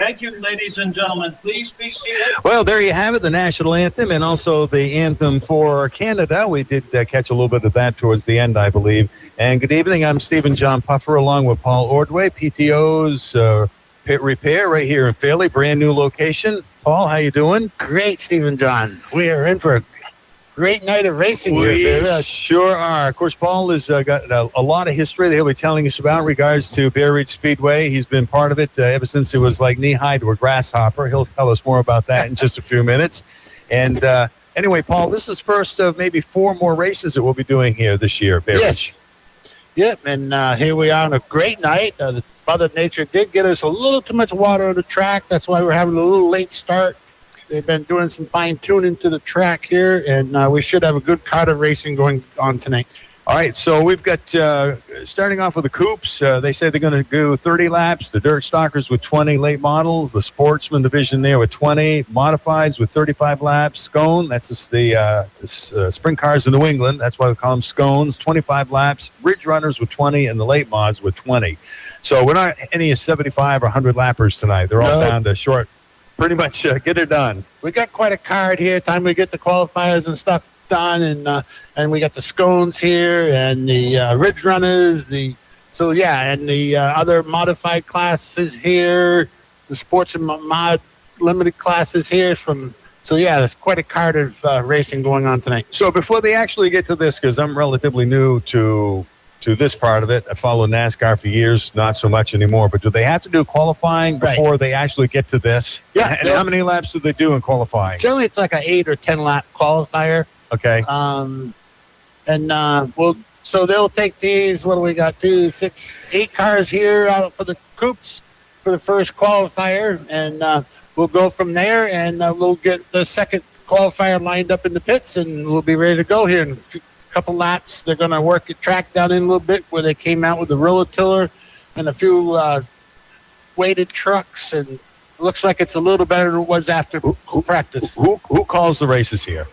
Thank you, ladies and gentlemen. Please be seated. Well, there you have it, the national anthem and also the anthem for Canada. We did catch a little bit of that towards the end, I believe. And good evening. I'm Stephen John Puffer along with Paul Ordway, PTO's Pit Repair right here in Fairleigh, brand new location. Paul, how you doing? Great, Stephen John. We are in for a great night of racing here. We sure are. Of course, Paul has got a lot of history that he'll be telling us about in regards to Bear Ridge Speedway. He's been part of it ever since it was like knee-high to a grasshopper. He'll tell us more about that in just a few minutes. And anyway, Paul, this is first of maybe 4 more races that we'll be doing here this year, Bear Ridge. Yep, and here we are on a great night. Mother Nature did get us a little too much water on the track. That's why we're having a little late start. They've been doing some fine-tuning to the track here, and we should have a good card of racing going on tonight. All right, so we've got, starting off with the coupes, they say they're going to do 30 laps, the dirt stockers with 20 late models, the sportsman division there with 20, modifieds with 35 laps, scone, that's just the sprint cars in New England, that's why we call them scones, 25 laps, ridge runners with 20, and the late mods with 20. So we're not any 75 or 100 lappers tonight. They're all down to short. Pretty much get it done. We got quite a card here. Time we get the qualifiers and stuff done, and we got the scones here and the ridge runners. And the other modified classes here, the sports and mod limited classes here. There's quite a card of racing going on tonight. So before they actually get to this, because I'm relatively new to this part of it. I followed NASCAR for years, not so much anymore. But do they have to do qualifying before they actually get to this? Yeah. And how many laps do they do in qualifying? Generally, it's like an 8 or 10 lap qualifier. Okay. So they'll take these. What do we got? 2, 6, 8 cars here out for the coupes for the first qualifier, and we'll go from there, and we'll get the second qualifier lined up in the pits, and we'll be ready to go here in a couple laps. They're going to work the track down in a little bit where they came out with the rototiller and a few weighted trucks, and it looks like it's a little better than it was after practice. Who calls the races here?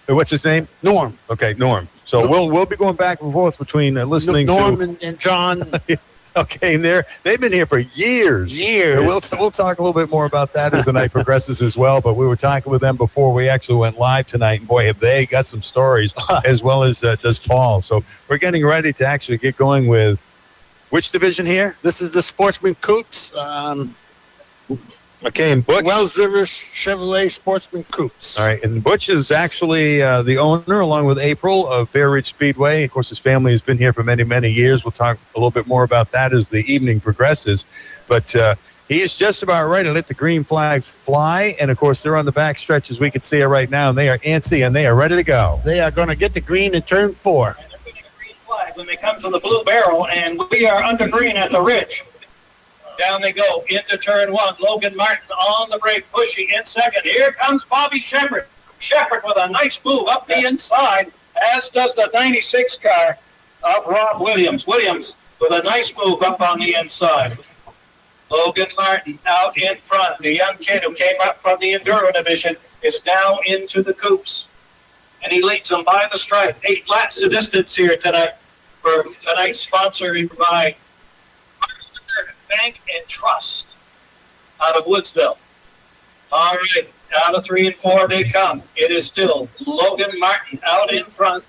What's his name? Norm. Okay, Norm. So we'll be going back and forth between listening Norm to and John. Okay, and they've been here for years. We'll talk a little bit more about that as the night progresses as well. But we were talking with them before we actually went live tonight, and boy, have they got some stories as well as does Paul. So we're getting ready to actually get going with which division here? This is the Sportsman Coupes. Okay, and Butch. Wells River Chevrolet Sportsman Coupes. All right, and Butch is actually the owner, along with April, of Bear Ridge Speedway. Of course, his family has been here for many, many years. We'll talk a little bit more about that as the evening progresses. But he's just about ready to let the green flag fly. And, of course, they're on the back stretch, as we can see it right now, and they are antsy, and they are ready to go. They are going to get the green in turn 4. And they're getting a green flag when they come to the blue barrel, and we are under green at the ridge. Down they go into turn 1. Logan Martin on the brake, pushing in second. Here comes Bobby Shepard. Shepard with a nice move up the inside, as does the 96 car of Rob Williams. Williams with a nice move up on the inside. Logan Martin out in front. The young kid who came up from the Enduro division is now into the coupes. And he leads them by the stripe. 8 laps of distance here tonight for tonight's sponsoring by Bank and Trust out of Woodsville. All right, out of 3 and 4 they come. It is still Logan Martin out in front,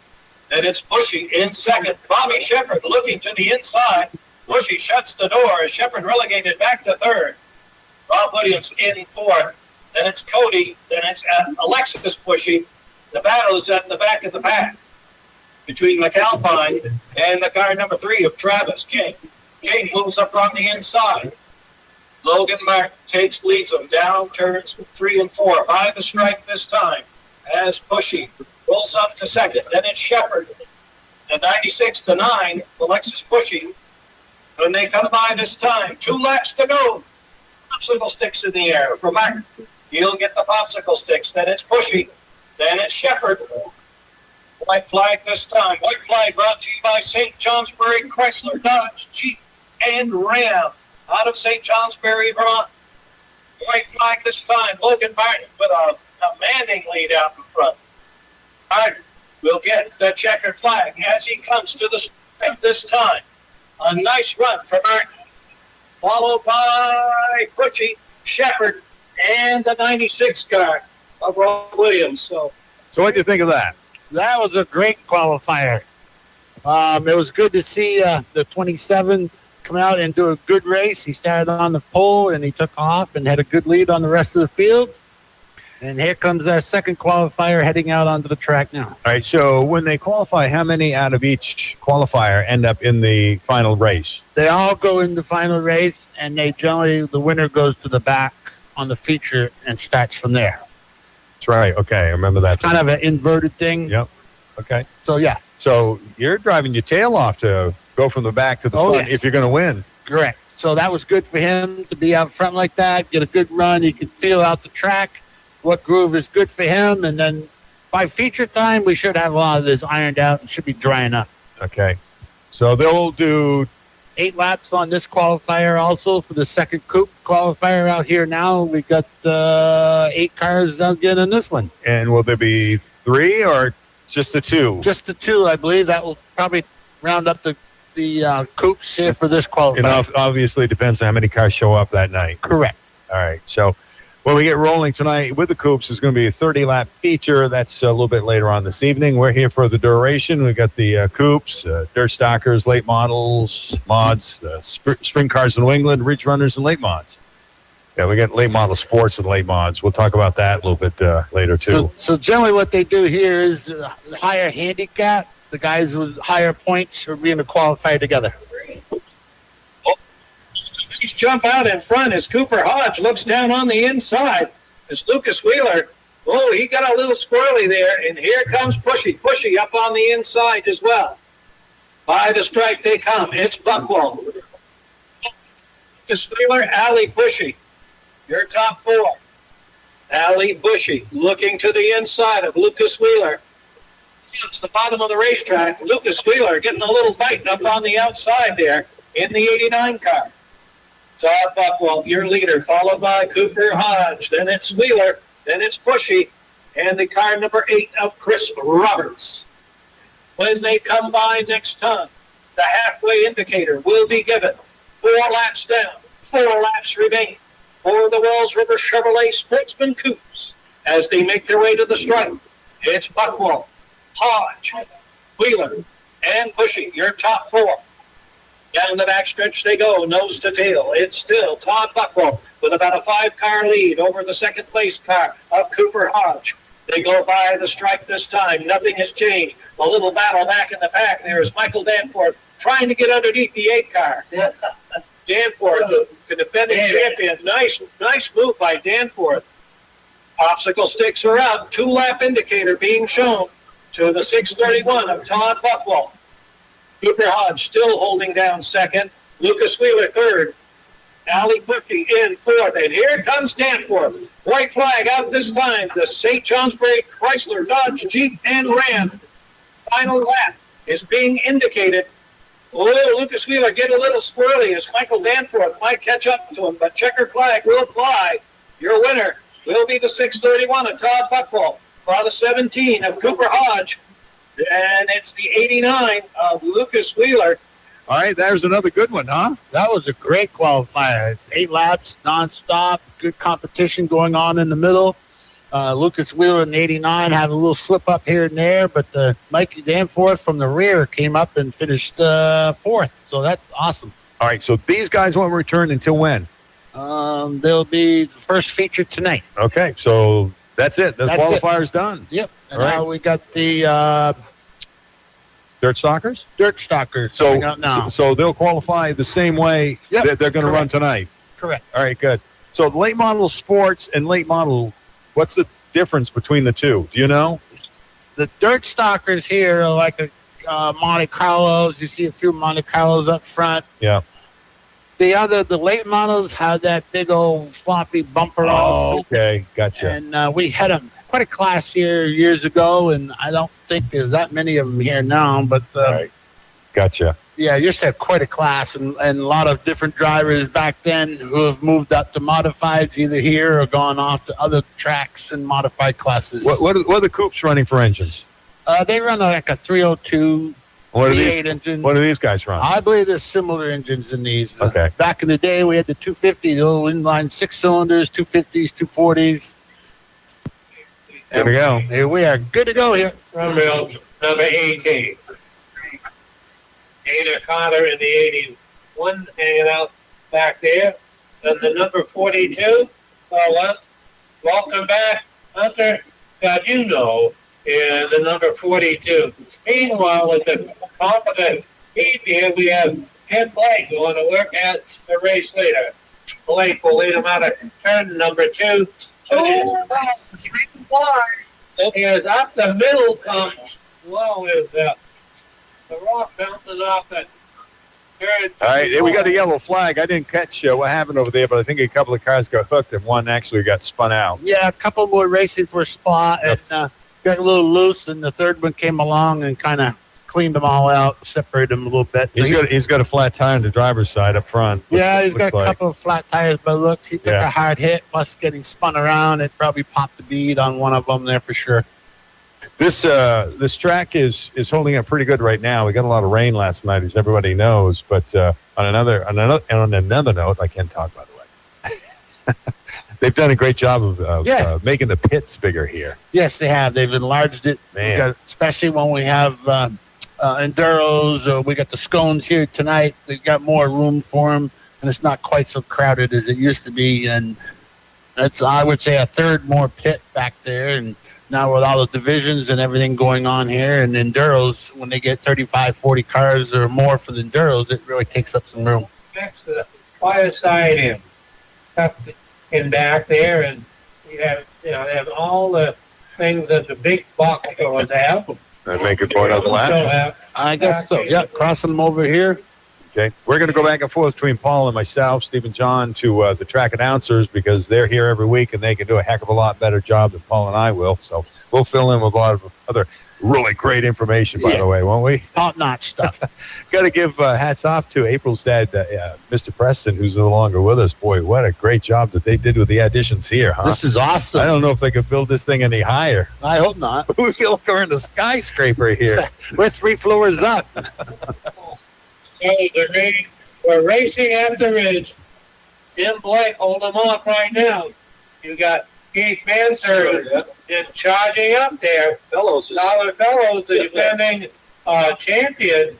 and it's Bushy in second. Bobby Shepard looking to the inside. Bushy shuts the door as Shepard relegated back to third. Rob Williams in 4th. Then it's Cody. Then it's Alexis Bushy. The battle is at the back of the pack between McAlpine and the car number 3 of Travis King. King moves up on the inside. Logan Martin leads them down turns 3 and 4 by the stripe this time as Bushy rolls up to second. Then it's Shepard. The 96 to 9, Alexis Bushy. When they come by this time, 2 laps to go. Popsicle sticks in the air for Martin. He'll get the popsicle sticks. Then it's Bushy. Then it's Shepard. White flag this time. White flag brought to you by St. Johnsbury Chrysler Dodge Jeep and Ram out of St. Johnsbury, Vermont. White flag this time. Logan Martin with a commanding lead out in front. Martin will get the checkered flag as he comes to the stripe this time. A nice run for Martin. Followed by Bushy. Shepard, and the 96 car of Rob Williams. So what do you think of that? That was a great qualifier. It was good to see the 27 come out and do a good race. He started on the pole and he took off and had a good lead on the rest of the field. And here comes our second qualifier heading out onto the track now. All right, so when they qualify, how many out of each qualifier end up in the final race? They all go in the final race, and they generally, the winner goes to the back on the feature and starts from there. That's right. Okay, I remember that. It's kind of an inverted thing. Yep. Okay. So, yeah. So you're driving your tail off to go from the back to the front yes. if you're going to win. Correct. So that was good for him to be out front like that, get a good run. He could feel out the track, what groove is good for him. And then by feature time, we should have a lot of this ironed out and should be drying up. Okay. So they'll do 8 laps on this qualifier also for the second coupe qualifier out here now. We got 8 cars again in this one. And will there be 3 or just the 2? Just the 2, I believe. That will probably round up the coupes here for this qualifier. It obviously depends on how many cars show up that night. Correct. All right. So when we get rolling tonight with the coupes, it's going to be a 30-lap feature. That's a little bit later on this evening. We're here for the duration. We got the coupes, dirt stockers, late models, mods, spring cars in New England, ridge runners, and late mods. Yeah, we got late model sports and late mods. We'll talk about that a little bit later, too. So generally what they do here is higher handicap. The guys with higher points are being qualified together. He's jump out in front as Cooper Hodge looks down on the inside as Lucas Wheeler. Oh, he got a little squirrely there, and here comes Pushy up on the inside as well. By the stripe they come. It's Buckwell. Lucas Wheeler, Allie Pushy. Your top 4. Allie Bushy looking to the inside of Lucas Wheeler. It's the bottom of the racetrack. Lucas Wheeler getting a little bite up on the outside there in the 89 car. Todd Buckwell, your leader, followed by Cooper Hodge. Then it's Wheeler. Then it's Bushy. And the car number 8 of Chris Roberts. When they come by next time, the halfway indicator will be given. 4 laps down, 4 laps remain for the Wells River Chevrolet Sportsman Coupes as they make their way to the stripe. It's Buckwell, Hodge, Wheeler, and Bushy, your top 4. Down the backstretch they go, nose to tail. It's still Todd Buckwell with about a 5-car lead over the second-place car of Cooper Hodge. They go by the stripe this time. Nothing has changed. A little battle back in the pack. There is Michael Danforth trying to get underneath the 8-car. Danforth, the defending champion. Nice move by Danforth. Obstacle sticks are out. 2-lap indicator being shown to the 631 of Todd Buckwell. Cooper Hodge still holding down second. Lucas Wheeler third. Allie Bushy in fourth. And here comes Danforth. White flag out this time. The St. Johnsbury Chrysler, Dodge, Jeep, and Ram. Final lap is being indicated. Oh, Lucas Wheeler get a little squirrely as Michael Danforth might catch up to him, but checkered flag will fly. Your winner will be the 631 of Todd Buckwell by the 17 of Cooper Hodge. And it's the 89 of Lucas Wheeler. All right, there's another good one, huh? That was a great qualifier. It's 8 laps nonstop, good competition going on in the middle. Lucas Wheeler in 89 had a little slip up here and there, but Mikey Danforth from the rear came up and finished 4th. So that's awesome. All right, so these guys won't return until when? They'll be the first feature tonight. Okay, so that's it. The qualifier's done. Yep. And All right. now we got the Dirt Stalkers? Dirt Stalkers coming out now. So they'll qualify the same way that they're going to run tonight. Correct. All right, good. So late model sports and late model, what's the difference between the two? Do you know? The Dirt Stalkers here are like a Monte Carlos. You see a few Monte Carlos up front. Yeah. The late models had that big old floppy bumper on. Oh, okay. Gotcha. And we had quite a class here years ago, and I don't think there's that many of them here now. But right. Gotcha. Yeah, you just had quite a class, and a lot of different drivers back then who have moved up to modifieds, either here or gone off to other tracks and modified classes. What are the coupes running for engines? They run like a 302 What are V8 these? engine. What do these guys run? I believe there's similar engines in these. Okay. Back in the day, we had the 250, the old inline 6 cylinders, 250s, 240s. There we go. Here we are, good to go here. Rumble number 18. Dana Carter in the 81 hanging out back there. And the number 42, welcome back, Hunter Gaduno in the number 42. Meanwhile, with the competent team here, we have Ken Blake going to work at the race leader. Blake will lead him out of turn number 2. Is up the middle comes low is the rock bounces off the third. All right, we got a yellow flag. I didn't catch what happened over there, but I think a couple of cars got hooked and one actually got spun out. Yeah, a couple more racing for a spot and got a little loose, and the third one came along and kind of cleaned them all out, separated them a little bit. He's got a flat tire on the driver's side up front. Yeah, he's got a couple of flat tires, but looks, he took Yeah. a hard hit, plus getting spun around. It probably popped the bead on one of them there for sure. This track is holding up pretty good right now. We got a lot of rain last night, as everybody knows. But on another note, I can't talk, by the way. They've done a great job of making the pits bigger here. Yes, they have. They've enlarged it, Man. especially when we have enduros, or we got the scones here tonight. They've got more room for them, and it's not quite so crowded as it used to be. And that's, I would say, a third more pit back there. And now with all the divisions and everything going on here, and enduros, when they get 35, 40 cars or more for the enduros, it really takes up some room. Next to the fireside in, tucked in back there, and you have, they have all the things that the big box stores have. And make it going on the lap. I guess so. Yeah, crossing them over here. Okay, we're going to go back and forth between Paul and myself, Steve and John, to the track announcers, because they're here every week and they can do a heck of a lot better job than Paul and I will. So we'll fill in with a lot of other really great information, by the way, won't we? Top-notch stuff. Got to give hats off to April's dad, Mr. Preston, who's no longer with us. Boy, what a great job that they did with the additions here, huh? This is awesome. I don't know if they could build this thing any higher. I hope not. We feel like we're in the skyscraper here. We're 3 floors up. We're racing at the ridge. Tim Blake, hold them off right now. You got Keith Manser charging up there. Tyler Fellows, the defending champion.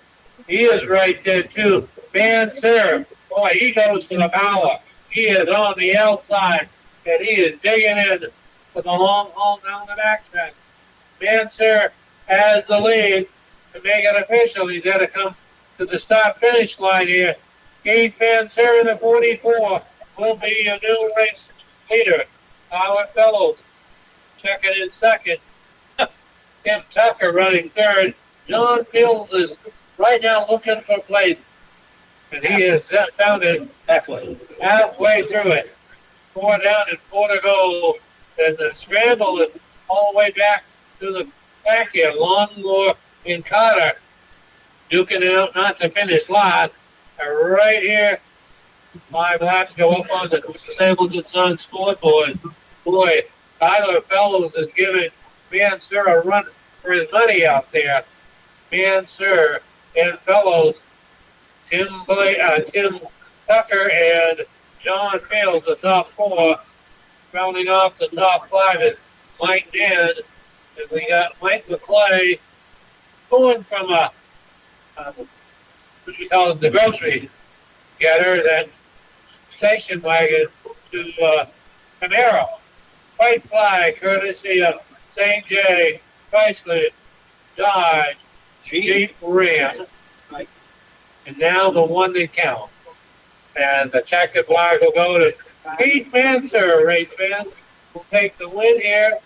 He is right there too. Manser, boy, he goes to the power. He is on the outside, and he is digging in for the long haul down the backstretch. Manser has the lead. To make it official, he's got to come to the start-finish line here. Keith Manser in the 44 will be a new race leader. Tyler Fellows checking in second. Tim Tucker running third. John Fields is right now looking for place. And he is found it halfway through it. 4 down and 4 to go. And the scramble is all the way back to the back here. Longmore and Carter duking it out not to finish last. Right here, 5 laps go up on the Stapleton Sun scoreboard. Boy, Tyler Fellows is giving Manser a run for his money out there. Manser and Fellows, Tim Tucker and John Fields, the top 4. Rounding off the top 5 is Mike Dan. And we got Mike McClay going from what you call it, the grocery getter, that station wagon, to Camaro. White flag, courtesy of St. J, Chrysler, Dodge, Jeep, Ram. And now the one that counts. And the checkered flag will go to Keith Manser, race fans, will take the win here.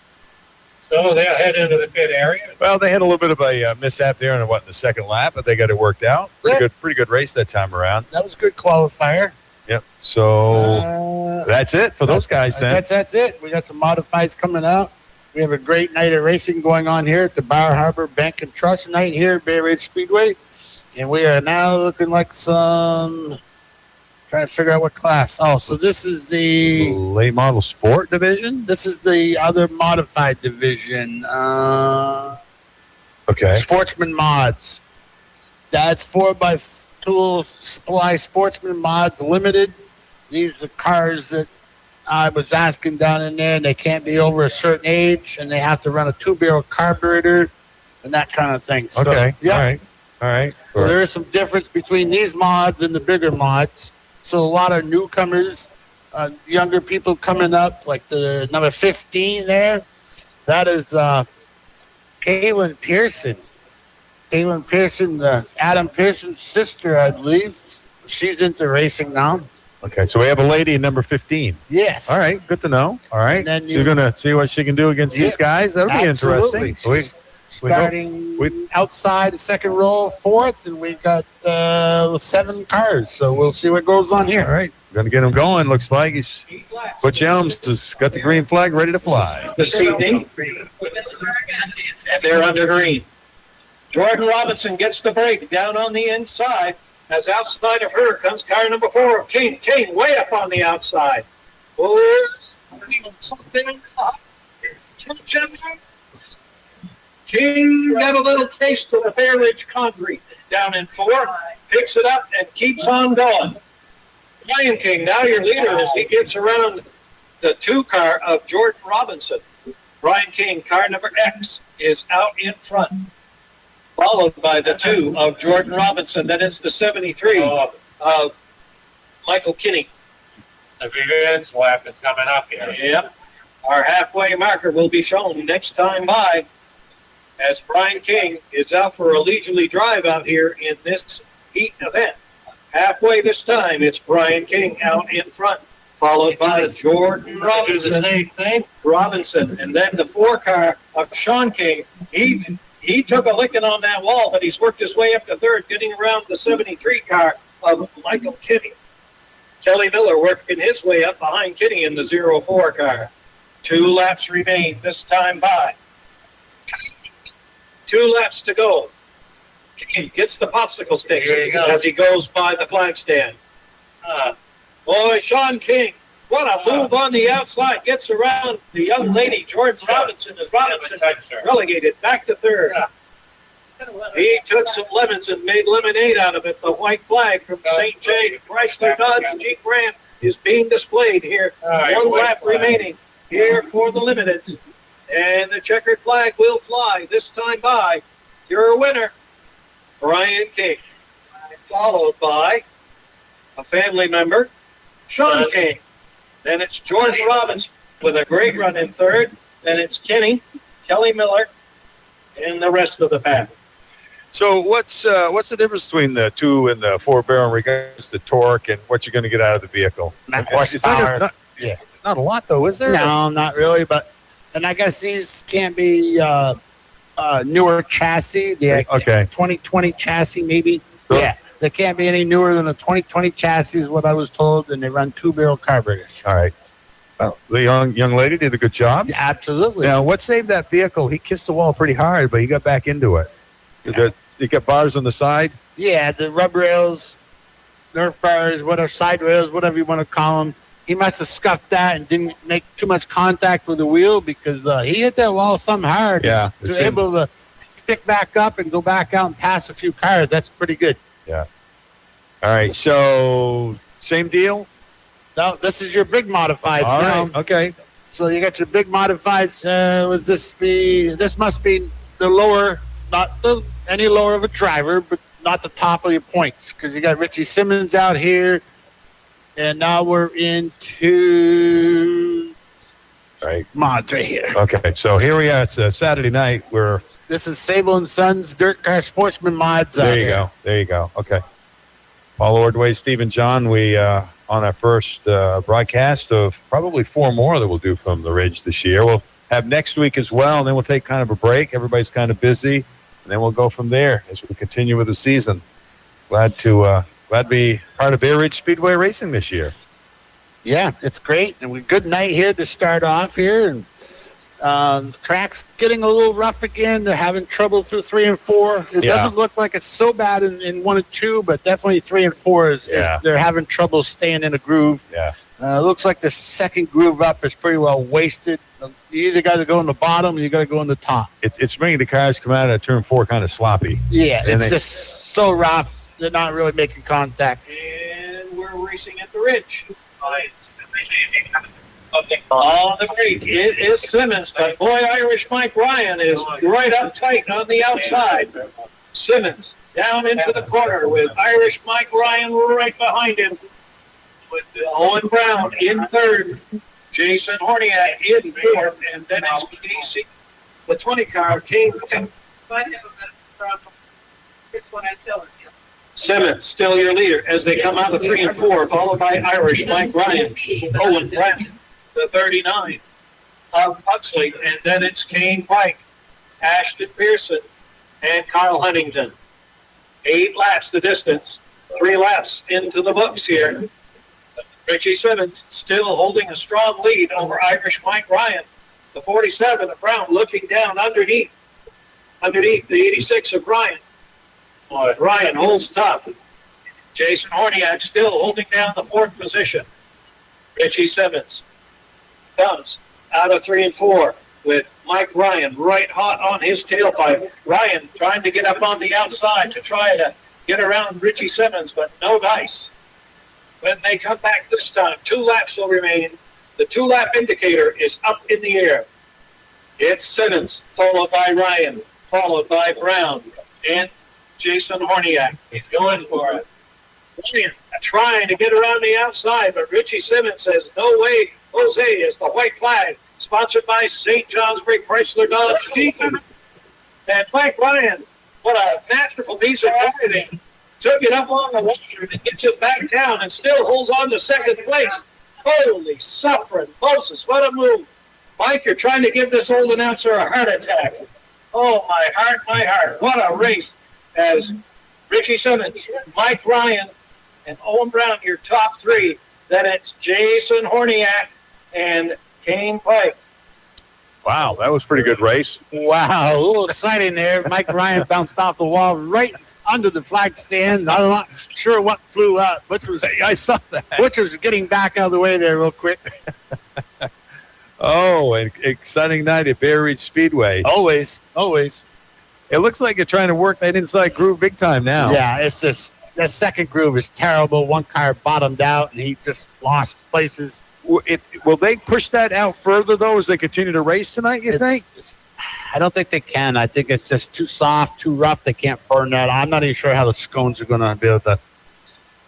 So they'll head into the pit area. Well, they had a little bit of a mishap there in the second lap, but they got it worked out. Pretty good race that time around. That was a good qualifier. Yep. So that's it for those guys then. That's it. We got some modifieds coming out. We have a great night of racing going on here at the Bar Harbor Bank and Trust night here at Bay Ridge Speedway. And we are now looking like some... Trying to figure out what class. Oh, so this is the late model sport division. This is the other modified division. Okay. Sportsman mods. That's 4x2 Supply Sportsman Mods Limited. These are cars that I was asking down in there, and they can't be over a certain age, and they have to run a 2-barrel carburetor and that kind of thing. So, Okay. yeah. All right. So there is some difference between these mods and the bigger mods. So a lot of newcomers, younger people coming up, like the number 15 there. That is Kaylin Pearson. Kaylin Pearson, Adam Pearson's sister, I believe. She's into racing now. Okay, so we have a lady in number 15. Yes. All right, good to know. All right, And then so you're going to see what she can do against these guys? That'll be Absolutely. interesting. Starting outside the second row, fourth, and we got 7 cars. So we'll see what goes on All here. right, going to get him going. Looks like he's Butch Elms has got the green flag ready to fly. This evening, and they're under green. Jordan Robinson gets the break down on the inside. As outside of her comes car number 4 of King. King way up on the outside. King got a little taste of the Bear Ridge concrete down in 4. Picks it up and keeps on going. Brian King, now your leader as he gets around the 2 car of Jordan Robinson. Brian King, car number X, is out in front, followed by the 2 of Jordan Robinson. Then it's the 73 of Michael Kinney. The revenge lap is coming up here. Yep. Our halfway marker will be shown next time by, as Brian King is out for a leisurely drive out here in this heat event. Halfway this time, it's Brian King out in front, followed by Jordan Robinson. And then the 4 car of Sean King. He took a licking on that wall, but he's worked his way up to 3rd, getting around the 73 car of Michael Kinney. Kelly Miller working his way up behind Kinney in the 04 car. 2 laps remain this time by. 2 laps to go. King gets the popsicle sticks as he goes by the flag stand. Boy, Sean King, what a move on the outside. Gets around the young lady, Jordan Robinson, as Robinson relegated back to 3rd. He took some lemons and made lemonade out of it. The white flag from St. J. Chrysler Dodge Jeep Ram is being displayed here. 1 lap remaining here for the Limiteds. And the checkered flag will fly this time by your winner, Brian King, followed by a family member, Sean King. Then it's Jordan Robinson with a great run in 3rd. Then it's Kenny, Kelly Miller, and the rest of the pack. So what's the difference between the 2 and the 4-barrel in regards to torque and what you're going to get out of the vehicle? Not Not a lot, though, is there? No, not really. But and I guess these can't be newer chassis. The 2020 chassis, maybe. Sure. Yeah, they can't be any newer than a 2020 chassis, is what I was told. And they run 2-barrel carburetors. All right. Well, the young lady did a good job. Yeah, absolutely. Now, what saved that vehicle? He kissed the wall pretty hard, but he got back into it. You got bars on the side? Yeah, the rub rails, Nerf bars, whatever, side rails, whatever you want to call them. He must have scuffed that and didn't make too much contact with the wheel because he hit that wall something hard. Yeah. He was able to pick back up and go back out and pass a few cars. That's pretty good. Yeah. All right. So, same deal? Now, this is your big modifieds All now. right. Okay. So you got your big modifieds. This must be the lower, not any lower of a driver, but not the top of your points because you got Richie Simmons out here. And now we're into mods right here. Okay, so here we are. It's a Saturday night. This is Sable and Sons Dirt Car Sportsman mods. There you go. Okay. Paul Ordway, Stephen John. We on our first broadcast of probably 4 more that we'll do from the Ridge this year. We'll have next week as well, and then we'll take kind of a break. Everybody's kind of busy, and then we'll go from there as we continue with the season. Glad to be part of Bay Ridge Speedway Racing this year. Yeah, it's great. And good night here to start off here. And the track's getting a little rough again. They're having trouble through 3 and 4. It doesn't look like it's so bad in 1 and 2, but definitely 3 and 4 is they're having trouble staying in a groove. Yeah. It looks like the second groove up is pretty well wasted. You either got to go in the bottom or you got to go in the top. It's bringing the cars come out of turn 4 kind of sloppy. Yeah, And it's they- just so rough. They're not really making contact. And we're racing at the ridge. On the break, it is Simmons, but boy, Irish Mike Ryan is right up tight on the outside. Simmons down into the corner with Irish Mike Ryan right behind him. With Owen Brown in third, Jason Horniak in fourth, and then it's Casey, the 20 car, came to Simmons, still your leader as they come out of 3 and 4, followed by Irish Mike Ryan, Owen Brown, the 39 of Huxley, and then it's Kane Pike, Ashton Pearson, and Kyle Huntington. 8 laps the distance, 3 laps into the books here. Richie Simmons still holding a strong lead over Irish Mike Ryan, the 47 of Brown, looking down underneath the 86 of Ryan. Ryan holds tough. Jason Horniak still holding down the 4th position. Richie Simmons comes out of 3 and 4 with Mike Ryan right hot on his tailpipe. Ryan trying to get up on the outside to try to get around Richie Simmons, but no dice. When they come back this time, 2 laps will remain. The 2-lap indicator is up in the air. It's Simmons, followed by Ryan, followed by Brown, and Jason Horniak. He's going for it. Ryan trying to get around the outside, but Richie Simmons says, no way, Jose is the white flag, sponsored by St. Johnsbury Chrysler Dodge Jeep. And Mike Ryan, what a masterful piece of driving. Took it up on the water and gets it back down and still holds on to 2nd place. Holy suffering Moses, what a move. Mike, you're trying to give this old announcer a heart attack. Oh, my heart, what a race. As Richie Simmons, Mike Ryan, and Owen Brown, your top 3. Then it's Jason Horniak and Kane Pike. Wow, that was a pretty good race. Wow, a little exciting there. Mike Ryan bounced off the wall right under the flag stand. I'm not sure what flew up, I saw that. which was getting back out of the way there real quick. Oh, an exciting night at Bear Ridge Speedway. Always. It looks like you're trying to work that inside groove big time now. Yeah, it's just the second groove is terrible. One car bottomed out, and he just lost places. Will they push that out further, though, as they continue to race tonight, you think? I don't think they can. I think it's just too soft, too rough. They can't burn that. I'm not even sure how the scones are going to be able to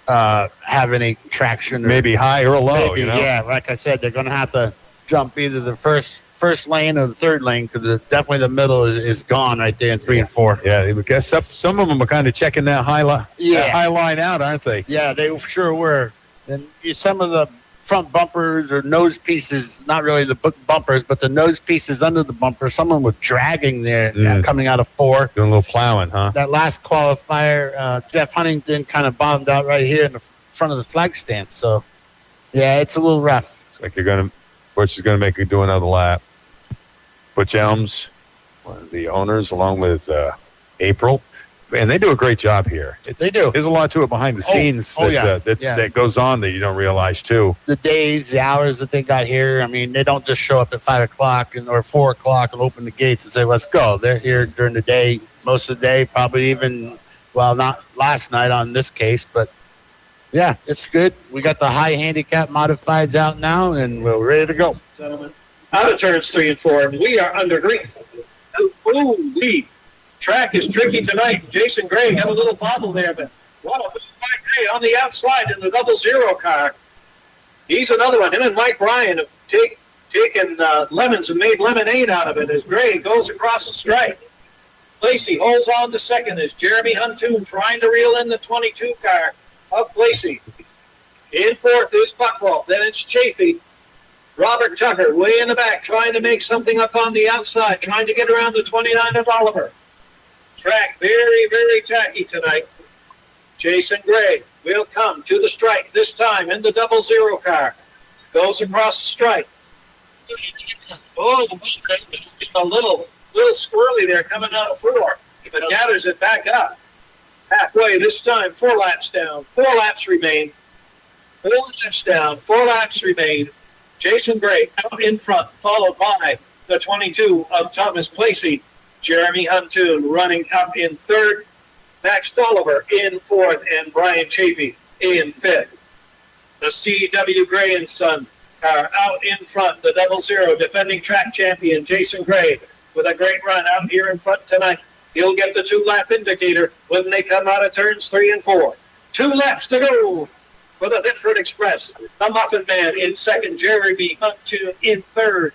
have any traction. Maybe high or low, you know? Yeah, like I said, they're going to have to jump either the first lane or the third lane because definitely the middle is gone right there in 3 and 4. Yeah, I guess some of them are kind of checking that high line out, aren't they? Yeah, they sure were. And some of the front bumpers or nose pieces, not really the bumpers, but the nose pieces under the bumper, someone was dragging there coming out of 4. Doing a little plowing, huh? That last qualifier, Jeff Huntington kind of bottomed out right here in the front of the flag stand. So, yeah, it's a little rough. It's like Butch is going to make you do another lap. Butch Elms, one of the owners, along with April. And they do a great job here. They do. There's a lot to it behind the scenes that goes on that you don't realize, too. The days, the hours that they got here, I mean, they don't just show up at 5 o'clock or 4 o'clock and open the gates and say, let's go. They're here during the day, most of the day, probably even, well, not last night on this case, but yeah, it's good. We got the high handicap modifieds out now, and we're ready to go. Gentlemen, out of turns 3 and 4, and we are under green. Ooh, wee. Track is tricky tonight. Jason Gray got a little bobble there, but what a move by Gray on the outside in the 00 car. He's another one. Him and Mike Ryan have taken lemons and made lemonade out of it as Gray goes across the stripe. Lacey holds on to second as Jeremy Huntoon trying to reel in the 22 car of Lacey. In fourth is Buckwalt. Then it's Chafee. Robert Tucker way in the back trying to make something up on the outside, trying to get around the 29 of Oliver. Track very, very tacky tonight. Jason Gray will come to the strike this time in the 00 car. Goes across the strike. Oh, a little squirrely there coming out of 4, but gathers it back up. Halfway this time, 4 laps down. 4 laps remain. 4 laps down. 4 laps remain. Jason Gray out in front, followed by the 22 of Thomas Placey. Jeremy Huntoon running up in third. Max Dolliver in fourth, and Brian Chafee in fifth. The C.W. Gray and Son are out in front. The 00 defending track champion Jason Gray with a great run out here in front tonight. He'll get the 2-lap indicator when they come out of turns 3 and 4. 2 laps to go for the Thetford Express. The Muffin Man in second. Jeremy Hunt in third.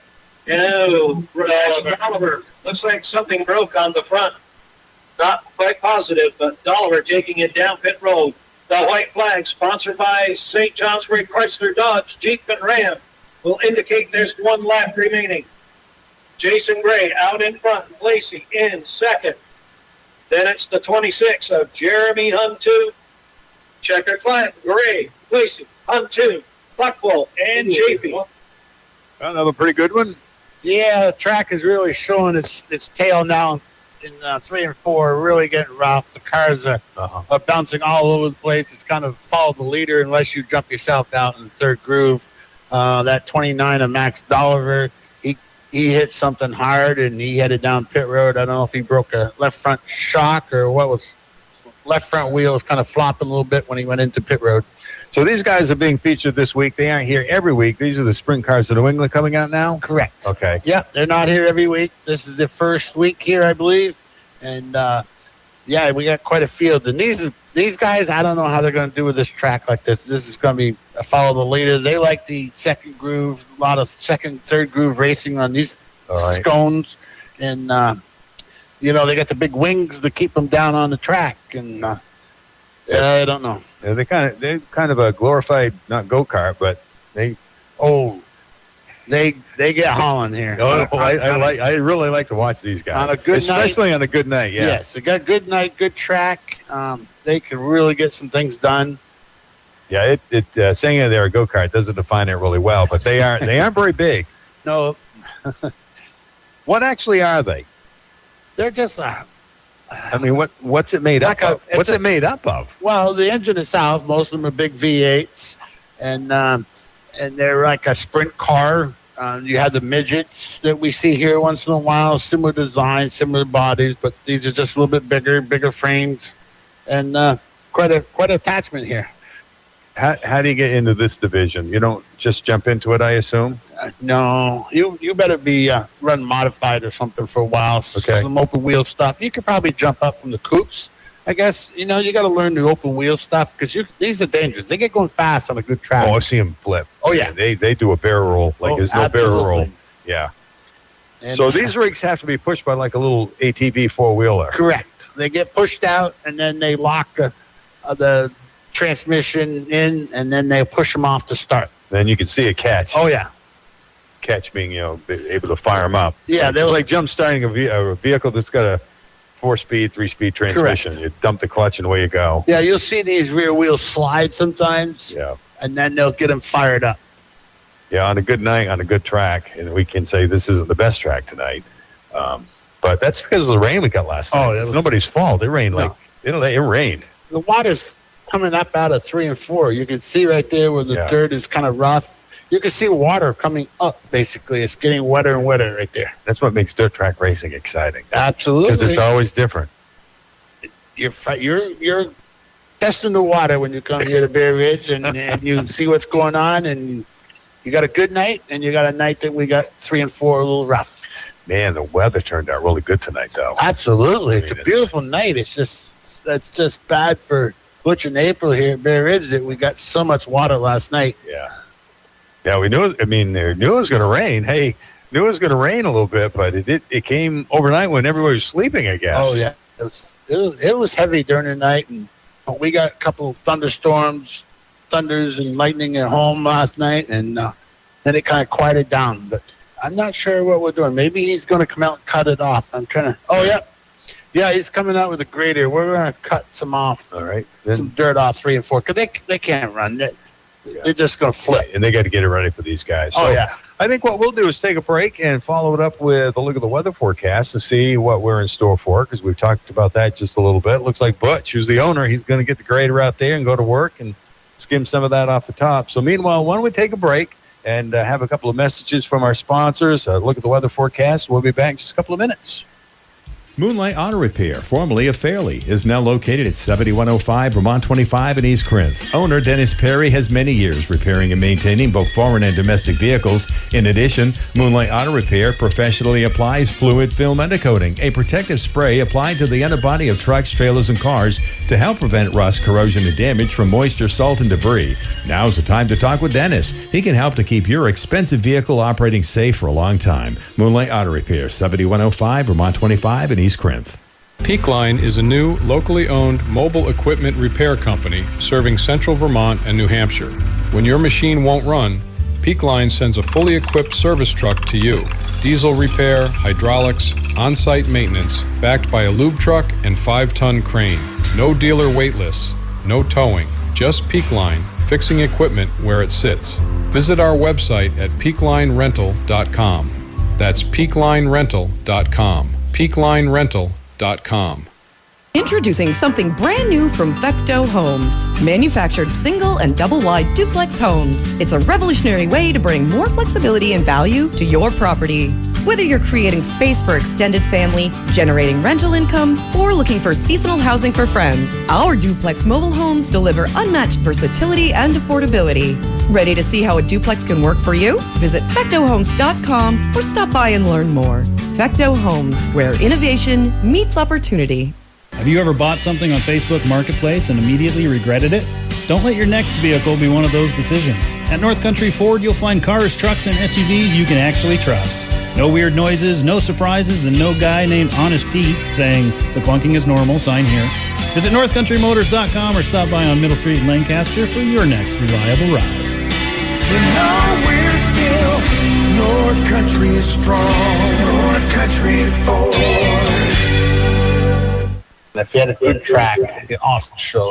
Oh, Dolliver. Looks like something broke on the front. Not quite positive, but Dolliver taking it down pit road. The white flag, sponsored by St. Johnsbury Chrysler Dodge Jeep and Ram, will indicate there's 1 lap remaining. Jason Gray out in front. Lacey in second. Then it's the 26 of Jeremy Hunt 2. Checkered flag, Gray, Lacey, Hunt 2, Buckwell, and Chafee. Another pretty good one. Yeah, the track is really showing its tail now in 3 and 4, really getting rough. The cars are bouncing all over the place. It's kind of follow the leader unless you jump yourself out in the third groove. That 29 of Max Dolliver, he hit something hard and he headed down pit road. I don't know if he broke a left front shock or what was. Left front wheel was kind of flopping a little bit when he went into pit road. So these guys are being featured this week. They aren't here every week. These are the sprint cars of New England coming out now? Correct. Okay. Yeah, they're not here every week. This is their first week here, I believe. And, yeah, we got quite a field. And these guys, I don't know how they're going to do with this track like this. This is going to be a follow the leader. They like the second groove, a lot of second, third groove racing on these scones. And, you know, they got the big wings to keep them down on the track. And I don't know. Yeah, they're kind of a glorified, not go-kart, but they get hauling here. I really like to watch these guys. On a good especially night. On a good night, yeah. Yes, they got good night, good track. They can really get some things done. Yeah, saying that they're a go-kart doesn't define it really well, but they aren't very big. No. What actually are they? They're just I mean, what's it made up of? What's it made up of? Well, the engine itself, most of them are big V8s, and they're like a sprint car. You have the midgets that we see here once in a while, similar design, similar bodies, but these are just a little bit bigger frames, and quite a attachment here. How do you get into this division? You don't just jump into it, I assume? No, you better be run modified or something for a while. Okay. Some open wheel stuff. You could probably jump up from the coupes. I guess, you know, you got to learn the open wheel stuff because these are dangerous. They get going fast on a good track. Oh, I see them flip. Oh, yeah. They do a barrel roll. There's no barrel roll. Yeah. And, so these rigs have to be pushed by like a little ATV four-wheeler. Correct. They get pushed out and then they lock the transmission in and then they push them off to start. Then you can see a catch. Oh, yeah. Catch being, able to fire them up. Yeah. They're like jump starting a vehicle that's got a 4-speed, 3-speed transmission. Correct. You dump the clutch and away you go. Yeah, you'll see these rear wheels slide sometimes. Yeah. And then they'll get them fired up. Yeah, on a good night, on a good track, and we can say this isn't the best track tonight. But that's because of the rain we got last night. It's nobody's fault. It rained it rained. The water's coming up out of 3 and 4. You can see right there where the dirt is kind of rough. You can see water coming up, basically. It's getting wetter and wetter right there. That's what makes dirt track racing exciting. Absolutely. Because it's always different. You're testing the water when you come here to Bear Ridge and you see what's going on, and you got a good night, and you got a night that we got 3 and 4 a little rough. Man, the weather turned out really good tonight, though. Absolutely. It's a beautiful night. It's just bad for Butch and April here at Bear Ridge that we got so much water last night. Yeah. Yeah, we knew. Knew it was going to rain. Hey, knew it was going to rain a little bit, but it came overnight when everybody was sleeping, I guess. Oh yeah, it was heavy during the night, and we got a couple of thunders and lightning at home last night, and then it kind of quieted down. But I'm not sure what we're doing. Maybe he's going to come out and cut it off. I'm trying to. Oh yeah, he's coming out with a grader. We're going to cut some off. All right, some dirt off 3 and 4 because they can't run. They're just going to flip. And they got to get it ready for these guys. So, I think what we'll do is take a break and follow it up with a look at the weather forecast and see what we're in store for, because we've talked about that just a little bit. It looks like Butch, who's the owner, he's going to get the grader out there and go to work and skim some of that off the top. So meanwhile, why don't we take a break and have a couple of messages from our sponsors, look at the weather forecast. We'll be back in just a couple of minutes. Moonlight Auto Repair, formerly of Fairleigh, is now located at 7105 Vermont 25 in East Corinth. Owner Dennis Perry has many years repairing and maintaining both foreign and domestic vehicles. In addition, Moonlight Auto Repair professionally applies fluid film undercoating, a protective spray applied to the underbody of trucks, trailers, and cars to help prevent rust, corrosion, and damage from moisture, salt, and debris. Now's the time to talk with Dennis. He can help to keep your expensive vehicle operating safe for a long time. Moonlight Auto Repair, 7105 Vermont 25 in East Corinth. Peakline is a new, locally owned mobile equipment repair company serving central Vermont and New Hampshire. When your machine won't run, Peakline sends a fully equipped service truck to you. Diesel repair, hydraulics, on-site maintenance, backed by a lube truck and 5-ton crane. No dealer wait lists, no towing, just Peakline, fixing equipment where it sits. Visit our website at peaklinerental.com. That's peaklinerental.com. peaklinerental.com. Introducing something brand new from Fecteau Homes. Manufactured single and double-wide duplex homes. It's a revolutionary way to bring more flexibility and value to your property. Whether you're creating space for extended family, generating rental income, or looking for seasonal housing for friends, our duplex mobile homes deliver unmatched versatility and affordability. Ready to see how a duplex can work for you? Visit fectauhomes.com or stop by and learn more. Fecteau Homes, where innovation meets opportunity. Have you ever bought something on Facebook Marketplace and immediately regretted it? Don't let your next vehicle be one of those decisions. At North Country Ford, you'll find cars, trucks, and SUVs you can actually trust. No weird noises, no surprises, and no guy named Honest Pete saying, "The clunking is normal, sign here." Visit NorthCountryMotors.com or stop by on Middle Street in Lancaster for your next reliable ride. You know we're still North Country is strong. North Country Ford. If you had a good track, it'd be an awesome show.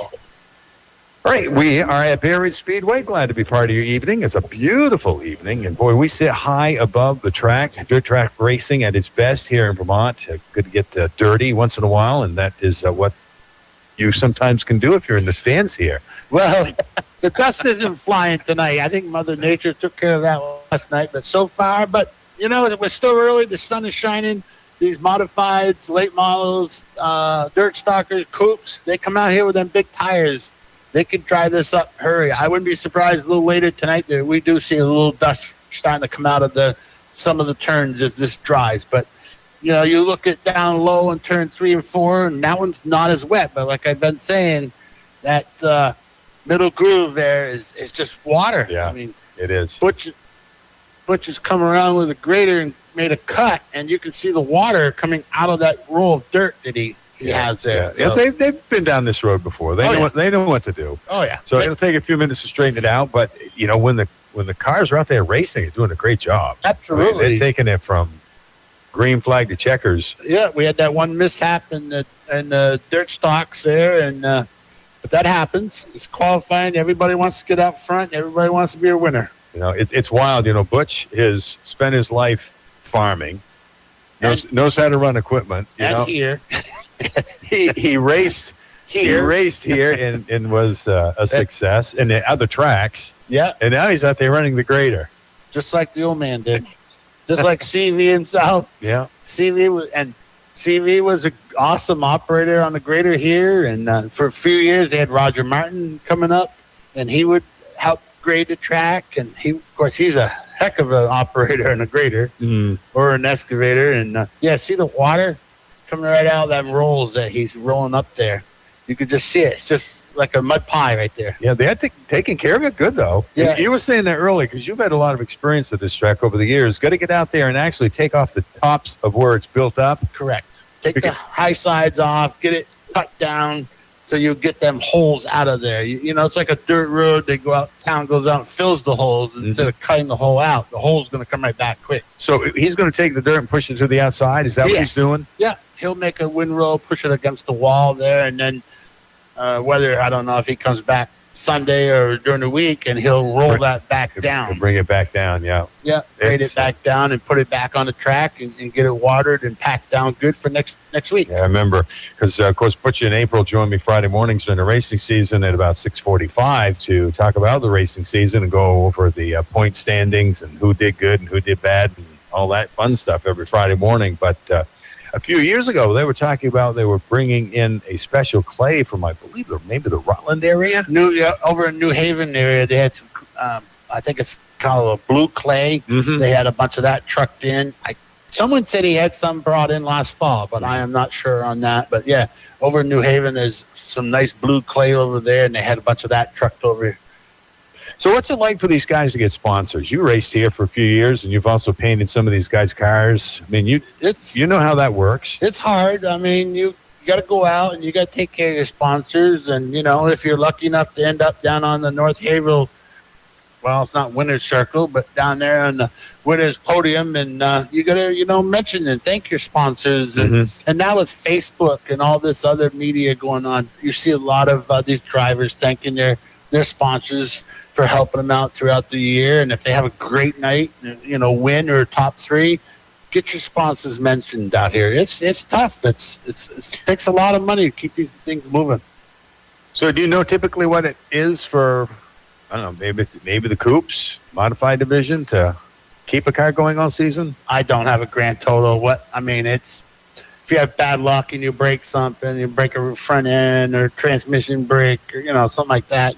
All right, we are at Bay Ridge Speedway. Glad to be part of your evening. It's a beautiful evening, and boy, we sit high above the track. Dirt track racing at its best here in Vermont. Good to get dirty once in a while, and that is what you sometimes can do if you're in the stands here. Well, the dust isn't flying tonight. I think Mother Nature took care of that last night, but so far, it was still early. The sun is shining. These modifieds, late models, dirt stalkers, coupes, they come out here with them big tires. They could dry this up, hurry. I wouldn't be surprised a little later tonight that we do see a little dust starting to come out of some of the turns as this dries. But, you look at down low in turn 3 and 4, and that one's not as wet. But like I've been saying, that middle groove there is just water. Yeah, I mean, it is. Butch has come around with a grader and made a cut, and you can see the water coming out of that roll of dirt that he has there. Yeah, So, they've been down this road before. They know what to do. oh yeah. So it'll take a few minutes to straighten it out, but when the cars are out there racing, they're doing a great job. Absolutely. I mean, they're taking it from green flag to checkers. Yeah, we had that one mishap in the dirt stocks there, and but that happens. It's qualifying. Everybody wants to get out front. Everybody wants to be a winner. It's wild. Butch has spent his life farming, knows how to run equipment. Here. He raced Here. He raced here and was a success in the other tracks. Yeah. And now he's out there running the grader. Just like the old man did. Just like CV himself. Yeah. CV was an awesome operator on the grader here. And for a few years, they had Roger Martin coming up, and he would help grade the track. And he's a heck of an operator on a grader or an excavator. And see the water coming right out of them rolls that he's rolling up there. You could just see it. It's just like a mud pie right there. Yeah, they had taken care of it good, though. Yeah. You were saying that earlier because you've had a lot of experience at this track over the years. Got to get out there and actually take off the tops of where it's built up. Correct. Take the high sides off, get it cut down so you get them holes out of there. It's like a dirt road. They go out, town goes out and fills the holes instead of cutting the hole out. The hole's going to come right back quick. So he's going to take the dirt and push it to the outside? Is that what he's doing? Yeah. He'll make a windrow, push it against the wall there, and then I don't know if he comes back Sunday or during the week, and he'll roll that back down. Bring it back down, yeah. Yeah, grade it back down and put it back on the track and get it watered and packed down good for next week. Yeah, I remember because, of course, Butch in April joined me Friday mornings during the racing season at about 6:45 to talk about the racing season and go over the point standings and who did good and who did bad and all that fun stuff every Friday morning. But A few years ago, they were talking about they were bringing in a special clay from, I believe, maybe the Rutland area. Over in New Haven area, they had some. I think it's called a blue clay. Mhm. They had a bunch of that trucked in. Someone said he had some brought in last fall, but I am not sure on that. But yeah, over in New Haven, there's some nice blue clay over there, and they had a bunch of that trucked over here. So what's it like for these guys to get sponsors? You raced here for a few years, and you've also painted some of these guys' cars. I mean, you know how that works. It's hard. I mean, you got to go out and you got to take care of your sponsors. And, if you're lucky enough to end up down on the North Haverhill, well, it's not winner's circle, but down there on the winner's podium, and you got to, mention and thank your sponsors. And now with Facebook and all this other media going on, you see a lot of these drivers thanking their sponsors for helping them out throughout the year. And if they have a great night, win or top 3, get your sponsors mentioned out here. It's tough. It takes a lot of money to keep these things moving. So do you know typically what it is for, I don't know, maybe the Coupes modified division to keep a car going all season? I don't have a grand total. It's if you have bad luck and you break something, you break a front end or transmission brake or something like that,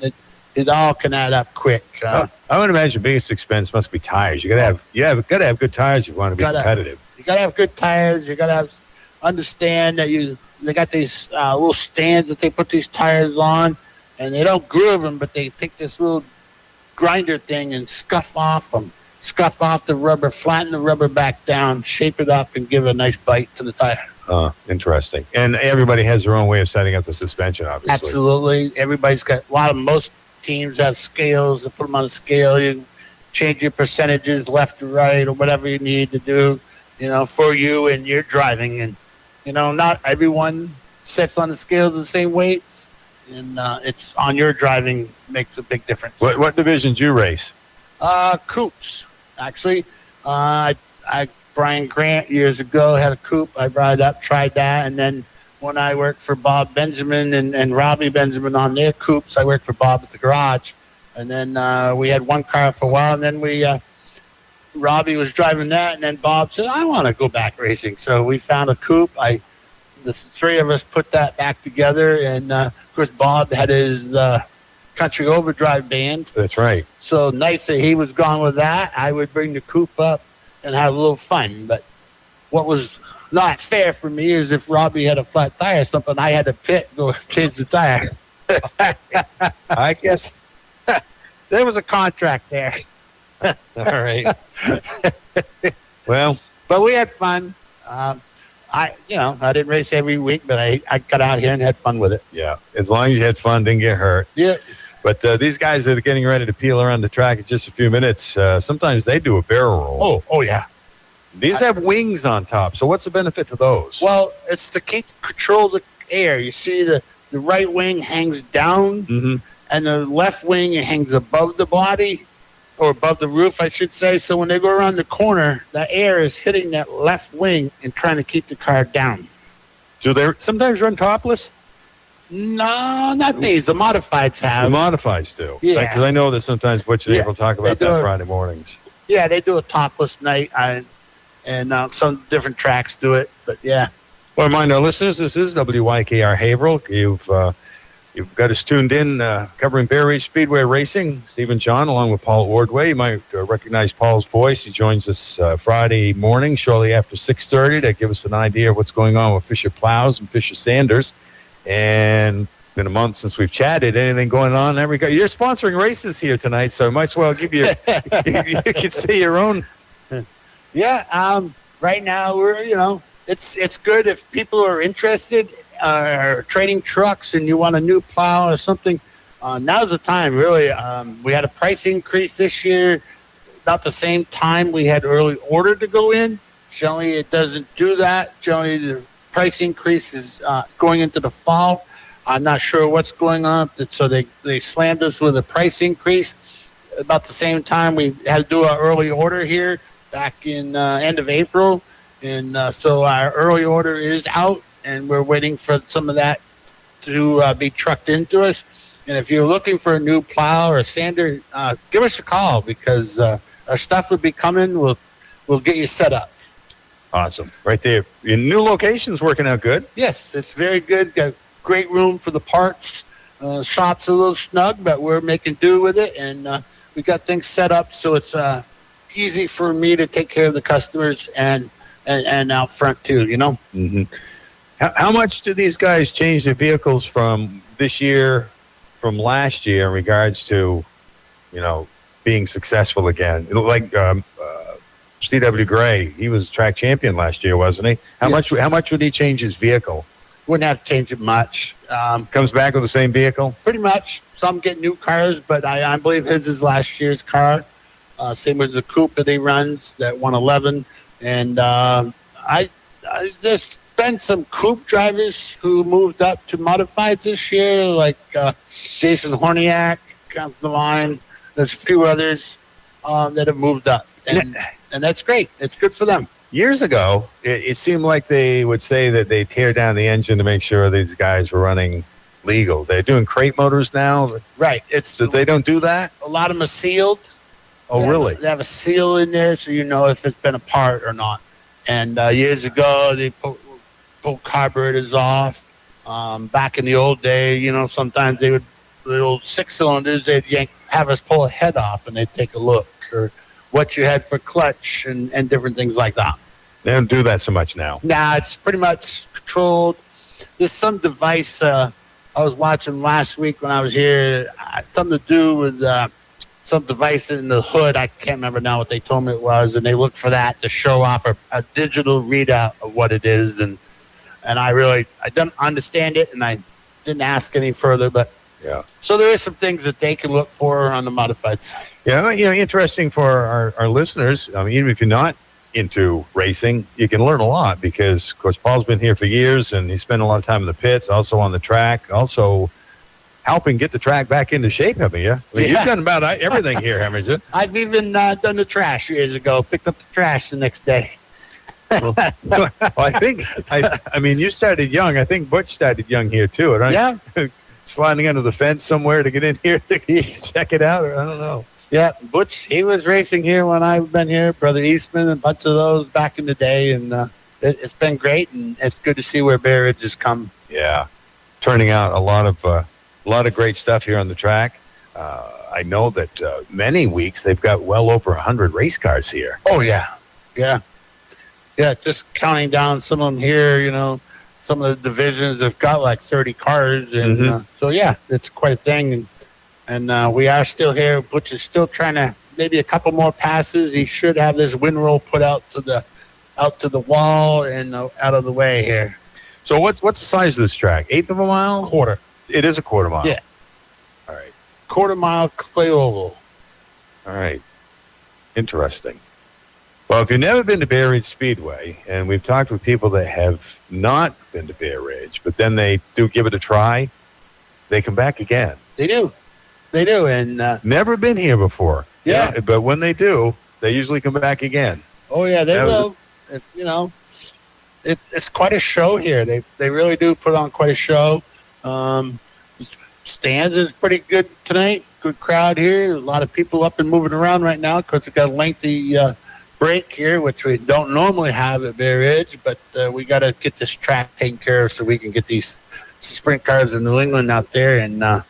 it all can add up quick. I would imagine the biggest expense must be tires. You gotta have good tires if you want to be competitive. You gotta have good tires. You gotta understand that they got these little stands that they put these tires on, and they don't groove them, but they take this little grinder thing and scuff off the rubber, flatten the rubber back down, shape it up, and give a nice bite to the tire. Interesting. And everybody has their own way of setting up the suspension, obviously. Absolutely. Everybody's got most teams have scales. They put them on a scale. You change your percentages left to right or whatever you need to do, for you and your driving. And, not everyone sets on the scale the same weights. And it's on your driving makes a big difference. What divisions you race? Coupes, actually. Brian Grant years ago had a coupe. I brought it up, tried that, and then when I worked for Bob Benjamin and Robbie Benjamin on their coupes, I worked for Bob at the garage. And then we had one car for a while, and then Robbie was driving that, and then Bob said, I want to go back racing. So we found a coupe. The 3 of us put that back together, and of course Bob had his Country Overdrive band. That's right. So nights that he was gone with that, I would bring the coupe up and have a little fun. But what was not fair for me is if Robbie had a flat tire or something, I had to go change the tire. I guess there was a contract there. All right. Well, but we had fun. I didn't race every week, but I got out here and had fun with it. Yeah, as long as you had fun, didn't get hurt. Yeah. But these guys that are getting ready to peel around the track in just a few minutes, sometimes they do a barrel roll. Oh yeah. These have wings on top. So what's the benefit to those? Well, it's to control the air. You see the right wing hangs down, and the left wing hangs above the body, or above the roof, I should say. So when they go around the corner, the air is hitting that left wing and trying to keep the car down. Do they sometimes run topless? No, not these. The modifieds have. The modifieds do. Yeah. Because I know that sometimes Butch and April talk about that Friday mornings. Yeah, they do a topless night, and some different tracks do it. But yeah. Well, remind our listeners, this is WYKR Haverhill. You've got us tuned in, covering Bear Ridge Speedway Racing. Stephen John, along with Paul Ordway. You might recognize Paul's voice. He joins us Friday morning, shortly after 6:30, to give us an idea of what's going on with Fisher Plows and Fisher Sanders. And it's been a month since we've chatted. Anything going on? You're sponsoring races here tonight, so I might as well give you. You can say your own. Yeah. Right now we're it's good if people are interested. Trading trucks and you want a new plow or something, now's the time, really. We had a price increase this year. About the same time we had early order to go in. Generally, it doesn't do that. Generally, the price increase is going into the fall. I'm not sure what's going on. So they slammed us with a price increase. About the same time, we had to do our early order here back in end of April. And so our early order is out, and we're waiting for some of that to be trucked into us. And if you're looking for a new plow or a sander, give us a call, because our stuff will be coming. We'll get you set up. Awesome. Right there. Your new location's working out good. Yes, it's very good. Got great room for the parts. Shop's a little snug, but we're making do with it, and we got things set up so it's easy for me to take care of the customers and out front too. Mm-hmm. How much do these guys change their vehicles from this year, from last year, in regards to, being successful again? Like C.W. Gray, he was track champion last year, wasn't he? How much would he change his vehicle? Wouldn't have to change it much. Comes back with the same vehicle? Pretty much. Some get new cars, but I believe his is last year's car. Same with the coupe that he runs, that 111. And there's been some coupe drivers who moved up to modifieds this year, like Jason Horniak comes to mind. There's a few others that have moved up. And that's great. It's good for them. Years ago, it seemed like they would say that they tear down the engine to make sure these guys were running legal. They're doing crate motors now. Right. So they don't do that? A lot of them are sealed. Oh, really? They have a seal in there so you know if it's been apart or not. And years ago, they pull carburetors off. Back in the old day, sometimes they would, the old 6-cylinders, they'd have us pull a head off and they'd take a look, or what you had for clutch and different things like that. They don't do that so much now. Nah, it's pretty much controlled. There's some device I was watching last week when I was here, something to do with some device in the hood. I can't remember now what they told me it was, and they looked for that to show off a digital readout of what it is. And I don't understand it, and I didn't ask any further, but yeah. So there is some things that they can look for on the modifieds. Yeah, interesting for our listeners. I mean, even if you're not into racing, you can learn a lot because, of course, Paul's been here for years, and he spent a lot of time in the pits, also on the track, also helping get the track back into shape, haven't you? I mean, You've done about everything here, haven't you? I've even done the trash years ago, picked up the trash the next day. Well, I mean, you started young. I think Butch started young here, too, right? Yeah. Sliding under the fence somewhere to get in here to check it out, or I don't know. Yeah, Butch, he was racing here when I've been here. Brother Eastman, a bunch of those back in the day, and it's been great, and it's good to see where Bear Ridge has come. Yeah, turning out a lot of great stuff here on the track. I know that many weeks they've got well over 100 race cars here. Oh yeah. Just counting down some of them here, some of the divisions have got like 30 cars, and so yeah, it's quite a thing. And we are still here. Butch is still trying to maybe a couple more passes. He should have this windrow put out to the wall and out of the way here. So what's the size of this track? 1/8 of a mile? Quarter. It is a quarter mile. Yeah. All right. Quarter mile clay oval. All right. Interesting. Well, if you've never been to Bear Ridge Speedway, and we've talked with people that have not been to Bear Ridge, but then they do give it a try, they come back again. They do. And never been here before. Yeah. But when they do, they usually come back again. Oh yeah, they will. It's quite a show here. They really do put on quite a show. Stands is pretty good tonight. Good crowd here. A lot of people up and moving around right now because we've got a lengthy break here, which we don't normally have at Bear Ridge, but we got to get this track taken care of so we can get these sprint cars in New England out there and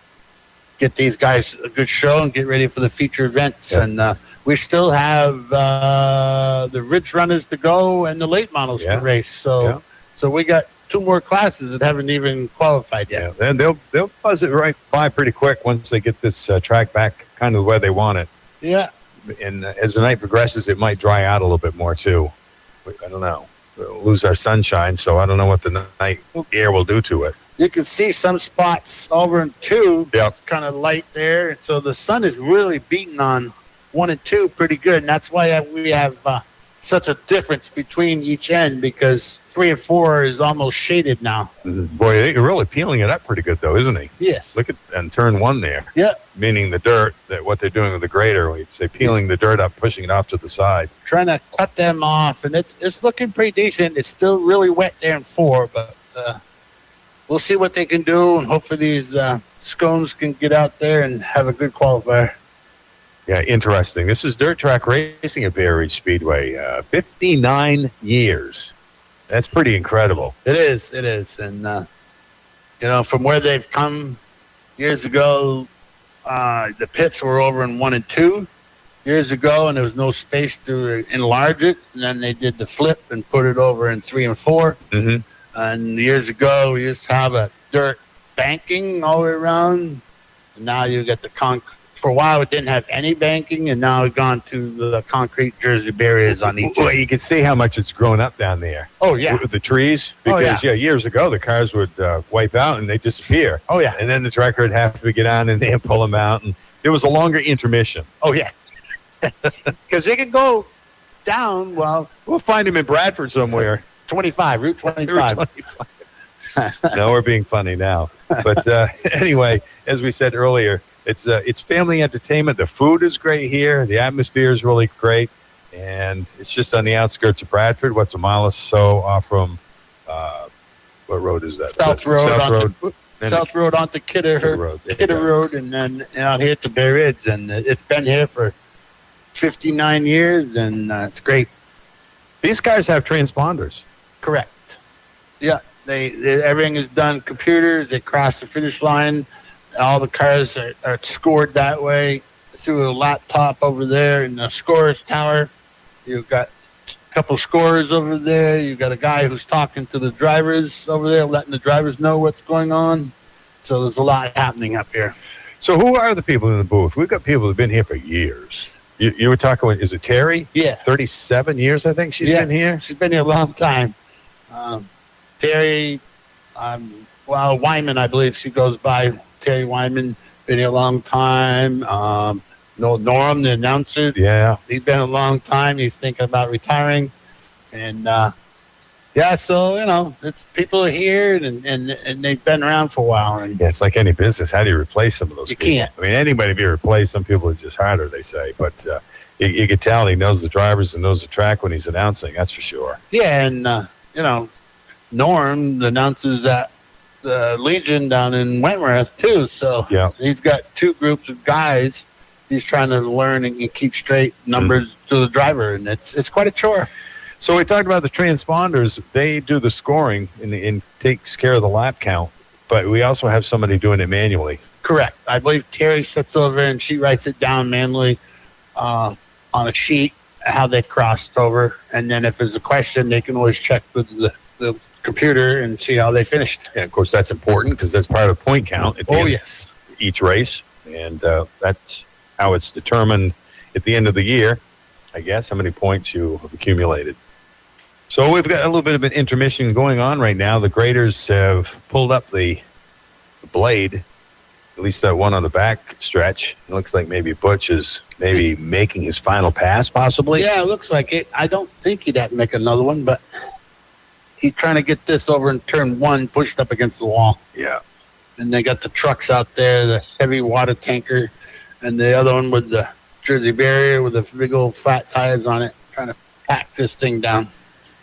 get these guys a good show and get ready for the feature events. Yep. And we still have the Ridge Runners to go and the late models to race. So we got 2 more classes that haven't even qualified yet. Yeah, and they'll buzz it right by pretty quick once they get this track back kind of the way they want it. Yeah. And as the night progresses, it might dry out a little bit more too. I don't know. We'll lose our sunshine, so I don't know what the night air will do to it. You can see some spots over in 2. Yep. Kind of light there. And so the sun is really beating on 1 and 2 pretty good. And that's why we have such a difference between each end, because 3 and 4 is almost shaded now. Boy, you're really peeling it up pretty good, though, isn't he? Yes. Look at and turn 1 there. Yeah. Meaning the dirt, that what they're doing with the grader, we say peeling the dirt up, pushing it off to the side. Trying to cut them off, and it's looking pretty decent. It's still really wet there in 4, but we'll see what they can do, and hopefully these scones can get out there and have a good qualifier. Yeah, interesting. This is dirt track racing at Bay Ridge Speedway. 59 years. That's pretty incredible. It is. And, from where they've come years ago, the pits were over in 1 and 2 years ago, and there was no space to enlarge it. And then they did the flip and put it over in 3 and 4. Mm-hmm. And years ago, we used to have a dirt banking all the way around. And now you get the concrete. For a while, it didn't have any banking, and now we've gone to the concrete Jersey barriers on each. Well, you can see how much it's grown up down there. Oh, yeah. With the trees. Because, years ago, the cars would wipe out and they disappear. Oh, yeah. And then the trucker would have to get on and then pull them out. And there was a longer intermission. Oh, yeah. Because they could go down, well, We'll find him in Bradford somewhere. 25, Route 25. Route 25. No, we're being funny now. But anyway, as we said earlier, it's family entertainment. The food is great here. The atmosphere is really great. And it's just on the outskirts of Bradford. What's a mile or so off from, what road is that? South Road. South Road onto Kidder Road. Road, and then out here to Bay Ridge. And it's been here for 59 years, and it's great. These cars have transponders. Correct. Yeah, they everything is done computers. They cross the finish line. All the cars are scored that way through a laptop over there in the scores tower. You've got a couple scores over there. You've got a guy who's talking to the drivers over there, letting the drivers know what's going on. So there's a lot happening up here. So who are the people in the booth? We've got people who've been here for years. You were talking with, is it Terry? Yeah. 37 years, I think she's been here. She's been here a long time. Terry, Wyman, I believe she goes by. Terry Wyman, been here a long time. Norm, the announcer. Yeah. He's been a long time. He's thinking about retiring. And, so, it's people are here and they've been around for a while. And Yeah, it's like any business. How do you replace some of those people? can't. I mean, anybody be replaced. Some people are just harder, they say. But you can tell he knows the drivers and knows the track when he's announcing. That's for sure. Yeah, and, Norm announces that the Legion down in Wentworth, too. So Yeah. he's got 2 groups of guys he's trying to learn and keep straight numbers to the driver, and it's quite a chore. So we talked about the transponders. They do the scoring and takes care of the lap count. But we also have somebody doing it manually. Correct. I believe Terry sits over and she writes it down manually on a sheet how they crossed over, and then if there's a question, they can always check with the computer and see how they finished. And of course, that's important because that's part of the point count at the end yes. of each race. And that's how it's determined at the end of the year, I guess, how many points you have accumulated. So we've got a little bit of an intermission going on right now. The graders have pulled up the blade, at least that one on the back stretch. It looks like maybe Butch is maybe making his final pass, possibly. Yeah, it looks like it. I don't think he'd have to make another one, but he's trying to get this over in turn 1, pushed up against the wall. Yeah. And they got the trucks out there, the heavy water tanker, and the other one with the Jersey barrier with the big old flat tires on it, trying to pack this thing down.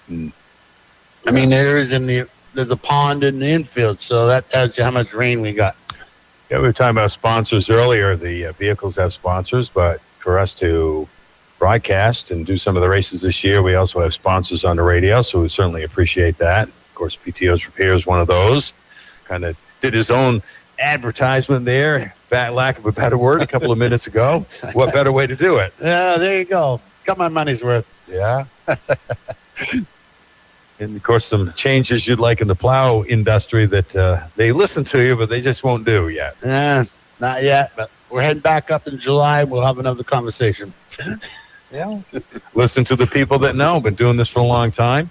I mean, there's a pond in the infield, so that tells you how much rain we got. Yeah, we were talking about sponsors earlier. The vehicles have sponsors, but for us to broadcast and do some of the races this year, we also have sponsors on the radio, so we certainly appreciate that. Of course, PTO's Repair is one of those. Kind of did his own advertisement there, lack of a better word, a couple of minutes ago. What better way to do it? Yeah, there you go. Got my money's worth. Yeah. And, of course, some changes you'd like in the plow industry that they listen to you, but they just won't do yet. Not yet, but we're heading back up in July. We'll have another conversation. Yeah. Listen to the people that know. Been doing this for a long time.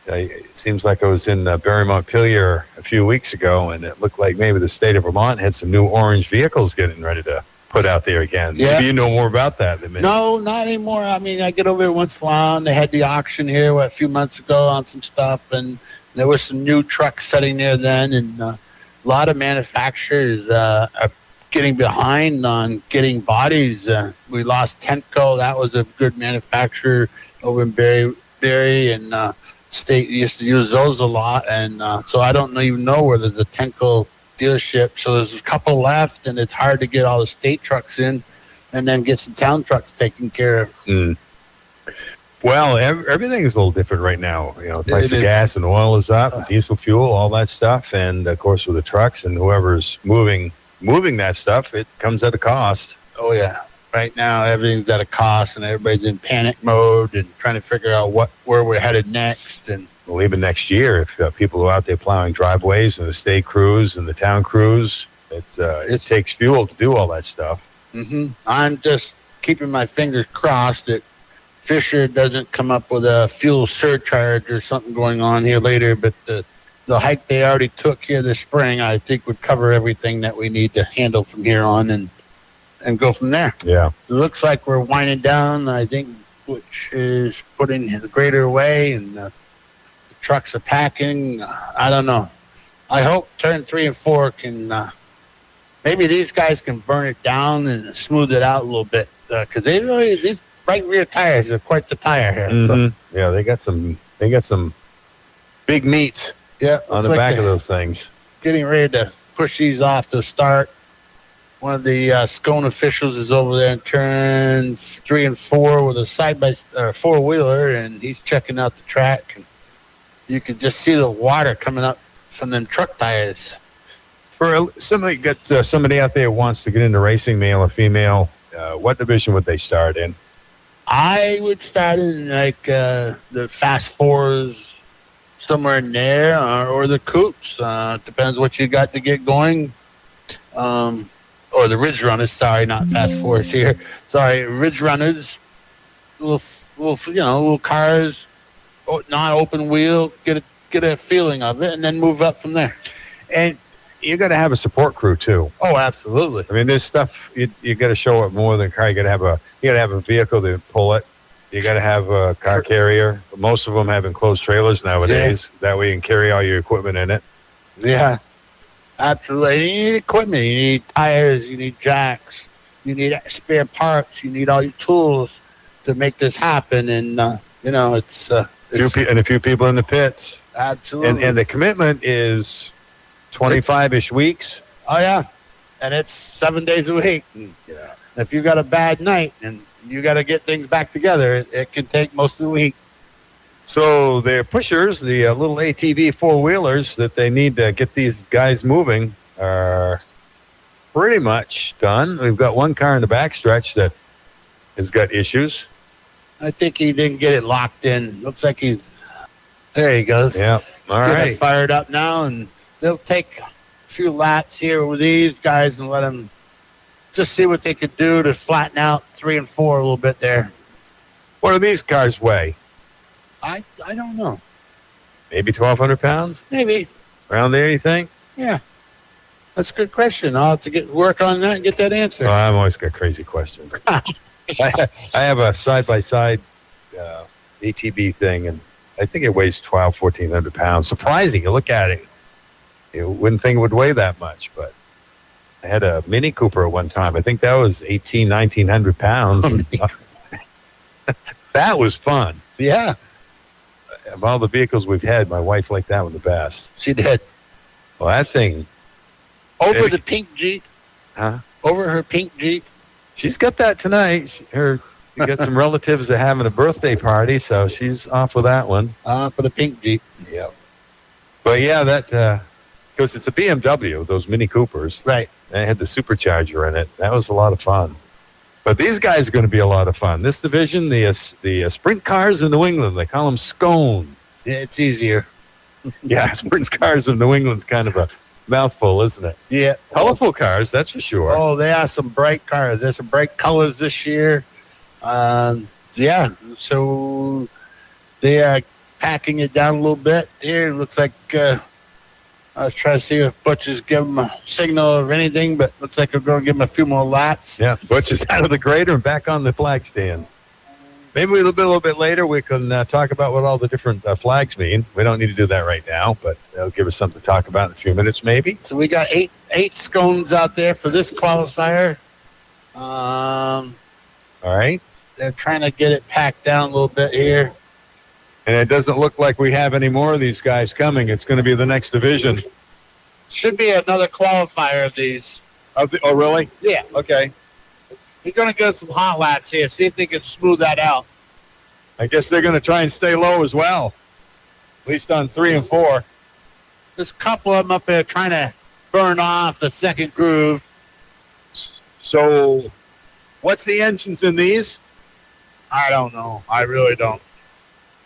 It seems like I was in Barry Montpelier a few weeks ago, and it looked like maybe the state of Vermont had some new orange vehicles getting ready to put out there again. Yeah. Maybe you know more about that than me. No, not anymore. I mean, I get over there once in a while, and they had the auction here a few months ago on some stuff, and there were some new trucks sitting there then, and a lot of manufacturers are getting behind on getting bodies. We lost Tenco. That was a good manufacturer over in Barry, and state used to use those a lot, and so I don't even know where there's a Tenco dealership. So there's a couple left, and it's hard to get all the state trucks in. and then get some town trucks taken care of. Well, everything is a little different right now. You know, the price It of is. gas and oil is up, diesel fuel, all that stuff, and of course with the trucks and whoever's moving that stuff, it comes at a cost. Oh yeah. Right now, everything's at a cost, and everybody's in panic mode and trying to figure out where we're headed next. And Well, even next year, if people go out there plowing driveways and the state crews and the town crews, it takes fuel to do all that stuff. I'm just keeping my fingers crossed that Fisher doesn't come up with a fuel surcharge or something going on here later. But the hike they already took here this spring, I think, would cover everything that we need to handle from here on and go from there. Yeah. It looks like we're winding down, I think, which is putting the grader away, and the trucks are packing. I don't know. I hope turn 3 and 4 can, maybe these guys can burn it down and smooth it out a little bit, because these right rear tires are quite the tire here. So, Yeah, they got some big meats yeah, on looks the like back of they're those things. getting ready to push these off to start. One of the Scone officials is over there in turn 3 and 4 with a four-wheeler, and he's checking out the track. And you can just see the water coming up from them truck tires. For somebody out there who wants to get into racing, male or female, what division would they start in? I would start in like the Fast Fours, somewhere in there, or the Coupes. Depends what you got to get going. Or the Ridge Runners. Sorry, not Fast Fours here. Sorry, Ridge Runners. Little cars, not open wheel. Get a feeling of it, and then move up from there. And you got to have a support crew too. Oh, absolutely. I mean, there's stuff you got to show up more than a car. You got to have a vehicle to pull it. You got to have a car carrier. Most of them have enclosed trailers nowadays. Yeah. That way you can carry all your equipment in it. Yeah, absolutely. You need equipment. You need tires. You need jacks. You need spare parts. You need all your tools to make this happen. And it's a few people in the pits. Absolutely. And the commitment is 25-ish weeks. Oh, yeah. And it's 7 days a week. And if you got a bad night and you got to get things back together, it can take most of the week. So the pushers, the little ATV four-wheelers that they need to get these guys moving are pretty much done. We've got one car in the backstretch that has got issues. I think he didn't get it locked in. Looks like there he goes. Yeah. All right. It fired up now, and they'll take a few laps here with these guys and let them just see what they could do to flatten out 3 and 4 a little bit there. What do these cars weigh? I don't know. Maybe 1,200 pounds? Maybe. Around there, you think? Yeah. That's a good question. I'll have to work on that and get that answer. Oh, I've always got crazy questions. I have a side-by-side ATV thing, and I think it weighs 1,400 pounds. Surprising. You look at it, you wouldn't think it would weigh that much, but I had a Mini Cooper at one time. I think that was 1,900 pounds. That was fun. Yeah. Of all the vehicles we've had, my wife liked that one the best. She did. Well, that thing. Over the pink Jeep. Huh? Over her pink Jeep. She's got that tonight. You got some relatives that are having a birthday party, so she's off with that one. For the pink Jeep. Yeah. But yeah, that because it's a BMW, those Mini Coopers. Right. They had the supercharger in it. That was a lot of fun. But these guys are going to be a lot of fun. This division, the sprint cars in New England, they call them Scone. Yeah, it's easier. Yeah, sprint cars in New England's kind of a mouthful, isn't it? Yeah. Colorful cars, that's for sure. Oh, they are some bright cars. There's some bright colors this year. Yeah, so they are packing it down a little bit here. It looks like I was trying to see if Butch is giving them a signal or anything, but looks like we're going to give him a few more laps. Yeah, Butch is out of the grader and back on the flag stand. Maybe a little bit later we can talk about what all the different flags mean. We don't need to do that right now, but that'll give us something to talk about in a few minutes maybe. So we got eight scones out there for this qualifier. All right. They're trying to get it packed down a little bit here. And it doesn't look like we have any more of these guys coming. It's going to be the next division. Should be another qualifier of these. Oh, really? Yeah. Okay. He's going to get some hot laps here. See if they can smooth that out. I guess they're going to try and stay low as well, at least on 3 and 4. There's a couple of them up there trying to burn off the second groove. So, what's the engines in these? I don't know. I really don't.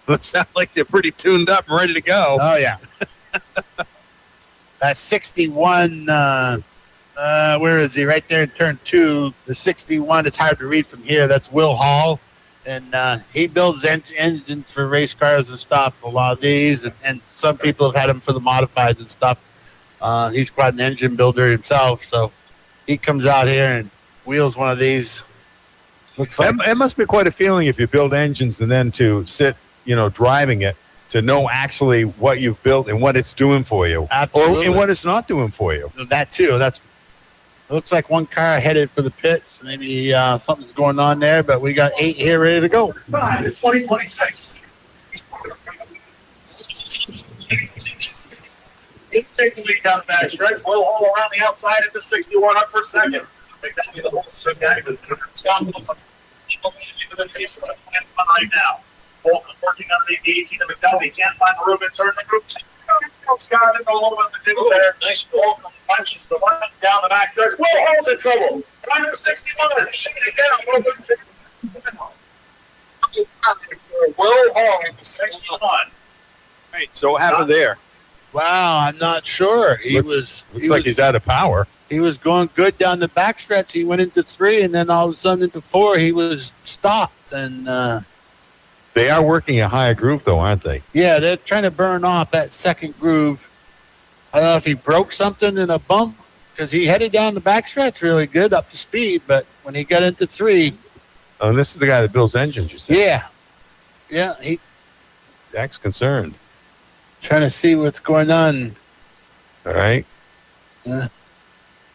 They sound like they're pretty tuned up and ready to go. Oh, yeah. That 61, where is he? Right there in turn 2. The 61, it's hard to read from here. That's Will Hall. And he builds engines for race cars and stuff, a lot of these. And some people have had him for the modifieds and stuff. He's quite an engine builder himself. So he comes out here and wheels one of these. Looks like It must be quite a feeling if you build engines and then to sit, driving it, to know actually what you've built and what it's doing for you. Absolutely. And what it's not doing for you. that too. It looks like one car headed for the pits. Maybe something's going on there, but we got 8 here ready to go. 2026. Take the lead down the back stretch. Will Hall around the outside at the 61 up for second. I think that'll be the whole strip guy. Scott will come into the chase right now. Bolton working underneath the 18 of McDowell. He can't find the room and turn the group. Scott in the low of the two there. Nice Bolton punches the one down the back stretch. Will Hall's in trouble. Number 61. Shooting it down. Will Hall, 61. Right. So what happened there? Wow, I'm not sure. Looks like he's out of power. He was going good down the backstretch. He went into 3, and then all of a sudden into 4, he was stopped. And They are working a higher groove, though, aren't they? yeah, they're trying to burn off that second groove. I don't know if he broke something in a bump because he headed down the backstretch really good up to speed, but when he got into 3, Oh, and this is the guy that builds engines, you said? yeah, he Jack's concerned. trying to see what's going on. All right. Yeah.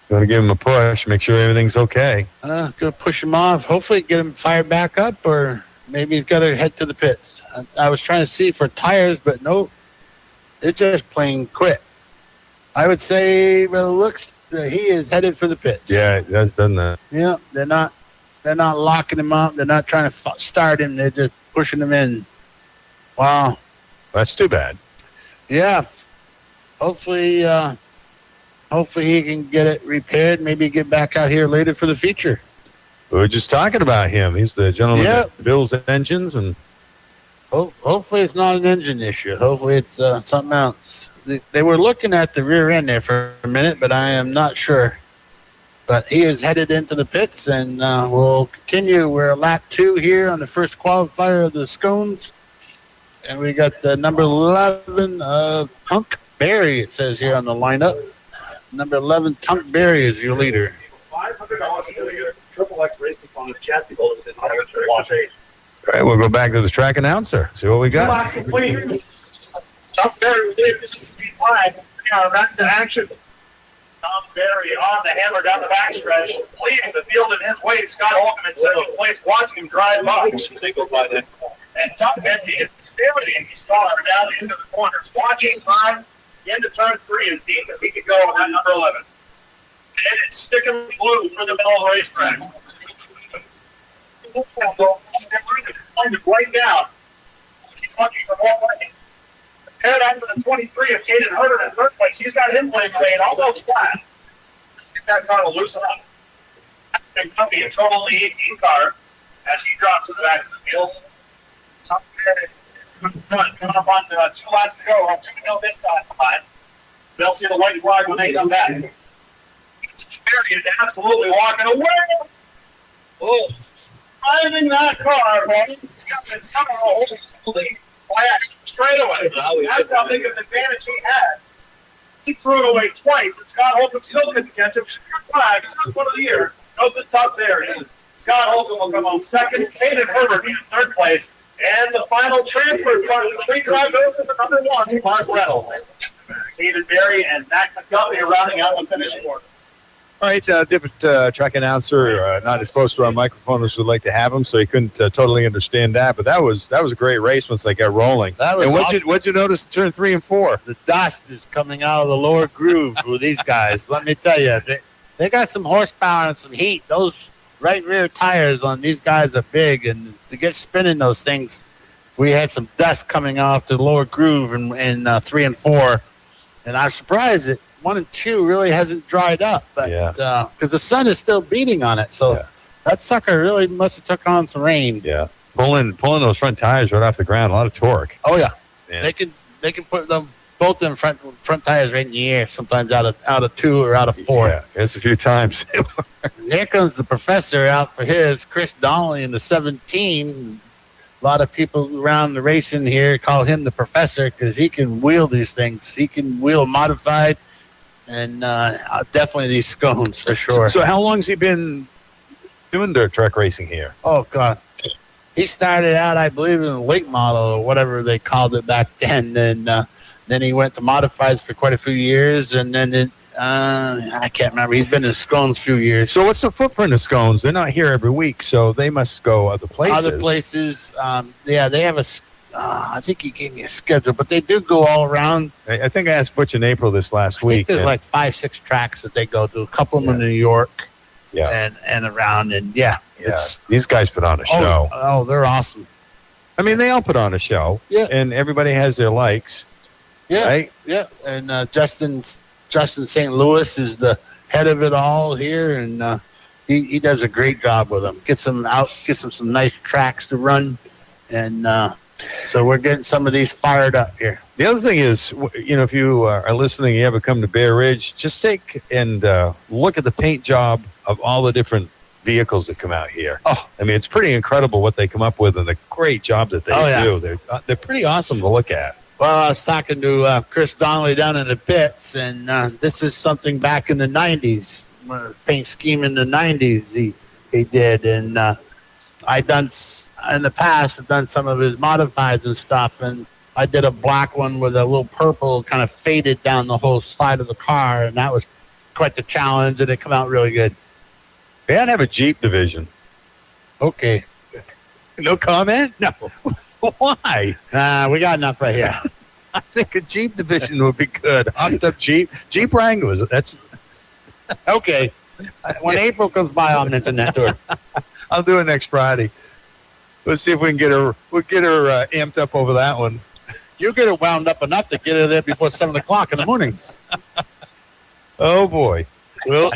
Going to give him a push, make sure everything's okay. Gonna push him off. Hopefully get him fired back up, or maybe he's got to head to the pits. I was trying to see for tires, but nope. They're just plain quit. I would say, well, it looks that he is headed for the pits. Yeah, it has done that. Yeah, they're not locking him up. They're not trying to start him. They're just pushing him in. Wow. That's too bad. Yeah. Hopefully he can get it repaired. Maybe get back out here later for the feature. We were just talking about him. He's the gentleman Yep. that builds engines, and Hopefully it's not an engine issue. Hopefully it's something else. They were looking at the rear end there for a minute, but I am not sure. But he is headed into the pits, and we'll continue. We're at lap 2 here on the first qualifier of the Scones. And we got the number 11, Tunk Berry, it says here on the lineup. Number 11, Tunk Berry is your leader. $500 to get a triple X racing on the chassis holders in Watch 8. all right, we'll go back to the track announcer. See what we got. Box complete. Tom Berry leads speed line. Back to action. Tom Berry on the hammer down the backstretch, leading the field in his way. Scott Holcomb in second place, watching him drive by. They go by that. And Tom Berry is barely in his car down into the corners, watching time into turn 3 as deep as he could go on that number 11. And it's sticking blue for the middle of the racetrack. It's going to break down. He's looking for more money. Head after the 23 of Caden Herter in third place. He's got him playing lane almost flat. Get that car to loosen up. Big puppy in trouble in the 18 car as he drops in the back of the field. Something there in front, coming up on 2 laps to go. 2-0 this time behind. They'll see the white flag when they come back. Berry is absolutely walking away. Oh, driving that car, buddy. He's got the somehow holding straight away. That's how big of an advantage he had. He threw it away twice, and Scott Holcomb still didn't catch him. Secure flag, first one of the year. Goes to top there. Scott Holcomb will come on second. Caden Herbert in third place. And the final transfer part of the free drive goes to the number 1, Mark Reynolds. Caden Berry and Matt McGuffey are rounding out the finish order. All right, different track announcer, not as close to our microphone as we'd like to have him, so he couldn't totally understand that. But that was a great race once they got rolling. That was and awesome. what'd you notice in turn 3 and 4? The dust is coming out of the lower groove with these guys. Let me tell you, they got some horsepower and some heat. Those right rear tires on these guys are big, and to get spinning those things, we had some dust coming off the lower groove in 3 and 4, and I'm surprised that 1 and 2 really hasn't dried up, but because the sun is still beating on it, so that sucker really must have took on some rain. Yeah, pulling those front tires right off the ground, a lot of torque. Oh yeah, Man. they can put them both in front tires right in the air, sometimes out of 2 or out of 4. Yeah, it's a few times. Here comes the professor out for his Chris Donnelly in the 17. A lot of people around the racing here call him the professor because he can wheel these things. He can wheel modified, and definitely these scones for sure. So how long has he been doing dirt track racing here? Oh God, he started out, I believe, in a late model or whatever they called it back then, and then he went to modifieds for quite a few years, and then I can't remember. He's been in scones a few years. So what's the footprint of scones? They're not here every week, so they must go other places. Other places, they have a. I think he gave me a schedule, but they do go all around. I think I asked Butch in April this last I week. think there's like 5-6 tracks that they go to. A couple of them in New York, and around, and it's these guys put on a show. Oh, they're awesome. I mean, they all put on a show. Yeah, and everybody has their likes. Yeah, right? Yeah, and Justin St. Louis is the head of it all here, and he does a great job with them. Gets them some nice tracks to run, and so we're getting some of these fired up here. The other thing is, if you are listening, you ever come to Bear Ridge, just take and look at the paint job of all the different vehicles that come out here. Oh, I mean, it's pretty incredible what they come up with and the great job that they do. They're pretty awesome to look at. Well, I was talking to Chris Donnelly down in the pits, and this is something back in the 90s, paint scheme in the 90s he did. And I've done some of his modifieds and stuff, and I did a black one with a little purple kind of faded down the whole side of the car, and that was quite the challenge, and it came out really good. They had to have a Jeep division. Okay. No comment? No. Why? We got enough right here. I think a Jeep division would be good. Hopped up Jeep Wranglers. That's okay. When April comes by, I'll mention that to her. I'll do it next Friday. Let's see if we can get her. We'll get her amped up over that one. You get her wound up enough to get her there before 7:00 in the morning. Oh boy. Well,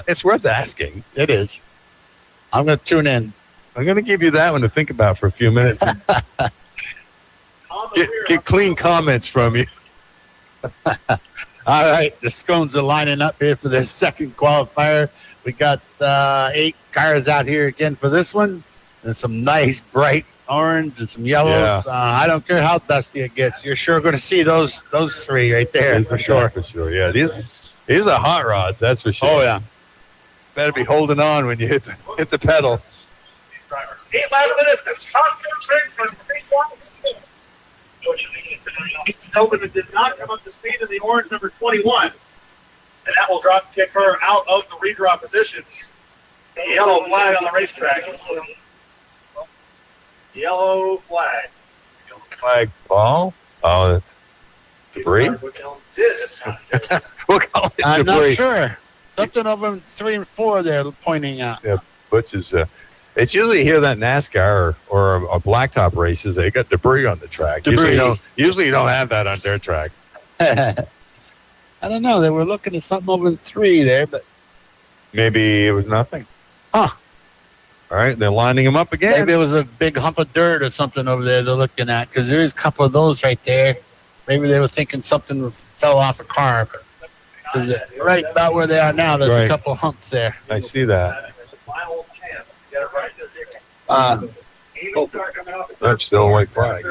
it's worth asking. It is. I'm going to tune in. I'm going to give you that one to think about for a few minutes. Get clean comments from you. All right. The scones are lining up here for the second qualifier. We got 8 cars out here again for this one. And some nice bright orange and some yellows. Yeah. I don't care how dusty it gets. You're sure going to see those 3 right there for sure. For sure. Yeah. These are hot rods. That's for sure. Oh, yeah. Better be holding on when you hit the pedal. Nobody did not come up to speed in the orange number 21. And that will kick her out of the redraw positions. Yellow flag on the racetrack. Yellow flag. Yellow flag ball? Oh, debris? We'll call it I'm debris. not sure. Something over 3 and 4 they're pointing out. Yeah, Butch is. It's usually here that NASCAR or a blacktop races, they got debris on the track. Debris. Usually you don't have that on their track. I don't know. They were looking at something over in 3 there, but maybe it was nothing. Huh. All right, they're lining them up again. Maybe it was a big hump of dirt or something over there they're looking at, because there is a couple of those right there. Maybe they were thinking something fell off a car. Right about where they are now, there's a couple of humps there. I see that. That's still a white flag.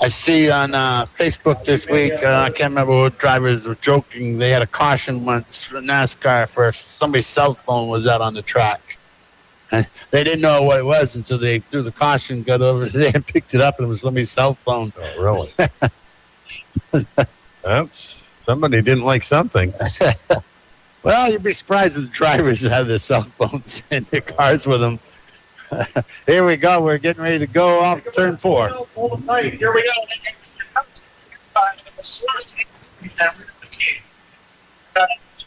I see on Facebook this week, I can't remember what drivers were joking. They had a caution once for NASCAR for somebody's cell phone was out on the track. They didn't know what it was until they threw the caution, got over there and picked it up, and it was somebody's cell phone. Oh, really? Oops. Somebody didn't like something. Well, you'd be surprised if the drivers have their cell phones in their cars with them. Here we go. We're getting ready to go off turn 4. Here we go.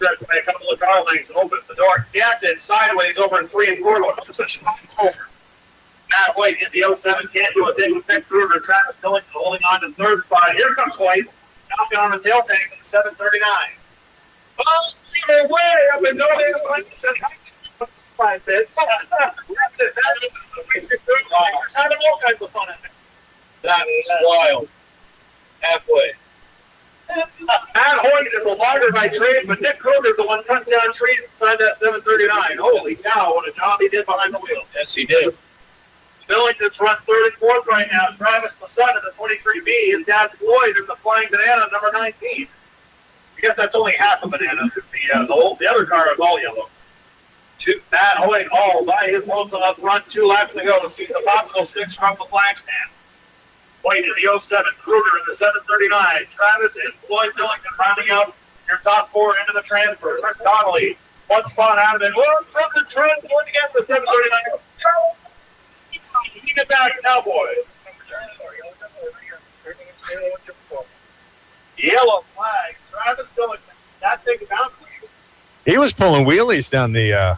stretch by a couple of car lengths and opens the door. Gets it sideways over in 3 and 4 going. Such a over. Matt White in the 07 can't do a thing with Nick Kruger. Travis Billington holding on to third spot. Here comes White. Knocking on the tail tank at 739. Oh, way up and going in the 5 bits. That's it. That's it. Having all kinds of fun in there. That was wild. Halfway. Matt Hoyt is a logger by trade, but Nick Kruger's the one cutting down trees inside that 739. Holy cow, what a job he did behind the wheel. Yes, he did. Billington's run third and fourth right now. Travis, the son of the 23B, his dad Floyd in the Flying Banana, number 19. I guess that's only half a banana because the other car is all yellow. Matt Hoyt all by his lonesome up front 2 laps to go. Sees the popsicle sticks from the flag stand. White in the 07, Kruger in the 739. Travis and Floyd Billington rounding out your top 4 into the transfer. Chris Donnelly, 1 spot out of it. Well, from the trend, going to get the 739. Keep it back, Cowboy. Yellow flag. Travis Billington. That thing bounced. He was pulling wheelies down the. Yeah,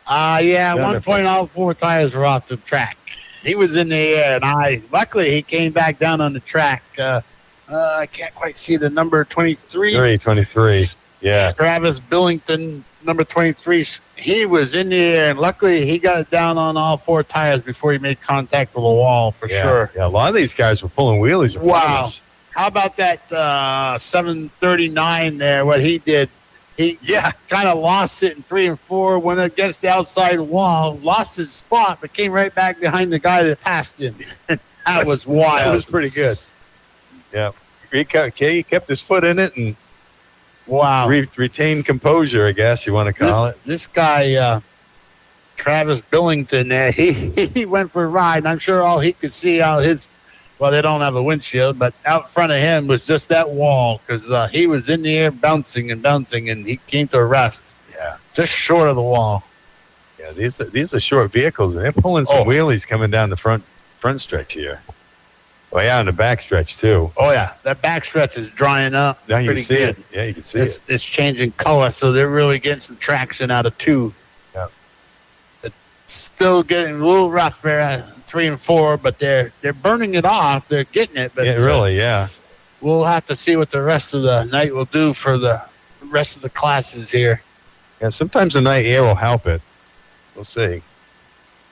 at one point all 4 tires were off the track. He was in the air, and luckily he came back down on the track. I can't quite see the number 23. 23. Yeah. Travis Billington, number 23. He was in the air, and luckily he got it down on all 4 tires before he made contact with the wall for sure. Yeah, a lot of these guys were pulling wheelies. Wow. How about that 739 there, what he did? He kind of lost it in 3 and 4, went against the outside wall, lost his spot, but came right back behind the guy that passed him. That was wild. That was pretty good. Yeah. He kept his foot in it and retained composure, I guess you want to call it. This guy, Travis Billington, he went for a ride, and I'm sure all he could see out his – well, they don't have a windshield, but out front of him was just that wall because he was in the air bouncing, and he came to a rest. Yeah. Just short of the wall. Yeah, these are short vehicles, and they're pulling some wheelies coming down the front stretch here. Well, yeah, on the back stretch, too. Oh, yeah. That back stretch is drying up. Now you can pretty see good. it. Yeah, you can see it. It's changing color, so they're really getting some traction out of 2. Yeah. It's still getting a little rough there. 3 and 4, but they're burning it off. They're getting it, but we'll have to see what the rest of the night will do for the rest of the classes here. Yeah, sometimes the night air will help it. We'll see.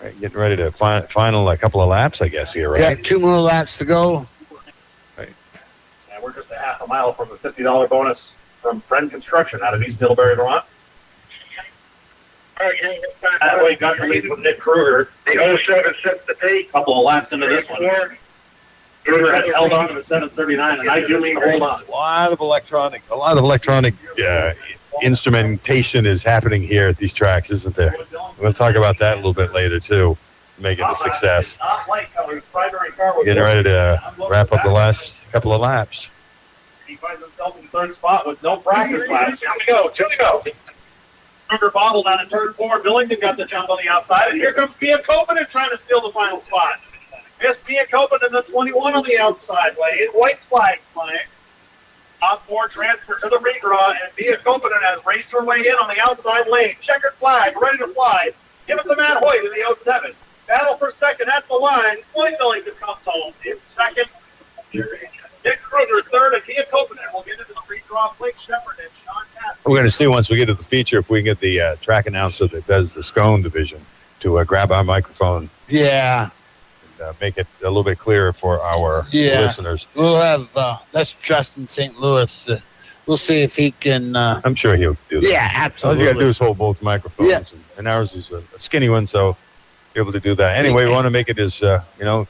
Right, getting ready to final a couple of laps, I guess here, right? Yeah, 2 more laps to go. Right. And we're just a half a mile from a $50 bonus from Friend Construction out of East Middlebury, Vermont. That way got the lead from Nick Kruger. The 07 sets the pace. A couple of laps into this one. Kruger has held on to the 739, and I do mean hold on. A lot of electronic instrumentation is happening here at these tracks, isn't there? We're going to talk about that a little bit later, too, to make it a success. Getting ready to wrap up the last couple of laps. He finds himself in 3rd spot with no practice laps. Here we go. 2 to go. Kruger bobbled on a turn 4. Billington got the jump on the outside, and here comes Pia Copeland trying to steal the final spot. Miss Pia Copeland in the 21 on the outside lane. White flag flying. Top 4 transfer to the redraw, and Pia Copeland has raced her way in on the outside lane. Checkered flag, ready to fly. Give it to Matt Hoyt in the 07. Battle for second at the line. Floyd Billington comes home in second. Nick Kruger third, and Pia Copeland will get into the redraw. Blake Shepard and Sean Cass. We're going to see once we get to the feature if we can get the track announcer that does the Scone division to grab our microphone. Yeah. And make it a little bit clearer for our listeners. We'll have, that's Justin St. Louis. We'll see if he can. I'm sure he'll do that. Yeah, absolutely. All you got to do is hold both microphones. Yeah. And ours is a skinny one, so be able to do that. Anyway, we want to make it as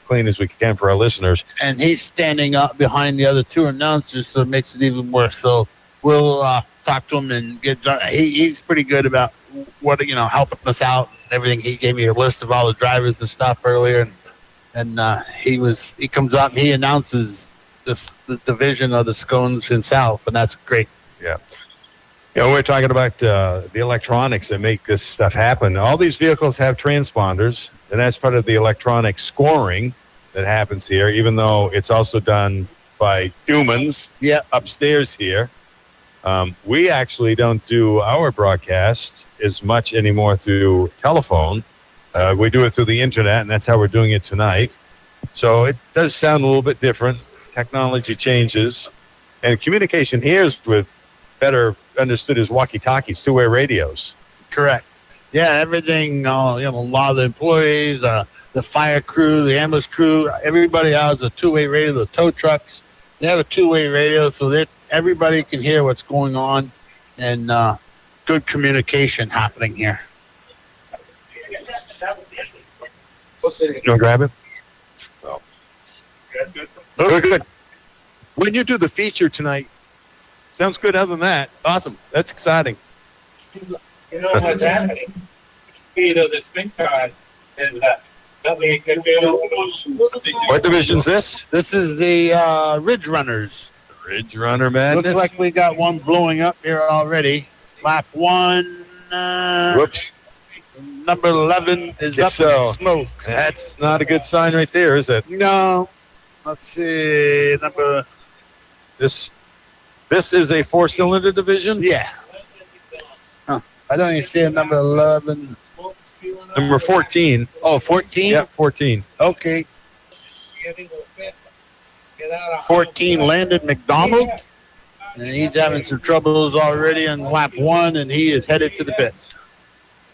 clean as we can for our listeners. And he's standing up behind the other 2 announcers, so it makes it even worse. So we'll talk to him and get. He's pretty good about helping us out and everything. He gave me a list of all the drivers and stuff earlier, and he comes up and he announces the division of the Scones himself, and that's great. Yeah. We're talking about the electronics that make this stuff happen. All these vehicles have transponders, and that's part of the electronic scoring that happens here, even though it's also done by humans upstairs here. We actually don't do our broadcast as much anymore through telephone. We do it through the internet, and that's how we're doing it tonight. So it does sound a little bit different. Technology changes. And communication here is with better understood as walkie-talkies, two-way radios. Correct. Yeah, everything, a lot of the employees, the fire crew, the ambulance crew, everybody has a two-way radio. The tow trucks, they have a two-way radio so that everybody can hear what's going on, and good communication happening here. You want to grab it? Good. When you do the feature tonight, sounds good other than that. Awesome. That's exciting. You know what's happening? Speed of this big car is that we can do. What division's this? This is the Ridge Runners. Ridge Runner Madness. Looks like we got one blowing up here already. Lap 1. Whoops. Number 11 is Guess up so. in smoke. That's not a good sign right there, is it? No. Let's see. This is a 4-cylinder division? Yeah. I don't even see a number 11. Number 14. Oh, 14? Yeah, 14. Okay. 14, Landon McDonald. And he's having some troubles already on lap 1, and he is headed to the pits.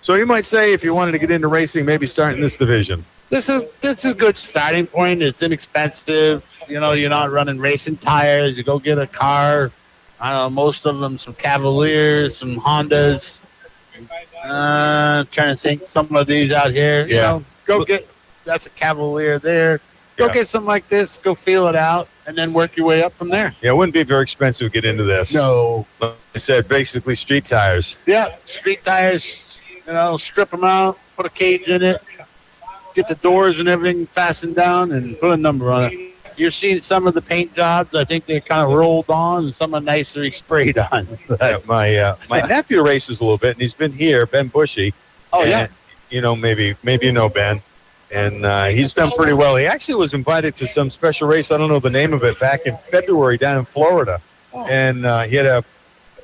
So you might say if you wanted to get into racing, maybe start in this division. This is a good starting point. It's inexpensive. You're not running racing tires. You go get a car. I don't know, most of them some Cavaliers, some Hondas. Trying to think some of these out here. Yeah. Go get, that's a Cavalier there. Go get something like this. Go feel it out, and then work your way up from there. Yeah, it wouldn't be very expensive to get into this. No. Like I said, basically street tires. Yeah, street tires, strip them out, put a cage in it, get the doors and everything fastened down, and put a number on it. You're seeing some of the paint jobs. I think they're kind of rolled on, and some are nicely sprayed on. Yeah, my nephew races a little bit, and he's been here, Ben Bushy. Oh, and, yeah. Maybe you know Ben. And he's done pretty well. He actually was invited to some special race, I don't know the name of it, back in February down in Florida. Oh. And he had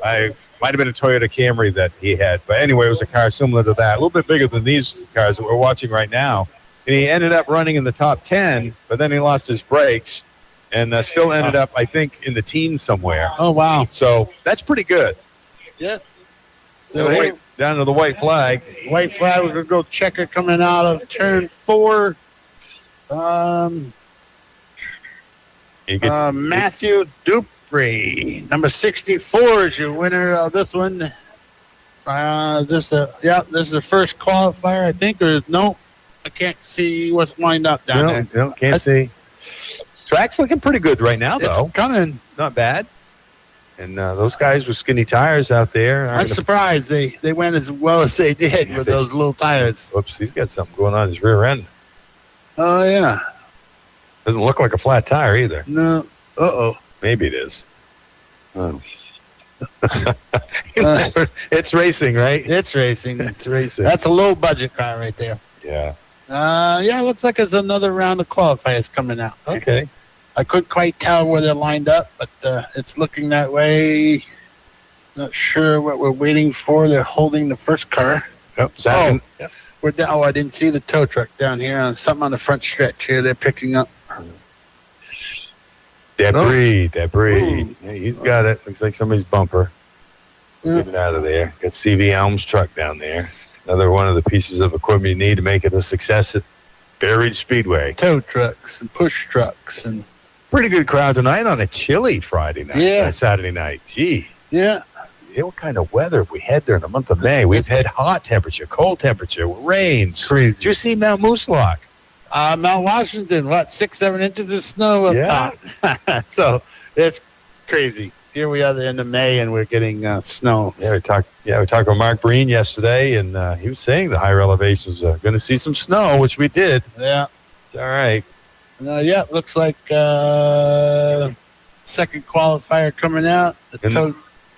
might have been a Toyota Camry that he had. But anyway, it was a car similar to that, a little bit bigger than these cars that we're watching right now. And he ended up running in the top 10, but then he lost his brakes and still ended up, I think, in the teens somewhere. Oh, wow. So that's pretty good. Yeah. So here, Down to the white flag. white flag, we're going to go checker coming out of turn 4. Matthew Dupree, number 64 is your winner of this one. Is this the first qualifier, I think, or no? I can't see what's lined up down there. No, can't see. Track's looking pretty good right now, though. It's coming. Not bad. And those guys with skinny tires out there. I'm surprised they went as well as they did with those little tires. Whoops, he's got something going on his rear end. Oh, yeah. Doesn't look like a flat tire either. No. Uh-oh. Maybe it is. Oh. It's racing, right? It's racing. It's racing. That's a low budget car right there. Yeah. It looks like it's another round of qualifiers coming out. Okay. I couldn't quite tell where they're lined up, but it's looking that way. Not sure what we're waiting for. They're holding the first car. Zach. We're down. Oh, I didn't see the tow truck down here. Something on the front stretch here. They're picking up. Debris. Ooh. Yeah, he's got it. Looks like somebody's bumper. Get it out of there. Got CV Elm's truck down there. Another one of the pieces of equipment you need to make it a success at Buried Speedway. Tow trucks and push trucks and pretty good crowd tonight on a chilly Friday night. Saturday night. Gee. Yeah. What kind of weather have we had there in the month of May? We've had hot temperature, cold temperature, rain. Crazy. Did you see Mount Moose Lock? Mount Washington, 6-7 inches of snow up top. So it's crazy. Here we are at the end of May, and we're getting snow. We talked with Mark Breen yesterday, and he was saying the higher elevations are going to see some snow, which we did. Yeah. All right. Looks like second qualifier coming out.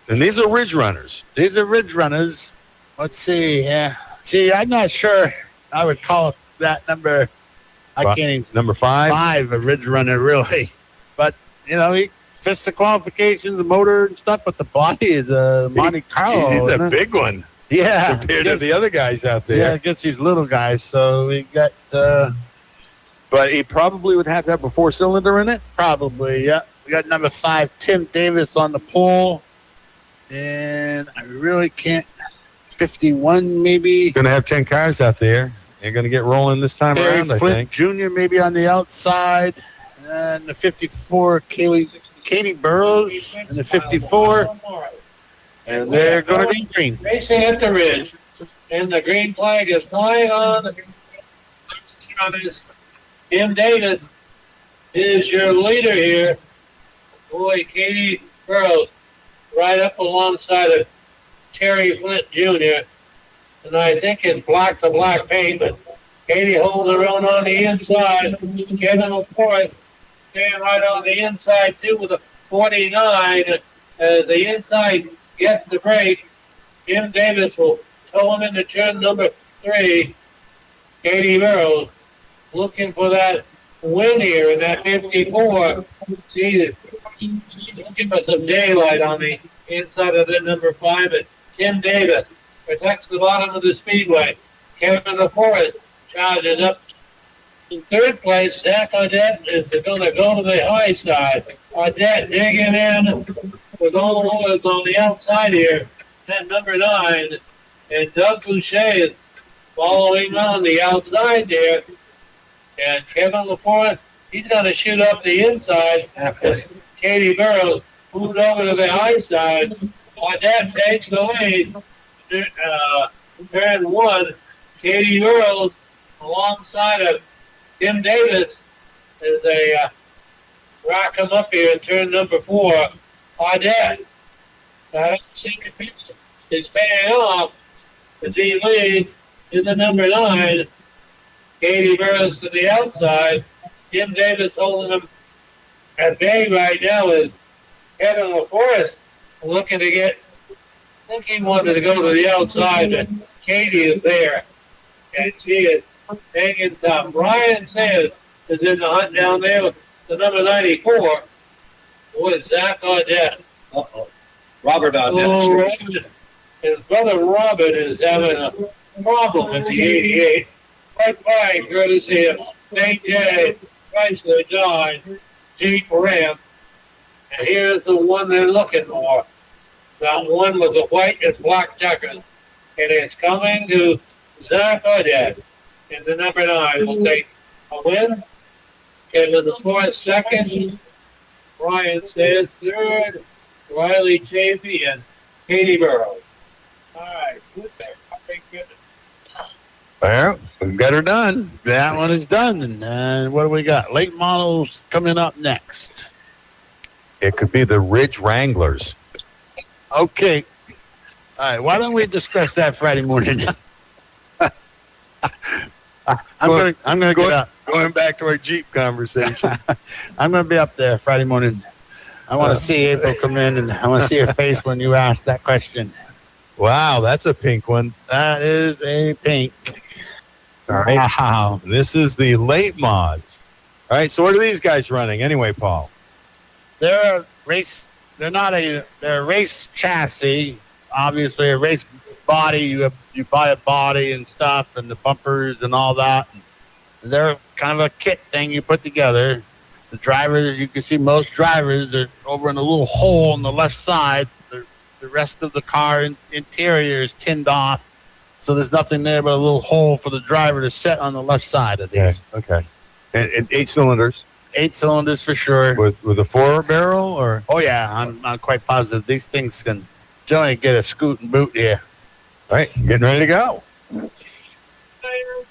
And these are Ridge Runners. These are Ridge Runners. Let's see. Yeah. See, I'm not sure I would call that number. I can't even. Number 5? 5, a Ridge Runner, really. But, he fits the qualifications, the motor and stuff, but the body is a Monte Carlo. He's isn't a it? big one Yeah. compared to the other guys out there. Yeah, it gets these little guys. So we got But he probably would have to have a 4-cylinder in it. probably, yeah. We got number 5, Tim Davis on the pole. And I really can't. 51 maybe. Going to have 10 cars out there. You're going to get rolling this time Barry around, I Flint think. Jr. maybe on the outside. And the 54, Katie Burrows and the 54. And they're going to be green. Racing at the ridge, and the green flag is flying on this. Tim Davis is your leader here. Boy, Katie Burrows right up alongside of Terry Flint Jr. And I think it's black to black paint, but Katie holds her own on the inside. Kevin LaForest staying right on the inside too with a 49. As the inside gets the break, Tim Davis will tow him into turn number 3. Katie Burrows looking for that win here in that 54. See, give us some daylight on the inside of the number 5. But Tim Davis protects the bottom of the speedway. Kevin LaForest charges up in 3rd place. Zach Audette is going to go to the high side. Audette digging in with all the oils on the outside here. Then number 9. And Doug Boucher is following on the outside there. And Kevin LaForest, he's going to shoot up the inside. Katie Burrows moved over to the high side. Audette takes the lead. Turn 1, Katie Burrows alongside of Tim Davis as they rock him up here in turn number 4. Audette, second pitch is paying off as he leads in the number 9. Katie Burrows to the outside. Tim Davis holding him at bay right now is Kevin LaForest looking to get, I think he wanted to go to the outside, but Katie is there. And she is hanging top. Brian Sayers is in the hunt down there with the number 94. Boy, Zach Audette. Robert Audette. His brother Robert is having a problem at the 88. Right by, courtesy of St. J. Chrysler Dodge Jeep Ram. And here's the one they're looking for. That one with the white and black checkers. And it's coming to Zach Audette in the number 9. Will take a win. Kevin LaForest second. Brian says third. Riley Chafee and Katie Burrows. All right. Good there. Thank goodness. Well, we've got her done. That one is done. And what do we got? Late models coming up next. It could be the Ridge Wranglers. Okay. All right. Why don't we discuss that Friday morning? I'm gonna get up. Going back to our Jeep conversation. I'm gonna be up there Friday morning. I want to see April come in, and I want to see her face when you ask that question. Wow, that's a pink one. That is a pink. All right. Wow. This is the late mods. All right, so what are these guys running anyway, Paul? They're a race. They're not a. They're a race chassis. Obviously, a race body. You buy a body and stuff, and the bumpers and all that. They're kind of a kit thing you put together. The drivers, you can see most drivers are over in a little hole on the left side. The rest of the car interior is tinned off, so there's nothing there but a little hole for the driver to sit on the left side of these. Okay. And 8 cylinders. 8 cylinders for sure. With a 4-barrel or? Oh yeah, I'm quite positive these things can generally get a scoot and boot here. All right, getting ready to go.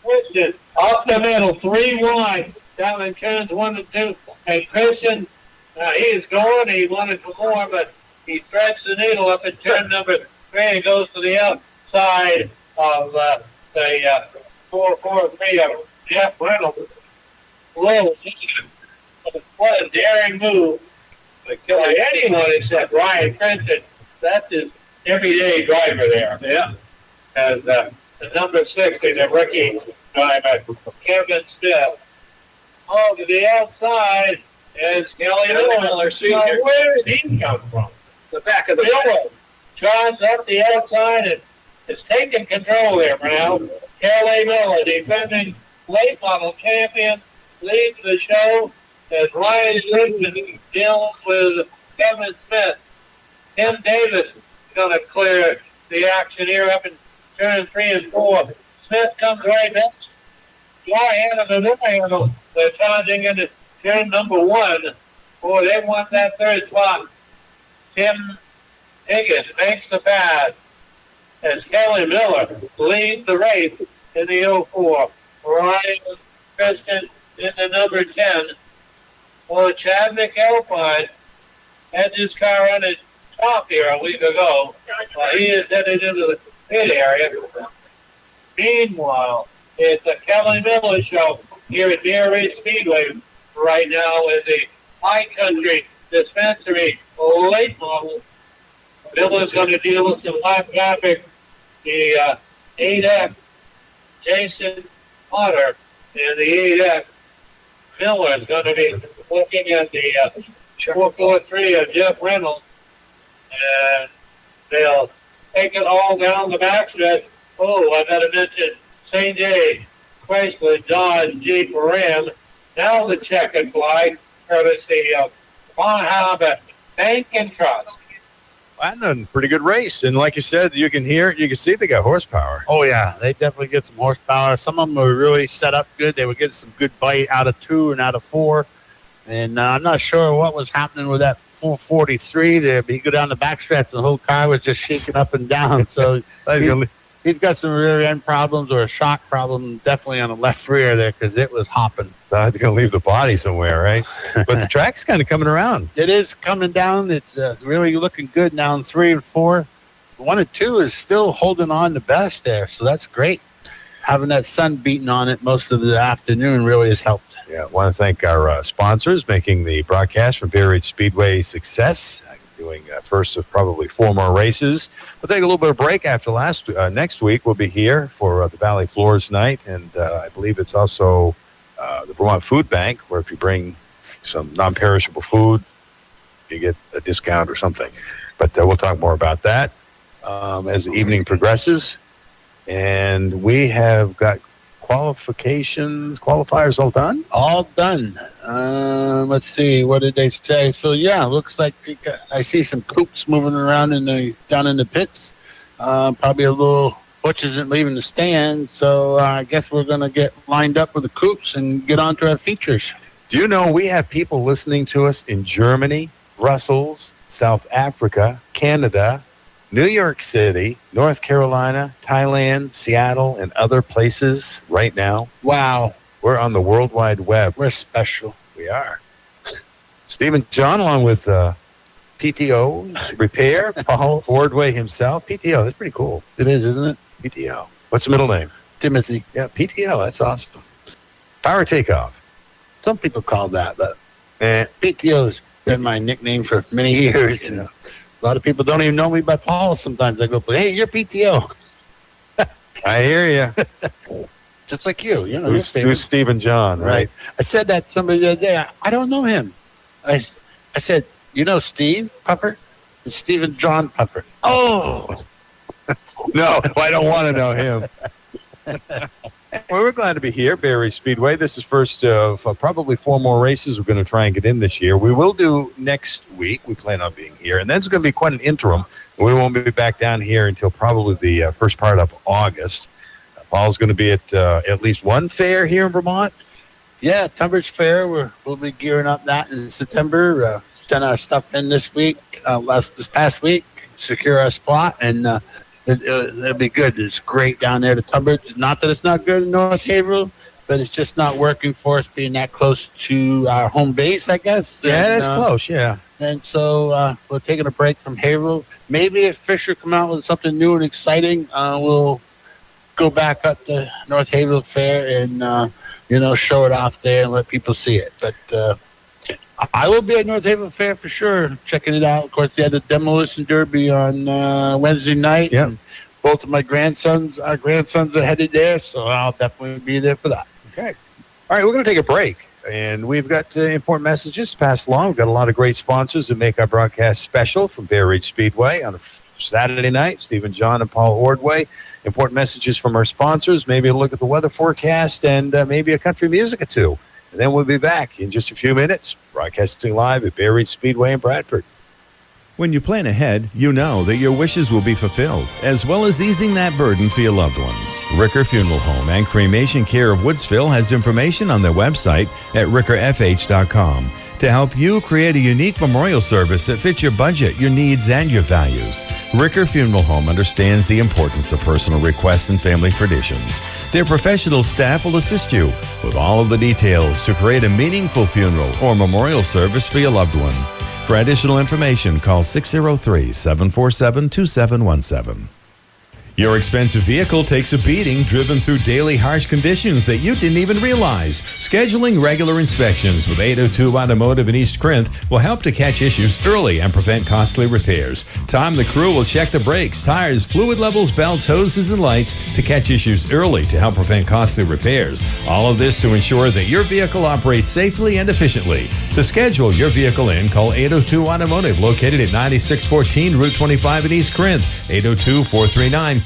Christian off the middle, 3 wide, down in turns 1 and 2. And Christian, he is going. He wanted for more, but he threads the needle up in turn number 3 and goes to the outside of the 4-4-3 of Jeff Reynolds. Whoa, what a daring move to kill anyone except Ryan Christian. That's his everyday driver there. Yeah. As the number 6 in the rookie driver, Kevin Smith. Oh, to the outside, is Kelly Kelly Miller. Miller, senior. Now, where did he come from? The back of the Miller. John's up the outside and is taking control there for now. Kelly Miller, defending late model champion, leads the show as Ryan Gibson deals with Kevin Smith. Tim Davis is going to clear the action here up in turn 3 and 4. Smith comes right next. Door handle to door handle. They're charging into turn number 1. Boy, they want that third spot. Tim Higgins makes the pass as Kelly Miller leads the race in the 04. Ryan Christian in the number 10. Well, Chad McAlpine had this car on his top here a week ago. He is headed into the pit area. Meanwhile, it's a Kelly Miller show here at Deer Ridge Speedway right now in the High Country Dispensary late model. Miller's going to deal with some lap traffic. The 8F Jason Potter and the 8F Miller is going to be looking at the 443 of Jeff Reynolds. And they'll take it all down the backstretch. Oh, I gotta mention St. J. Chrysler, Dodge, Jeep, Ram. Now the checkered flag, courtesy of Bonhaba Bank and Trust. And a pretty good race. And like you said, you can hear it, you can see they got horsepower. Oh, yeah. They definitely get some horsepower. Some of them were really set up good. They would get some good bite out of 2 and out of 4. And I'm not sure what was happening with that 443 there, but you go down the backstretch, the whole car was just shaking up and down. So he's got some rear end problems or a shock problem definitely on the left rear there because it was hopping. They're going to leave the body somewhere, right? But the track's kind of coming around. It is coming down. It's really looking good now in 3 and 4. 1 and 2 is still holding on the best there, so that's great. Having that sun beating on it most of the afternoon really has helped. Yeah, I want to thank our sponsors making the broadcast from Deer Ridge Speedway success. Doing first of probably 4 more races. We'll take a little bit of break after next week. We'll be here for the Valley Floors night, and I believe it's also the Vermont Food Bank, where if you bring some non-perishable food, you get a discount or something. But we'll talk more about that as the evening progresses. And we have got qualifiers all done? All done. Let's see. What did they say? So, yeah, looks like I see some coops moving around down in the pits. Probably a little Butch isn't leaving the stand. So I guess we're going to get lined up with the coops and get on to our features. Do you know we have people listening to us in Germany, Brussels, South Africa, Canada, New York City, North Carolina, Thailand, Seattle, and other places right now? Wow. We're on the World Wide Web. We're special. We are. Stephen John, along with PTO Repair, Paul Ordway himself. PTO, that's pretty cool. It is, isn't it? PTO. What's the middle name? Timothy. Yeah, PTO. That's awesome. Power Takeoff. Some people call that, but PTO's been my nickname for many years. You know. A lot of people don't even know me by Paul sometimes. I go, hey, you're PTO. I hear you. Just like you. You know, who's Stephen John, right? I said that to somebody the other day. I don't know him. I said, you know Steve Puffer? It's Stephen John Puffer. Oh! No, I don't want to know him. Well, we're glad to be here, Barry Speedway. This is first of probably 4 more races we're going to try and get in this year. We will do next week. We plan on being here. And then it's going to be quite an interim. We won't be back down here until probably the first part of August. Paul's going to be at least one fair here in Vermont. Yeah, Tunbridge Fair. We'll be gearing up that in September. Done our stuff in this past week, secure our spot, and it'll be good. It's great down there to Tunbridge. Not that it's not good in North Haverhill, but it's just not working for us being that close to our home base, I guess. Yeah, that's close, yeah. And so we're taking a break from Haverhill. Maybe if Fisher come out with something new and exciting, we'll go back up to North Haverhill Fair and, show it off there and let people see it. But I will be at North Haverhill Fair for sure, checking it out. Of course, they had the Demolition Derby on Wednesday night. Yeah. And both of our grandsons are headed there, so I'll definitely be there for that. Okay. All right, we're going to take a break. And we've got important messages to pass along. We've got a lot of great sponsors that make our broadcast special from Bear Ridge Speedway on a Saturday night. Stephen John and Paul Ordway. Important messages from our sponsors. Maybe a look at the weather forecast and maybe a country music or two. And then we'll be back in just a few minutes, broadcasting live at Bear Ridge Speedway in Bradford. When you plan ahead, you know that your wishes will be fulfilled, as well as easing that burden for your loved ones. Ricker Funeral Home and Cremation Care of Woodsville has information on their website at rickerfh.com to help you create a unique memorial service that fits your budget, your needs, and your values. Ricker Funeral Home understands the importance of personal requests and family traditions. Their professional staff will assist you with all of the details to create a meaningful funeral or memorial service for your loved one. For additional information, call 603-747-2717. Your expensive vehicle takes a beating driven through daily harsh conditions that you didn't even realize. Scheduling regular inspections with 802 Automotive in East Corinth will help to catch issues early and prevent costly repairs. Tom, the crew will check the brakes, tires, fluid levels, belts, hoses, and lights to catch issues early to help prevent costly repairs. All of this to ensure that your vehicle operates safely and efficiently. To schedule your vehicle in, call 802 Automotive, located at 9614 Route 25 in East Corinth, 802-439-5802.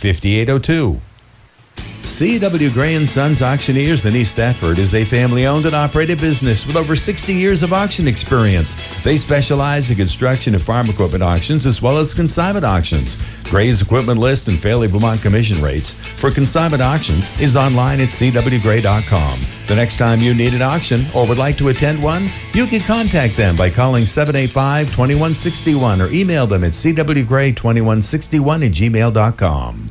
C.W. Gray & Sons Auctioneers in East Thetford is a family-owned and operated business with over 60 years of auction experience. They specialize in construction and farm equipment auctions as well as consignment auctions. Gray's equipment list and Fairleigh Vermont commission rates for consignment auctions is online at cwgray.com. The next time you need an auction or would like to attend one, you can contact them by calling 785-2161 or email them at cwgray2161@gmail.com.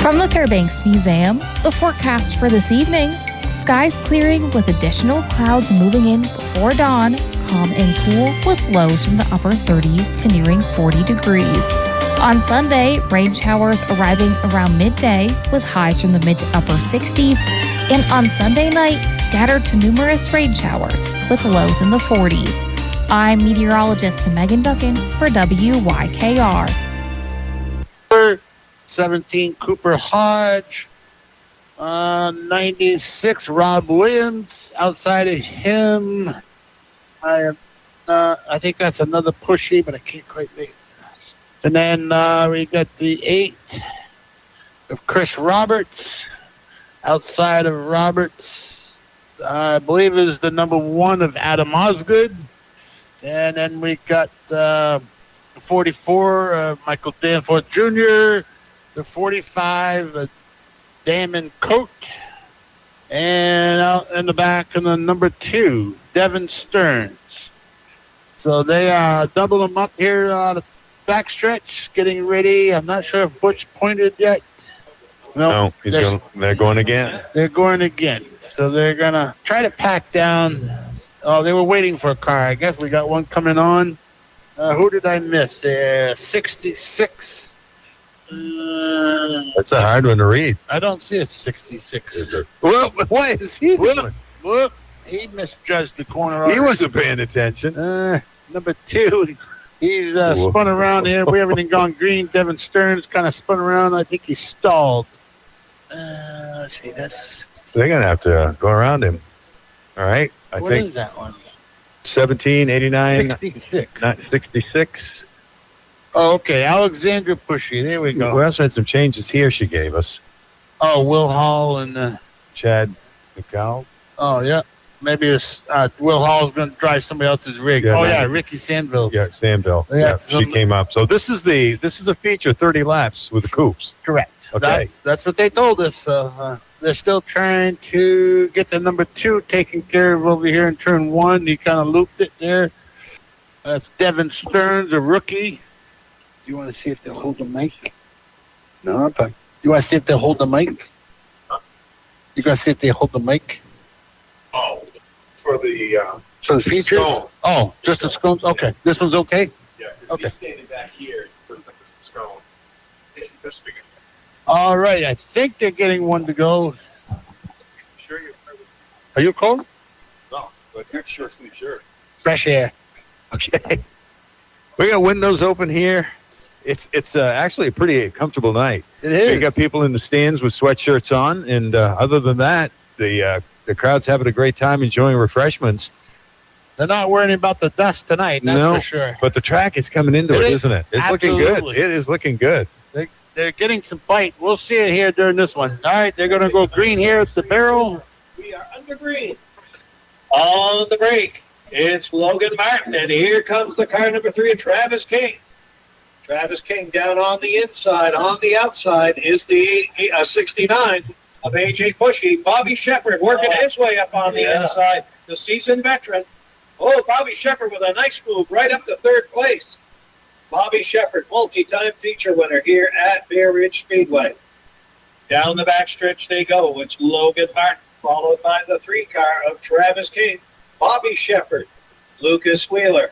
From the Fairbanks Museum, the forecast for this evening: skies clearing with additional clouds moving in before dawn, calm and cool with lows from the upper 30s to nearing 40 degrees. On Sunday, rain showers arriving around midday with highs from the mid to upper 60s. And on Sunday night, scattered to numerous rain showers with lows in the 40s. I'm meteorologist Megan Duncan for WYKR. 17 Cooper Hodge, 96 Rob Williams. Outside of him, I think that's another pushy, but I can't quite make it. And then we got the 8 of Chris Roberts. Outside of Roberts, I believe is the number 1 of Adam Osgood. And then we got 44 Michael Danforth Jr., the 45, Damon Coate, and out in the back in the number 2, Devin Stearns. So they double them up here on the backstretch, getting ready. I'm not sure if Butch pointed yet. No, they're going again. They're going again. So they're going to try to pack down. Oh, they were waiting for a car. I guess we got one coming on. Who did I miss there? 66. That's a hard one to read. I don't see a 66. Well, what is he doing? Whoop. He misjudged the corner. He wasn't paying attention. Number 2, he's spun around here. We haven't even gone green. Devin Stearns kind of spun around. I think he stalled. Let's see. They're going to have to go around him. All right. What is that one? 17, 89, 66. Oh, okay. Alexandra Pushy. There we go. We also had some changes here she gave us. Oh, Will Hall and Chad McCall. Oh, yeah. Maybe it's Will Hall's going to drive somebody else's rig. Yeah, Ricky Sandville. Yeah, Sandville. Yeah, she came up. So this is the feature 30 laps with the coupes. Correct. Okay. That's what they told us. They're still trying to get the number 2 taken care of over here in turn 1. He kind of looped it there. That's Devin Stearns, a rookie. You want to see if they'll hold the mic? No, I'm fine. You want to see if they'll hold the mic? You going to see if they hold the mic? Oh, for the feature? Stone. Oh, just the scones? Okay. This one's okay? Yeah, because okay. he's standing back here. Looks like a stone. Just figured. All right. I think they're getting one to go. Sure you're. Are you cold? No, but you're sure sleep shirt. Fresh air. Okay. We got windows open here. It's actually a pretty comfortable night. It is. We got people in the stands with sweatshirts on, and other than that, the The crowd's having a great time enjoying refreshments. They're not worrying about the dust tonight, that's No, for sure. but the track is coming into it, isn't it? It's looking Absolutely. good. It is looking good. They're getting some bite. We'll see it here during this one. All right, they're going to go green here at the barrel. We are under green. On the break, it's Logan Martin, and here comes the car number 3 of Travis King. Travis King down on the inside. On the outside is the 69 of AJ Bushy. Bobby Shepard working his way up on the inside. The seasoned veteran. Oh, Bobby Shepard with a nice move right up to third place. Bobby Shepard, multi-time feature winner here at Bear Ridge Speedway. Down the backstretch they go. It's Logan Martin, followed by the 3 car of Travis King, Bobby Shepard, Lucas Wheeler,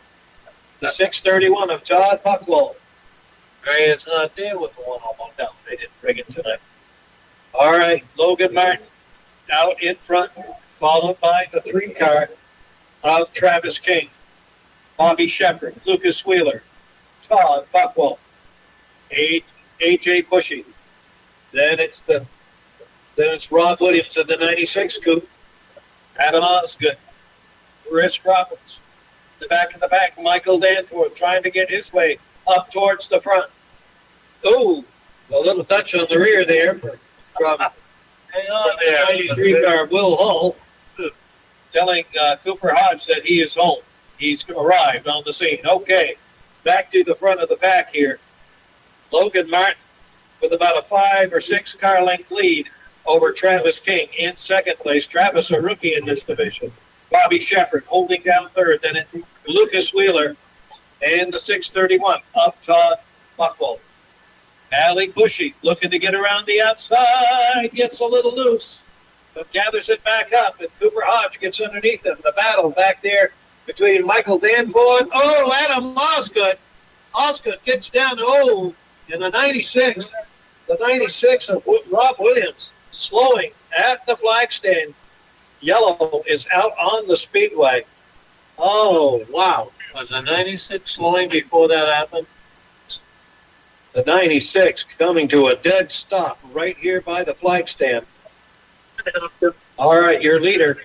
the 631 of Todd Buckwell. Hey, it's not there with the one on one. No, they didn't bring it tonight. All right, Logan Martin out in front, followed by the 3 car of Travis King, Bobby Shepard, Lucas Wheeler, Todd Buckwell, AJ Bushy. Then it's Rob Williams in the 96 coupe. Adam Osgood, Chris Roberts. The back of the back, Michael Danforth trying to get his way up towards the front. Oh, a little touch on the rear there from the 93 car Will Hull, telling Cooper Hodge that he is home. He's arrived on the scene. Okay, back to the front of the pack here. Logan Martin with about a 5 or 6 car length lead over Travis King in second place. Travis, a rookie in this division. Bobby Shepard holding down third. Then it's Lucas Wheeler and the 631 up Todd Buckwell. Allie Bushy looking to get around the outside, gets a little loose, but gathers it back up, and Cooper Hodge gets underneath him. The battle back there between Michael Danforth. Oh, Adam Osgood. Osgood gets down, in the 96. The 96 of Rob Williams slowing at the flag stand. Yellow is out on the speedway. Oh, wow. Was the 96 slowing before that happened? The 96 coming to a dead stop right here by the flag stand. All right, your leader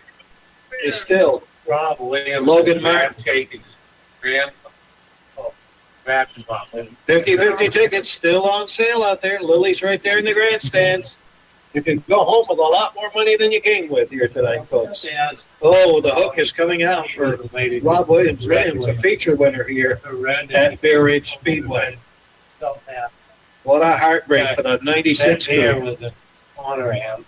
is still Rob Williams. Logan Martin. Taking grandson. Oh, Batchelder. 50-50 tickets still on sale out there. Lily's right there in the grandstands. You can go home with a lot more money than you came with here tonight, folks. Oh, the hook is coming out for Rob Williams. Williams, a feature winner here at Bear Ridge Speedway. What a heartbreak for the 96 Here crew. was an honor him.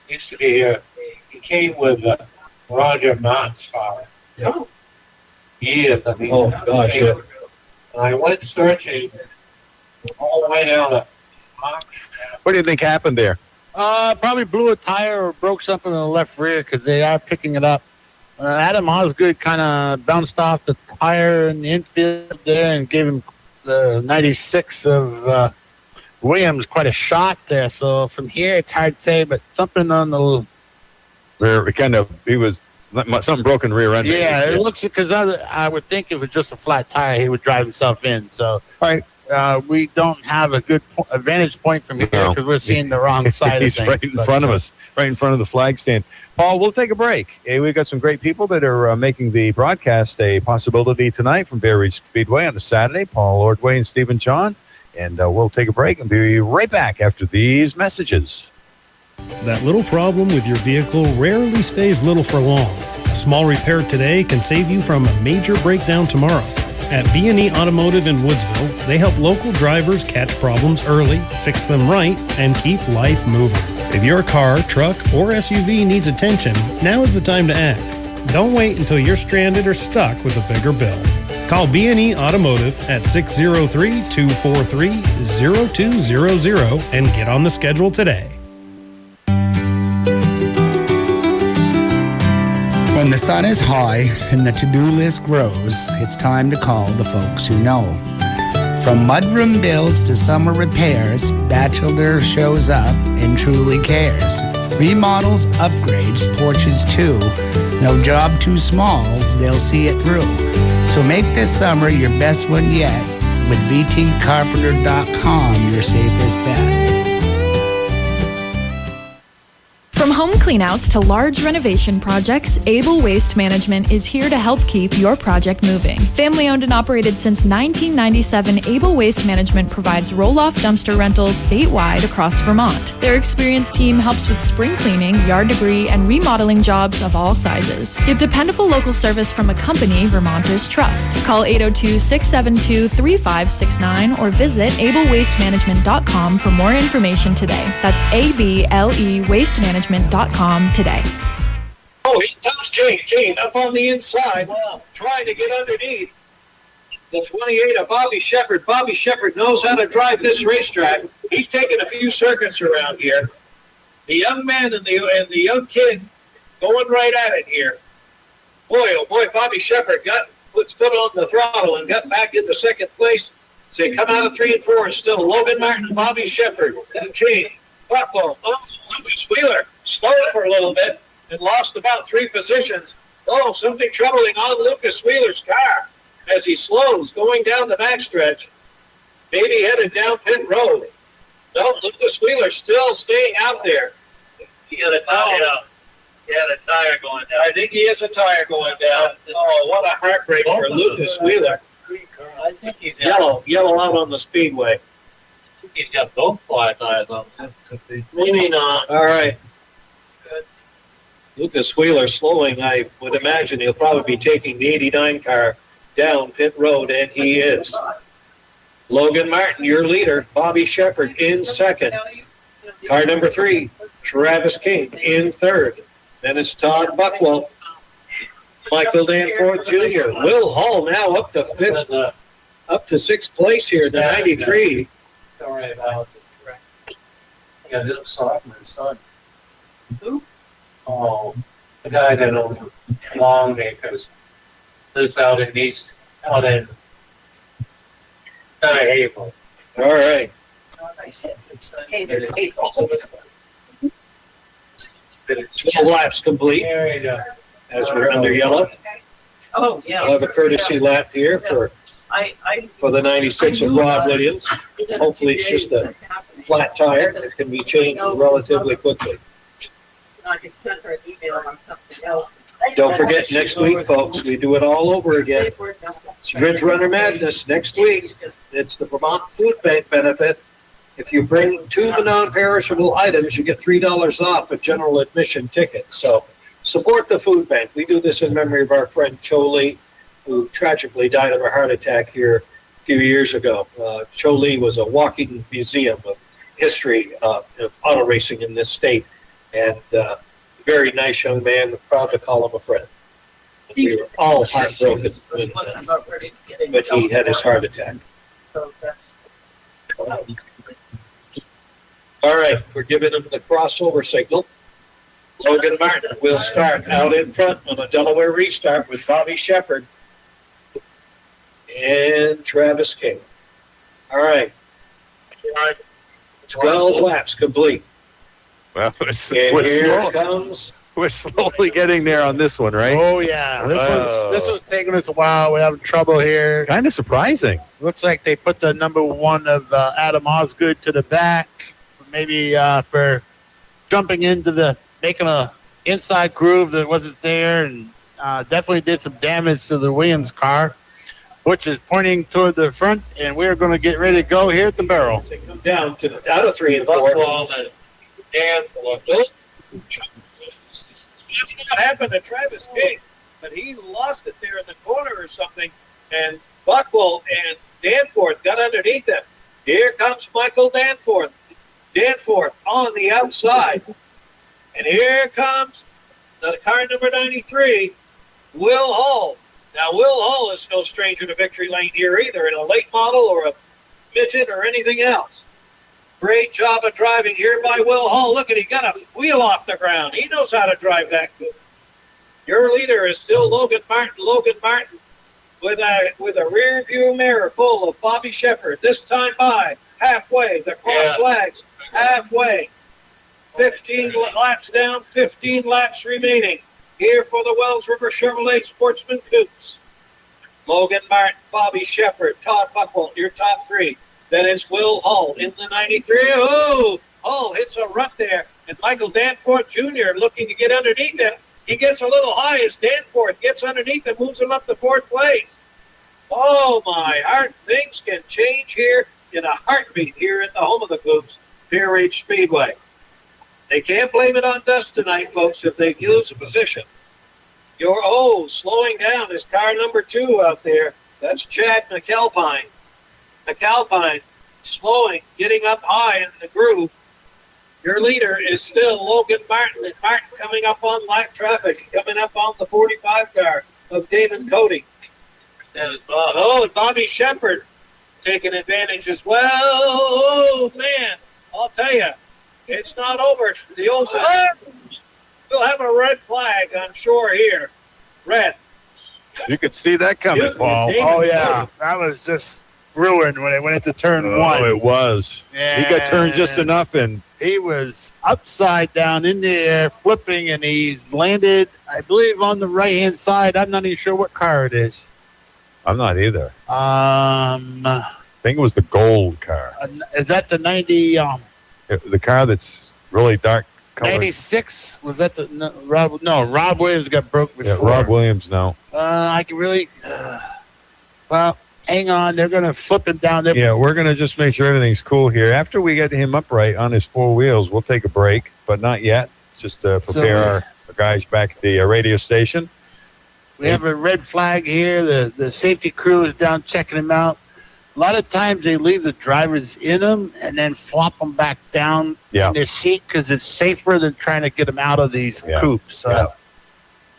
Used to be here. He came with Roger Martin's father. Years, I mean. Oh, gosh, yeah. I went searching all the way down to What do you think happened there? Probably blew a tire or broke something in the left rear because they are picking it up. Adam Osgood kind of bounced off the tire in the infield there and gave him the 96 of Williams quite a shot there. So from here, it's hard to say, but something on the Rear, he was something broken rear end. yeah, it looks because I would think if it was just a flat tire, he would drive himself in. So All right. we don't have a good advantage point from here because we're seeing the wrong side He's of things. right in front of us, right in front of the flag stand. Paul, we'll take a break. Hey, we've got some great people that are making the broadcast a possibility tonight from Bear Ridge Speedway on a Saturday. Paul Ordway and Stephen John. And we'll take a break and be right back after these messages. That little problem with your vehicle rarely stays little for long. A small repair today can save you from a major breakdown tomorrow. At B&E Automotive in Woodsville, they help local drivers catch problems early, fix them right, and keep life moving. If your car, truck, or SUV needs attention, now is the time to act. Don't wait until you're stranded or stuck with a bigger bill. Call B&E Automotive at 603-243-0200 and get on the schedule today. When the sun is high and the to-do list grows, it's time to call the folks who know. From mudroom builds to summer repairs, Batchelder shows up and truly cares. Remodels, upgrades, porches too. No job too small, they'll see it through. So make this summer your best one yet with VTCarpenter.com, your safest bet. From home cleanouts to large renovation projects, Able Waste Management is here to help keep your project moving. Family owned and operated since 1997, Able Waste Management provides roll-off dumpster rentals statewide across Vermont. Their experienced team helps with spring cleaning, yard debris, and remodeling jobs of all sizes. Get dependable local service from a company Vermonters trust. Call 802-672-3569 or visit ablewastemanagement.com for more information today. That's ABLE Waste Management.com today. Oh, he comes Kane up on the inside, trying to get underneath the 28 of Bobby Shepard. Bobby Shepard knows how to drive this racetrack. He's taken a few circuits around here. The young man and the young kid going right at it here. Boy, oh boy, Bobby Shepard put his foot on the throttle and got back into second place. So they come out of 3 and 4 and still Logan Martin, Bobby Shepard, and King. Buckle. Oh, Lucas Wheeler slowed for a little bit and lost about 3 positions. Oh, something troubling on Lucas Wheeler's car as he slows going down the backstretch. Maybe headed down pit road. No, Lucas Wheeler still staying out there. He had a tire out. He had a tire going down. I think he has a tire going down. Oh, what a heartbreak for Lucas Wheeler. I think he's Yellow out on the speedway. he's got both flat tires on. Maybe not. All right. Lucas Wheeler slowing. I would imagine he'll probably be taking the 89 car down pit road, and he is. Logan Martin, your leader. Bobby Shepard in second. Car number 3, Travis King in third. Then it's Todd Buckwell. Michael Danforth Jr. Will Hall now up to 6th place here, the 93. Sorry about it. Yeah, little soft my son. Who? Oh, the guy that owns Longacres lives out in Havel. All right. 12 laps complete There you go. as we're under yellow. Oh, yeah. We'll have a courtesy lap here for the 96 of Rod Williams. Hopefully it's just a flat tire that can be changed relatively quickly. I can send her an email on something else. Don't forget, next week, folks, we do it all over again. It's Ridge Runner Madness next week. It's the Vermont Food Bank benefit. If you bring 2 non-perishable items, you get $3 off a general admission ticket. So support the food bank. We do this in memory of our friend Cho Lee, who tragically died of a heart attack here a few years ago. Cho Lee was a walking museum of history of auto racing in this state, and very nice young man. Proud to call him a friend. We were all heartbroken when, but he had his heart attack. All right, we're giving him the crossover signal. Logan Martin will start out in front on a Delaware restart with Bobby Shepard and Travis King. All right. 12 laps complete. Well, And here comes. we're slowly getting there on this one, right? Oh yeah, this one's taking us a while. We're having trouble here. Kind of surprising. Looks like they put the number 1 of Adam Osgood to the back, for jumping into making a inside groove that wasn't there, and definitely did some damage to the Williams car, which is pointing toward the front, and we're going to get ready to go here at the barrel. They come down to out of 3 and 4. And what happened to Travis King, but he lost it there in the corner or something, and Buckwell and Danforth got underneath him. Here comes Michael Danforth. Danforth on the outside. And here comes the car number 93, Will Hall. Now, Will Hall is no stranger to victory lane here either, in a late model or a midget or anything else. Great job of driving here by Will Hall. Look at, he got a wheel off the ground. He knows how to drive that good. Your leader is still Logan Martin. Logan Martin with a rear view mirror full of Bobby Shepard. This time by halfway. The cross flags halfway. 15 laps down, 15 laps remaining. Here for the Wells River Chevrolet Sportsman Coupe. Logan Martin, Bobby Shepard, Todd Buckwell, your top 3. Then it's Will Hull in the 93. Oh, Hull hits a rut there And Michael Danforth Jr. looking to get underneath him. He gets a little high as Danforth gets underneath and moves him up to fourth place. Oh, my heart. Things can change here in a heartbeat here at the home of the Coops, Pear Ridge Speedway. They can't blame it on dust tonight, folks, if they lose a position. Slowing down is car number 2 out there. That's Chad McAlpine. McAlpine slowing, getting up high in the groove. Your leader is still Logan Martin, and Martin coming up on lap traffic, coming up on the 45 car of David Cody. And Bobby Shepard taking advantage as well. Oh, man, I'll tell you, it's not over. The old we'll have a red flag on shore here. Red. You could see that coming, Paul. Oh, yeah. That was just ruined when it went into turn 1. Oh, it was. Yeah. He got turned just enough, and he was upside down in the air, flipping, and he's landed, I believe, on the right-hand side. I'm not even sure what car it is. I'm not either. I think it was the gold car. Is that the 90? The car that's really dark colored. 96? Was that the Rob Williams got broke before. Yeah, Rob Williams, no. I can really. Well, hang on. They're going to flip him down there. Yeah, we're going to just make sure everything's cool here. After we get him upright on his 4 wheels, we'll take a break, but not yet. Just prepare our guys back at the radio station. We have a red flag here. The safety crew is down checking him out. A lot of times they leave the drivers in them and then flop them back down in their seat because it's safer than trying to get them out of these coops. Want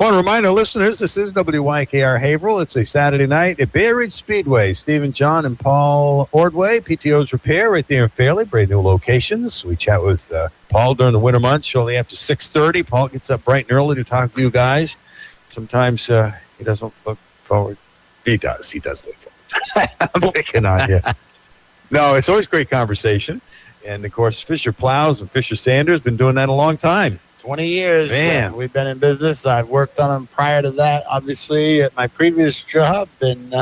to remind our listeners, this is WYKR Haverhill. It's a Saturday night at Bay Ridge Speedway. Stephen, John, and Paul Ordway, PTO's Repair, right there in Fairleigh. Brand new locations. We chat with Paul during the winter months, shortly after 6:30. Paul gets up bright and early to talk to you guys. Sometimes he doesn't look forward. He does. He does look forward. I'm picking on you. No, it's always great conversation. And, of course, Fisher Plows and Fisher Sanders been doing that a long time. 20 years. Man. We've been in business. I've worked on them prior to that, obviously, at my previous job. And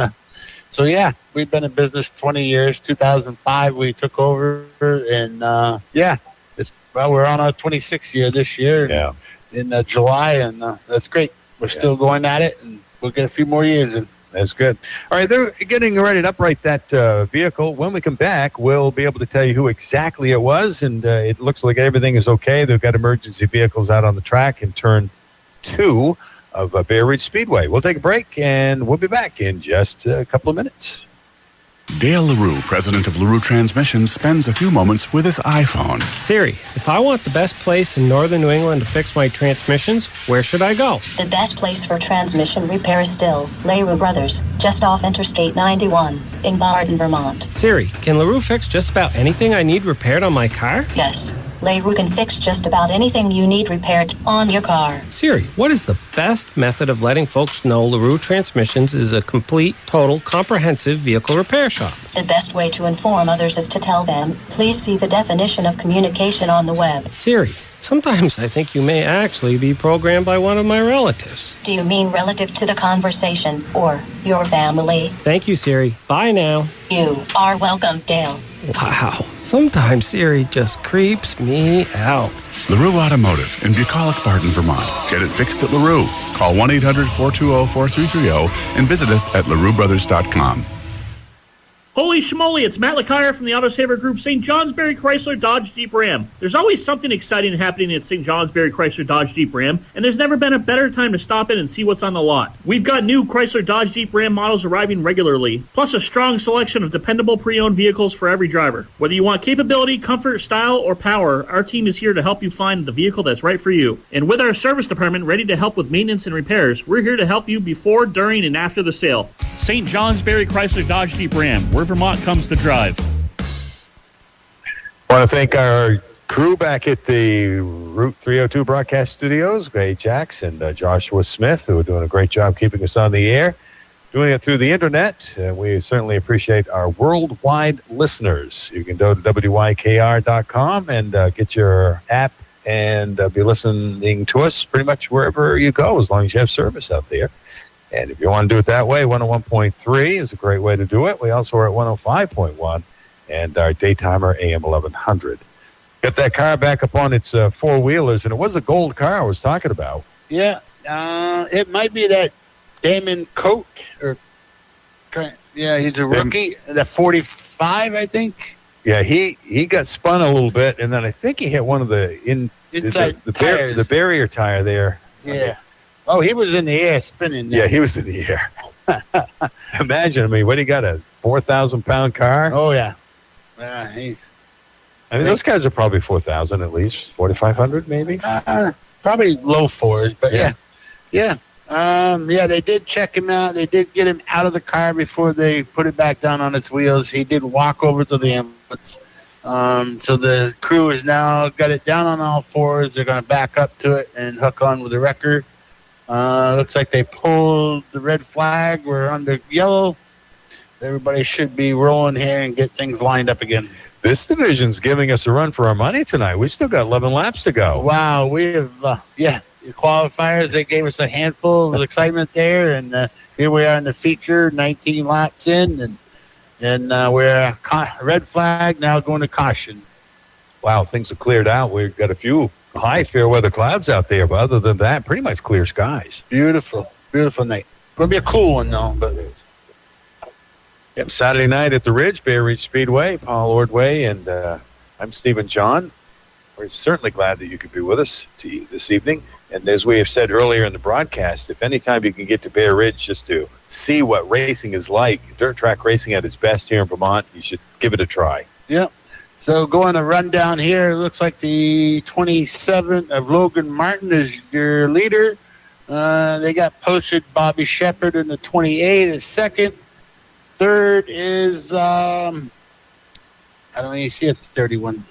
we've been in business 20 years. 2005, we took over. And, we're on our 26th year this year in July. And that's great. We're still going at it, and we'll get a few more years in. That's good. All right, they're getting ready to upright that vehicle. When we come back, we'll be able to tell you who exactly it was, and it looks like everything is okay. They've got emergency vehicles out on the track in turn 2 of Bay Ridge Speedway. We'll take a break, and we'll be back in just a couple of minutes. Dale Leroux, president of Leroux Transmissions, spends a few moments with his iPhone. Siri, if I want the best place in northern New England to fix my transmissions, where should I go? The best place for transmission repair is still Leroux Brothers, just off Interstate 91 in Barton, Vermont. Siri, can Leroux fix just about anything I need repaired on my car? Yes. Leroux can fix just about anything you need repaired on your car. Siri, what is the best method of letting folks know Leroux Transmissions is a complete, total, comprehensive vehicle repair shop? The best way to inform others is to tell them, please see the definition of communication on the web. Siri, sometimes I think you may actually be programmed by one of my relatives. Do you mean relative to the conversation or your family? Thank you, Siri. Bye now. You are welcome, Dale. Wow, sometimes Siri just creeps me out. Leroux Automotive in Bucolic, Barton, Vermont. Get it fixed at Leroux. Call 1-800-420-4330 and visit us at LerouxBrothers.com. Holy schmoly, it's Matt LeCaire from the Autosaver Group, St. Johnsbury Chrysler Dodge Jeep Ram. There's always something exciting happening at St. Johnsbury Chrysler Dodge Jeep Ram, and there's never been a better time to stop in and see what's on the lot. We've got new Chrysler Dodge Jeep Ram models arriving regularly, plus a strong selection of dependable pre-owned vehicles for every driver. Whether you want capability, comfort, style, or power, our team is here to help you find the vehicle that's right for you. And with our service department ready to help with maintenance and repairs, we're here to help you before, during, and after the sale. St. Johnsbury Chrysler Dodge Jeep Ram, where Vermont comes to drive. I want to thank our crew back at the Route 302 broadcast studios, Gray Jacks and Joshua Smith, who are doing a great job keeping us on the air, doing it through the internet. We certainly appreciate our worldwide listeners. You can go to WYKR.com and get your app and be listening to us pretty much wherever you go, as long as you have service out there. And if you want to do it that way, 101.3 is a great way to do it. We also are at 105.1 and our daytimer AM 1100. Got that car back up on its four-wheelers, and it was a gold car I was talking about. Yeah, it might be that Damon Coat, or yeah, he's a rookie. The 45, I think. Yeah, he got spun a little bit, and then I think he hit one of the Inside the tires. barrier tire there. Yeah. Oh, he was in the air spinning. Yeah, he was in the air. Imagine, I mean, what, he got, a 4,000-pound car? Oh, yeah. Those guys are probably 4,000 at least, 4,500 maybe? Probably low fours, but yeah. Yeah. They did check him out. They did get him out of the car before they put it back down on its wheels. He did walk over to the ambulance. So the crew has now got it down on all fours. They're going to back up to it and hook on with the wrecker. Looks like they pulled the red flag. We're under yellow. Everybody should be rolling here and get things lined up again. This division's giving us a run for our money tonight. We still got 11 laps to go. Wow, we have, the qualifiers, they gave us a handful of excitement there, and here we are in the feature, 19 laps in, and we're red flag, now going to caution. Wow, things have cleared out. We've got a few high fair weather clouds out there, but other than that, pretty much clear skies. Beautiful night. Going to be a cool one, though, but... Yep, Saturday night at the Ridge, Bay Ridge Speedway, Paul Ordway, and I'm Stephen John. We're certainly glad that you could be with us this evening. And as we have said earlier in the broadcast, if anytime you can get to Bear Ridge just to see what racing is like, dirt track racing at its best here in Vermont, you should give it a try. Yep. So going to run down here, it looks like the 27 of Logan Martin is your leader. They got posted Bobby Shepard in the 28 as second. Third is, I don't even see a 31.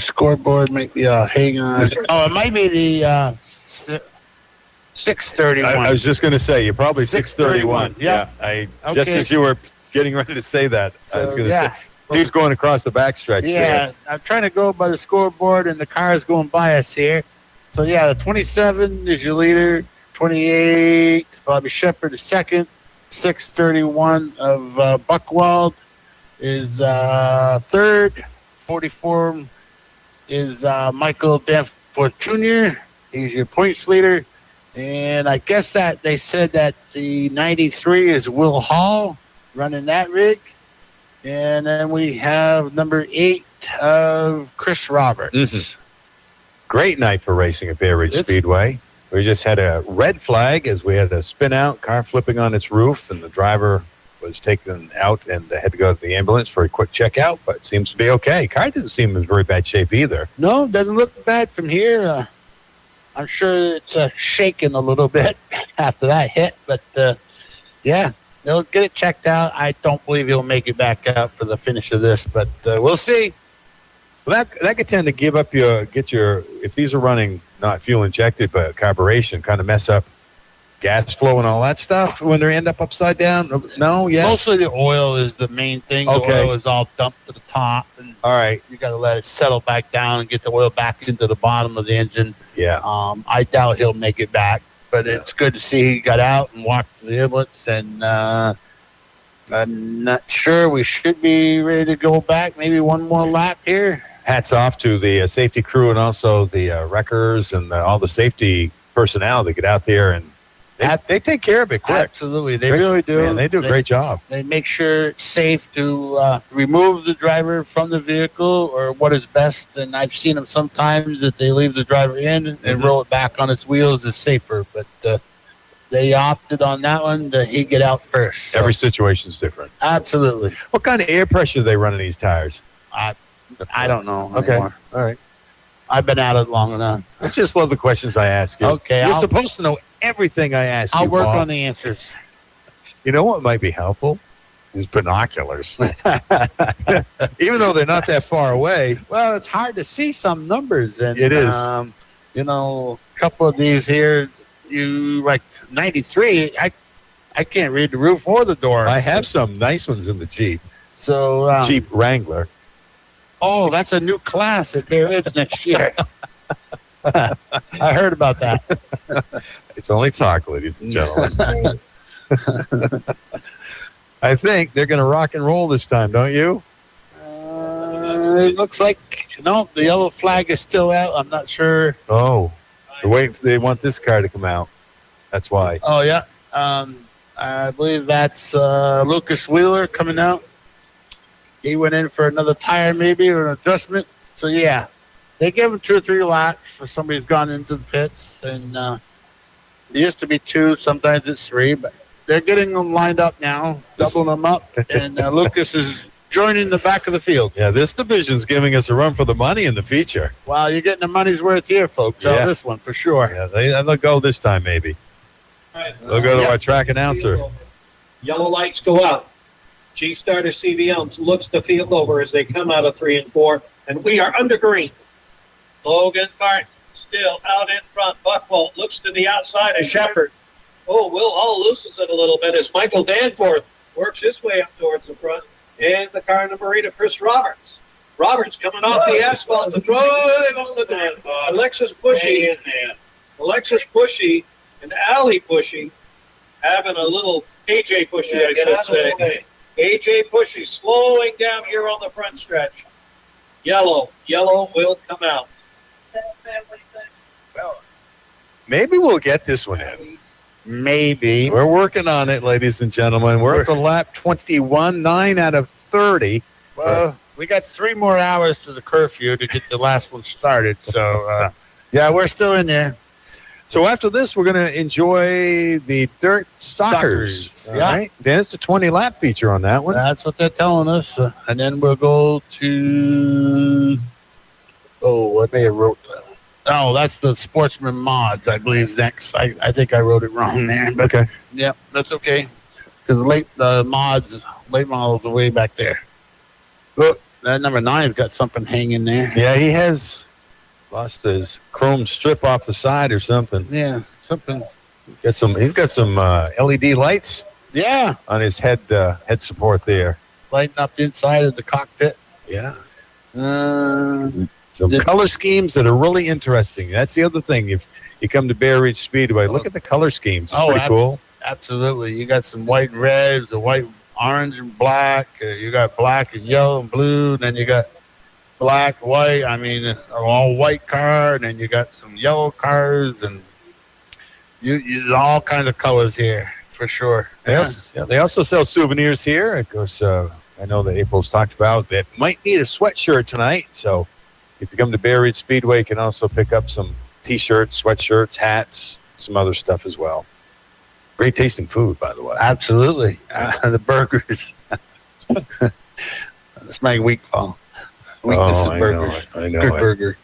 Scoreboard might be, hang on. Oh, it might be the 631. I was just going to say, you're probably 631. Yeah. Just as you were getting ready to say that, I was going to say, he's going across the backstretch. Yeah, there. I'm trying to go by the scoreboard, and the car is going by us here. So, yeah, the 27 is your leader. 28, Bobby Shepard is second. 631 of Buckwald is third. 44 is Michael Danforth Jr. He's your points leader. And I guess that they said that the 93 is Will Hall running that rig. And then we have number 8 of Chris Roberts. Mm-hmm. Great night for racing at Bear Ridge Speedway. We just had a red flag as we had a spin out, car flipping on its roof, and the driver was taken out and had to go to the ambulance for a quick checkout, but it seems to be okay. Car didn't seem in very bad shape either. No, doesn't look bad from here. I'm sure it's shaking a little bit after that hit, but yeah, they'll get it checked out. I don't believe he'll make it back out for the finish of this, but we'll see. Well, that could tend to give up if these are running not fuel injected but carburation, kind of mess up gas flow and all that stuff when they end up upside down. No, yeah. Mostly the oil is the main thing. Okay. The oil is all dumped to the top, and all right, you got to let it settle back down and get the oil back into the bottom of the engine. Yeah. I doubt he'll make it back, but it's good to see he got out and walked to the ambulance, and I'm not sure. We should be ready to go back. Maybe one more lap here. Hats off to the safety crew and also the wreckers and all the safety personnel that get out there and they take care of it quick. Absolutely. They really do. Man, they do a great job. They make sure it's safe to remove the driver from the vehicle or what is best. And I've seen them sometimes that they leave the driver in and roll it back on its wheels is safer. But they opted on that one that he get out first. So. Every situation's different. Absolutely. What kind of air pressure are they running these tires? I don't know Okay. anymore. All right. I've been at it long enough. I just love the questions I ask you. Okay. You're supposed to know everything I ask you, I'll work Bob. on the answers. You know what might be helpful? Is binoculars. Even though they're not that far away. Well, it's hard to see some numbers. And, it is. A couple of these here, like 93, I can't read the roof or the door. I have some nice ones in the Jeep. So Jeep Wrangler. Oh, that's a new class at Bear Ridge next year. I heard about that. It's only talk, ladies and gentlemen. I think they're going to rock and roll this time, don't you? It looks like, no, the yellow flag is still out. I'm not sure. Oh, they're waiting. They want this car to come out. That's why. Oh, yeah. I believe that's Lucas Wheeler coming out. He went in for another tire maybe or an adjustment. So, yeah, they give him 2 or 3 laps for somebody who's gone into the pits. And there used to be 2. Sometimes it's 3. But they're getting them lined up now, doubling them up. And Lucas is joining the back of the field. Yeah, this division's giving us a run for the money in the feature. Wow, you're getting the money's worth here, folks. Yeah. On this one, for sure. Yeah, they'll go this time, maybe. They'll go to our track announcer. Yellow lights go out. G-Star to CV Elms looks the field over as they come out of 3 and 4, and we are under green. Logan Martin still out in front. Buchwald looks to the outside of Shepard. Oh, Will Hall loses it a little bit as Michael Danforth works his way up towards the front. And the car number 8 of Chris Roberts. Roberts coming off the asphalt to drive on the down. Alexis Bushy and Allie Bushy having a little AJ Bushy, I should say. AJ Bushy slowing down here on the front stretch. Yellow will come out. Well, maybe we'll get this one in. Maybe. We're working on it, ladies and gentlemen. We're up to lap 21, 9 out of 30. Well, we got 3 more hours to the curfew to get the last one started. So, yeah, we're still in there. So after this, we're going to enjoy the Dirt Stalkers. Yeah. All right. Then it's a 20-lap feature on that one. That's what they're telling us. And then we'll go to... Oh, I may have wrote... Oh, that's the Sportsman Mods, I believe, next. I think I wrote it wrong there. But okay. Yeah, that's okay. Because late models are way back there. Look, that number 9's got something hanging there. Yeah, he has lost his chrome strip off the side or something. Yeah, something. He's got some LED lights. Yeah. On his head support there. Lighting up the inside of the cockpit. Yeah. Some color schemes that are really interesting. That's the other thing. If you come to Bear Ridge Speedway, look at the color schemes. It's pretty cool. Absolutely. You got some white and red, the white, orange, and black. You got black and yellow and blue. And then you got black, white. I mean, all white car. And then you got some yellow cars. And you all kinds of colors here, for sure. They also sell souvenirs here. Of course, I know that April's talked about that might need a sweatshirt tonight. So if you come to Bear Ridge Speedway, you can also pick up some T-shirts, sweatshirts, hats, some other stuff as well. Great tasting food, by the way. Absolutely. The burgers. That's my weak fall. Weakness of burgers. I know Good it. burger.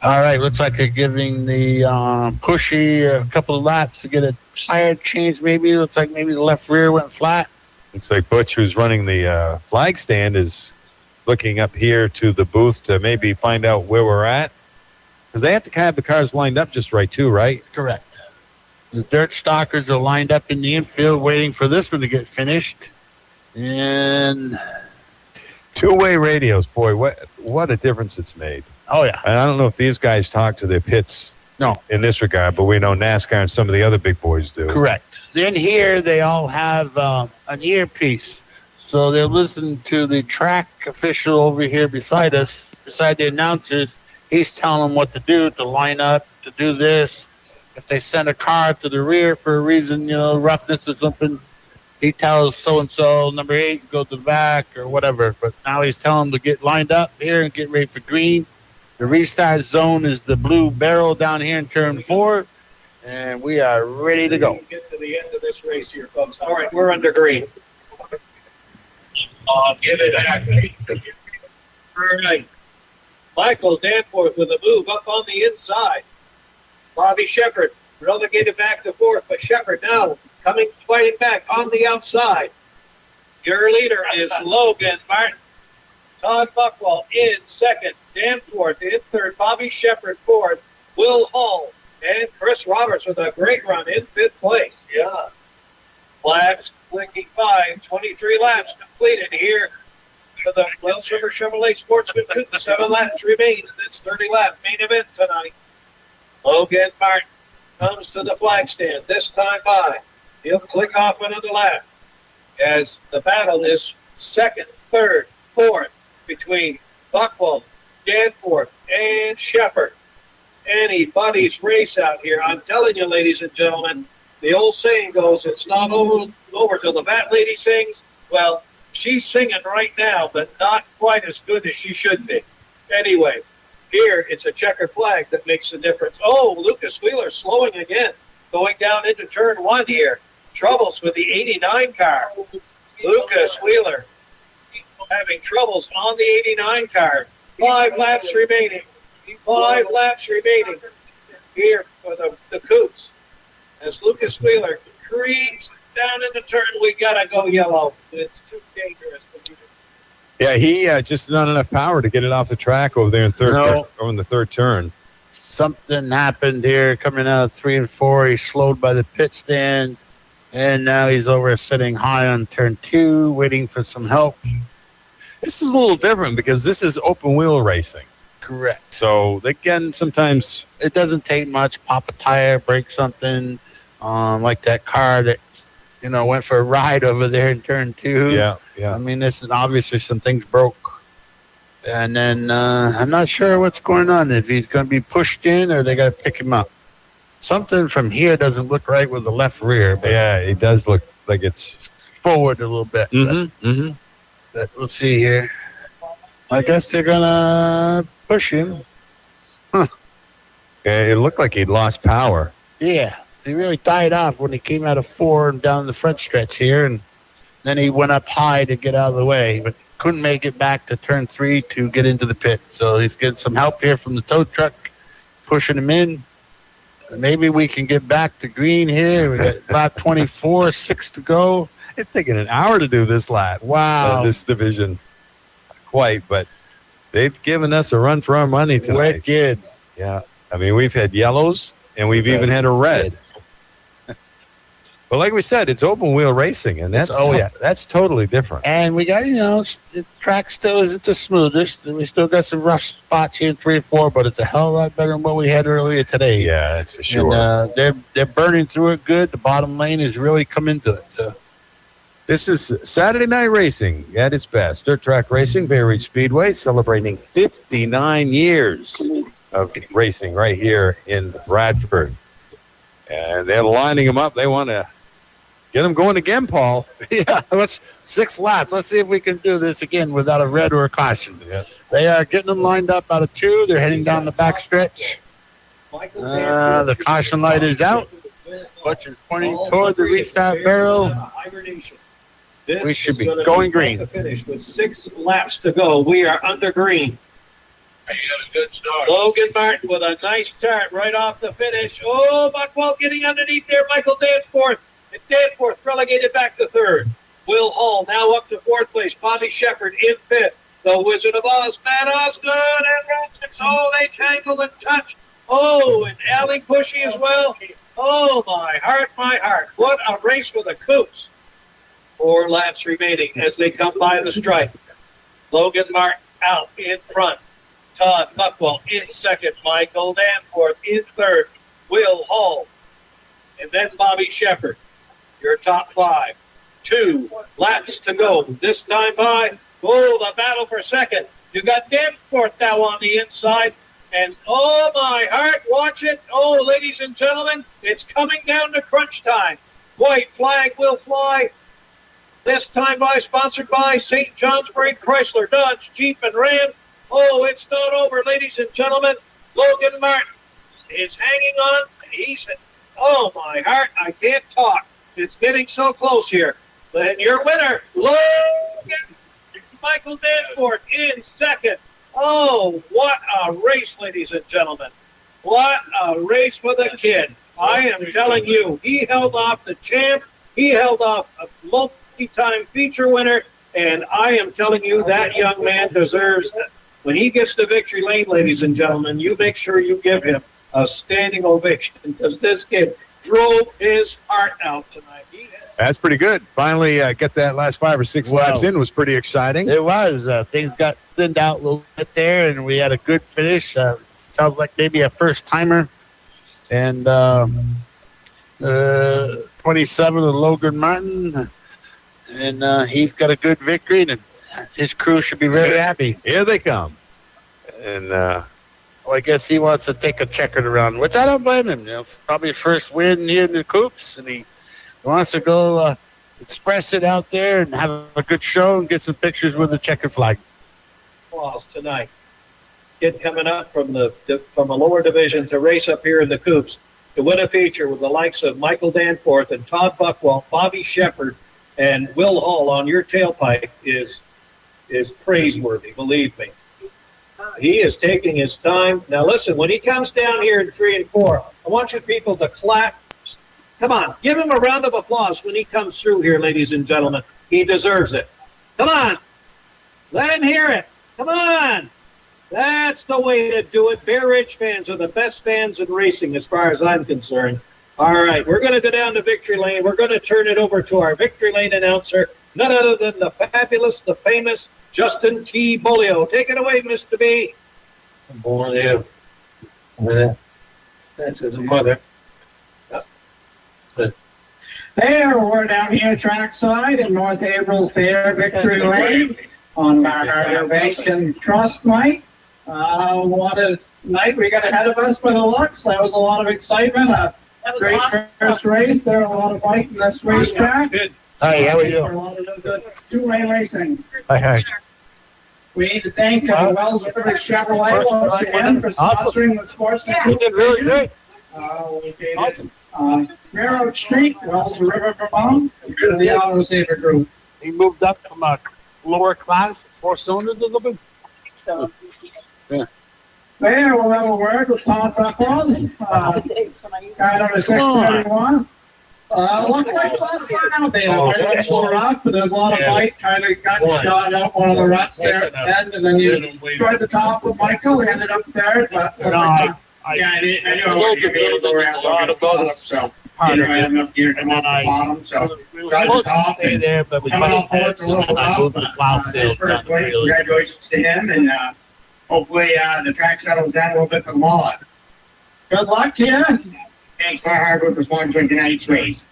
All right. Looks like they're giving the Pushy a couple of laps to get a tire change maybe. Looks like maybe the left rear went flat. Looks like Butch, who's running the flag stand, is looking up here to the booth to maybe find out where we're at. Because they have to have the cars lined up just right, too, right? Correct. The Dirt Stalkers are lined up in the infield waiting for this one to get finished. And two-way radios, boy, what a difference it's made. Oh, yeah. And I don't know if these guys talk to their pits in this regard, but we know NASCAR and some of the other big boys do. Correct. Then here they all have an earpiece. So they'll listen to the track official over here beside us, beside the announcers. He's telling them what to do, to line up, to do this. If they send a car to the rear for a reason, roughness or something, he tells so-and-so, number 8, go to the back or whatever. But now he's telling them to get lined up here and get ready for green. The restart zone is the blue barrel down here in turn 4. And we are ready to go. Get to the end of this race here, folks. All right, we're under green. Give it back. All right. Michael Danforth with a move up on the inside. Bobby Shepard relegated back to 4th, but Shepard now fighting back on the outside. Your leader is Logan Martin. Todd Buchwald in 2nd. Danforth in 3rd. Bobby Shepard 4th. Will Hall and Chris Roberts with a great run in 5th place. Yeah. Flags blinking by. 23 laps completed here for the Wells River Chevrolet Sportsman Coupe. 7 laps remain in this 30-lap main event tonight. Logan Martin comes to the flag stand, this time by. He'll click off another lap as the battle is 2nd, 3rd, 4th between Buckwell, Danforth, and Shepard. Anybody's race out here. I'm telling you, ladies and gentlemen, the old saying goes, it's not over till the fat lady sings. Well, she's singing right now, but not quite as good as she should be. Anyway, here it's a checker flag that makes the difference. Oh, Lucas Wheeler slowing again, going down into turn 1 here. Troubles with the 89 car. Lucas Wheeler having troubles on the 89 car. 5 laps remaining. 5 laps remaining here for the Coups. As Lucas Wheeler creeps down in the turn, we gotta go yellow. It's too dangerous. Yeah, he just not enough power to get it off the track over there in the third turn. Something happened here coming out of 3 and 4. He's slowed by the pit stand, and now he's over sitting high on turn 2, waiting for some help. This is a little different because this is open wheel racing. Correct. So they can sometimes. It doesn't take much. Pop a tire, break something, like that car that went for a ride over there in turn 2. Yeah. I mean, this is obviously some things broke, and then I'm not sure what's going on. If he's going to be pushed in, or they got to pick him up. Something from here doesn't look right with the left rear. But yeah, it does look like it's forward a little bit. But we'll see here. I guess they're gonna push him. Huh. Yeah, it looked like he'd lost power. Yeah, he really died off when he came out of 4 and down the front stretch here, and then he went up high to get out of the way, but couldn't make it back to turn 3 to get into the pit. So he's getting some help here from the tow truck, pushing him in. Maybe we can get back to green here. We got lap 24, 6 to go. It's taking an hour to do this lap. Wow. This division. Quite, but they've given us a run for our money tonight. Wicked. Yeah. I mean, we've had yellows, and we've even had a red. But like we said, it's open wheel racing, and that's that's totally different. And we got, the track still isn't the smoothest. We still got some rough spots here in 3 and 4, but it's a hell of a lot better than what we had earlier today. Yeah, that's for sure. And, they're burning through it good. The bottom lane has really come into it. So this is Saturday night racing at its best. Dirt track racing, Bay Ridge Speedway, celebrating 59 years of racing right here in Bradford. And they're lining them up. They want to get them going again, Paul. Yeah, 6 laps. Let's see if we can do this again without a red or a caution. Yeah. They are getting them lined up out of 2. They're heading down the back stretch. The caution light is out. Butch is pointing toward the restart barrel. We should be going green. Finish with 6 laps to go. We are under green. You got a good start. Logan Martin with a nice start right off the finish. Oh, Buckwell getting underneath there. Michael Danforth. And Danforth relegated back to 3rd. Will Hall now up to 4th place. Bobby Shepard in 5th. The Wizard of Oz, Matt Osgood and Rollins. Oh, they tangled and touched. Oh, and Allie Pushy as well. Oh, my heart, my heart. What a race for the Coups. 4 laps remaining as they come by the stripe. Logan Martin out in front. Todd Buckwell in 2nd. Michael Danforth in 3rd. Will Hall. And then Bobby Shepard. Your top 5. 2 laps to go. This time by. Oh, the battle for 2nd. You got Danforth now on the inside. And oh, my heart, watch it. Oh, ladies and gentlemen, it's coming down to crunch time. White flag will fly. This time sponsored by St. Johnsbury Chrysler, Dodge, Jeep, and Ram. Oh, it's not over, ladies and gentlemen. Logan Martin is hanging on. Oh, my heart, I can't talk. It's getting so close here. And your winner, Logan Michael Danforth in 2nd. Oh, what a race, ladies and gentlemen. What a race for the kid. I am telling you, he held off the champ. He held off a multi-time feature winner. And I am telling you, that young man deserves it. When he gets to victory lane, ladies and gentlemen, you make sure you give him a standing ovation because this kid drove his heart out tonight. That's pretty good. Finally, get that last 5 or 6 laps in was pretty exciting. It was. Things got thinned out a little bit there, and we had a good finish. Sounds like maybe a first-timer. And 27 of Logan Martin, and he's got a good victory, and his crew should be very happy. Here they come. And Well, I guess he wants to take a checkered around, which I don't blame him. Probably first win here in the Coops, and he wants to go express it out there and have a good show and get some pictures with the checkered flag. Applause tonight. Kid coming up from a lower division to race up here in the Coops to win a feature with the likes of Michael Danforth and Todd Buckwell, Bobby Shepard, and Will Hall on your tailpipe is praiseworthy, believe me. He is taking his time. Now listen, when he comes down here in 3 and 4, I want you people to clap. Come on, give him a round of applause when he comes through here, ladies and gentlemen. He deserves it. Come on. Let him hear it. Come on. That's the way to do it. Bear Ridge fans are the best fans in racing as far as I'm concerned. All right, we're going to go down to Victory Lane. We're going to turn it over to our Victory Lane announcer, none other than the fabulous, the famous Justin T. Bolio. Take it away, Mr. B. Bolio. That's his mother. There, we're down here trackside in North April Fair, Victory Lane on our Innovation Trust night. What a night we got ahead of us for the Lux. That was a lot of excitement. Great first race. There were a lot of fight in this racetrack. Hi, how are you? A lot of good two-way racing. Hi. We need to thank Wells River Chevrolet once again for sponsoring the sportsman. You did really great. We did awesome. Railroad Street, Wells River, Vermont, the Auto Saver Group. He moved up from a lower class, 4 cylinders a little bit. Yeah. There, we'll have a word with Todd Buckwell, guy number 631. Looked like a lot of fun out there. It's a little rough, but there's a lot of fight. Kind of got shot out one of the ruts there at the end, and then you tried the top with Michael. He ended up there, but I knew I was going to be able to go around a lot of both, so I ended up gearing him on the bottom, so got the top. Stay there, but we Coming off forward a little rough, but first place, congratulations to him, and hopefully the track settles down a little bit for the mod. Good luck to you. Thanks for hard work for sponsoring tonight's race.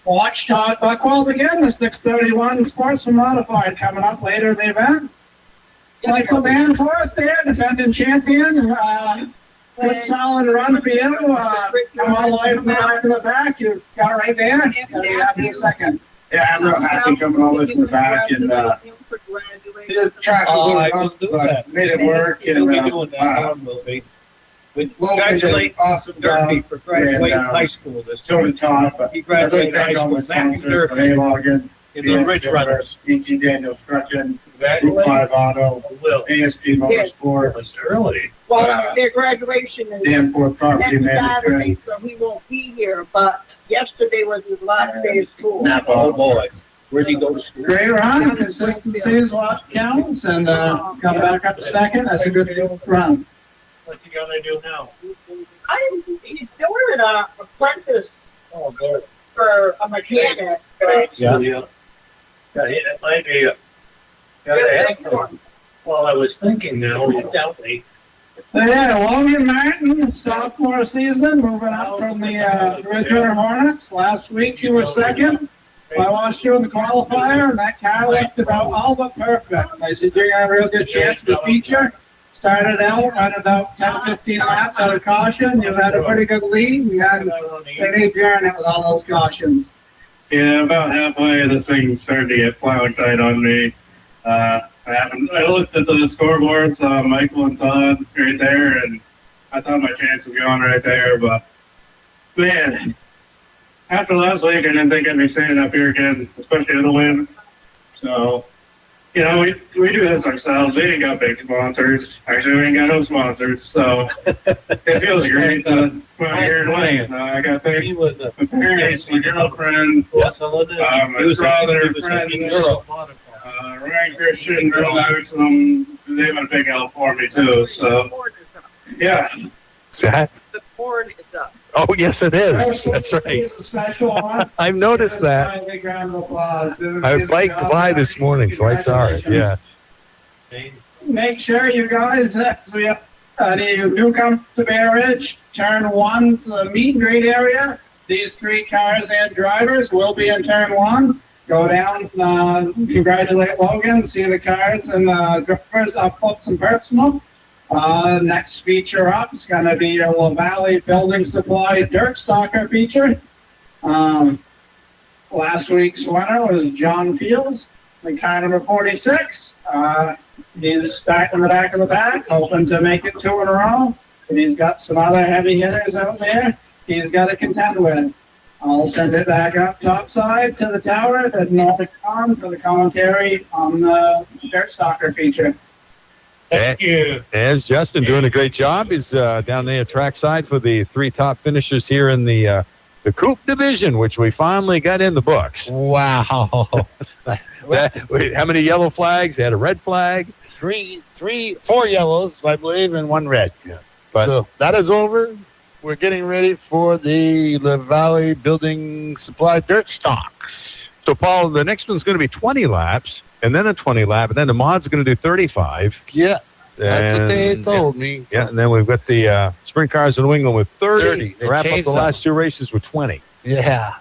Watch Todd Buckwell again, the 631 Sportsman Modified coming up later in the event. Michael Danforth there, defending champion. Good solid run for you. Come all the way from the back of the back. You got it right there. You'll be happy in a second. Yeah, I'm real happy coming all the way from the back. And the track was rough, but made it work. And we congratulate awesome Durkee for graduating high school this year. He graduated high school. Matthew Durkee in the Ridge Runners. E.T. Daniel Struction, Group 5 Auto, ASP Motorsports. Early. Well, their graduation is Danforth Property next Saturday, Management. so he won't be here, but yesterday was his last day of school. Oh, boy. Where'd he go to school? Great run, consistency is what counts, and come back up to second. That's a good run. What you gonna do now? He's doing an apprentice for a mechanic. Yeah. It might be well, I was thinking now, definitely. Yeah, Logan Martin, sophomore season, moving up from the Ridge Runner Hornets. Last week you were second. I watched you in the qualifier, and that car looked about all but perfect. I said, you're going to have a real good chance to feature. Started out, running about 10, 15 laps out of caution. You had a pretty good lead. We had an 8 journey with all those cautions. Yeah, about halfway, this thing started to get plowed tight on me. I looked at the scoreboard, saw Michael and Todd right there, and I thought my chance was going right there. But man, after last week, I didn't think I'd be standing up here again, especially in the wind. So, you know, we do this ourselves. We ain't got big sponsors. Actually, we ain't got no sponsors. So it feels great to come out here and win. I got to thank my parents, my girlfriend, my brother, friends, Ryan Christian, Girl Maximum. They went a big help for me too. So, yeah. Zach? The corn is up. Oh, yes, it is. That's right. I've noticed that. I biked by this morning, so I saw it. Yes. Make sure you guys, as we do come to Bear Ridge, turn 1's the meet and greet area. These 3 cars and drivers will be in turn 1. go down, congratulate Logan, see the cars and drivers up close and personal. Next feature up is going to be your La Valley Building Supply Dirt Stalker feature. Last week's winner was John Fields, the car number 46. He's back in the back of the pack, hoping to make it 2 in a row. But he's got some other heavy hitters out there he's got to contend with. I'll send it back up topside to the tower, heading over to Con for the commentary on the Dirt Stalker feature. Thank you. As Justin doing a great job. He's down there trackside for the 3 top finishers here in the coupe division, which we finally got in the books. Wow. How many yellow flags? They had a red flag. 4 yellows, I believe, and 1 red. Yeah. But So that is over. We're getting ready for the La Valley Building Supply Dirt Stocks. So, Paul, the next one's going to be 20 laps, and then a 20 lap, and then the mod's going to do 35. Yeah, that's what they And- told me. Yeah, and then we've got the sprint cars in New England with 30. They Wrap up changed the that. last 2 races with 20. Yeah,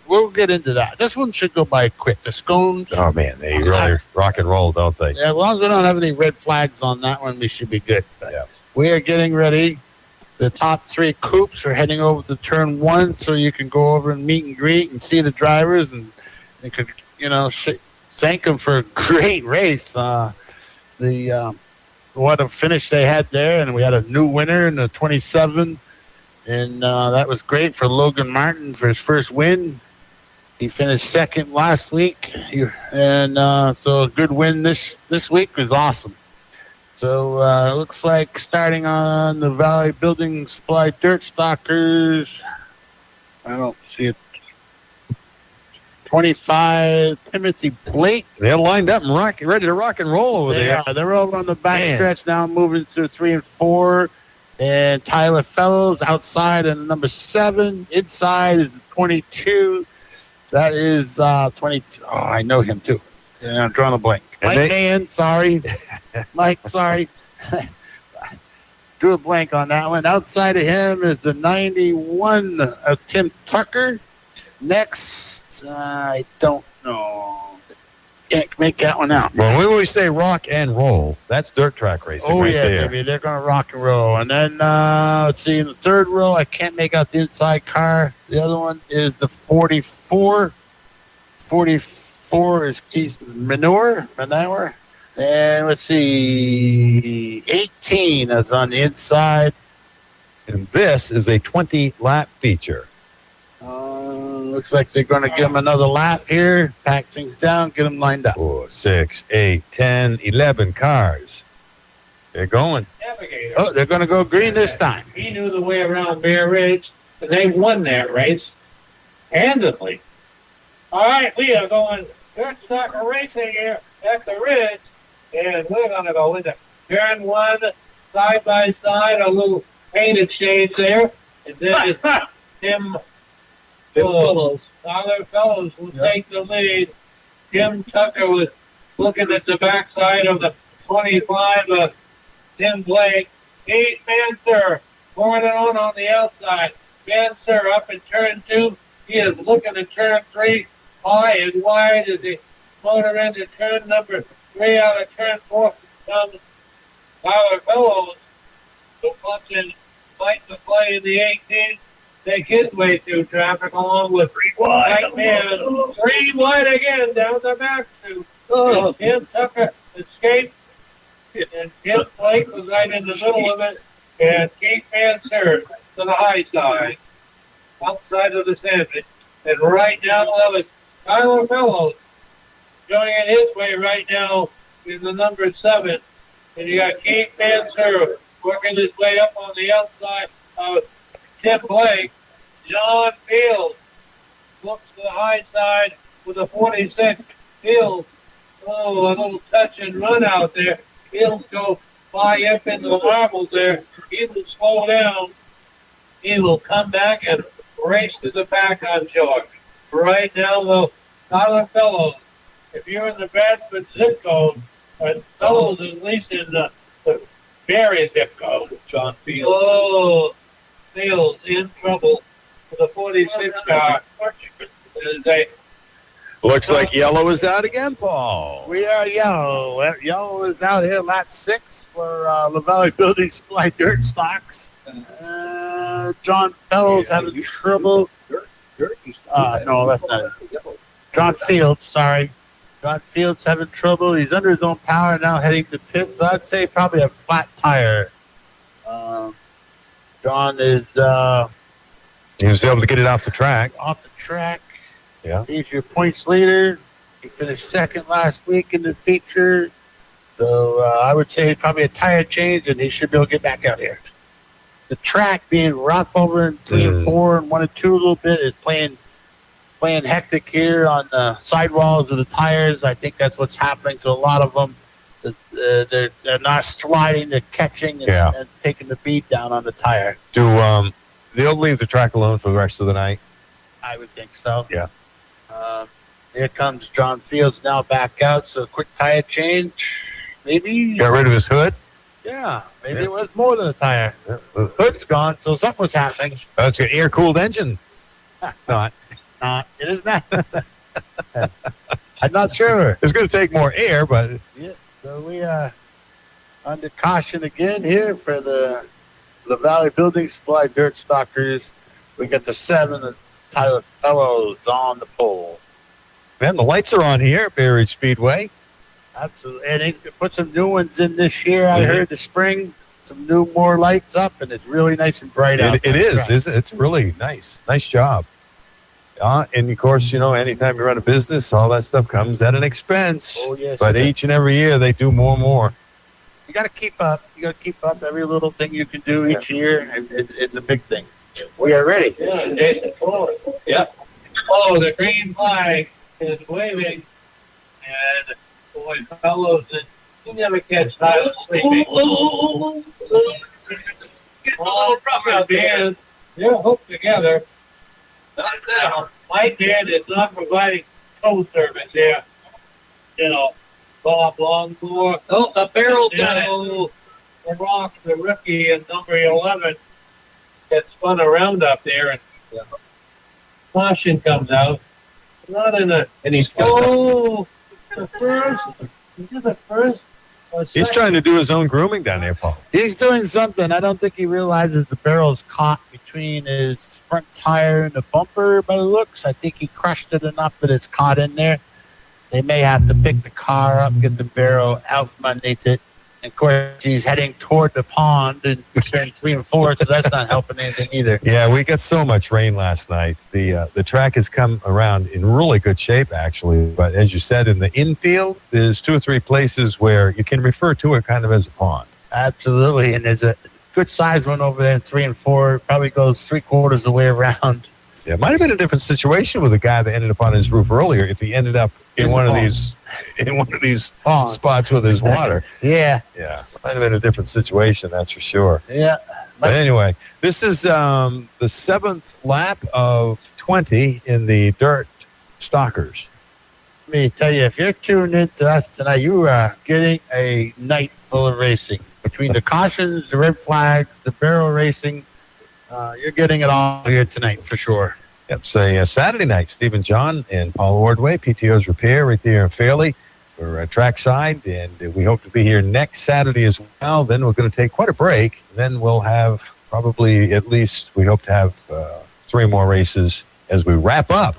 we'll get into that. This one should go by quick. The scones. Oh, man, they really rock and roll, don't they? Yeah, as long as we don't have any red flags on that one, we should be good. Yeah. We are getting ready. The top 3 coupes are heading over to turn 1, so you can go over and meet and greet and see the drivers, and they could, thank them for a great race. What a finish they had there, and we had a new winner in the 27, and that was great for Logan Martin for his first win. He finished 2nd last week, and so a good win this week was awesome. So it looks like starting on the Valley Building Supply Dirt Stalkers, I don't see it. 25, Timothy Blake. They're lined up and ready to rock and roll over there. They're all on the back Man. stretch now, moving through 3 and 4. And Tyler Fellows outside and number 7. Inside is 22. That is 22. Oh, I know him too. Yeah, I'm drawing a blank. And Mike Mann, sorry. Mike, sorry. Drew a blank on that one. Outside of him is the 91 of Tim Tucker. Next, I don't know. Can't make that one out. Well, when we say rock and roll, that's dirt track racing right there. Baby. They're going to rock and roll. And then, let's see, in the 3rd row, I can't make out the inside car. The other one is the 44. 44 is Keith Manure. And let's see, 18 is on the inside. And this is a 20-lap feature. Looks like they're going to give them another lap here, pack things down, get them lined up. 4, 6, 8, 10, 11 cars. They're going. Navigator. Oh, they're going to go green this time. He knew the way around Bear Ridge, and they won that race handedly. All right, we are going dirt stalker racing here at the Ridge, and we're going to go into turn 1, side by side, a little paint exchange there, and then it's Tim Fellows. Other fellows will take the lead. Tim Tucker was looking at the backside of the 25 Tim Blake. Keith Manser pouring it on the outside. Manser up in turn 2. He is looking at turn 3 high and wide as he motor into turn number 3 out of turn 4. Comes Tyler Fellows, who comes in fight to play in the 18. Take his way through traffic along with 3 wide. Man, 3 wide again down the back two. Tim Tucker escaped, and Tim Blake was right in the middle of it, and Keith Manser to the high side, outside of the sandwich. And right now we'll have Tyler Fellows going in his way right now in the number 7. And you got Keith Manser working his way up on the outside of Tim Blake. John Fields looks to the high side with a 46. Fields, a little touch and run out there. Fields go fly up into the marbles there. He will slow down. He will come back and race to the back on George. Right now, though, Tyler Fellows, if you're in the Bradford zip code, or Fellows at least in the Barry zip code. John Fields. Fields in trouble with the 46 car. They Looks like yellow is out again, Paul. We are yellow. Yellow is out here, lap 6 for La Valley Building Supply Dirt Stocks. John Fellows having trouble. No, that's not it. John Fields, sorry. John Fields having trouble. He's under his own power now, heading to pits. So I'd say probably a flat tire. John is he was able to get it off the track. Off the track. Yeah. He's your points leader. He finished second last week in the feature. So I would say probably a tire change, and he should be able to get back out here. The track being rough over in 3 and 4 and 1 and 2 a little bit is playing hectic here on the sidewalls of the tires. I think that's what's happening to a lot of them. They're not sliding, they're catching and taking the beat down on the tire. They'll leave the track alone for the rest of the night? I would think so. Yeah. Here comes John Fields now back out, so quick tire change. Maybe. Got rid of his hood? Yeah, maybe it was more than a tire. The hood's gone, so something was happening. It's an air-cooled engine. Not. It is not. I'm not sure. It's going to take more air, but... Yeah, so we are under caution again here for the Valley Building Supply Dirt Stockers. We got the 7 and Tyler Fellows on the pole. Man, the lights are on here at Bay Ridge Speedway. Absolutely. And he's going to put some new ones in this year. I heard the spring, some more lights up, and it's really nice and bright out. It is. It's really nice. Nice job. And of course, anytime you run a business, all that stuff comes at an expense. Oh, yes. But each and every year, they do more and more. You got to keep up. You got to keep up every little thing you can do each year, and it's a big thing. We are ready. Yeah, Jason Fuller. Yep. Oh, the green flag is waving, and boy, Fellows, you never catch Tyler sleeping. Get a little rough out there. They're hooked together. Not now. My dad is not providing tow service here. Bob Longmore. Oh, the barrel got it. The Rock, the rookie in number 11, gets spun around up there, and caution comes out. Not in a. And he's the first. Is it the first? He's trying to do his own grooming down there, Paul. He's doing something. I don't think he realizes the barrel's caught between his front tire and the bumper by the looks. I think he crushed it enough that it's caught in there. They may have to pick the car up, get the barrel out from underneath it. And of course, he's heading toward the pond and turning 3 and 4, so that's not helping anything either. Yeah, we got so much rain last night. The track has come around in really good shape, actually. But as you said, in the infield, there's 2 or 3 places where you can refer to it kind of as a pond. Absolutely, and there's a good size one over there in 3 and 4. Probably goes 3/4 of the way around. Yeah, it might have been a different situation with the guy that ended up on his roof earlier if he ended up in one of these spots with his water. Yeah. Might have been a different situation, that's for sure. Yeah. But anyway, this is the 7th lap of 20 in the Dirt Stalkers. Let me tell you, if you're tuned into us tonight, you are getting a night full of racing. Between the cautions, the red flags, the barrel racing, you're getting it all here tonight for sure. Yep, so Saturday night, Stephen John and Paul Ordway, PTO's Repair right there in Fairleigh. We're trackside, and we hope to be here next Saturday as well. Then we're going to take quite a break. Then we'll have probably at least, we hope to have 3 more races as we wrap up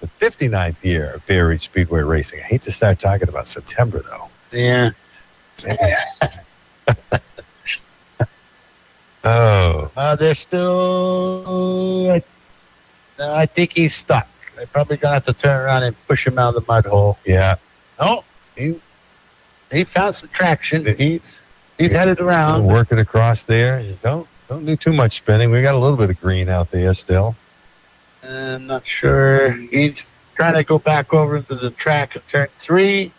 the 59th year of Bay Ridge Speedway Racing. I hate to start talking about September, though. Yeah. They're still... I think he's stuck. They're probably going to have to turn around and push him out of the mud hole. Yeah. Oh, he found some traction. He's headed around. Working across there. You don't do too much spinning. We got a little bit of green out there still. I'm not sure. He's trying to go back over into the track of turn 3.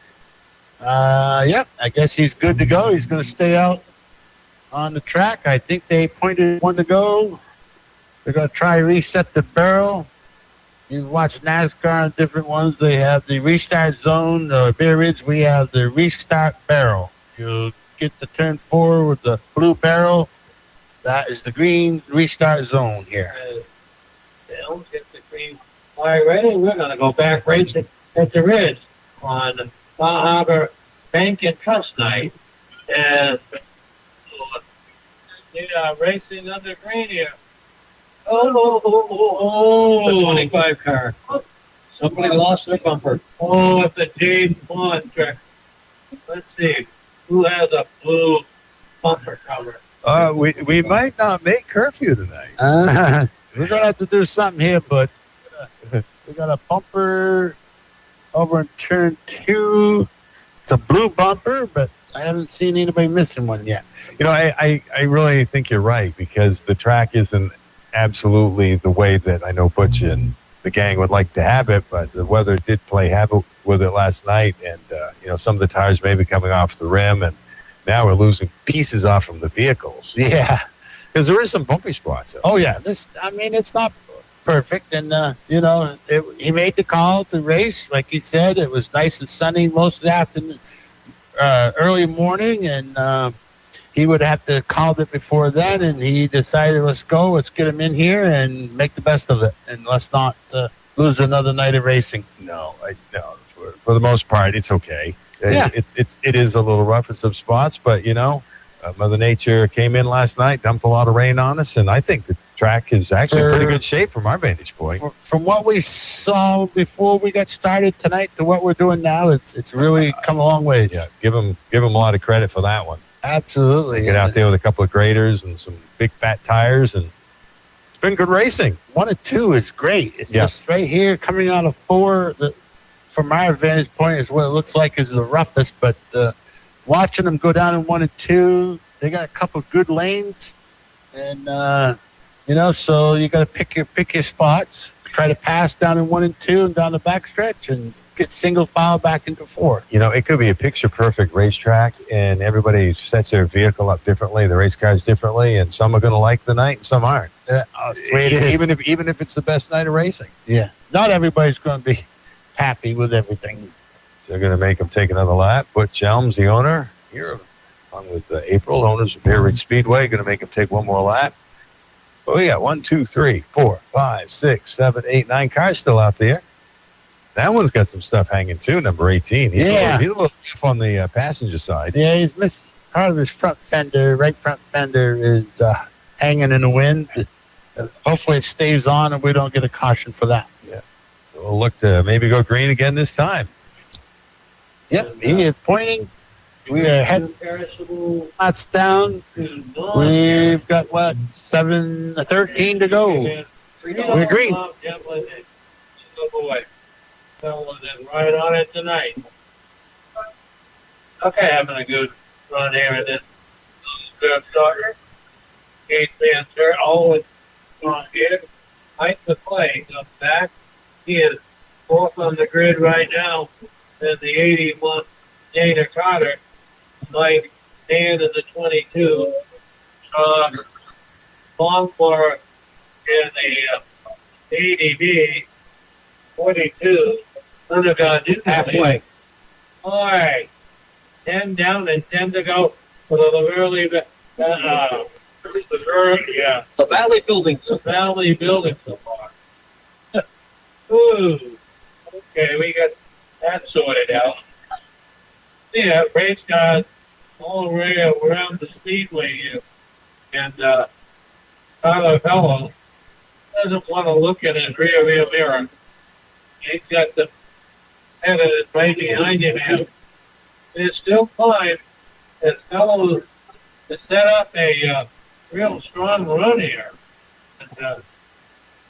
Yep, I guess he's good to go. He's going to stay out on the track. I think they pointed 1 to go. They're going to try reset the barrel. You've watched NASCAR on different ones. They have the restart zone. Bay Ridge, we have the restart barrel. You get the turn 4 with the blue barrel. That is the green restart zone here. They'll get the green flag ready. We're going to go back racing. at the Ridge on Bar Harbor Bank and Trust Night. And they are racing under green here. Oh, The 25 car. Somebody lost their bumper. Oh, it's a James Bond trick. Let's see. Who has a blue bumper cover? We might not make curfew tonight. We're gonna have to do something here, but we got a bumper over in turn 2. It's a blue bumper, but I haven't seen anybody missing one yet. You know, I really think you're right, because the track isn't absolutely the way that I know Butch and the gang would like to have it, but the weather did play havoc with it last night, and some of the tires may be coming off the rim, and now we're losing pieces off from the vehicles. Yeah, because there is some bumpy spots. Oh yeah, it's not perfect, and he made the call to race, like he said. It was nice and sunny most of the afternoon, early morning, and he would have to call it before then, and he decided, let's get him in here and make the best of it, and let's not lose another night of racing. No, for the most part, it's okay. Yeah. It is a little rough in some spots, but Mother Nature came in last night, dumped a lot of rain on us, and I think the track is actually in pretty good shape from our vantage point. From what we saw before we got started tonight to what we're doing now, it's really come a long ways. Yeah, give them a lot of credit for that one. Absolutely. Get out there with a couple of graders and some big fat tires, and it's been good racing. 1 and 2 is great. It's just right here coming out of 4. From our vantage point, is what it looks like is the roughest. But watching them go down in 1 and 2, they got a couple of good lanes, and so you got to pick your spots. Try to pass down in 1 and 2 and down the backstretch, and get single file back into 4. It could be a picture-perfect racetrack, and everybody sets their vehicle up differently, the race cars differently, and some are going to like the night and some aren't. Even if it's the best night of racing. Yeah, not everybody's going to be happy with everything. So they're going to make them take another lap. Butch Elms, the owner, here, along with April, owners of Bear Ridge Speedway, going to make them take one more lap. But we got 1, 2, 3, 4, 5, 6, 7, 8, 9 cars still out there. That one's got some stuff hanging too, number 18. He's a little off on the passenger side. Yeah, he's missed part of his front fender. Right front fender is hanging in the wind. Hopefully it stays on and we don't get a caution for that. Yeah. We'll look to maybe go green again this time. Yep, he is pointing. We are heading lots down. We've got 13 to go. We're green. Right on it tonight. Okay, having a good run here in this good starter. Case man, sir, always on here. Height the play comes back. He is 4th on the grid right now. Then the 81 Dana Carter, Mike Dan in the 22. Longmore in the ADB 42. Halfway. All right. 10 down and 10 to go for the early. The Valley Building. The Valley Building so far. Ooh. Okay, we got that sorted out. Yeah, race cars all the way around the Speedway here. And Tyler Fellows doesn't want to look in his rear mirror. He's got the head of it right behind him. And it's still fine as Fellows to set up a real strong run here. And,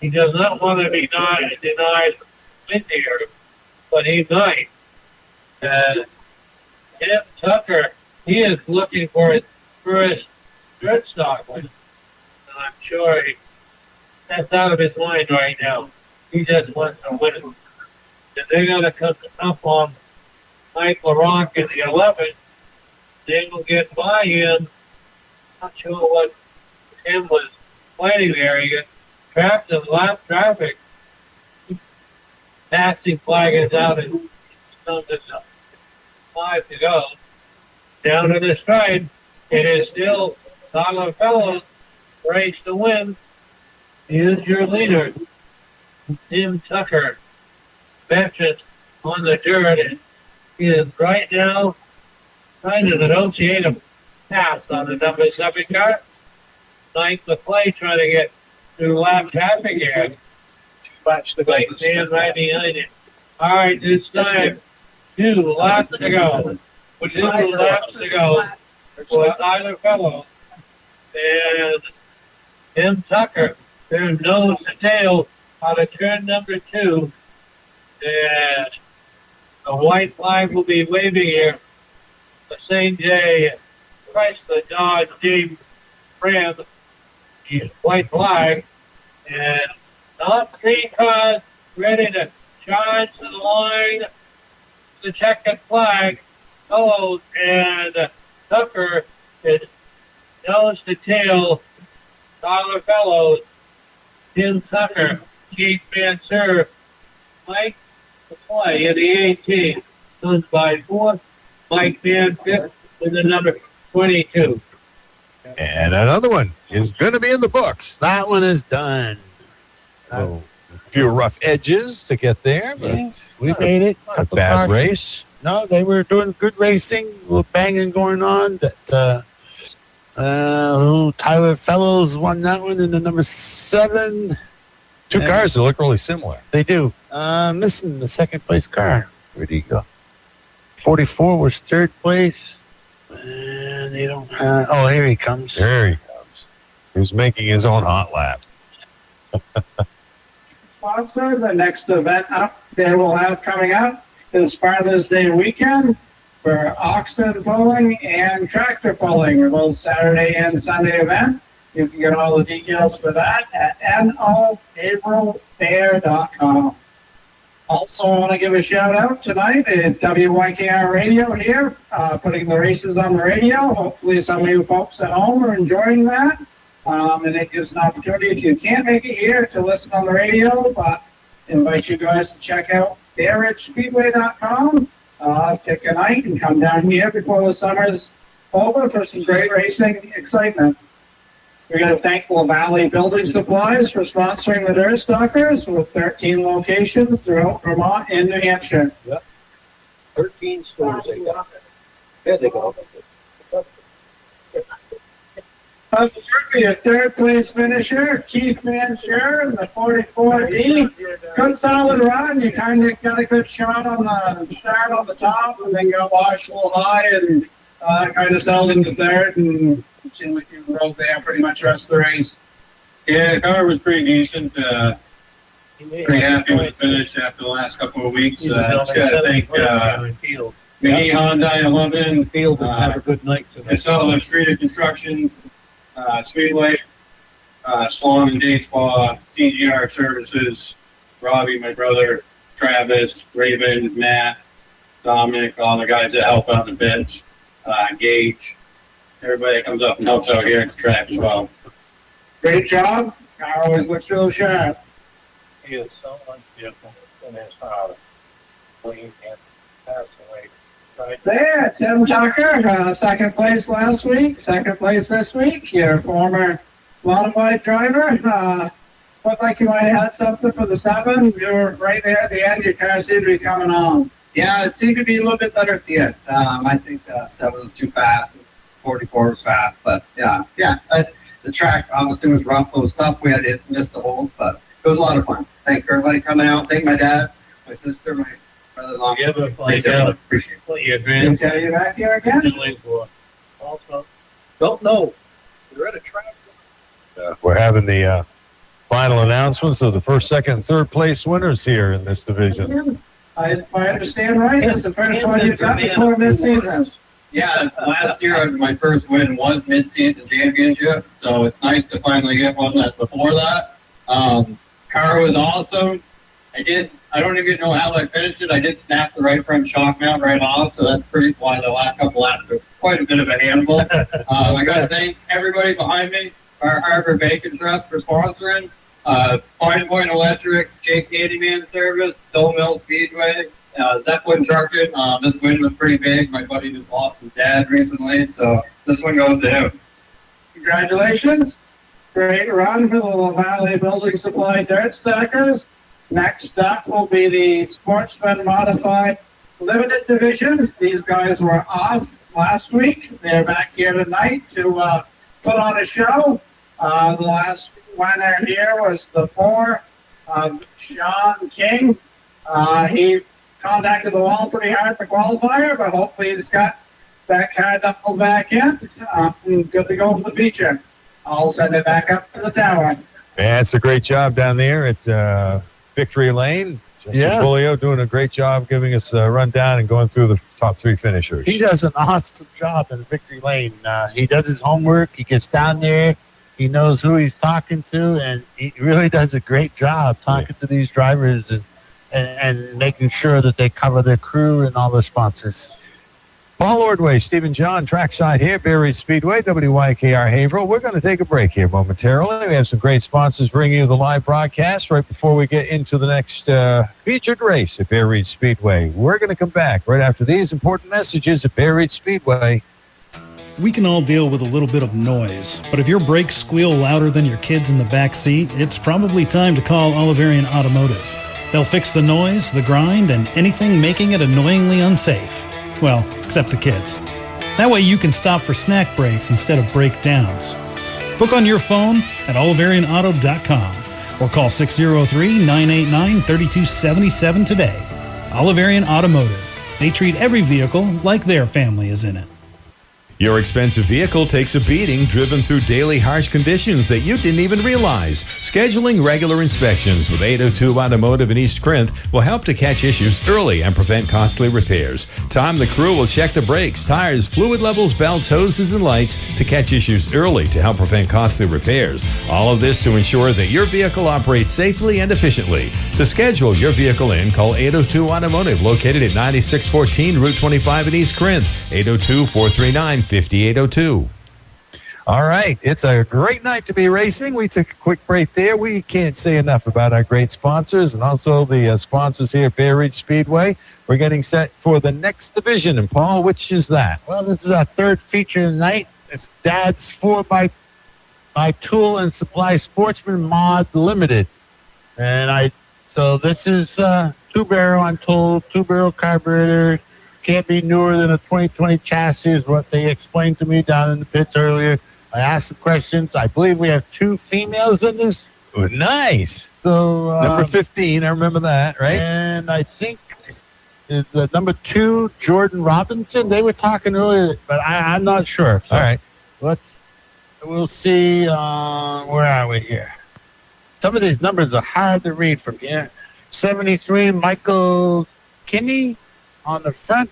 he does not want to be denied win here, but he might. Tim Tucker, he is looking for his first dirt stock win. And I'm sure that's out of his mind right now. He just wants to win it. And they're going to come up on Mike LaRock in the 11th. They will get by him. Not sure what Tim was planning there. He got trapped in lap traffic. Passing flag is out and comes at 5 to go. Down to the stripe. It is still Tyler Fellows race to win. He is your leader. Tim Tucker. Veteran on the dirt. And he is right now trying to negotiate a pass on the number 7 car. Ninth the play, trying to get through lap traffic here. Watch the Right man right behind it. All right, it's time. 2 laps to go. 2 laps to go for either fellow. And Tim Tucker, there's nose to tail out of turn number 2. And the white flag will be waving here. The St. J. Chrysler Dodge Jeep Ram white flag. And not 3 cars ready to charge to the line. The checkered flag. Oh, and Tucker is nose to tail. Tyler Fellows, Tim Tucker, Keith Mansur, Mike the play in the 18. Done by 4. Mike Van 5th in the number 22. And another one is going to be in the books. That one is done. A few rough edges to get there, but Yeah, we made it. not a bad Cars. race. No, they were doing good racing. A little banging going on. That Tyler Fellows won that one in the number 7. 2 cars that look really similar. They do. Missing the second place car. Where'd he go? 44 was third place. And they don't have. Oh, here he comes. There he comes. He's making his own hot lap. Sponsor, the next event up they will have coming up is Father's Day weekend for oxen pulling and tractor pulling, both Saturday and Sunday event. You can get all the details for that at noaprilfair.com. Also, I want to give a shout out tonight at WYKR Radio here, putting the races on the radio. Hopefully some of you folks at home are enjoying that. And it gives an opportunity, if you can't make it here, to listen on the radio, but invite you guys to check out Speedway.com. Pick a night and come down here before the summer's over for some great racing excitement. We're going to thank La Valley Building Supplies for sponsoring the Dirt Stalkers with 13 locations throughout Vermont and New Hampshire. Yep. 13 stores they got. There they go. Unfortunately, a third place finisher, Keith Mansur in the 44D. Good solid run. You kind of got a good shot on the start on the top and then got washed a little high and kind of settled into third and seemed like you rode there pretty much the rest of the race. Yeah, the car was pretty decent. Pretty happy with the finish after the last couple of weeks. Just got to thank B&E Hyundai 11. Field will have a good night tonight. Batchelder Street Construction, Speedway, Sloan and Day Spa, CDJR Services, Robbie, my brother, Travis, Raven, Matt, Dominic, all the guys that help out in the bits, Gage, everybody that comes up and helps out here at the track as well. Great job. Car always looks real sharp. He is so unbeautiful in his clean and passed away. Right There, Tim Tucker, second place last week, second place this week. Your former modified driver. Looked like you might have had something for the 7. You were right there at the end. Your car seemed to be coming on. Yeah, it seemed to be a little bit better at the end. I think 7 was too fast. 44 was fast, but yeah. The track obviously was rough. It was tough. We had to miss the holds, but it was a lot of fun. Thank everybody coming out. Thank my dad, my sister, my brother-in-law. Appreciate it. Can tell you back here again? Also, don't know. We're at a track. We're having the final announcements of the first, second, and third place winners here in this division. If I understand right, this is the first one you've got before mid-season. Yeah, last year my first win was mid-season championship, so it's nice to finally get one that's before that. Car was awesome. I don't even know how I finished it. I did snap the right front shock mount right off, so that's pretty why the last couple laps were quite a bit of a handful. I got to thank everybody behind me, our Harbor Bacon Trust for sponsoring, Fine Point Electric, Jake's Handyman Service, Dole Mill Speedway, Zeppelin Trucking. This win was pretty big. My buddy just lost his dad recently, so this one goes to him. Congratulations. Great run for the La Valley Building Supply Dirt Stackers. Next up will be the Sportsman Modified Limited Division. These guys were off last week. They're back here tonight to put on a show. The last winner here was the 4 of Sean King. He contacted the wall pretty hard for qualifier, but hopefully he's got that car double back in. Good to go for the feature. I'll send it back up to the tower. Man, it's a great job down there at Victory Lane. Justin Bulio doing a great job giving us a rundown and going through the top 3 finishers. He does an awesome job in Victory Lane. He does his homework. He gets down there. He knows who he's talking to, and he really does a great job talking to these drivers and making sure that they cover their crew and all their sponsors. Paul Ordway, Stephen John, trackside here, Berry Speedway, WYKR Haverhill. We're going to take a break here momentarily. We have some great sponsors bringing you the live broadcast right before we get into the next featured race at Berry Speedway. We're going to come back right after these important messages at Berry Speedway. We can all deal with a little bit of noise, but if your brakes squeal louder than your kids in the back seat, it's probably time to call Oliverian Automotive. They'll fix the noise, the grind, and anything making it annoyingly unsafe. Well, except the kids. That way you can stop for snack breaks instead of breakdowns. Book on your phone at oliverianauto.com or call 603-989-3277 today. Oliverian Automotive. They treat every vehicle like their family is in it. Your expensive vehicle takes a beating driven through daily harsh conditions that you didn't even realize. Scheduling regular inspections with 802 Automotive in East Corinth will help to catch issues early and prevent costly repairs. Tom, the crew will check the brakes, tires, fluid levels, belts, hoses, and lights to catch issues early to help prevent costly repairs. All of this to ensure that your vehicle operates safely and efficiently. To schedule your vehicle in, call 802 Automotive, located at 9614 Route 25 in East Corinth, 802-439-5802. All right. It's a great night to be racing. We took a quick break there. We can't say enough about our great sponsors and also the sponsors here at Bay Ridge Speedway. We're getting set for the next division. And, Paul, which is that? Well, this is our third feature tonight. It's Dad's 4x Tool and Supply Sportsman Mod Limited. And so this is 2-barrel untold, 2-barrel carburetor. Can't be newer than a 2020 chassis is what they explained to me down in the pits earlier. I asked the questions. I believe we have 2 females in this. Oh, nice. So number 15, I remember that, right? And I think the number 2, Jordan Robinson. They were talking earlier, but I'm not sure. So all right. We'll see. Where are we here? Some of these numbers are hard to read from here. 73, Michael Kinney on the front,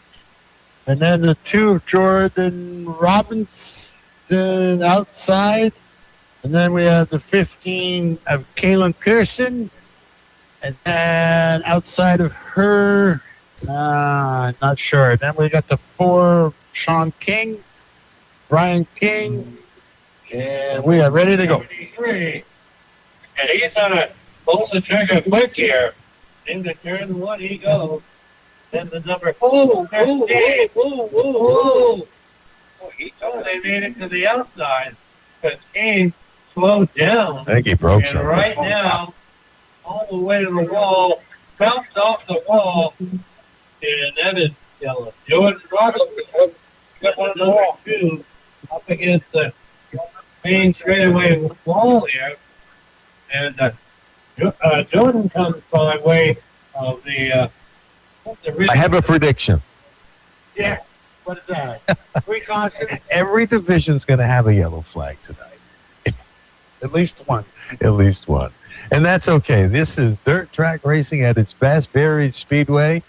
and then the 2 of Jordan Robinson outside, and then we have the 15 of Kaylin Pearson, and then outside of her, not sure. Then we got the 4 Sean King, Brian King, and we are ready to go. 73. And he's gonna pull the trigger quick here. Into turn 1 he goes. Then the number 15. Oh, he totally made it to the outside. But Kane slowed down. I think he broke and something. right now, all the way to the wall, bounced off the wall. And that is yellow. Jordan Robinson got one of the wall, 2 up against the main straightaway wall here. And Jordan comes by way of the I have a prediction. Yeah. What is that? 3 cautions. Every division's going to have a yellow flag tonight. At least one. At least one. And that's okay. This is dirt track racing at its best, Berry Speedway.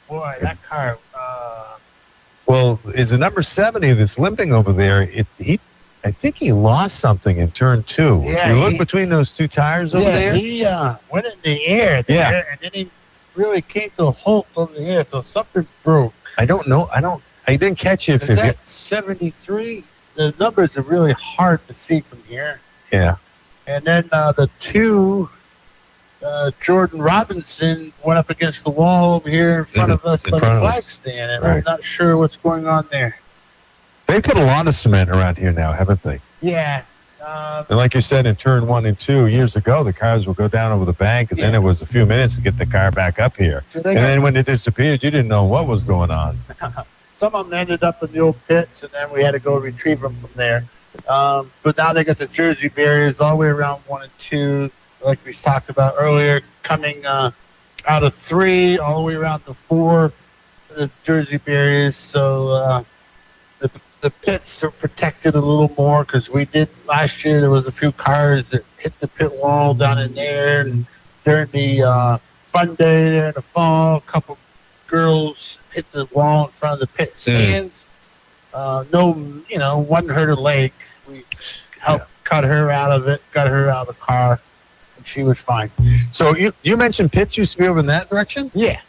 Boy, that car. Well, is the number 70 that's limping over there? I think he lost something in turn 2. Yeah, you look between those 2 tires over there. He went in the air there, and then he really came to a halt over here, so something broke. I don't know. I didn't catch it. Is that 73? The numbers are really hard to see from here. Yeah. And then the 2, Jordan Robinson, went up against the wall over here in front of us by the flag stand, and I'm not sure what's going on there. They put a lot of cement around here now, haven't they? Yeah. And like you said, in turn 1 and 2 years ago, the cars would go down over the bank, and then it was a few minutes to get the car back up here. So And then when it disappeared, you didn't know what was going on. some of them ended up in the old pits, and then we had to go retrieve them from there. But now they got the Jersey barriers all the way around 1 and 2, like we talked about earlier, coming out of 3 all the way around to 4, the Jersey barriers. So the pits are protected a little more because we did last year. There was a few cars that hit the pit wall down in there, and during the fun day there in the fall, a couple girls hit the wall in front of the pit stands. One hurt her leg. We helped cut her out of it, got her out of the car, and she was fine. So you mentioned pits used to be over in that direction? Yeah.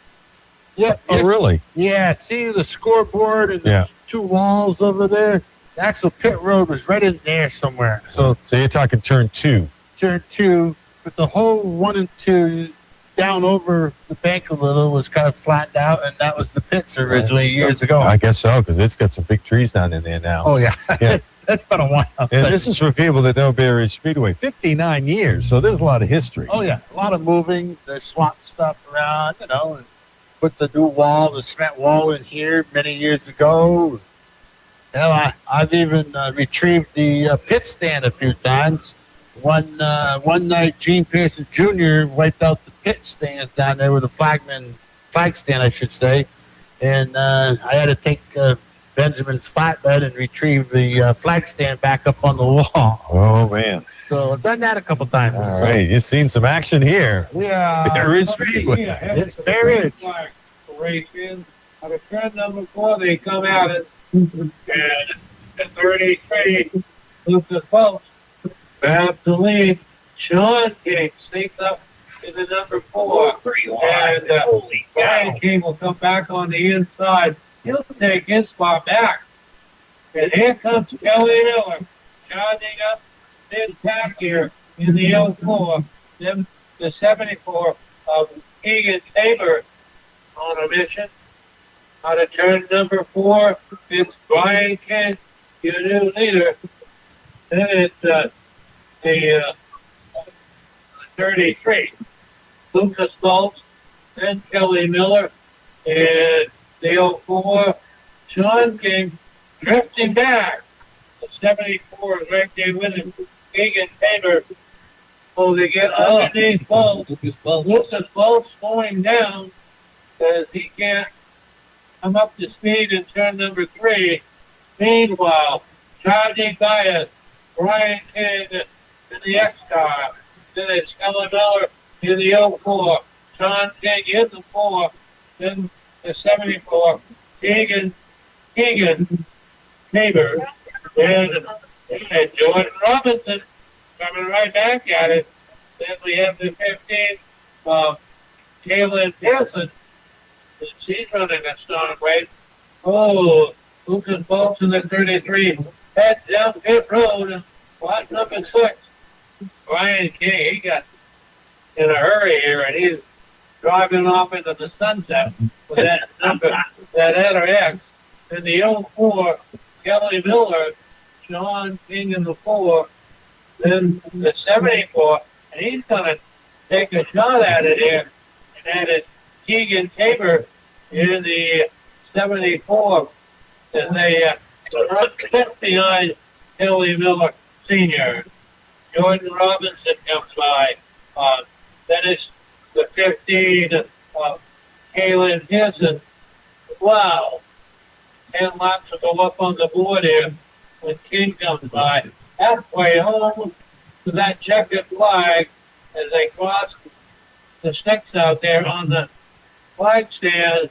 Yep. Oh, really? Yeah. See the scoreboard and the 2 walls over there? The actual pit road was right in there somewhere. So you're talking turn 2. Turn 2, but the whole 1 and 2 down over the bank a little was kind of flattened out, and that was the pits originally years ago. I guess so, because it's got some big trees down in there now. Oh, yeah. Yeah. That's been a while. And this is for people that know Bay Ridge Speedway. 59 years, so there's a lot of history. Oh, yeah. A lot of moving. They swapped stuff around, and put the new wall, the cement wall in here many years ago. I've even retrieved the pit stand a few times. One night, Gene Pearson Jr. wiped out the pit stand down there with the flag stand, I should say. And I had to take Benjamin's flatbed and retrieve the flag stand back up on the wall. Oh, man. So I've done that a couple times. All right, you've seen some action here. Yeah. Bay Ridge Speedway. It's Bay Ridge. Racing. On the turn number 4, they come out at 33. Lucas Phelps grabs the lead. Sean King sneaks up to the number 4. And Brian King will come back on the inside. He'll take his spot back. And here comes Kelly Miller, charging up his pack here in the L4. Then the 74 of Keegan Tabor on a mission. Out of turn number 4, it's Brian King, your new leader. Then it's the 33, Lucas Fultz, then Kelly Miller, and the 04, Sean King, drifting back. The 74 is right there with him. Keegan Tabor. So they get underneath Fultz. Lucas Fultz slowing down because he can't come up to speed in turn number 3. Meanwhile, charging by us, Brian King in the X-Car. Then it's Kelly Miller in the 04. Sean King in the 4. Then the 74. Keegan Tabor. And Jordan Robinson coming right back at it. Then we have the 15, Kaylin Pearson. She's running a strong race. Oh, Lucas Fultz in the 33. Head down pit road. And watch number 6. Brian King, he got in a hurry here, and he's driving off into the sunset with that number, that NRX. In the 04, Kelly Miller, Sean King in the 4, then the 74, and he's going to take a shot at it here, and that is Keegan Tabor in the 74 as they run just behind Kelly Miller Sr. Jordan Robinson comes by. Then it's the 15 Kaylin Pearson. Wow. 10 laps to go up on the board here when King comes by. Halfway home to that checkered flag as they cross the sticks out there on the flag stand.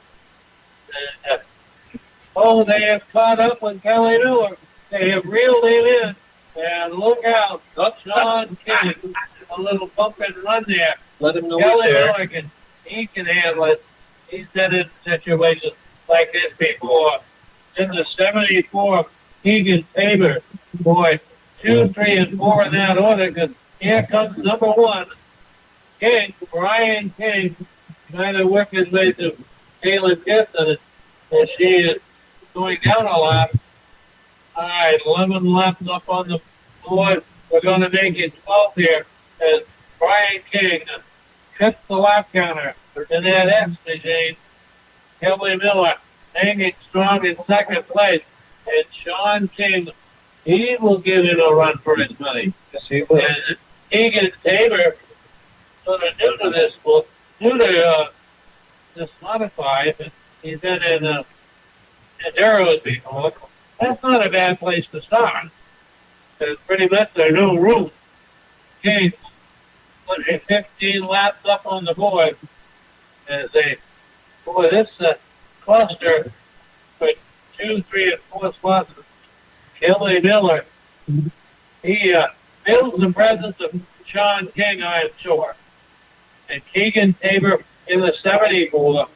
They have caught up with Kelly Miller. They have reeled him in. And look out. Sean King, a little bump and run there. Let him know Kelly he's there. Miller he can handle it. He's been in situations like this before. In the 74, Keegan Tabor. Boy, 2, 3, and 4 in that order, because here comes number 1. King, Brian King, trying to work his way to Kaylin Pearson as she is going down a lap. All right, 11 laps up on the board. we're gonna make it 12 here as Brian King trips the lap counter in that X machine. Kelly Miller hanging strong in second place. And Sean King, he will give it a run for his money. Yes, he will. And Keegan Tabor, sort of new to this book, new to this modified. He's been in Arrows before. That's not a bad place to start. It's pretty much their new route. King put 15 laps up on the board as they, boy, this cluster for 2, 3, and 4 spots. Kelly Miller, he feels the presence of Sean King, I'm sure. And Keegan Tabor in the 74,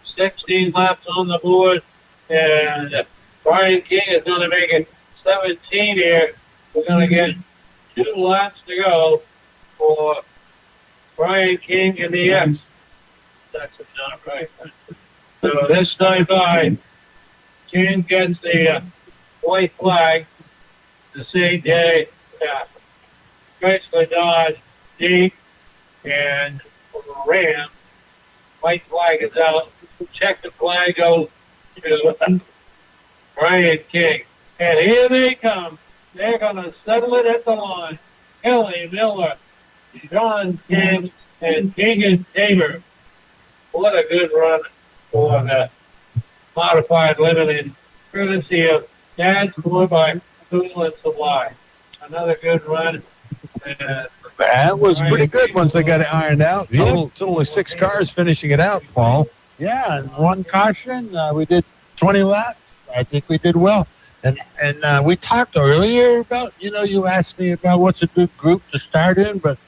16 laps on the board, and Brian King is going to make it 17 here. We're going to get 2 laps to go for Brian King in the X. That's not right. So this time by, King gets the white flag the same day. Chrysler Dodge Jeep and Ram. White flag is out. Check the flag goes to Brian King. And here they come. They're going to settle it at the line. Kelly Miller, Sean King, and Keegan Tabor. What a good run for the modified limited, courtesy of Dad's Boy by Tool and Supply. Another good run. That was pretty good once they got it ironed out. Total of 6 cars finishing it out, Paul. Yeah, and 1 caution. We did 20 laps. I think we did well. And we talked earlier about, you asked me about what's a good group to start in, but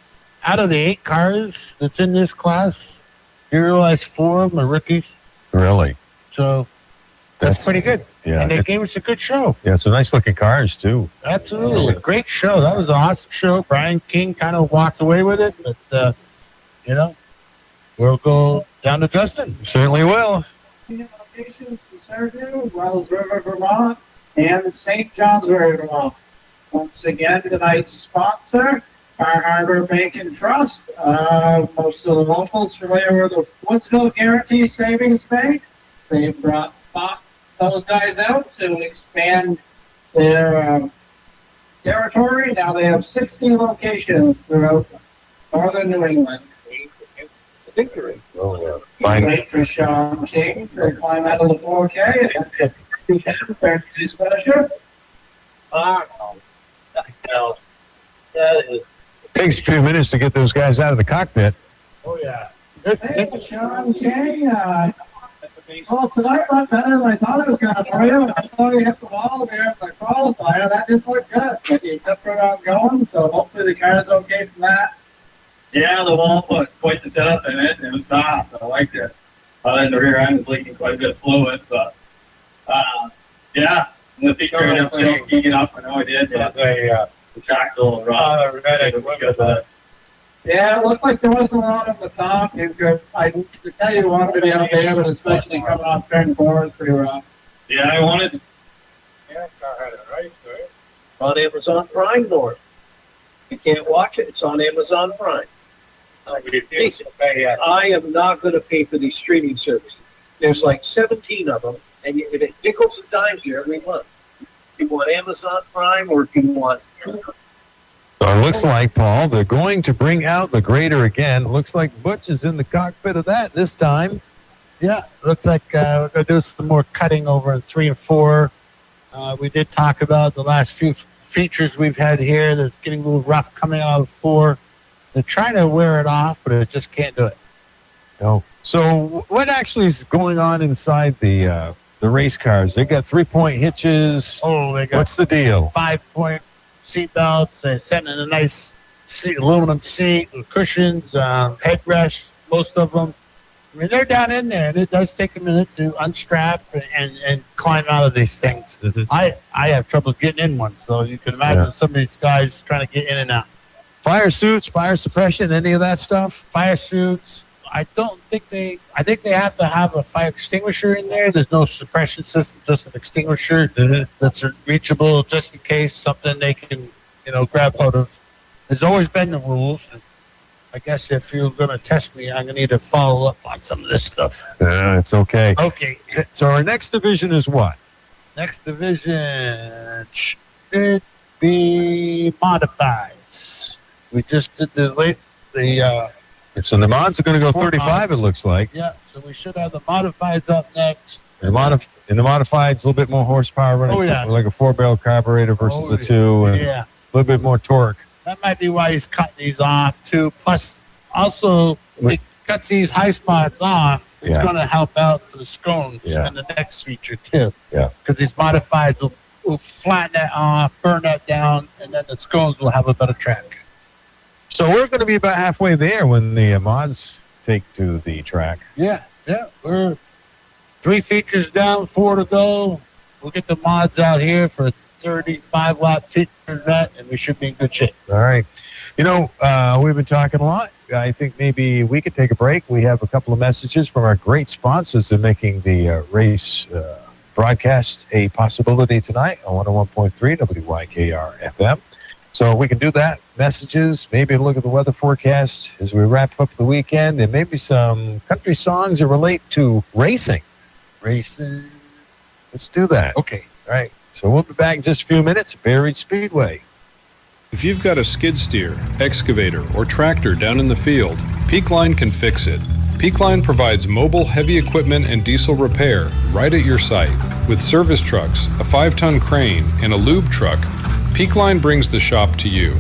out of the 8 cars that's in this class, you realize 4 of them are rookies. Really? So that's pretty good. Yeah. And they gave us a good show. Yeah, it's a nice looking cars, too. Absolutely. Great show. That was an awesome show. Brian King kind of walked away with it, but, we'll go down to Justin. Certainly will. Locations in Fairview, Wells River, Vermont, and St. Johnsbury, Vermont. Once again, tonight's sponsor, Bar Harbor Bank and Trust. Most of the locals familiar with the Woodsville Guarantee Savings Bank. They've brought those guys out to expand their territory. Now they have 60 locations throughout northern New England. Victory. Oh, Wait for Sean King to climb out of the 4K and special. That is. Takes a few minutes to get those guys out of the cockpit. Oh, yeah. Hey, Sean King. Well, tonight went better than I thought it was going to for you. I saw you hit the wall there at the qualifier. That just looked good. But you kept right on going, so hopefully the car's okay from that. Yeah, the wall put quite the setup in it, and it was soft. I liked it. And the rear end was leaking quite a bit of fluid, but yeah, the feature definitely kicking up. I know I did. Yeah, the shock's a little rough. Yeah, it looked like there wasn't a lot on the top. I tell you, wanted to be out there, but especially coming off turn 4 is pretty rough. Yeah, I wanted. Yeah, car had it right. On Amazon Prime, North. You can't watch it. It's on Amazon Prime. I am not going to pay for these streaming services. There's like 17 of them, and it nickels and dimes you every month. You want Amazon Prime, or if you want. So it looks like, Paul, they're going to bring out the grader again. Looks like Butch is in the cockpit of that this time. Yeah, looks like we're going to do some more cutting over in 3 and 4. We did talk about the last few features we've had here that's getting a little rough coming out of 4. They're trying to wear it off, but it just can't do it. No. So what actually is going on inside the race cars? They got 3-point hitches. Oh, they got. What's the deal? 5-point seat belts. They're sitting in a nice aluminum seat with cushions, headrests, most of them. I mean, they're down in there, and it does take a minute to unstrap and climb out of these things. Mm-hmm. I have trouble getting in one, so you can imagine some of these guys trying to get in and out. Fire suits, fire suppression, any of that stuff? Fire suits. I think they have to have a fire extinguisher in there. There's no suppression system, just an extinguisher that's reachable just in case something they can grab hold of. There's always been the rules. I guess if you're going to test me, I'm going to need to follow up on some of this stuff. It's okay. Okay. So our next division is what? Next division should be modifieds. We just did so the mods are going to go 35, mods. It looks like. Yeah, so we should have the modifieds up next. In the modifieds, a little bit more horsepower running, like a 4-barrel carburetor versus a 2, and a little bit more torque. That might be why he's cutting these off, too. Plus, also, he cuts these high spots off. It's going to help out for the scones in the next feature, too. Yeah. Because these modifieds will flatten that off, burn that down, and then the scones will have a better track. So we're going to be about halfway there when the mods take to the track. Yeah. We're 3 features down, 4 to go. We'll get the mods out here for 35-lap feature event, and we should be in good shape. All right. We've been talking a lot. I think maybe we could take a break. We have a couple of messages from our great sponsors in making the race broadcast a possibility tonight on 101.3 WYKR FM. So we can do that. Messages, maybe look at the weather forecast as we wrap up the weekend, and maybe some country songs that relate to racing. Let's do that. Okay. All right. So we'll be back in just a few minutes. Buried Speedway. If you've got a skid steer, excavator, or tractor down in the field, Peakline can fix it. Peakline provides mobile heavy equipment and diesel repair right at your site. With service trucks, a 5-ton crane, and a lube truck, Peakline brings the shop to you.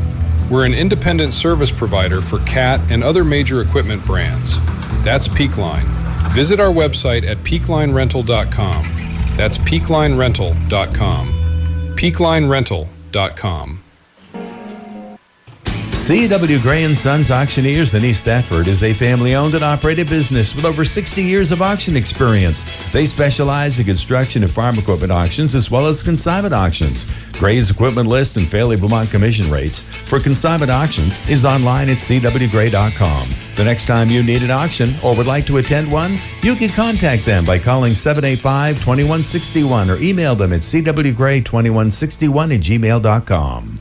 We're an independent service provider for CAT and other major equipment brands. That's Peakline. Visit our website at peaklinerental.com. That's peaklinerental.com. peaklinerental.com. C.W. Gray & Sons Auctioneers in East Thetford is a family-owned and operated business with over 60 years of auction experience. They specialize in construction and farm equipment auctions as well as consignment auctions. Gray's equipment list and Fairleigh, Vermont commission rates for consignment auctions is online at cwgray.com. The next time you need an auction or would like to attend one, you can contact them by calling 785-2161 or email them at cwgray2161@gmail.com.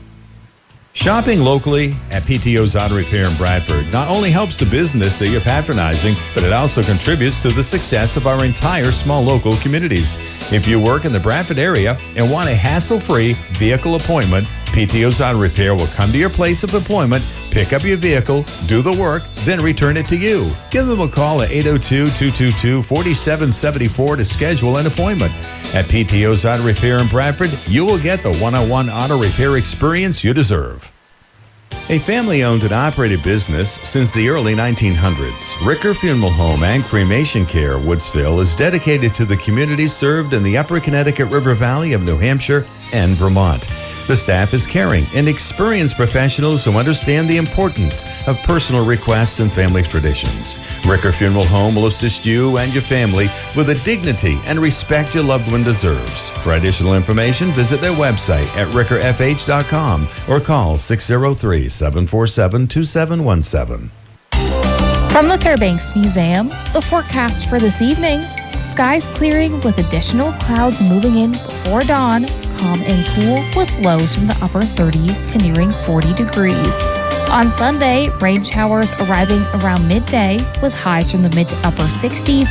Shopping locally at PTO's Auto Repair in Bradford not only helps the business that you're patronizing, but it also contributes to the success of our entire small local communities. If you work in the Bradford area and want a hassle-free vehicle appointment, PTO's Auto Repair will come to your place of appointment, pick up your vehicle, do the work, then return it to you. Give them a call at 802-222-4774 to schedule an appointment. At PTO's Auto Repair in Bradford, you will get the one-on-one auto repair experience you deserve. A family-owned and operated business since the early 1900s, Ricker Funeral Home and Cremation Care, Woodsville, is dedicated to the communities served in the upper Connecticut River Valley of New Hampshire and Vermont. The staff is caring and experienced professionals who understand the importance of personal requests and family traditions. Ricker Funeral Home will assist you and your family with the dignity and respect your loved one deserves. For additional information, visit their website at rickerfh.com or call 603-747-2717. From the Fairbanks Museum, the forecast for this evening: skies clearing with additional clouds moving in before dawn, calm and cool with lows from the upper 30s to nearing 40 degrees. On Sunday, rain showers arriving around midday with highs from the mid to upper 60s.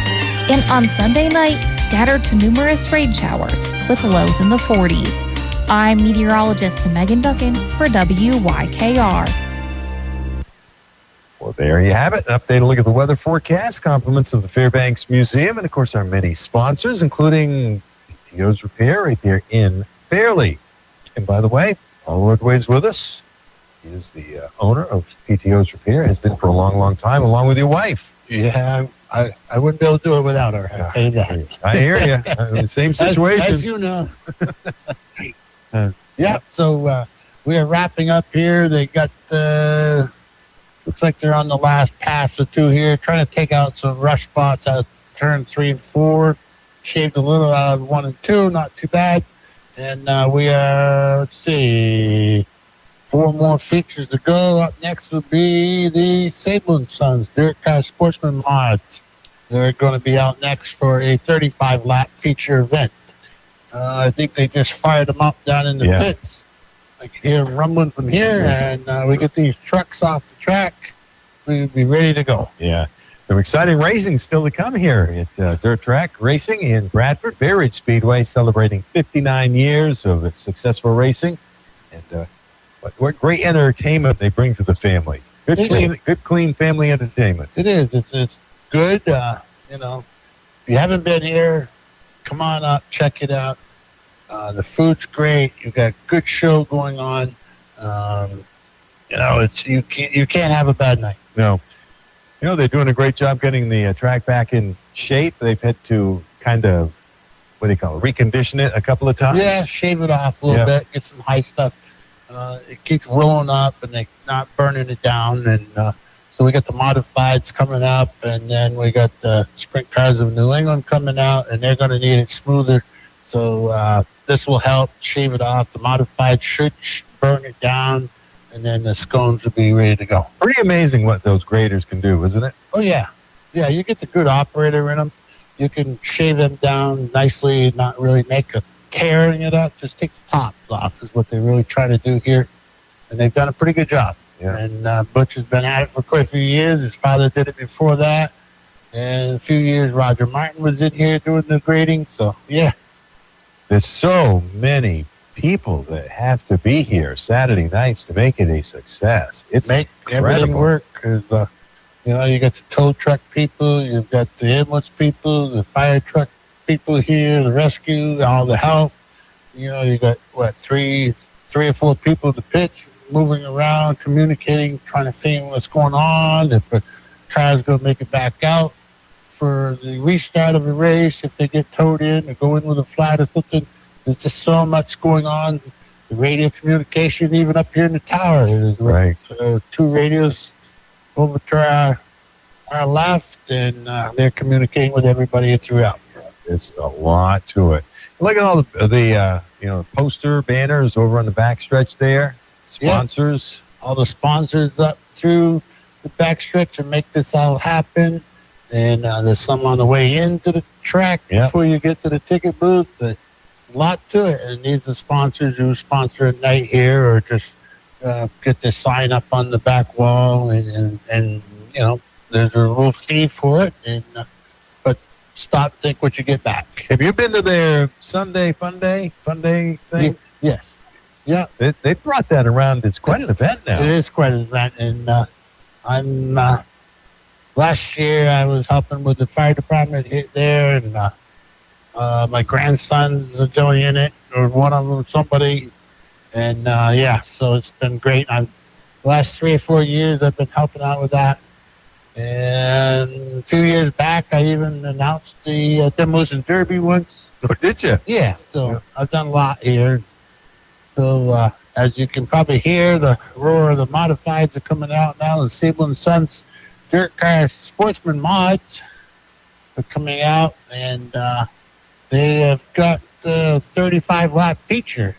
And on Sunday night, scattered to numerous rain showers with lows in the 40s. I'm meteorologist Megan Duncan for WYKR. Well, there you have it. An update, a look at the weather forecast, compliments of the Fairbanks Museum, and of course our many sponsors, including PTO's Repair right there in Fairleigh. And by the way, Paul Woodway's with us. He is the owner of PTO's Repair, has been for a long, long time, along with your wife. Yeah, I wouldn't be able to do it without her. I'll tell you that. I hear you. Same situation. As you know. So we are wrapping up here. They got looks like they're on the last pass or two here, trying to take out some rush spots out of turn 3 and 4. Shaved a little out of 1 and 2, not too bad. And we are, let's see, 4 more features to go. Up next will be the Sable & Sons Dirt Car Sportsman Mods. They're going to be out next for a 35-lap feature event. I think they just fired them up down in the pits. I can hear them rumbling from here, and we get these trucks off the track. We'll be ready to go. Yeah. Some exciting racing still to come here at Dirt Track Racing in Bradford. Bay Ridge Speedway celebrating 59 years of successful racing. And what great entertainment they bring to the family. Good, clean family entertainment. It is. It's good. You know, if you haven't been here, come on up, check it out. The food's great. You got good show going on. You know, you can't have a bad night. No. You know, they're doing a great job getting the track back in shape. They've had to kind of, what do you call it, recondition it a couple of times. Yeah, shave it off a little bit, get some high stuff. It keeps rolling up, and they're not burning it down. And so we got the modifieds coming up, and then we got the sprint cars of New England coming out, and they're going to need it smoother. So this will help shave it off. The modified should burn it down, and then the scones will be ready to go. Pretty amazing what those graders can do, isn't it? Oh, yeah. Yeah, you get the good operator in them. You can shave them down nicely, not really make a tearing it up. Just take the tops off is what they're really trying to do here. And they've done a pretty good job. Yeah. And Butch has been at it for quite a few years. His father did it before that. And a few years, Roger Martin was in here doing the grading. So, yeah. There's so many people that have to be here Saturday nights to make it a success. It's make everything work because, you know, you got the tow truck people, you've got the ambulance people, the fire truck people here, the rescue, all the help. You know, you got, three or four people at the pitch moving around, communicating, trying to see what's going on, if a car's going to make it back out for the restart of a race, if they get towed in or go in with a flat or something. There's just so much going on. The radio communication, even up here in the tower. There's right. 2 radios over to our left, and they're communicating with everybody throughout. There's a lot to it. Look at all the poster banners over on the backstretch there. Sponsors. Yeah. All the sponsors up through the backstretch and make this all happen. And there's some on the way into the track before you get to the ticket booth. A lot to it. And these are sponsors who sponsor a night here or just get the sign up on the back wall. And you know, there's a little fee for it. And but stop, think what you get back. Have you been to their Sunday Fun Day thing? Yes. Yeah. They brought that around. It's quite an event now. It is quite an event. And I'm... last year, I was helping with the fire department there, and my grandsons are joining in it, or one of them, somebody. And, so it's been great. The last 3 or 4 years, I've been helping out with that. And 2 years back, I even announced the Demolition Derby once. Oh, did you? Yeah, so I've done a lot here. So, as you can probably hear, the roar of the modifieds are coming out now. The Sable & Sons Dirt Car Sportsman mods are coming out, and they have got the 35-lap feature.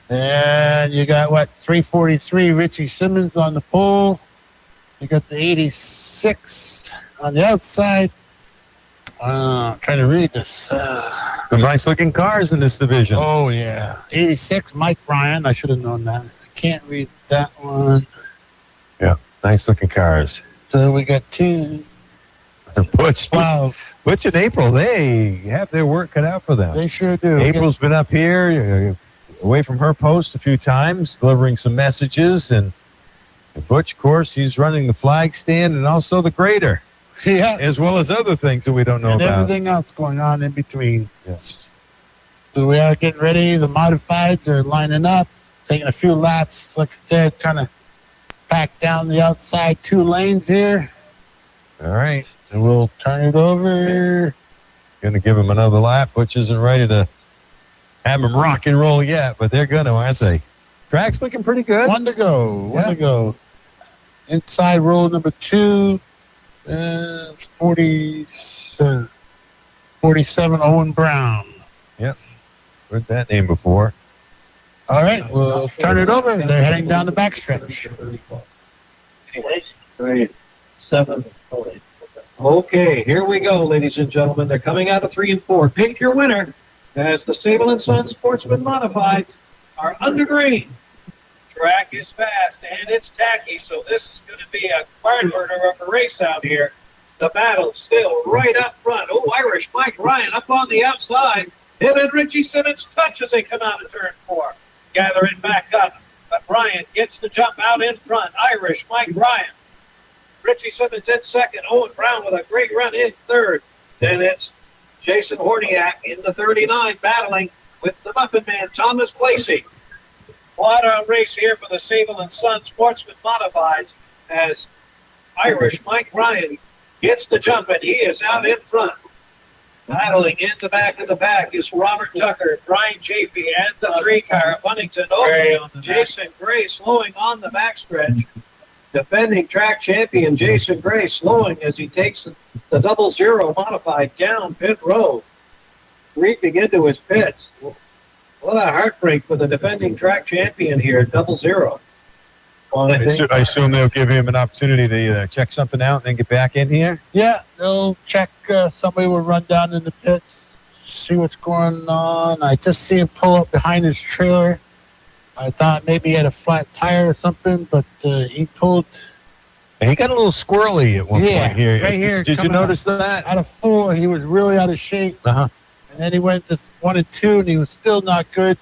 And you got, 343 Richie Simmons on the pole. You got the 86 on the outside. Trying to read this. Some nice-looking cars in this division. Oh, yeah. 86, Mike Ryan. I should have known that. I can't read that one. Yeah, nice-looking cars. So we got 2. Butch and April, they have their work cut out for them. They sure do. April's been up here, away from her post a few times, delivering some messages. And Butch, of course, he's running the flag stand and also the grader. Yeah. As well as other things that we don't know and about. Everything else going on in between. Yes. So we are getting ready. The modifieds are lining up, taking a few laps, like I said, trying to pack down the outside 2 lanes here. All right. So we'll turn it over. Going to give him another lap. Butch isn't ready to have him rock and roll yet, but they're going to, aren't they? Track's looking pretty good. One to go. Inside roll number 2. 47 Owen Brown. Yep. Heard that name before. All right, we'll turn it over. They're heading down the backstretch. 3, 7. Okay, here we go, ladies and gentlemen. They're coming out of 3 and 4. Pick your winner as the Sable & Sons Sportsman Modifieds are under green. Track is fast and it's tacky, so this is going to be a barn burner of a race out here. The battle still right up front. Oh, Irish Mike Ryan up on the outside. Him and Richie Simmons touch as they come out of turn 4. Gather it back up, but Ryan gets the jump out in front. Irish Mike Ryan. Richie Simmons in second. Owen Brown with a great run in third. Then it's Jason Horniak in the 39 battling with the Muffin Man, Thomas Lacey. What a race here for the Sable and Son Sportsman Modifieds as Irish Mike Ryan gets the jump and he is out in front. Battling in the back of the pack is Robert Tucker, Brian Chafee, and the 3-car of Huntington. Oh, Jason Gray slowing on the backstretch. Defending track champion Jason Gray slowing as he takes the 00 modified down pit road, reaping into his pits. What a heartbreak for the defending track champion here, 00. I assume they'll give him an opportunity to check something out and then get back in here? Yeah, they'll check. Somebody will run down in the pits, see what's going on. I just see him pull up behind his trailer. I thought maybe he had a flat tire or something, but he pulled. He got a little squirrely at one point here. Right here. Did you notice that? Out of 4, he was really out of shape. Uh-huh. And then he went to 1 and 2, and he was still not good.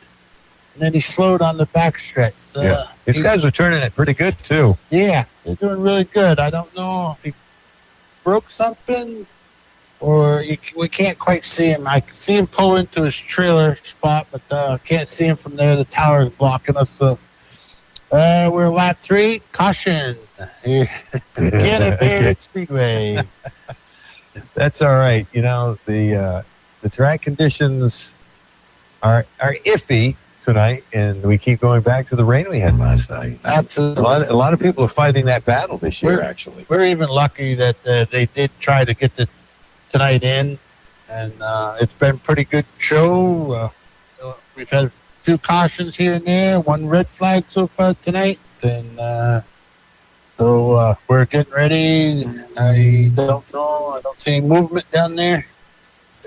And then he slowed on the backstretch. These guys were turning it pretty good, too. Yeah, they're doing really good. I don't know if he broke something or we can't quite see him. I can see him pull into his trailer spot, but can't see him from there. The tower is blocking us. So we're lap 3. Caution. Get it there at Speedway. That's all right. You know, the track conditions are iffy tonight, and we keep going back to the rain we had last night. Absolutely. A lot of people are fighting that battle this year, actually. We're even lucky that they did try to get tonight in, and it's been a pretty good show. We've had a few cautions here and there, 1 red flag so far tonight, and so we're getting ready. I don't know. I don't see any movement down there.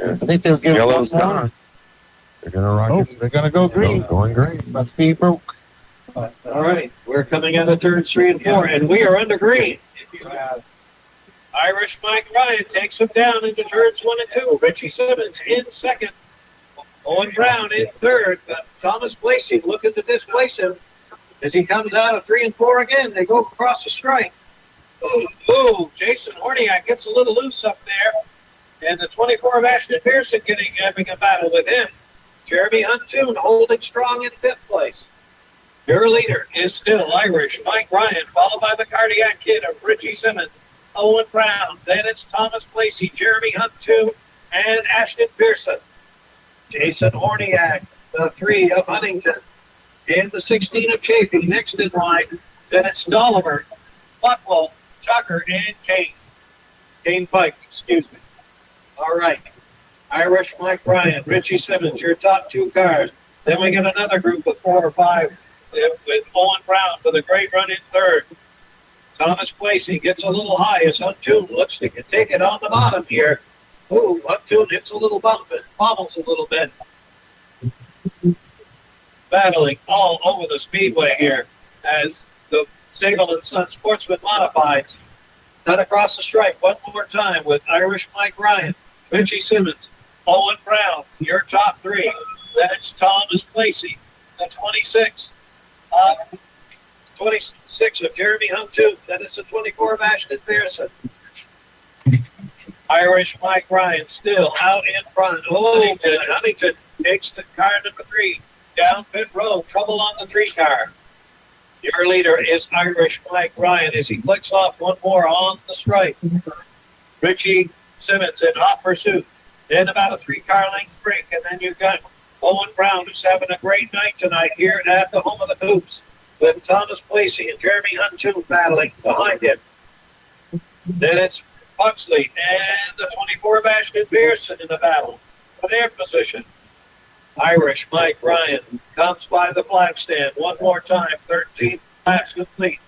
I think they'll give Yellow's one more. gone. They're going to rock it. They're going to go green. Going green. Must be broke. All right, we're coming out of turns 3 and 4, and we are under green. Irish Mike Ryan takes him down into turns 1 and 2. Richie Simmons in second. Owen Brown in third. But Thomas Lacey looking to displace him as he comes out of 3 and 4 again. They go across the stripe. Ooh, Jason Horniak gets a little loose up there. And the 24 of Ashton Pearson having a battle with him. Jeremy Huntoon holding strong in 5th place. Your leader is still Irish Mike Ryan, followed by the Cardiac Kid of Richie Simmons, Owen Brown. Then it's Thomas Lacey, Jeremy Huntoon, and Ashton Pearson. Jason Horniak, the 3 of Huntington, and the 16 of Chafee next in line. Then it's Dolliver, Buckwell, Tucker, and Kane. Kane Pike, excuse me. All right. Irish Mike Ryan, Richie Simmons, your top 2 cars. Then we get another group of 4 or 5 with Owen Brown with a great run in third. Thomas Lacey gets a little high as Huntoon looks to take it on the bottom here. Ooh, Huntoon hits a little bump and bobbles a little bit. Battling all over the speedway here as the Sable and Son Sportsman Modifieds cut across the stripe one more time with Irish Mike Ryan, Richie Simmons, Owen Brown, your top 3. Then it's Thomas Lacey, the 26 of Jeremy Huntoon. Then it's the 24 of Ashton Pearson. Irish Mike Ryan still out in front. Oh, and Huntington takes the car number 3 down pit road. Trouble on the 3 car. Your leader is Irish Mike Ryan as he clicks off one more on the stripe. Richie Simmons in hot pursuit. Then about a 3-car length break, and then you've got Owen Brown, who's having a great night tonight here at the home of the Hoops, with Thomas Lacey and Jeremy Huntoon battling behind him. Then it's Huxley and the 24 of Ashton Pearson in the battle for their position. Irish Mike Ryan comes by the flag stand one more time. 13 laps complete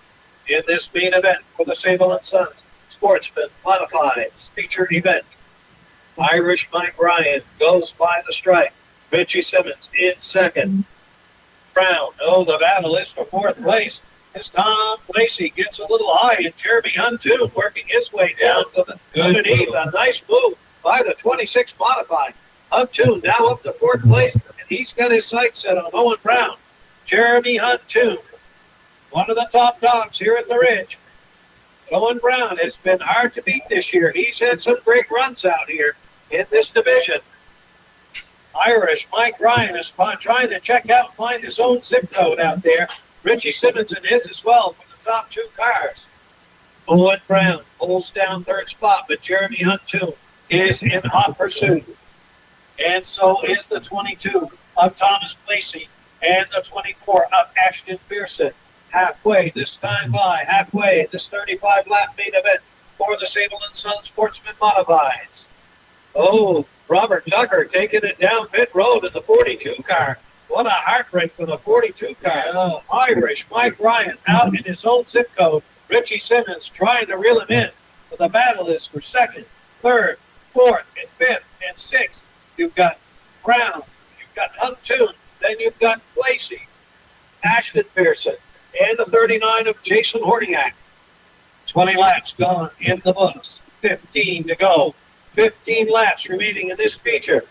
in this main event for the Sable and Sons Sportsman Modifieds feature event. Irish Mike Ryan goes by the stripe. Richie Simmons in second. Brown. Oh, the battle is for fourth place. As Tom Lacey gets a little high, and Jeremy Huntoon working his way down to the underneath. A nice move by the 26 modified. Huntoon now up to fourth place, and he's got his sights set on Owen Brown. Jeremy Huntoon, one of the top dogs here at the Ridge. Owen Brown has been hard to beat this year. He's had some great runs out here in this division. Irish Mike Ryan is trying to check out, find his own zip code out there. Richie Simmons in his as well for the top two cars. Owen Brown pulls down third spot, but Jeremy Huntoon is in hot pursuit. And so is the 22 of Thomas Lacey and the 24 of Ashton Pearson. Halfway this 35 lap main event for the Sable & Son Sportsman Modifieds. Oh, Robert Tucker taking it down pit road in the 42 car. What a heartbreak for the 42 car. Irish Mike Ryan out in his own zip code. Richie Simmons trying to reel him in. But the battle is for second, third, fourth, and fifth, and sixth. You've got Brown, you've got Huntoon, then you've got Lacey, Ashton Pearson, and the 39 of Jason Horniak. 20 laps gone in the books. 15 to go. 15 laps remaining in this feature.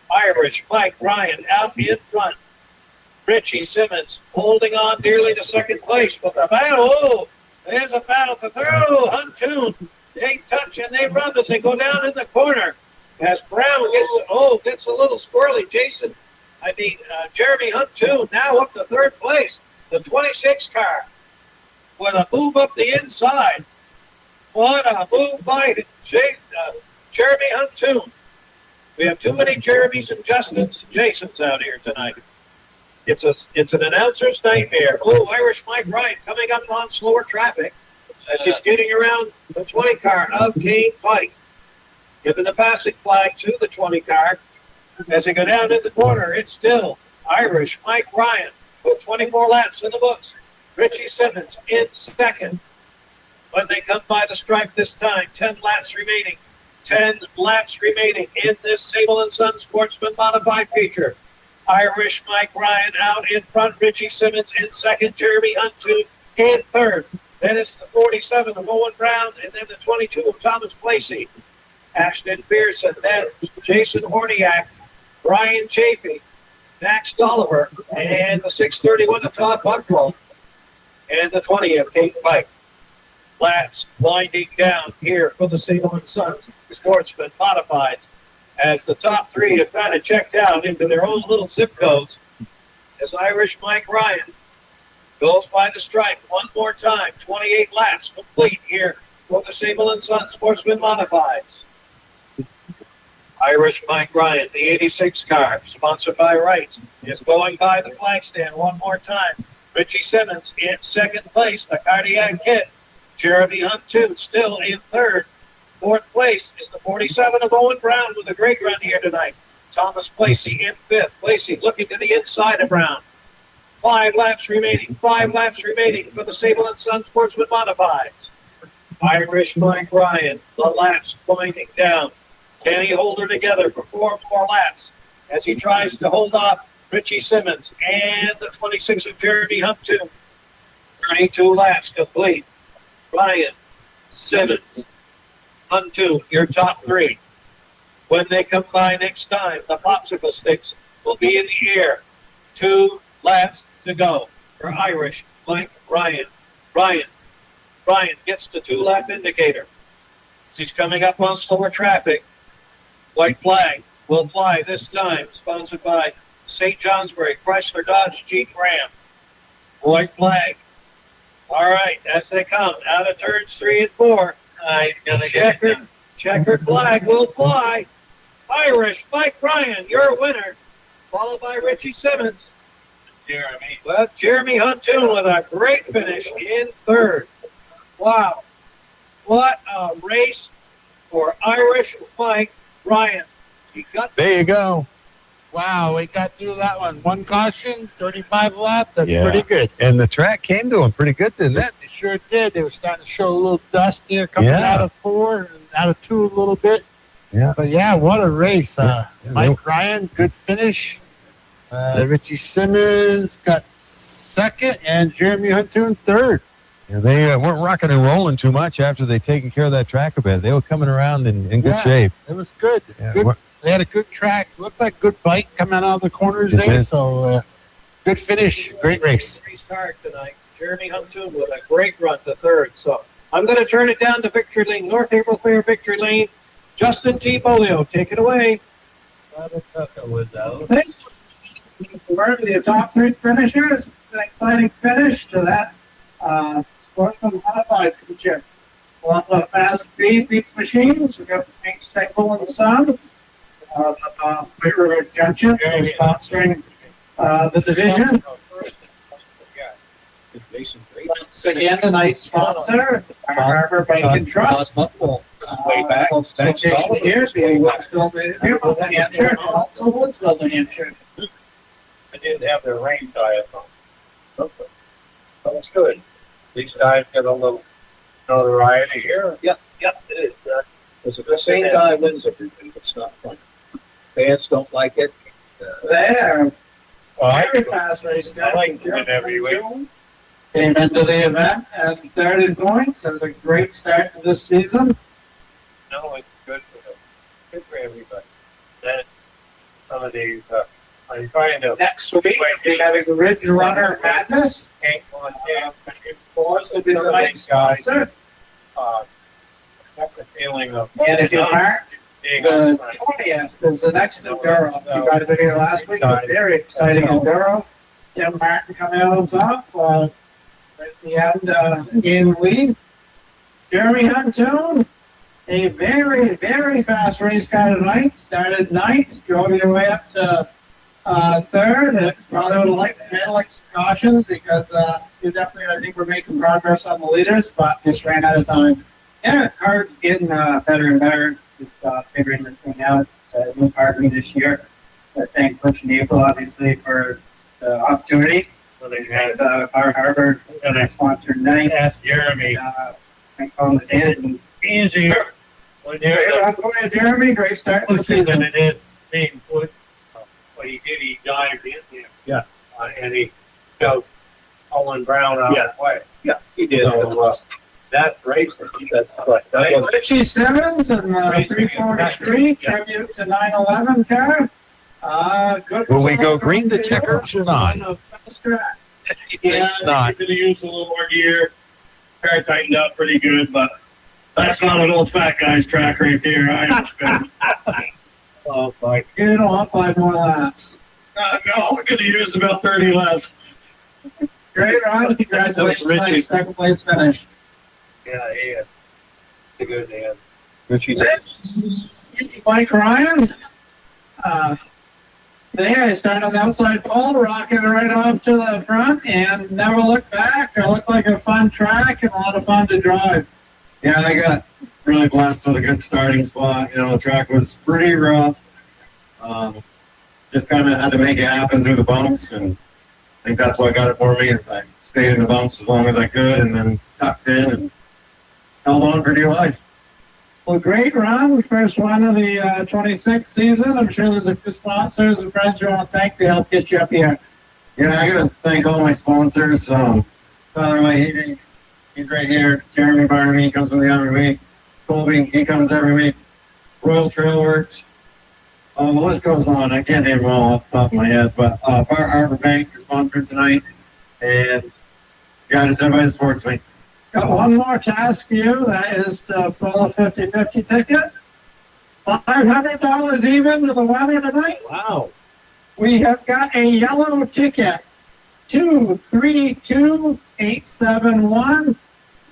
Irish Mike Ryan out in front. Richie Simmons holding on dearly to second place. But the battle, there's a battle for third. Huntoon, they touch and they run as they go down in the corner. As Brown gets a little squirrely. Jeremy Huntoon now up to third place. The 26 car with a move up the inside. What a move by Jeremy Huntoon. We have too many Jeremys and Justins and Jasons out here tonight. It's an announcer's nightmare. Oh, Irish Mike Ryan coming up on slower traffic as he's getting around the 20 car of Kane Pike. Giving the passing flag to the 20 car. As they go down in the corner, it's still Irish Mike Ryan with 24 laps in the books. Richie Simmons in second. When they come by the stripe this time, 10 laps remaining. 10 laps remaining in this Sable & Son Sportsman Modified feature. Irish Mike Ryan out in front. Richie Simmons in second. Jeremy Huntoon in third. Then it's the 47 of Owen Brown, and then the 22 of Thomas Lacey. Ashton Pearson, then Jason Horniak, Brian Chafee, Max Dolliver, and the 631 of Todd Bucklow, and the 20 of Kate Pike. Laps winding down here for the Sable & Sons Sportsman Modifieds as the top three have kind of checked out into their own little zip codes as Irish Mike Ryan goes by the stripe one more time. 28 laps complete here for the Sable & Sons Sportsman Modifieds. Irish Mike Ryan, the 86 car, sponsored by Wrights, is going by the flag stand one more time. Richie Simmons in second place, the Cardiac Kid. Jeremy Huntoon still in third. Fourth place is the 47 of Owen Brown with a great run here tonight. Thomas Lacey in fifth. Lacey looking to the inside of Brown. 5 laps remaining. 5 laps remaining for the Sable & Son Sportsman Modifieds. Irish Mike Ryan, the laps winding down. Can he hold her together for 4 more laps as he tries to hold off Richie Simmons and the 26 of Jeremy Huntoon? 32 laps complete. Ryan, Simmons, Huntoon, your top three. When they come by next time, the popsicle sticks will be in the air. 2 laps to go for Irish Mike Ryan. Ryan gets the 2-lap indicator. As he's coming up on slower traffic. White flag will fly this time, sponsored by St. Johnsbury Chrysler Dodge Jeep Ram. White flag. All right, as they come out of turns 3 and 4, checkered flag will fly. Irish Mike Ryan, your winner, followed by Richie Simmons. Jeremy Huntoon with a great finish in third. Wow, what a race for Irish Mike Ryan. There you go. Wow, we got through that one. 1 caution, 35 laps. That's pretty good. And the track came to him pretty good, didn't it? It sure did. They were starting to show a little dust here coming out of 4 and out of 2 a little bit. Yeah. But yeah, what a race. Mike Ryan, good finish. Richie Simmons got second, and Jeremy Hunter in third. Yeah, they weren't rocking and rolling too much after they taken care of that track a bit. They were coming around in good shape. It was good. Yeah, Good. They had a good track. Looked like good bike coming out of the corners It there. did. So good finish. Great race. Start tonight. Jeremy Huntoon with a great run to third. So I'm going to turn it down to Victory Lane, North April Clear, Victory Lane. Justin T. Bolio, take it away. We're the top three finishers. An exciting finish to that Sportsman Modified feature. A lot of fast speed beats machines. We got the Pink Cycle and Sons. Great River Junction is sponsoring the division. Once again, a nice sponsor, Harbor Bank and Trust. Way back. Location here, being Westville, New Hampshire, also Woodsville, New Hampshire. I didn't have their rain diet on. That's good. These guys get a little notoriety here. Yep, it is. Because if the same guy wins everything, it's not fun. Fans don't like it. There. Very fast race. I like doing every week. Came into the event and third in points. It was a great start to this season. No, it's good for them. Good for everybody. Then some of these, I'm trying to. Next week, we're having the Ridge Runner Madness. Will be the nice guys. Have the feeling of. And if you mark, the 20th is the next Enduro. You got a video last week. Very exciting Enduro. Tim Martin coming out on top. At the end, in the lead. Jeremy Huntoon, a very, very fast race car tonight. Started ninth, drove your way up to third. It's probably would have liked to handle like some cautions because you definitely, I think, we're making progress on the leaders, but just ran out of time. Yeah, the car's getting better and better. Just figuring this thing out. It's a new partner this year. I thank Butch and April, obviously, for the opportunity. So they had our Harbor and I sponsored tonight. Ask Jeremy. I call it in. Easier. When Hey, that's the way, Jeremy. Great start to the season. it is being put, what he did, he dived in there. Yeah. And he showed Owen Brown out of the way. Yeah, he did. So, that race, that's what. Richie Simmons and 343 tribute to 911 car. Good. Will we go green to checkers or not? It's not. Could have used a little more gear. Car tightened up pretty good, but that's not an old fat guy's track right there. I understand. Oh, like, get it on 5 more laps. No, we could have used about 30 less. Great run. Congratulations on your second place finish. Yeah, he is. A good man. Richie. Mike Ryan. There, I started on the outside pole, rocking it right off to the front, and never looked back. It looked like a fun track and a lot of fun to drive. Yeah, I got really blessed with a good starting spot. You know, the track was pretty rough. Just kind of had to make it happen through the bumps, and I think that's what got it for me. Is I stayed in the bumps as long as I could, and then tucked in and held on for dear life. Well, great run. First one of the 26th season. I'm sure there's a few sponsors and friends you want to thank to help get you up here. Yeah, I got to thank all my sponsors. Father White, he's right here. Jeremy Barnaby, he comes with me every week. Colby, he comes every week. Royal Trail Works. The list goes on. I can't name them all off the top of my head, but Bar Harbor Bank is sponsored tonight. And got us everybody supports me. Got one more task for you. That is to pull a 50-50 ticket. $500 even to the winner tonight. Wow. We have got a yellow ticket. 232871.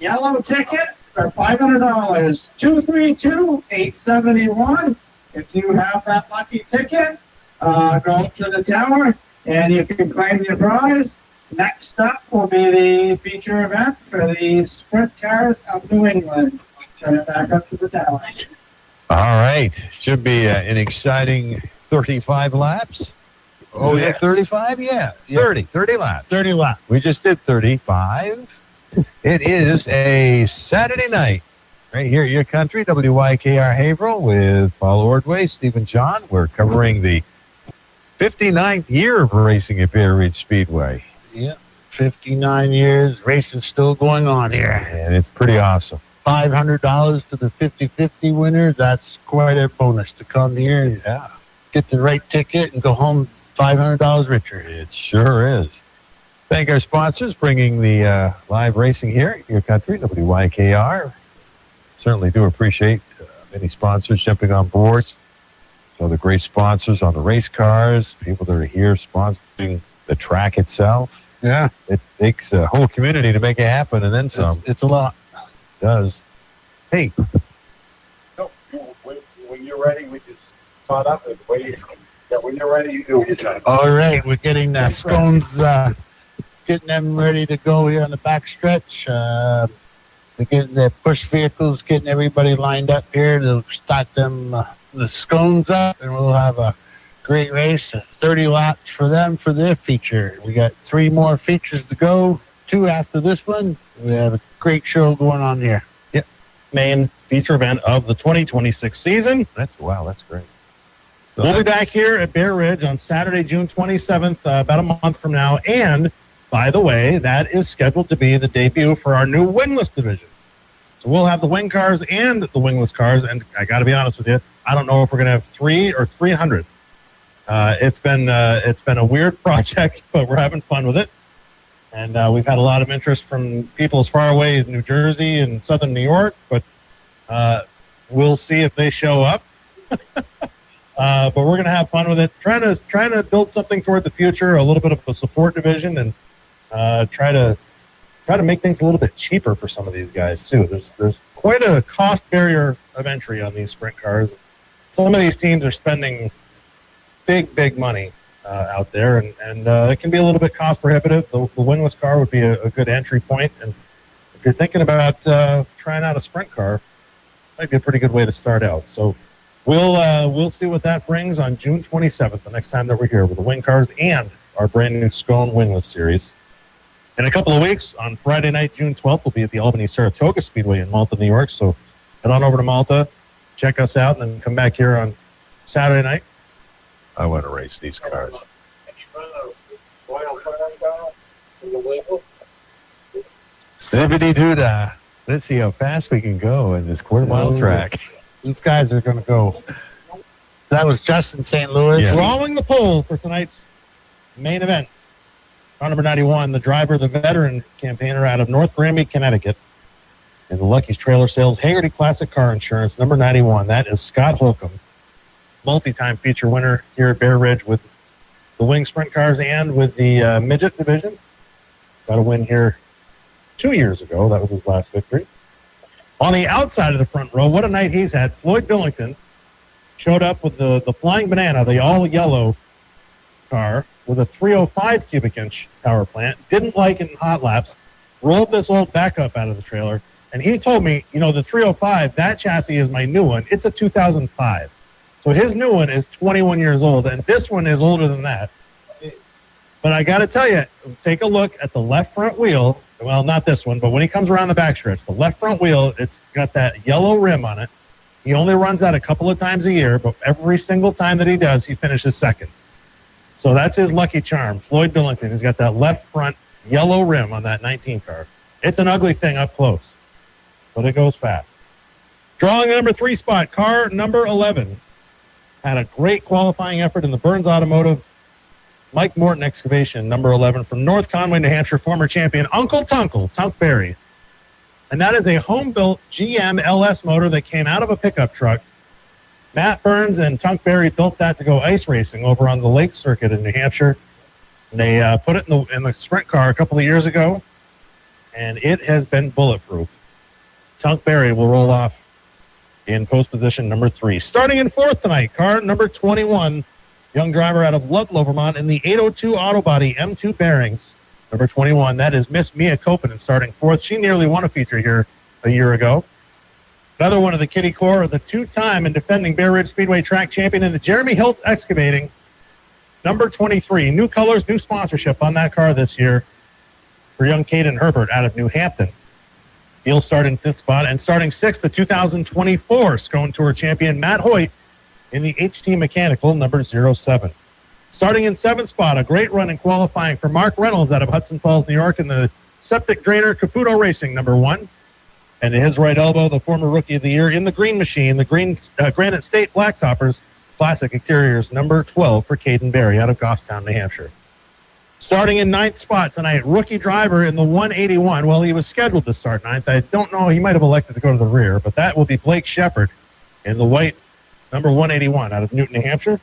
Yellow ticket for $500. 232871. If you have that lucky ticket, go up to the tower and you can claim your prize. Next up will be the feature event for the sprint cars of New England. Turn it back up to the tower. All right. Should be an exciting 35 laps. Oh, yeah, 35? Yeah, 30 laps. 30 laps. We just did 35. It is a Saturday night right here at your country, WYKR Haverhill with Paul Ordway, Stephen John. We're covering the 59th year of racing at Bear Ridge Speedway. Yeah, 59 years, racing still going on here. And it's pretty awesome. $500 to the 50-50 winner. That's quite a bonus to come here and get the right ticket and go home $500 richer. It sure is. Thank our sponsors bringing the live racing here in your country, WYKR. Certainly do appreciate many sponsors jumping on board. So the great sponsors on the race cars, people that are here sponsoring the track itself. Yeah. It takes a whole community to make it happen, and then some. It's a lot. It does. Hey. When you're ready, we just start up and wait. Yeah, when you're ready, you do what you try. All right, we're getting the scones, getting them ready to go here on the back stretch. We're getting the push vehicles, getting everybody lined up here to start them, the scones up, and we'll have a great race, 30 laps for them for their feature. We got 3 more features to go, 2 after this one. We have a great show going on here. Yep. Main feature event of the 2026 season. That's great. So we'll be back here at Bear Ridge on Saturday, June 27th, about a month from now. And by the way, that is scheduled to be the debut for our new wingless division. So we'll have the wing cars and the wingless cars. And I got to be honest with you, I don't know if we're going to have 3 or 300. It's been a weird project, but we're having fun with it. And we've had a lot of interest from people as far away as New Jersey and Southern New York. But we'll see if they show up. But we're going to have fun with it. Trying to build something toward the future, a little bit of a support division, and try to make things a little bit cheaper for some of these guys too. There's quite a cost barrier of entry on these sprint cars. Some of these teams are spending big money out there, and it can be a little bit cost prohibitive. The wingless car would be a good entry point, and if you're thinking about trying out a sprint car, might be a pretty good way to start out. So we'll see what that brings on June 27th, the next time that we're here with the wing cars and our brand new Scone wingless series. In a couple of weeks, on Friday night, June 12th, we'll be at the Albany-Saratoga Speedway in Malta, New York. So head on over to Malta, check us out, and then come back here on Saturday night. I want to race these cars. Zippity-doo-dah. Let's see how fast we can go in this quarter-mile track. These guys are going to go. That was Justin St. Louis. Yeah. Drawing the pole for tonight's main event. Car number 91, the driver, the veteran campaigner out of North Granby, Connecticut. And the Lucky's Trailer Sales Hagerty Classic Car Insurance, number 91. That is Scott Holcomb, multi-time feature winner here at Bear Ridge with the wing sprint cars and with the midget division. Got a win here 2 years ago. That was his last victory. On the outside of the front row, what a night he's had. Floyd Billington showed up with the Flying Banana, the all-yellow car with a 305 cubic inch power plant. Didn't like it in hot laps. Rolled this old backup out of the trailer. And he told me, the 305, that chassis is my new one. It's a 2005. So his new one is 21 years old, and this one is older than that. But I got to tell you, take a look at the left front wheel. Well, not this one, but when he comes around the backstretch, the left front wheel, it's got that yellow rim on it. He only runs that a couple of times a year, but every single time that he does, he finishes second. So that's his lucky charm. Floyd Billington, he's got that left front yellow rim on that 19 car. It's an ugly thing up close, but it goes fast. Drawing the number 3 spot, car number 11. Had a great qualifying effort in the Burns Automotive. Mike Morton Excavation, number 11, from North Conway, New Hampshire, former champion Uncle Tunkle, Tunk Berry. And that is a home-built GM LS motor that came out of a pickup truck. Matt Burns and Tunk Berry built that to go ice racing over on the Lake Circuit in New Hampshire. And they put it in the sprint car a couple of years ago, and it has been bulletproof. Tunk Berry will roll off in post position number 3. Starting in 4th tonight, car number 21, young driver out of Ludlow, Vermont, in the 802 Auto Body M2 bearings. Number 21, that is Miss Mia Kopanen starting 4th. She nearly won a feature here a year ago. Another one of the Kitty Corps, the 2-time and defending Bear Ridge Speedway track champion in the Jeremy Hiltz Excavating. Number 23, new colors, new sponsorship on that car this year for young Caden Herbert out of New Hampton. He'll start in 5th spot, and starting 6th, the 2024 Scone Tour champion Matt Hoyt in the HT Mechanical number 07. Starting in 7th spot, a great run in qualifying for Mark Reynolds out of Hudson Falls, New York, in the Septic Drainer Caputo Racing, number 1. And to his right elbow, the former Rookie of the Year in the Green Machine, the Granite State Blacktoppers Classic Interiors, number 12 for Caden Berry out of Goffstown, New Hampshire. Starting in 9th spot tonight, rookie driver in the 181. Well, he was scheduled to start 9th. I don't know. He might have elected to go to the rear, but that will be Blake Shepard in the white number 181 out of Newton, New Hampshire.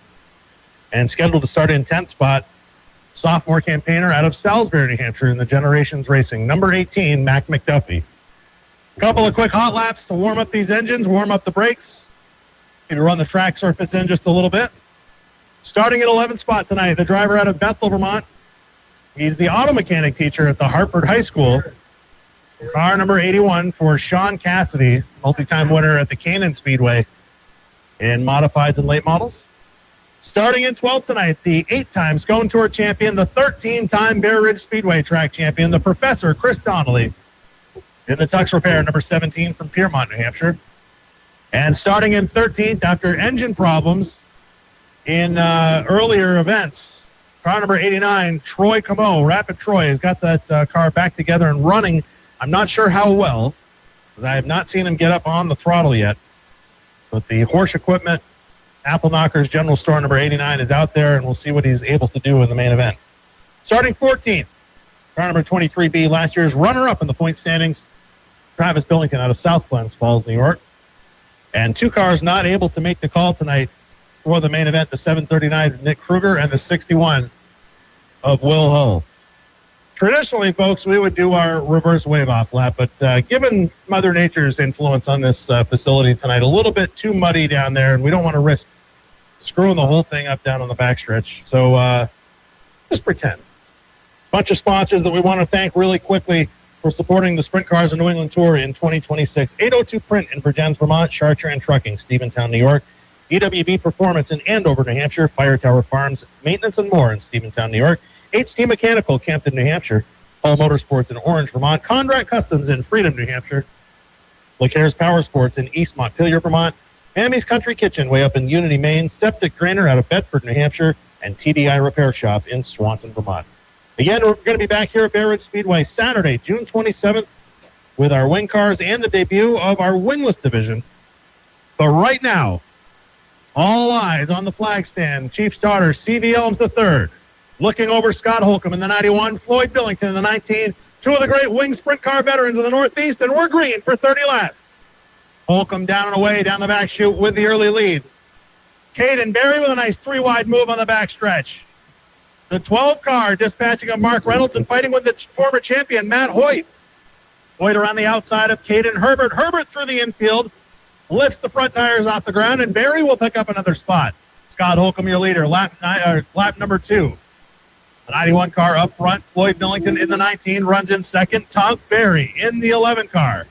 And scheduled to start in 10th spot, sophomore campaigner out of Salisbury, New Hampshire in the Generations Racing, number 18, Mac McDuffie. A couple of quick hot laps to warm up these engines, warm up the brakes. Maybe run the track surface in just a little bit. Starting at 11th spot tonight, the driver out of Bethel, Vermont. He's the auto mechanic teacher at the Hartford High School. Car number 81 for Sean Cassidy, multi-time winner at the Canaan Speedway in modifieds and late models. Starting in 12th tonight, the 8-time Scone Tour champion, the 13-time Bear Ridge Speedway track champion, the Professor Chris Donnelly in the Tux Repair, number 17 from Piermont, New Hampshire. And starting in 13th, after engine problems in earlier events, car number 89, Troy Camo, Rapid Troy, has got that car back together and running. I'm not sure how well, because I have not seen him get up on the throttle yet. But the Horsch Equipment Apple Knockers General Store number 89 is out there, and we'll see what he's able to do in the main event. Starting 14th, car number 23B, last year's runner-up in the point standings, Travis Billington out of South Glens Falls, New York. And 2 cars not able to make the call tonight for the main event, the 739 of Nick Kruger and the 61 of Will Hull. Traditionally, folks, we would do our reverse wave-off lap, but given Mother Nature's influence on this facility tonight, a little bit too muddy down there, and we don't want to risk screwing the whole thing up down on the backstretch. So just pretend. Bunch of sponsors that we want to thank really quickly for supporting the Sprint Cars and New England Tour in 2026. 802 Print in Vergennes, Vermont, Chartier and Trucking, Stephentown, New York, EWB Performance in Andover, New Hampshire, Fire Tower Farms, Maintenance and More in Stephentown, New York, HT Mechanical, Campton, New Hampshire, Paul Motorsports in Orange, Vermont, Conrad Customs in Freedom, New Hampshire, LeCare's Power Sports in East Montpelier, Vermont, Mammy's Country Kitchen way up in Unity, Maine, Septic Drainer out of Bedford, New Hampshire, and TDI Repair Shop in Swanton, Vermont. Again, we're going to be back here at Bear Ridge Speedway Saturday, June 27th, with our wing cars and the debut of our wingless division. But right now, all eyes on the flag stand. Chief starter, C.V. Elms III, looking over Scott Holcomb in the 91, Floyd Billington in the 19, 2 of the great wing sprint car veterans of the Northeast, and we're green for 30 laps. Holcomb down and away down the back chute with the early lead. Caden Berry with a nice 3-wide move on the backstretch. The 12 car dispatching of Mark Reynolds and fighting with the former champion, Matt Hoyt. Hoyt around the outside of Caden Herbert. Herbert through the infield, lifts the front tires off the ground, and Berry will pick up another spot. Scott Holcomb, your leader, lap number 2. The 91 car up front, Floyd Billington in the 19, runs in second. Tonk Berry in the 11 car.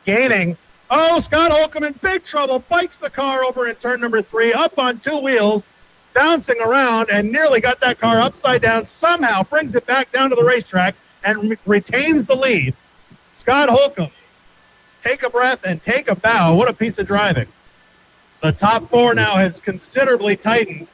Gaining. Oh, Scott Holcomb in big trouble, bikes the car over in turn number 3, up on 2 wheels, bouncing around, and nearly got that car upside down, somehow brings it back down to the racetrack and retains the lead. Scott Holcomb, take a breath and take a bow. What a piece of driving. The top 4 now has considerably tightened.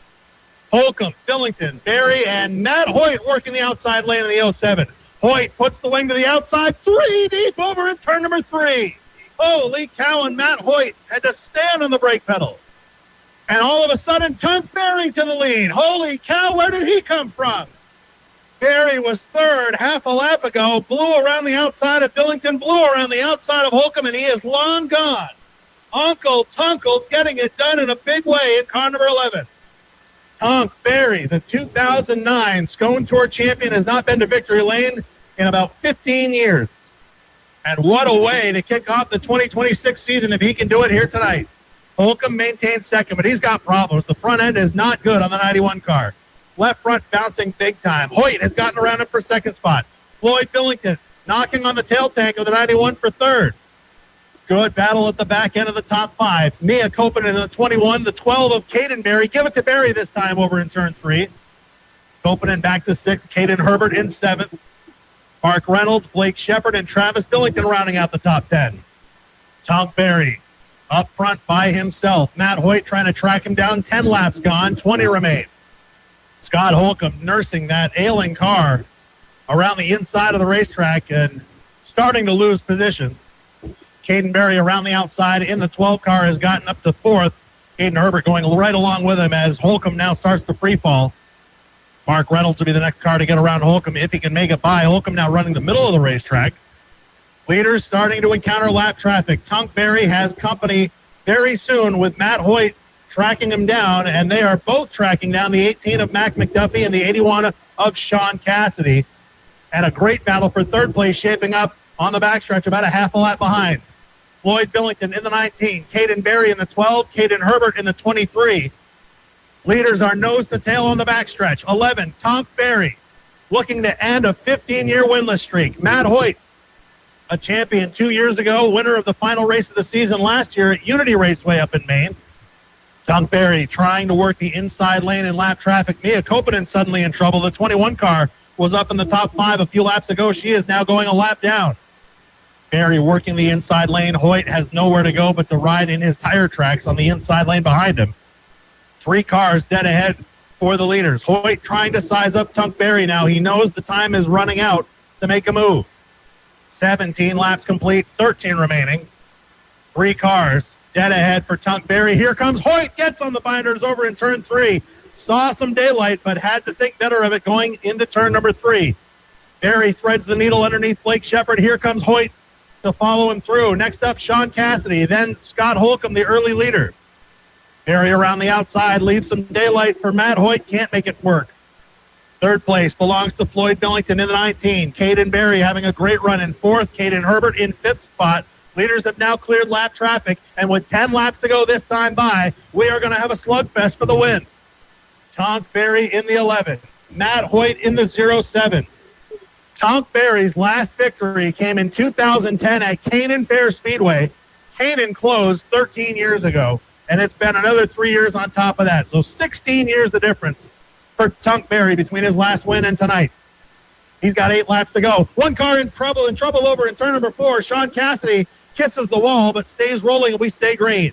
Holcomb, Billington, Berry, and Matt Hoyt working the outside lane in the 07. Hoyt puts the wing to the outside, 3 deep over in turn number 3. Holy cow, and Matt Hoyt had to stand on the brake pedal. And all of a sudden, Tonk Berry to the lead. Holy cow, where did he come from? Berry was third half a lap ago, blew around the outside of Billington, blew around the outside of Holcomb, and he is long gone. Uncle Tunkle getting it done in a big way in car number 11. Tonk Berry, the 2009 Scone Tour champion, has not been to victory lane in about 15 years. And what a way to kick off the 2026 season if he can do it here tonight. Holcomb maintains second, but he's got problems. The front end is not good on the 91 car. Left front bouncing big time. Hoyt has gotten around him for second spot. Floyd Billington knocking on the tail tank of the 91 for third. Good battle at the back end of the top 5. Mia Copen in the 21, the 12 of Caden Berry. Give it to Berry this time over in turn 3. Copen back to 6. Caden Herbert in 7th. Mark Reynolds, Blake Shepard, and Travis Billington rounding out the top 10. Tonk Berry up front by himself. Matt Hoyt trying to track him down. 10 laps gone. 20 remain. Scott Holcomb nursing that ailing car around the inside of the racetrack and starting to lose positions. Caden Berry around the outside in the 12 car has gotten up to fourth. Caden Herbert going right along with him as Holcomb now starts the free fall. Mark Reynolds will be the next car to get around Holcomb if he can make it by. Holcomb now running the middle of the racetrack. Leaders starting to encounter lap traffic. Tunk Berry has company very soon with Matt Hoyt tracking him down, and they are both tracking down the 18 of Mac McDuffie and the 81 of Sean Cassidy. And a great battle for third place shaping up on the backstretch, about a half a lap behind. Floyd Billington in the 19, Caden Berry in the 12, Caden Herbert in the 23. Leaders are nose to tail on the backstretch. 11, Tunk Berry, looking to end a 15-year winless streak. Matt Hoyt, a champion 2 years ago, winner of the final race of the season last year at Unity Raceway up in Maine. Tunk Berry trying to work the inside lane in lap traffic. Mia Kopinen suddenly in trouble. The 21 car was up in the top 5 a few laps ago. She is now going a lap down. Berry working the inside lane. Hoyt has nowhere to go but to ride in his tire tracks on the inside lane behind him. 3 cars dead ahead for the leaders. Hoyt trying to size up Tunk Berry now. He knows the time is running out to make a move. 17 laps complete, 13 remaining. 3 cars dead ahead for Tunk Berry. Here comes Hoyt, gets on the binders over in turn 3. Saw some daylight, but had to think better of it going into turn number 3. Berry threads the needle underneath Blake Shepard. Here comes Hoyt to follow him through. Next up, Sean Cassidy, then Scott Holcomb, the early leader. Berry around the outside, leaves some daylight for Matt Hoyt, can't make it work. Third place belongs to Floyd Billington in the 19. Caden Berry having a great run in fourth. Caden Herbert in fifth spot. Leaders have now cleared lap traffic, and with 10 laps to go this time by, we are going to have a slugfest for the win. Tunk Berry in the 11. Matt Hoyt in the 07. Tunk Berry's last victory came in 2010 at Canaan Fair Speedway. Canaan closed 13 years ago, and it's been another 3 years on top of that. So 16 years the difference for Tunk Berry between his last win and tonight. He's got 8 laps to go. One car in trouble over in turn number 4. Sean Cassidy kisses the wall, but stays rolling, and we stay green.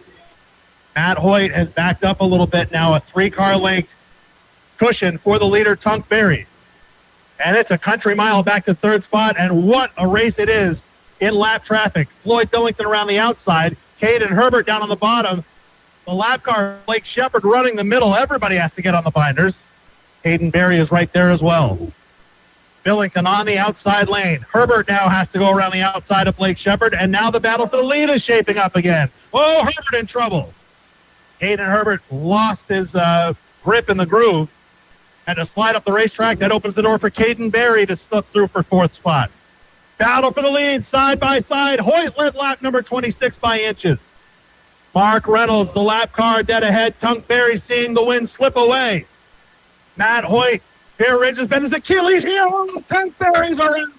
Matt Hoyt has backed up a little bit now, a 3-car length cushion for the leader, Tunk Berry. And it's a country mile back to third spot, and what a race it is in lap traffic. Floyd Billington around the outside, Caden Herbert down on the bottom. The lap car, Blake Shepard running the middle. Everybody has to get on the binders. Caden Berry is right there as well. Billington on the outside lane. Herbert now has to go around the outside of Blake Shepard, and now the battle for the lead is shaping up again. Oh, Herbert in trouble. Caden Herbert lost his grip in the groove. Had to slide up the racetrack. That opens the door for Caden Berry to slip through for fourth spot. Battle for the lead, side by side. Hoyt led lap number 26 by inches. Mark Reynolds, the lap car dead ahead. Tunk Berry seeing the win slip away. Matt Hoyt, Bear Ridge has been his Achilles heel. Tunk Berry's around.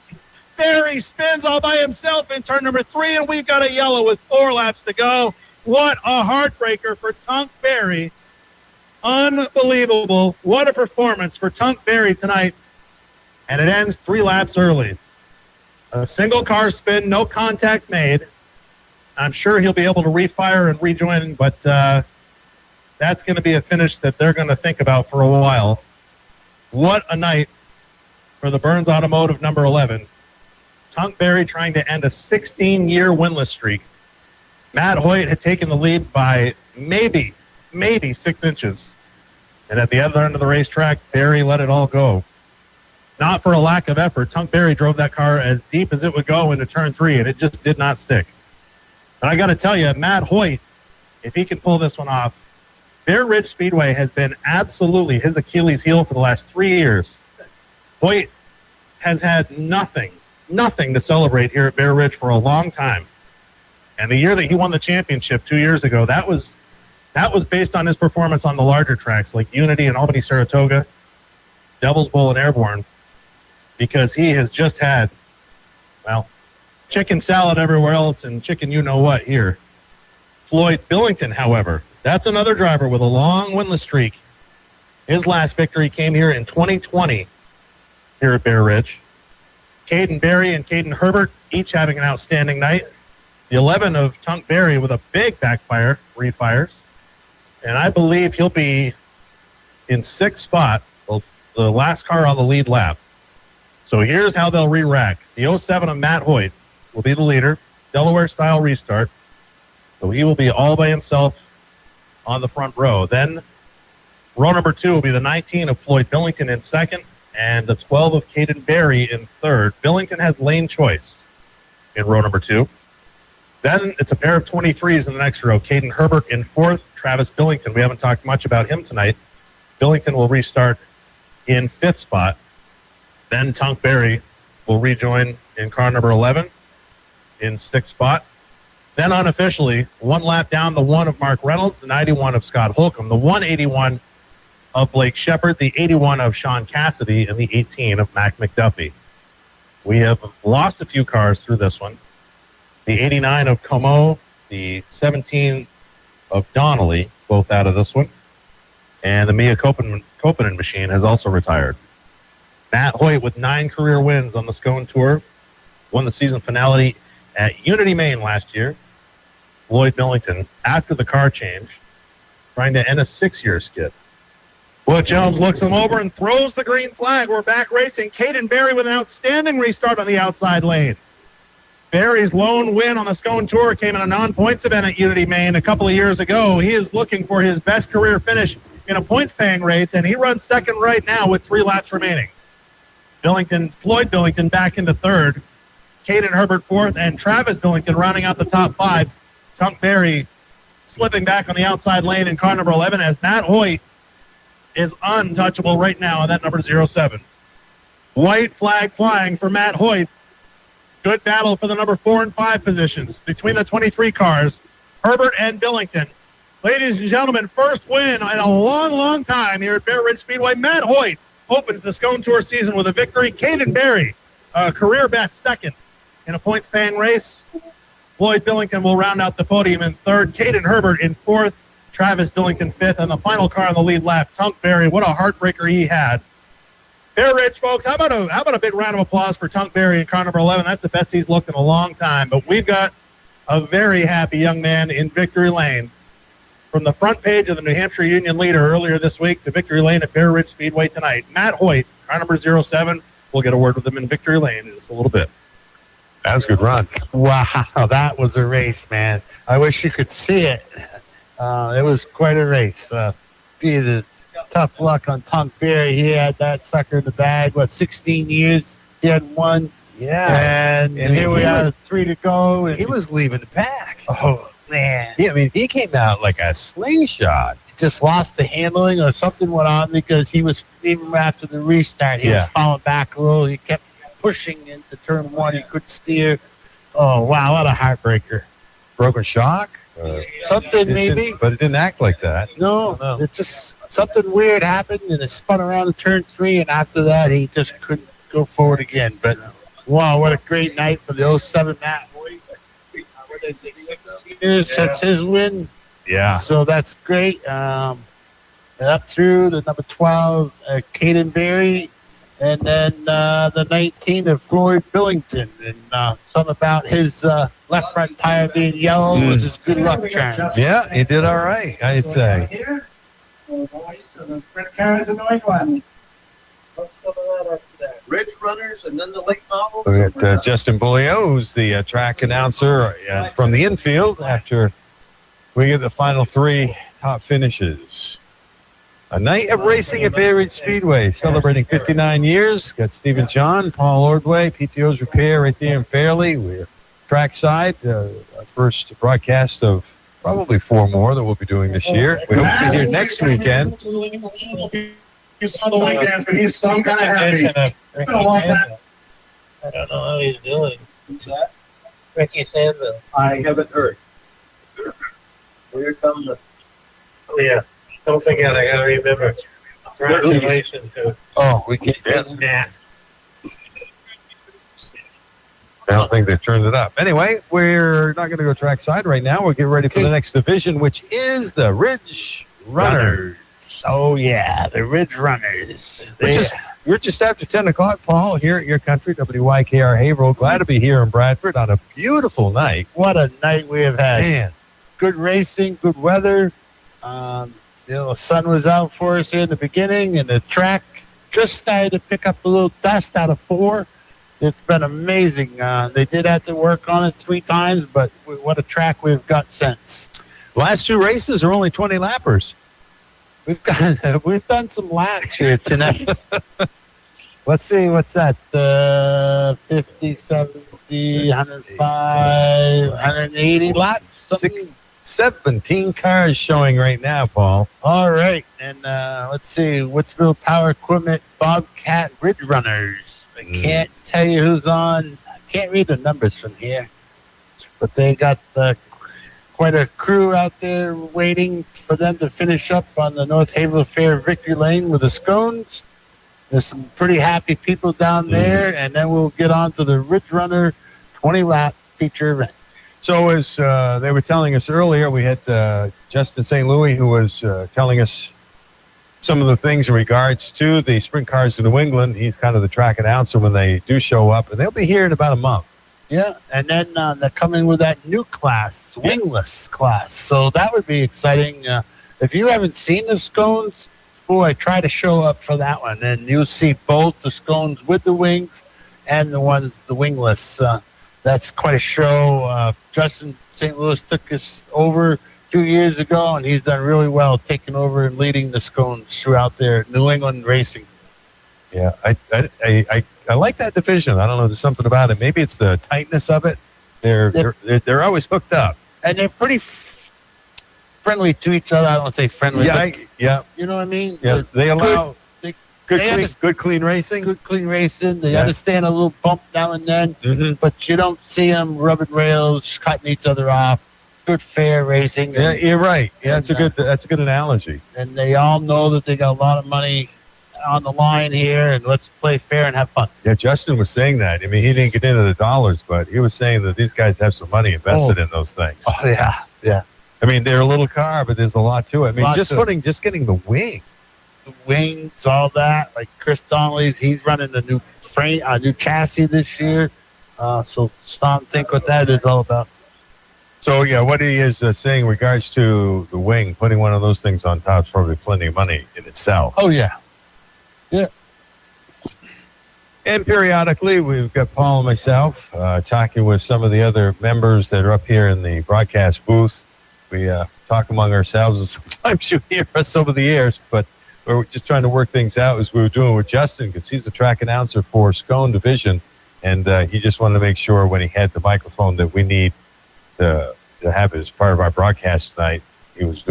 Berry spins all by himself in turn number 3, and we've got a yellow with 4 laps to go. What a heartbreaker for Tunk Berry. Unbelievable. What a performance for Tunk Berry tonight. And it ends 3 laps early. A single car spin, no contact made. I'm sure he'll be able to refire and rejoin, but that's going to be a finish that they're going to think about for a while. What a night for the Burns Automotive number 11. Tunk Berry trying to end a 16-year winless streak. Matt Hoyt had taken the lead by maybe 6 inches. And at the other end of the racetrack, Berry let it all go. Not for a lack of effort. Tunk Berry drove that car as deep as it would go into turn 3, and it just did not stick. But I got to tell you, Matt Hoyt, if he can pull this one off, Bear Ridge Speedway has been absolutely his Achilles heel for the last 3 years. Hoyt has had nothing to celebrate here at Bear Ridge for a long time. And the year that he won the championship 2 years ago, that was based on his performance on the larger tracks like Unity and Albany, Saratoga, Devil's Bowl, and Airborne, because he has just had, well, chicken salad everywhere else and chicken you-know-what here. Floyd Billington, however, that's another driver with a long winless streak. His last victory came here in 2020 here at Bear Ridge. Caden Berry and Caden Herbert each having an outstanding night. The 11 of Tunk Berry with a big backfire, refires. And I believe he'll be in 6th spot. Well, the last car on the lead lap. So here's how they'll re-rack. The 07 of Matt Hoyt will be the leader. Delaware-style restart. So he will be all by himself on the front row. Then row number 2 will be the 19 of Floyd Billington in second and the 12 of Caden Berry in third. Billington has lane choice in row number 2. Then it's a pair of 23s in the next row. Caden Herbert in fourth, Travis Billington. We haven't talked much about him tonight. Billington will restart in fifth spot. Then Tunk Berry will rejoin in car number 11 in sixth spot. Then unofficially, one lap down, the 1 of Mark Reynolds, the 91 of Scott Holcomb, the 181 of Blake Shepard, the 81 of Sean Cassidy, and the 18 of Mac McDuffie. We have lost a few cars through this one. The 89 of Como, the 17 of Donnelly, both out of this one. And the Mia Kopanen machine has also retired. Matt Hoyt with 9 career wins on the Scone Tour. Won the season finale at Unity, Maine last year. Floyd Billington, after the car change, trying to end a 6-year skid. Wood Jones looks him over and throws the green flag. We're back racing. Caden Berry with an outstanding restart on the outside lane. Berry's lone win on the Scone Tour came in a non-points event at Unity, Maine a couple of years ago. He is looking for his best career finish in a points-paying race, and he runs second right now with 3 laps remaining. Floyd Billington back into third. Caden Herbert fourth, and Travis Billington rounding out the top 5. Tunk Berry slipping back on the outside lane in car number 11 as Matt Hoyt is untouchable right now on that number 07. White flag flying for Matt Hoyt. Good battle for the number 4 and 5 positions between the 23 cars, Herbert and Billington. Ladies and gentlemen, first win in a long, long time here at Bear Ridge Speedway. Matt Hoyt opens the Scone Tour season with a victory. Caden Berry, a career best second in a points-paying race. Floyd Billington will round out the podium in third. Caden Herbert in fourth. Travis Billington fifth. And the final car on the lead lap, Tunk Berry. What a heartbreaker he had. Bear Ridge, folks, how about a big round of applause for Tunk Berry in car number 11? That's the best he's looked in a long time. But we've got a very happy young man in Victory Lane. From the front page of the New Hampshire Union Leader earlier this week to Victory Lane at Bear Ridge Speedway tonight. Matt Hoyt, car number 07. We'll get a word with him in Victory Lane in just a little bit. That was a good run. Wow, that was a race, man. I wish you could see it. It was quite a race. Jesus, tough luck on Tunk Berry. He had that sucker in the bag. 16 years? He had one. Yeah. And here we are, 3 to go. And he was leaving the pack. Oh, man. Yeah, I mean, he came out like a slingshot. Just lost the handling or something went on because he was, even after the restart, he was falling back a little. He kept pushing into turn 1. He couldn't steer. Oh, wow, what a heartbreaker. Broken shock? Something maybe. But it didn't act like that. No, it's just something weird happened and it spun around the turn 3, and after that he just couldn't go forward again. But wow, what a great night for the 07 Matt Hoyt. What did they say, 6 years since his win? Yeah. So that's great. And up through the number 12, Caden Berry, and then the 19 of Floyd Billington. And something about his left front tire being yellow was his good luck charm. Yeah, he did all right, I'd say. Here, boys, so the sprint cars in New England. What's coming out after that? Ridge runners and then the late models. We got Justin Beaulieu, who's the track announcer from the infield after we get the final 3 top finishes. A night of racing at Bay Ridge Speedway, celebrating 59 years. Got Stephen John, Paul Ordway, PTO's Repair right there in Fairleigh. We're trackside, our first broadcast of probably 4 more that we'll be doing this year. We hope to be here next weekend. You saw the white dance, but he's some kind of happy. It's been a long time. I don't know how he's doing. Who's that? Ricky Sandville. I haven't heard. Here comes the. Oh, yeah. Don't forget, I gotta remember. Congratulations to. Oh, we can. Yeah. I don't think they've turned it up. Anyway, we're not going to go trackside right now. We'll get ready for the next division, which is the Ridge Runners. Oh, yeah, the Ridge Runners. We're just after 10 o'clock, Paul, here at your country, WYKR Haverhill. Glad to be here in Bradford on a beautiful night. What a night we have had. Man. Good racing, good weather. The sun was out for us in the beginning, and the track just started to pick up a little dust out of 4. It's been amazing. They did have to work on it 3 times, but what a track we've got since. Last 2 races are only 20 lappers. We've done some laps here tonight. Let's see, what's that? 50, 70, 105, 180 laps? 17 cars showing right now, Paul. All right. And let's see, Woodsville Power Equipment Bobcat Ridge Runners. I can't tell you who's on. I can't read the numbers from here. But they got quite a crew out there waiting for them to finish up on the North Haverhill Fair Victory Lane with the scones. There's some pretty happy people down there, and then we'll get on to the Ridge Runner 20-lap feature event. So as they were telling us earlier, we had Justin St. Louis, who was telling us some of the things in regards to the sprint cars in New England. He's kind of the track announcer when they do show up, and they'll be here in about a month. Yeah, and then they're coming with that new class, wingless class. So that would be exciting. If you haven't seen the scones, boy, try to show up for that one. And you'll see both the scones with the wings and the wingless. That's quite a show. Justin St. Louis took us over 2 years ago, and he's done really well taking over and leading the scones throughout their New England racing. Yeah, I like that division. I don't know, there's something about it. Maybe it's the tightness of it. They're always hooked up, and they're pretty friendly to each other. I don't want to say friendly. Yeah, you know what I mean. Yeah, they allow good clean racing. Good clean racing. They understand a little bump now and then, but you don't see them rubbing rails, cutting each other off. Good fair racing. Yeah, you're right. Yeah, that's a good analogy. And they all know that they got a lot of money on the line here, and let's play fair and have fun. Yeah, Justin was saying that. I mean, he didn't get into the dollars, but he was saying that these guys have some money invested in those things. Oh yeah. I mean, they're a little car, but there's a lot to it. I mean, just getting the wing. The wings, all that. Like Chris Donnelly's, he's running the new frame, new chassis this year. So stop and think what that is all about. So yeah, what he is saying in regards to the wing, putting one of those things on top is probably plenty of money in itself. Oh yeah. Yeah. And periodically, we've got Paul and myself talking with some of the other members that are up here in the broadcast booth. We talk among ourselves, and sometimes you hear us over the years, but we're just trying to work things out as we were doing with Justin, because he's the track announcer for Scone Division, and he just wanted to make sure when he had the microphone that we need to have it as part of our broadcast tonight, he was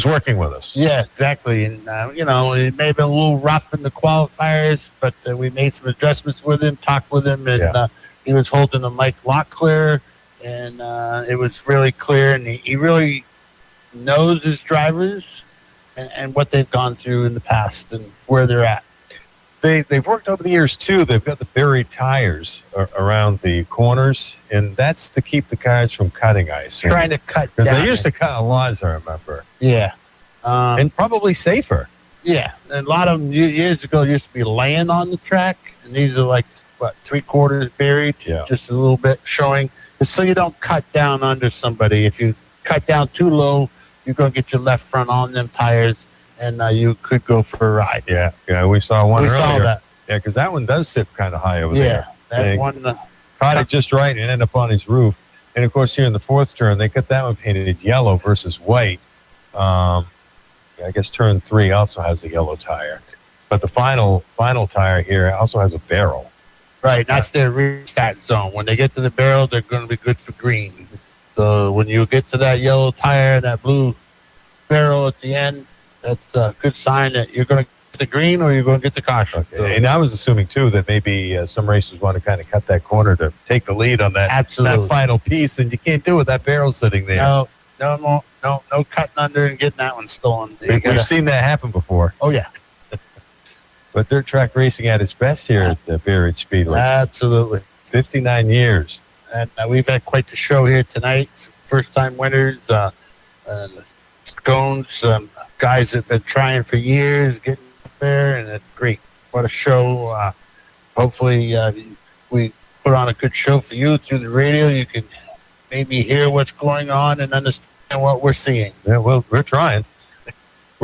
working with us. Yeah, exactly. And, it may have been a little rough in the qualifiers, but we made some adjustments with him, talked with him, and he was holding the mic a lot clearer, and it was really clear, and he really knows his drivers and what they've gone through in the past and where they're at. They've worked over the years, too. They've got the buried tires around the corners, and that's to keep the cars from cutting ice. Trying to cut Because down. they used to cut a lot, as I remember. Yeah. And probably safer. Yeah. And a lot of them years ago used to be laying on the track, and these are like, 3/4 buried, just a little bit showing. So you don't cut down under somebody. If you cut down too low, you're going to get your left front on them tires, and you could go for a ride. Yeah, we saw one earlier. We saw that. Yeah, because that one does sit kind of high over there. That one. Caught it just right and ended up on his roof. And, of course, here in the fourth turn, they got that one painted yellow versus white. I guess turn 3 also has a yellow tire. But the final tire here also has a barrel. Right, that's their restart zone. When they get to the barrel, they're going to be good for green. So when you get to that yellow tire, that blue barrel at the end, that's a good sign that you're going to get the green or you're going to get the caution. Okay. So, and I was assuming, too, that maybe some racers want to kind of cut that corner to take the lead on that final piece, and you can't do it. That barrel's sitting there. No cutting under and getting that one stolen. We've seen that happen before. Oh, yeah. But dirt track racing at its best here at the Barrett Speedway. Absolutely. 59 years. And we've had quite the show here tonight. First-time winners, scones, guys that have been trying for years, getting up there, and it's great. What a show. Hopefully we put on a good show for you through the radio. You can maybe hear what's going on and understand what we're seeing. Yeah, well, we're trying.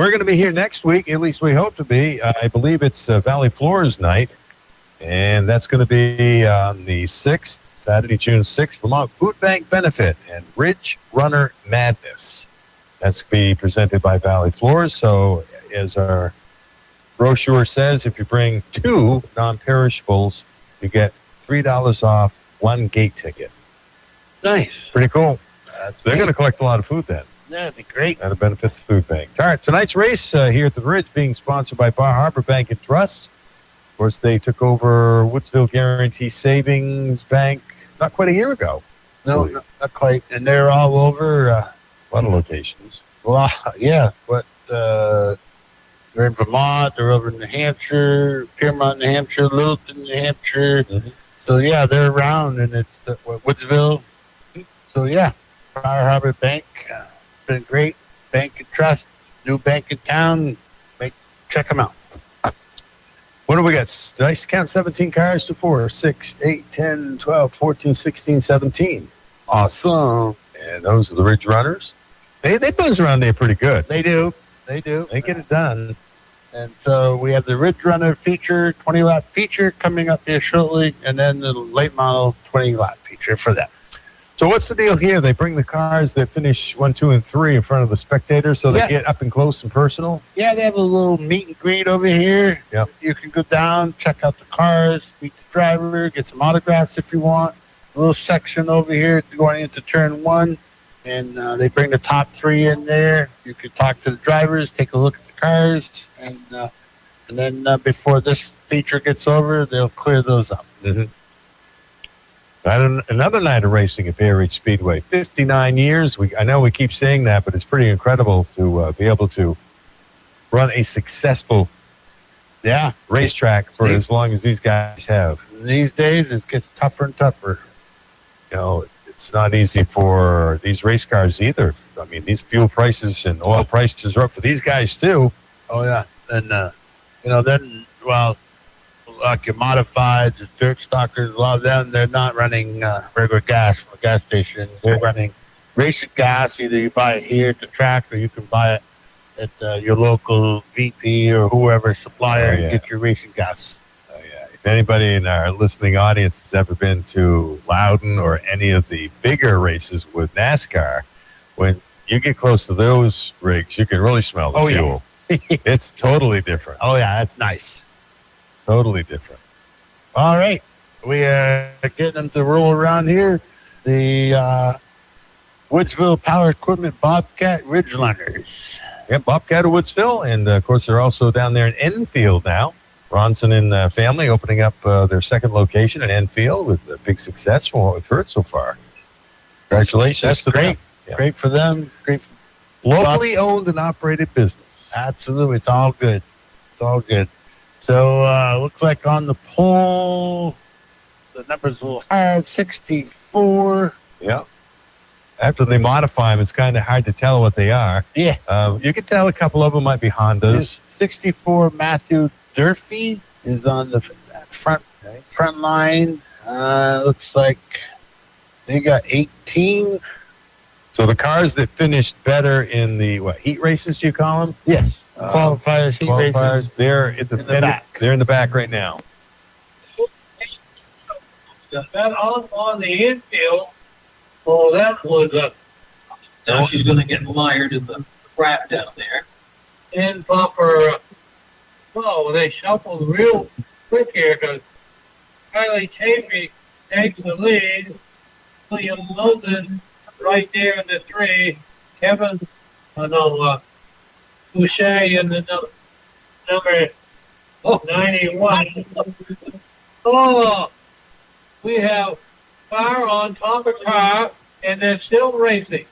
We're going to be here next week. At least we hope to be. I believe it's Valley Floors night. And that's going to be on the 6th, Saturday, June 6th, Vermont Food Bank Benefit and Ridge Runner Madness. That's going to be presented by Valley Floors. So as our brochure says, if you bring 2 non-perishables, you get $3 off 1 gate ticket. Nice. Pretty cool. They're going to collect a lot of food then. That'd be great. That'll benefit the food bank. All right, tonight's race here at the Ridge being sponsored by Bar Harbor Bank and Trust. Of course, they took over Woodsville Guarantee Savings Bank not quite a year ago. No, not quite. And they're all over. A lot of locations. Well, yeah. But they're in Vermont. They're over in New Hampshire, Piermont, New Hampshire, Littleton, New Hampshire. So, yeah, they're around. And it's Woodsville. So, yeah, Bar Harbor Bank. Been great. Bank and Trust. New bank in town. Check them out. What do we got? Did I count 17 cars? 2, 4, 6, 8, 10, 12, 14, 16, 17. Awesome. And those are the Ridge Runners. They buzz around there pretty good. They do. They get it done. And so we have the Ridge Runner feature, 20-lap feature coming up here shortly, and then the late model 20-lap feature for that. So what's the deal here? They bring the cars that finish 1, 2, and 3 in front of the spectators, so they get up and close and personal? Yeah, they have a little meet and greet over here. Yep. You can go down, check out the cars, meet the driver, get some autographs if you want. A little section over here going into turn 1, and they bring the top 3 in there. You can talk to the drivers, take a look at the cars, and then before this feature gets over, they'll clear those up. Mm-hmm. Another night of racing at Bay Ridge Speedway. 59 years. I know we keep saying that, but it's pretty incredible to be able to run a successful racetrack for as long as these guys have. These days, it gets tougher and tougher. You know, it's not easy for these race cars either. I mean, these fuel prices and oil prices are up for these guys too. Oh, yeah. And, like your modifieds, the dirt stockers, a lot of them, they're not running regular gas from a gas station. They're running racing gas. Either you buy it here at the track or you can buy it at your local VP or whoever supplier and get your racing gas. Oh, yeah. If anybody in our listening audience has ever been to Loudon or any of the bigger races with NASCAR, when you get close to those rigs, you can really smell the fuel. Yeah. It's totally different. Oh, yeah, that's nice. Totally different. All right. We are getting them to roll around here. The Woodsville Power Equipment Bobcat Ridge Runners. Yeah, Bobcat of Woodsville. And, of course, they're also down there in Enfield now. Ronson and family opening up their second location in Enfield with a big success from what we've heard so far. Congratulations. That's great. Yeah. Great for them. Great for locally owned and operated business. Absolutely. It's all good. It's all good. So, looks like on the poll, the numbers will have 64. Yeah. After they modify them, it's kind of hard to tell what they are. Yeah. You can tell a couple of them might be Hondas. 64 Matthew Durfee is on the front line. Looks like they got 18. So the cars that finished better in the heat races, do you call them? Yes. Qualifiers, heat races. They're in the back. They're in the back right now. That on the infield. Oh, that was now she's going to get mired in the crap down there. in bumper. Oh, they shuffled real quick here because Kylie Chafee takes the lead. William Wilson right there in the 3. Kevin, Boucher in the number 91. Oh, we have car on top of car, and they're still racing.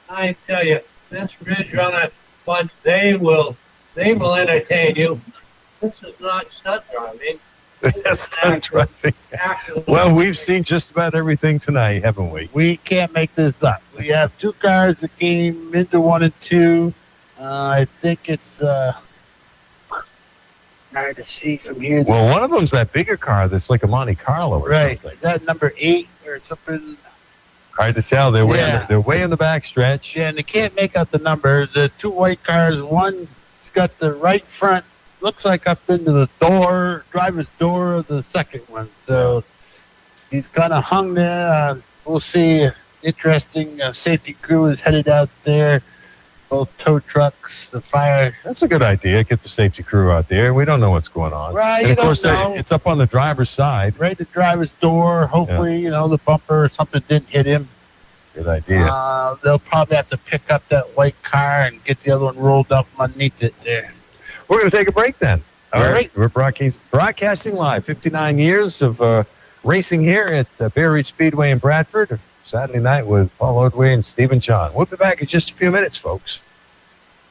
I tell you, this Ridge Runner bunch, they will entertain you. This is not stunt driving. Stunt driving. Well, we've seen just about everything tonight, haven't we? We can't make this up. We have 2 cars that came into 1 and 2. I think it's hard to see from here. Well, one of them's that bigger car that's like a Monte Carlo or something. Is that number 8 or something? Hard to tell. They're way in the back stretch. Yeah, and they can't make out the number. The two white cars, one's got the right front, looks like up into the driver's door of the second one. So he's kind of hung there. We'll see. Interesting. Safety crew is headed out there. Both tow trucks, the fire. That's a good idea. Get the safety crew out there. We don't know what's going on. Right. And of course, it's up on the driver's side. Right at the driver's door. Hopefully, the bumper or something didn't hit him. Good idea. They'll probably have to pick up that white car and get the other one rolled up from underneath it there. We're going to take a break then. All right. We're broadcasting live. 59 years of racing here at Bay Ridge Speedway in Bradford. Saturday night with Paul Ordway and Stephen John. We'll be back in just a few minutes, folks.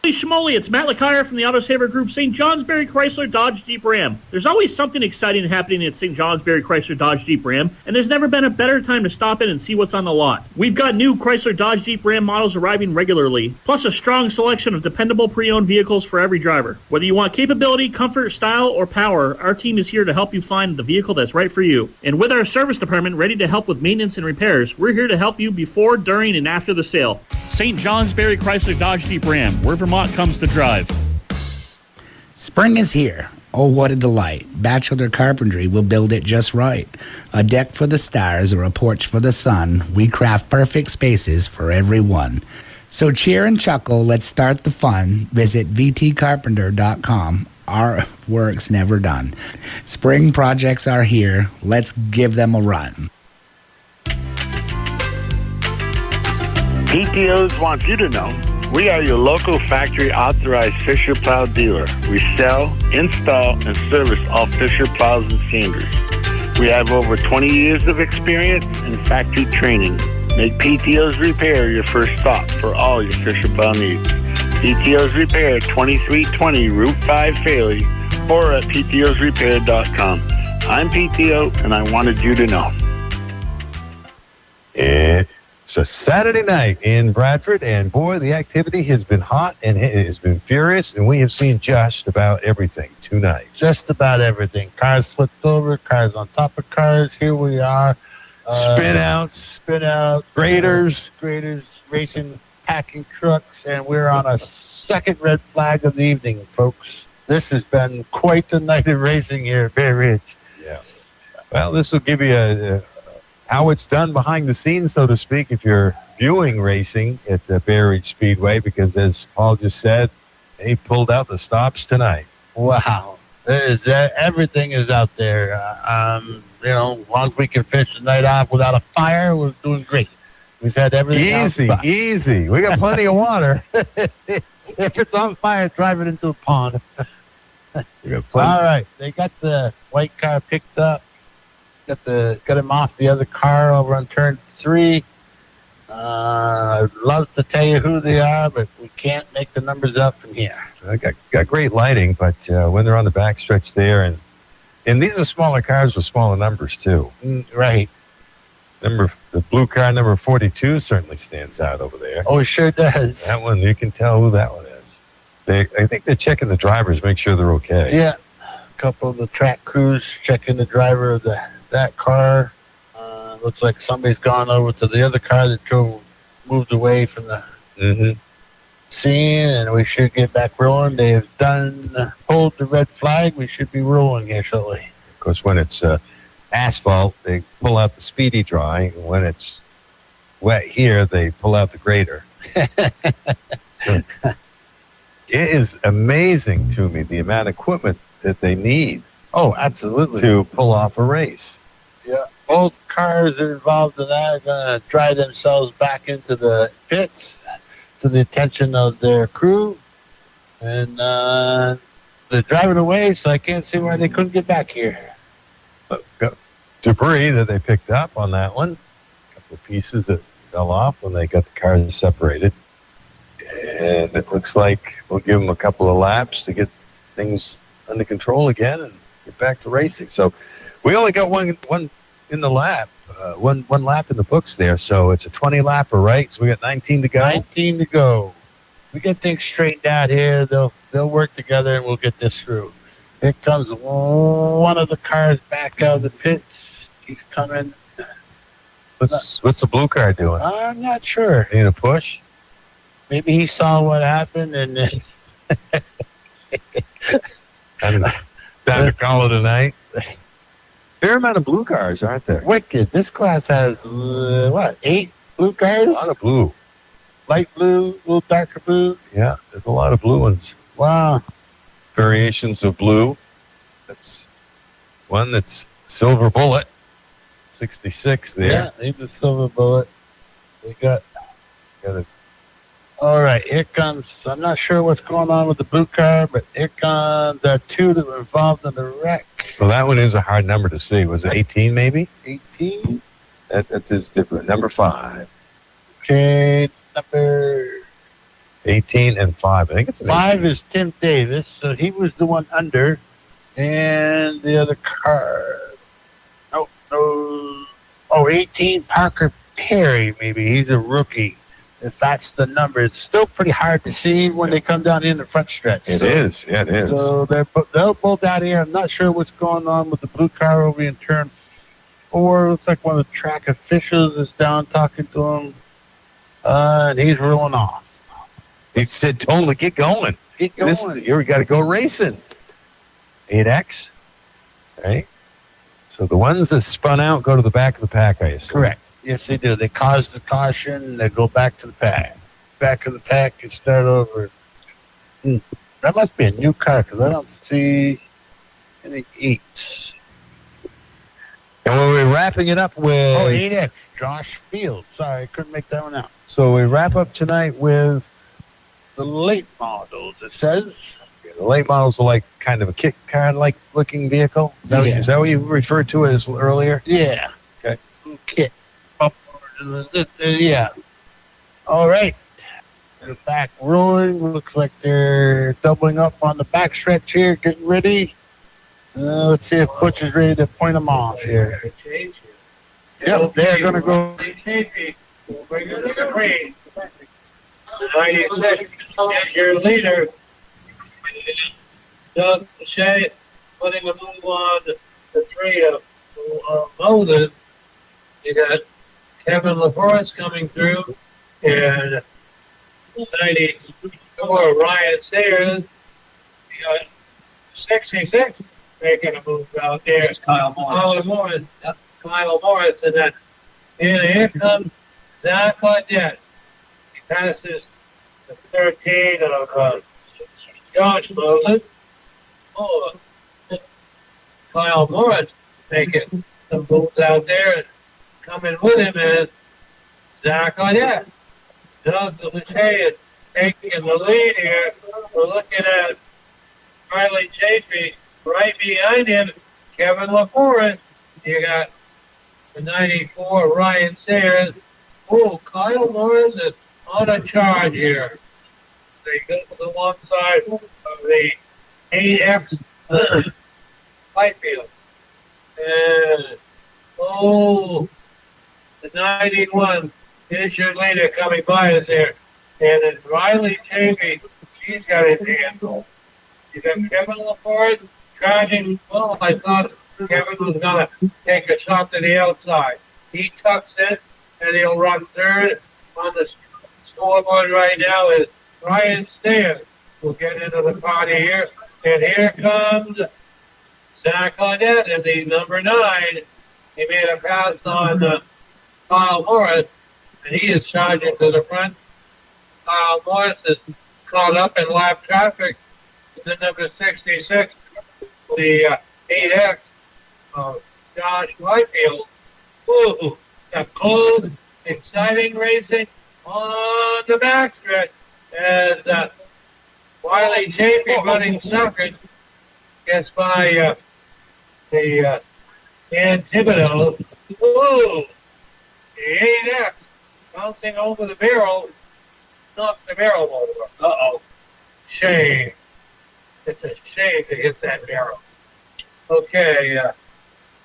Holy schmoly, it's Matt LeClaire from the Autosaver Group, St. Johnsbury Chrysler Dodge Jeep Ram. There's always something exciting happening at St. Johnsbury Chrysler Dodge Jeep Ram, and there's never been a better time to stop in and see what's on the lot. We've got new Chrysler Dodge Jeep Ram models arriving regularly, plus a strong selection of dependable pre-owned vehicles for every driver. Whether you want capability, comfort, style, or power, our team is here to help you find the vehicle that's right for you. And with our service department ready to help with maintenance and repairs, we're here to help you before, during, and after the sale. St. Johnsbury Chrysler Dodge Jeep Ram, where Vermont comes to drive. Spring is here. Oh, what a delight. Batchelder Carpentry will build it just right. A deck for the stars or a porch for the sun, we craft perfect spaces for everyone. So cheer and chuckle, let's start the fun. Visit vtcarpenter.com. Our work's never done. Spring projects are here. Let's give them a run. PTOs want you to know we are your local factory authorized Fisher Plow dealer. We sell, install, and service all Fisher plows and sanders. We have over 20 years of experience in factory training. Make PTOs Repair your first stop for all your Fisher Plow needs. PTOs Repair, 2320 Route 5 Faley, or at ptosrepair.com. I'm PTO, and I wanted you to know. It's a Saturday night in Bradford, and boy, the activity has been hot and it has been furious, and we have seen just about everything tonight. Just about everything. Cars flipped over, cars on top of cars. Here we are. Spin outs, graders, racing, packing trucks, and we're on a second red flag of the evening, folks. This has been quite the night of racing here at Bay Ridge. Yeah. Well, this will give you how it's done behind the scenes, so to speak, if you're viewing racing at the Bay Ridge Speedway, because as Paul just said, they pulled out the stops tonight. Wow. Everything is out there. As long as we can finish the night off without a fire, we're doing great. We've had everything easy. We got plenty of water. If it's on fire, drive it into a pond. All right. They got the white car picked up. Got him off the other car over on turn 3. I'd love to tell you who they are, but we can't make the numbers up from here. I got great lighting, but when they're on the backstretch there, and these are smaller cars with smaller numbers too. Right. The blue car number 42 certainly stands out over there. Oh, it sure does. That one, you can tell who that one is. I think they're checking the drivers, make sure they're okay. Yeah. A couple of the track crews checking the driver of that car. Looks like somebody's gone over to the other car that moved away from the scene, and we should get back rolling. They have pulled the red flag. We should be rolling here shortly. Of course, when it's asphalt, they pull out the speedy dry. And when it's wet here, they pull out the grader. It is amazing to me the amount of equipment that they need. Oh, absolutely. To pull off a race. Yeah. Both cars that are involved in that are going to drive themselves back into the pits to the attention of their crew. And they're driving away, so I can't see why they couldn't get back here. Debris that they picked up on that one. A couple of pieces that fell off when they got the cars separated. And it looks like we'll give them a couple of laps to get things under control again and get back to racing. So we only got one in the lap, one lap in the books there. So it's a 20-lapper, right? So we got 19 to go. 19 to go. We get things straightened out here. They'll work together, and we'll get this through. Here comes one of the cars back out of the pits. He's coming. What's the blue car doing? I'm not sure. Need a push? Maybe he saw what happened and I don't know. Time to call it a night. Fair amount of blue cars, aren't there? wicked. This class has, 8 blue A cars? lot of blue. Light blue, a little darker blue. Yeah, there's a lot of blue ones. Wow. Variations of blue. That's one that's silver bullet. 66 there. Yeah, need the silver bullet. We got Got all right, here comes, I'm not sure what's going on with the blue car, but here comes the 2 that were involved in the wreck. Well, that one is a hard number to see. Was it 18 maybe? 18. That's his different. Number 5. Okay, number 18 and 5. I think it's an 5 is Tim Davis, so he was the one under. And the other car, no. Oh, 18, Parker Perry, maybe. He's a rookie. If that's the number, it's still pretty hard to see when they come down in the front stretch. It is. Yeah, it is. So they'll both out here. I'm not sure what's going on with the blue car over in turn 4. Looks like one of the track officials is down talking to him. And he's rolling off. He said, totally get going. Get going. Here we got to go racing. 8X. Right? So the ones that spun out go to the back of the pack, I assume. Correct. Yes, they do. They cause the caution. They go back to the pack. Back of the pack and start over. That must be a new car because I don't see any 8s. And we're wrapping it up with... Oh, 8X. Josh Field. Sorry, I couldn't make that one out. So we wrap up tonight with... The late models, it says. The late models are like kind of a kit car-like looking vehicle. Is that, Yeah. is that what you referred to as earlier? Yeah. Okay. Kit. Yeah. All right. They're back rolling. Looks like they're doubling up on the back stretch here, getting ready. Let's see if Butch is ready to point them off here. Yep, they're going to go. Bring her to the green. 96 is your leader. Doug Shea putting a move on the 3 of Moses. You got Kevin LaForest coming through, and 94 Ryan Sayers. You got 66 making a move out there. It's Kyle Morris. Kyle Morris, and then here comes Zach Leggett. He passes the 13 of Josh Moses. Oh, Kyle Morris making some moves out there, and coming with him is Zach Leggett. Doug Lachey is taking the lead here. We're looking at Riley Chafee right behind him. Kevin LaForest. You got the 94 Ryan Sayers. Oh, Kyle Morris is on a charge here. They go to the one side of the 8X light field. And, the 91 is your leader coming by us here. And it's Riley Chafee. He's got his hand. You got Kevin LaForest charging. Well, I thought Kevin was going to take a shot to the outside. He tucks in, and he'll run third. On the scoreboard right now is Ryan Sayers. We'll get into the party here. And here comes Zach Leggett in the number 9. He made a pass on Kyle Morris, and he is charging to the front. Kyle Morris is caught up in lap traffic. The number 66, the 8X, Josh Whitefield. Ooh, a close, exciting racing on the backstretch as Wiley Chafee running second gets by the Dan Thibodeau. Ooh, the 8X bouncing over the barrel, knocked the barrel over. Uh-oh. Shame. It's a shame to hit that barrel. Okay,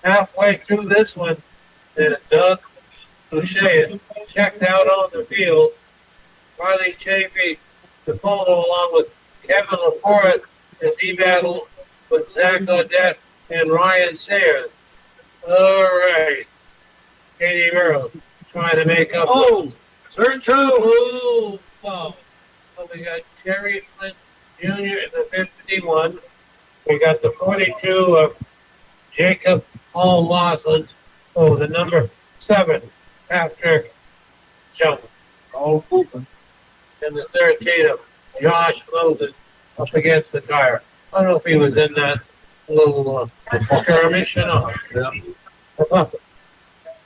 halfway through this one, Doug Boucher checked out on the field. Riley Chafee to follow along with Kevin LaForest as he battled with Zach Leggett and Ryan Sayers. All right. Katie Earl trying to make up. Oh, turn two. Oh, so we got Terry Flint Jr. in the 51. We got the 42 of Jacob Paul Lawson. Oh, the number 7, Patrick Jones. Oh, pooping. And the 13 of Josh Logan up against the tire. I don't know if he was in that little skirmish or not.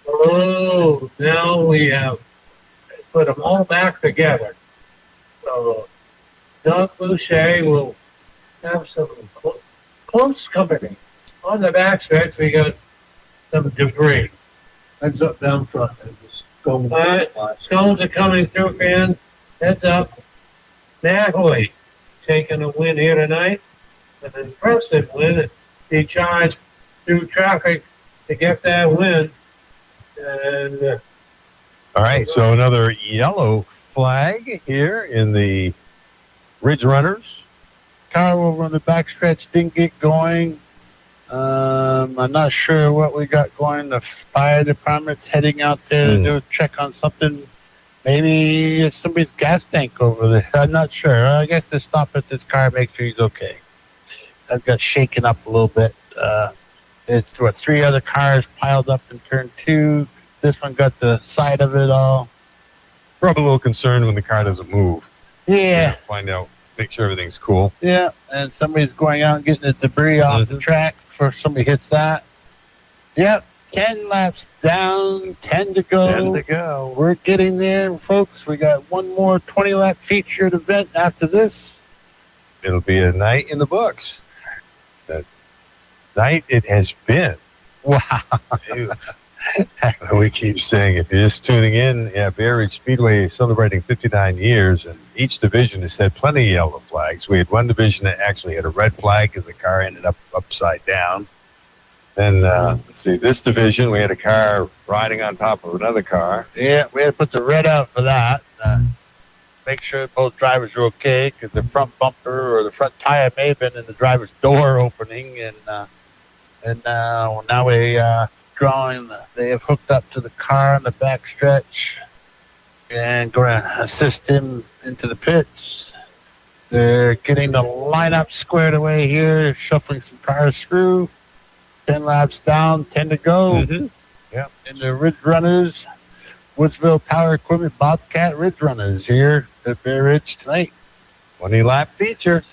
Oh, now we have put them all back together. So Doug Boucher will have some close company. On the backstretch, we got some debris. Heads up down front. Stones are coming through, fans. Heads up. Natalie taking a win here tonight. An impressive win. He charged through traffic to get that win. And All right, so another yellow flag here in the Ridge Runners. Car over on the backstretch didn't get going. I'm not sure what we got going. The fire department's heading out there to do a check on something. Maybe it's somebody's gas tank over there. I'm not sure. I guess they stop at this car, make sure he's okay. I've got shaken up a little bit. It's 3 other cars piled up in turn 2. This one got the side of it all. Probably a little concerned when the car doesn't move. Yeah. Find out, make sure everything's cool. Yeah, and somebody's going out and getting the debris off the track before somebody hits that. Yep, 10 laps down, 10 to go. 10 to go. We're getting there, folks. We got one more 20-lap featured event after this. It'll be a night in the books. That night it has been. Wow. We keep saying, if you're just tuning in, Bear Ridge Speedway is celebrating 59 years, and each division has had plenty of yellow flags. We had one division that actually had a red flag because the car ended up upside down. Then, let's see, this division, we had a car riding on top of another car. Yeah, we had to put the red out for that. Make sure both drivers are okay, because the front bumper or the front tire may have been in the driver's door opening, and now we they have hooked up to the car on the back stretch and going to assist him into the pits. They're getting the lineup squared away here, shuffling some cars through. 10 laps down, 10 to go. Yeah. And the Ridge Runners, Woodsville Power Equipment Bobcat Ridge Runners here at Bear Ridge tonight. 20-lap feature.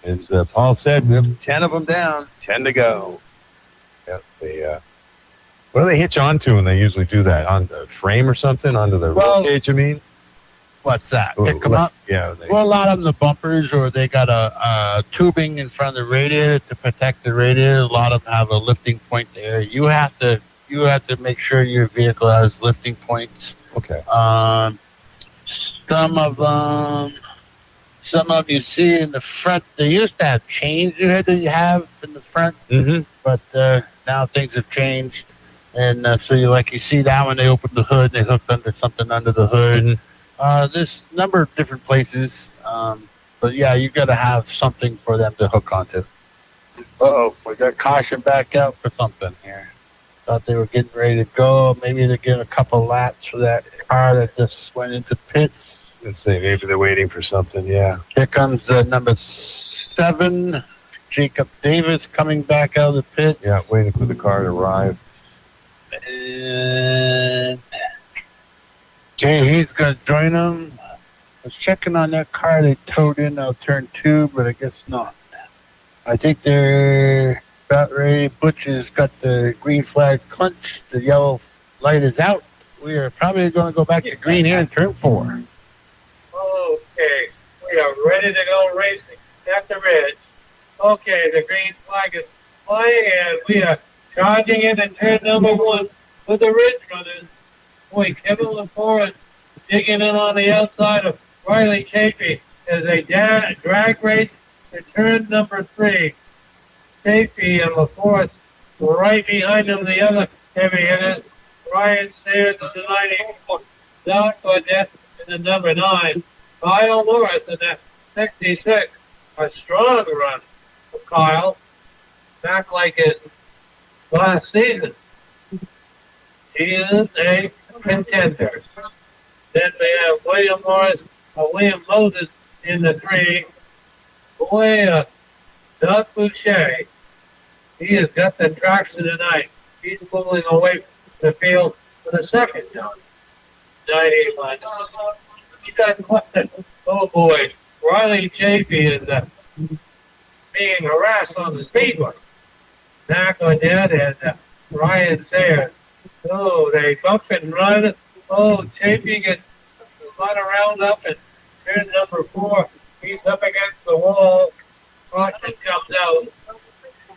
As Paul said, we have 10 of them down, 10 to go. Yep, what do they hitch onto when they usually do that? On the frame or something? Onto the roll cage, I mean? What's that? Pick them up? Yeah. Well, a lot of them, the bumpers, or they got a tubing in front of the radiator to protect the radiator. A lot of them have a lifting point there. You have to make sure your vehicle has lifting points. Okay. Some of them you see in the front, they used to have chains you had to have in the front, but now things have changed. And so you see that when they opened the hood, they hooked something under the hood. There's a number of different places, but yeah, you got to have something for them to hook onto. We got caution back out for something here. Thought they were getting ready to go. Maybe they're getting a couple laps for that car that just went into pits. Let's see, maybe they're waiting for something, yeah. Here comes number 7, Jacob Davis, coming back out of the pit. Yeah, waiting for the car to arrive. And he's going to join them. I was checking on that car they towed in out turn 2, but I guess not. I think they're about ready. Butch has got the green flag clenched. The yellow light is out. We are probably going to go back to green here in turn 4. Okay, we are ready to go racing at the ridge. Okay, the green flag is flying, and we are charging in turn number 1 with the Ridge Runners. Boy, Kevin LaForest digging in on the outside of Riley Chafee as they drag race to turn number 3. Chafee and LaForest right behind them, the other heavy hitters. Ryan Sayers is the 94. Don Claudette in the number 9. Kyle Morris in the 66. A strong run for Kyle. Back like his last season. He is a contender. Then we have William Moses in the 3. Boy, Doug Boucher. He has got the traction tonight. He's pulling away from the field for the second time. 91. He doesn't quite. Oh boy, Riley Chafee is being harassed on the speedway. Zach Odette and Ryan Sayers. Oh, they bump and run. Oh, Chafee gets spun around up, and here's number 4. He's up against the wall. Caution comes out.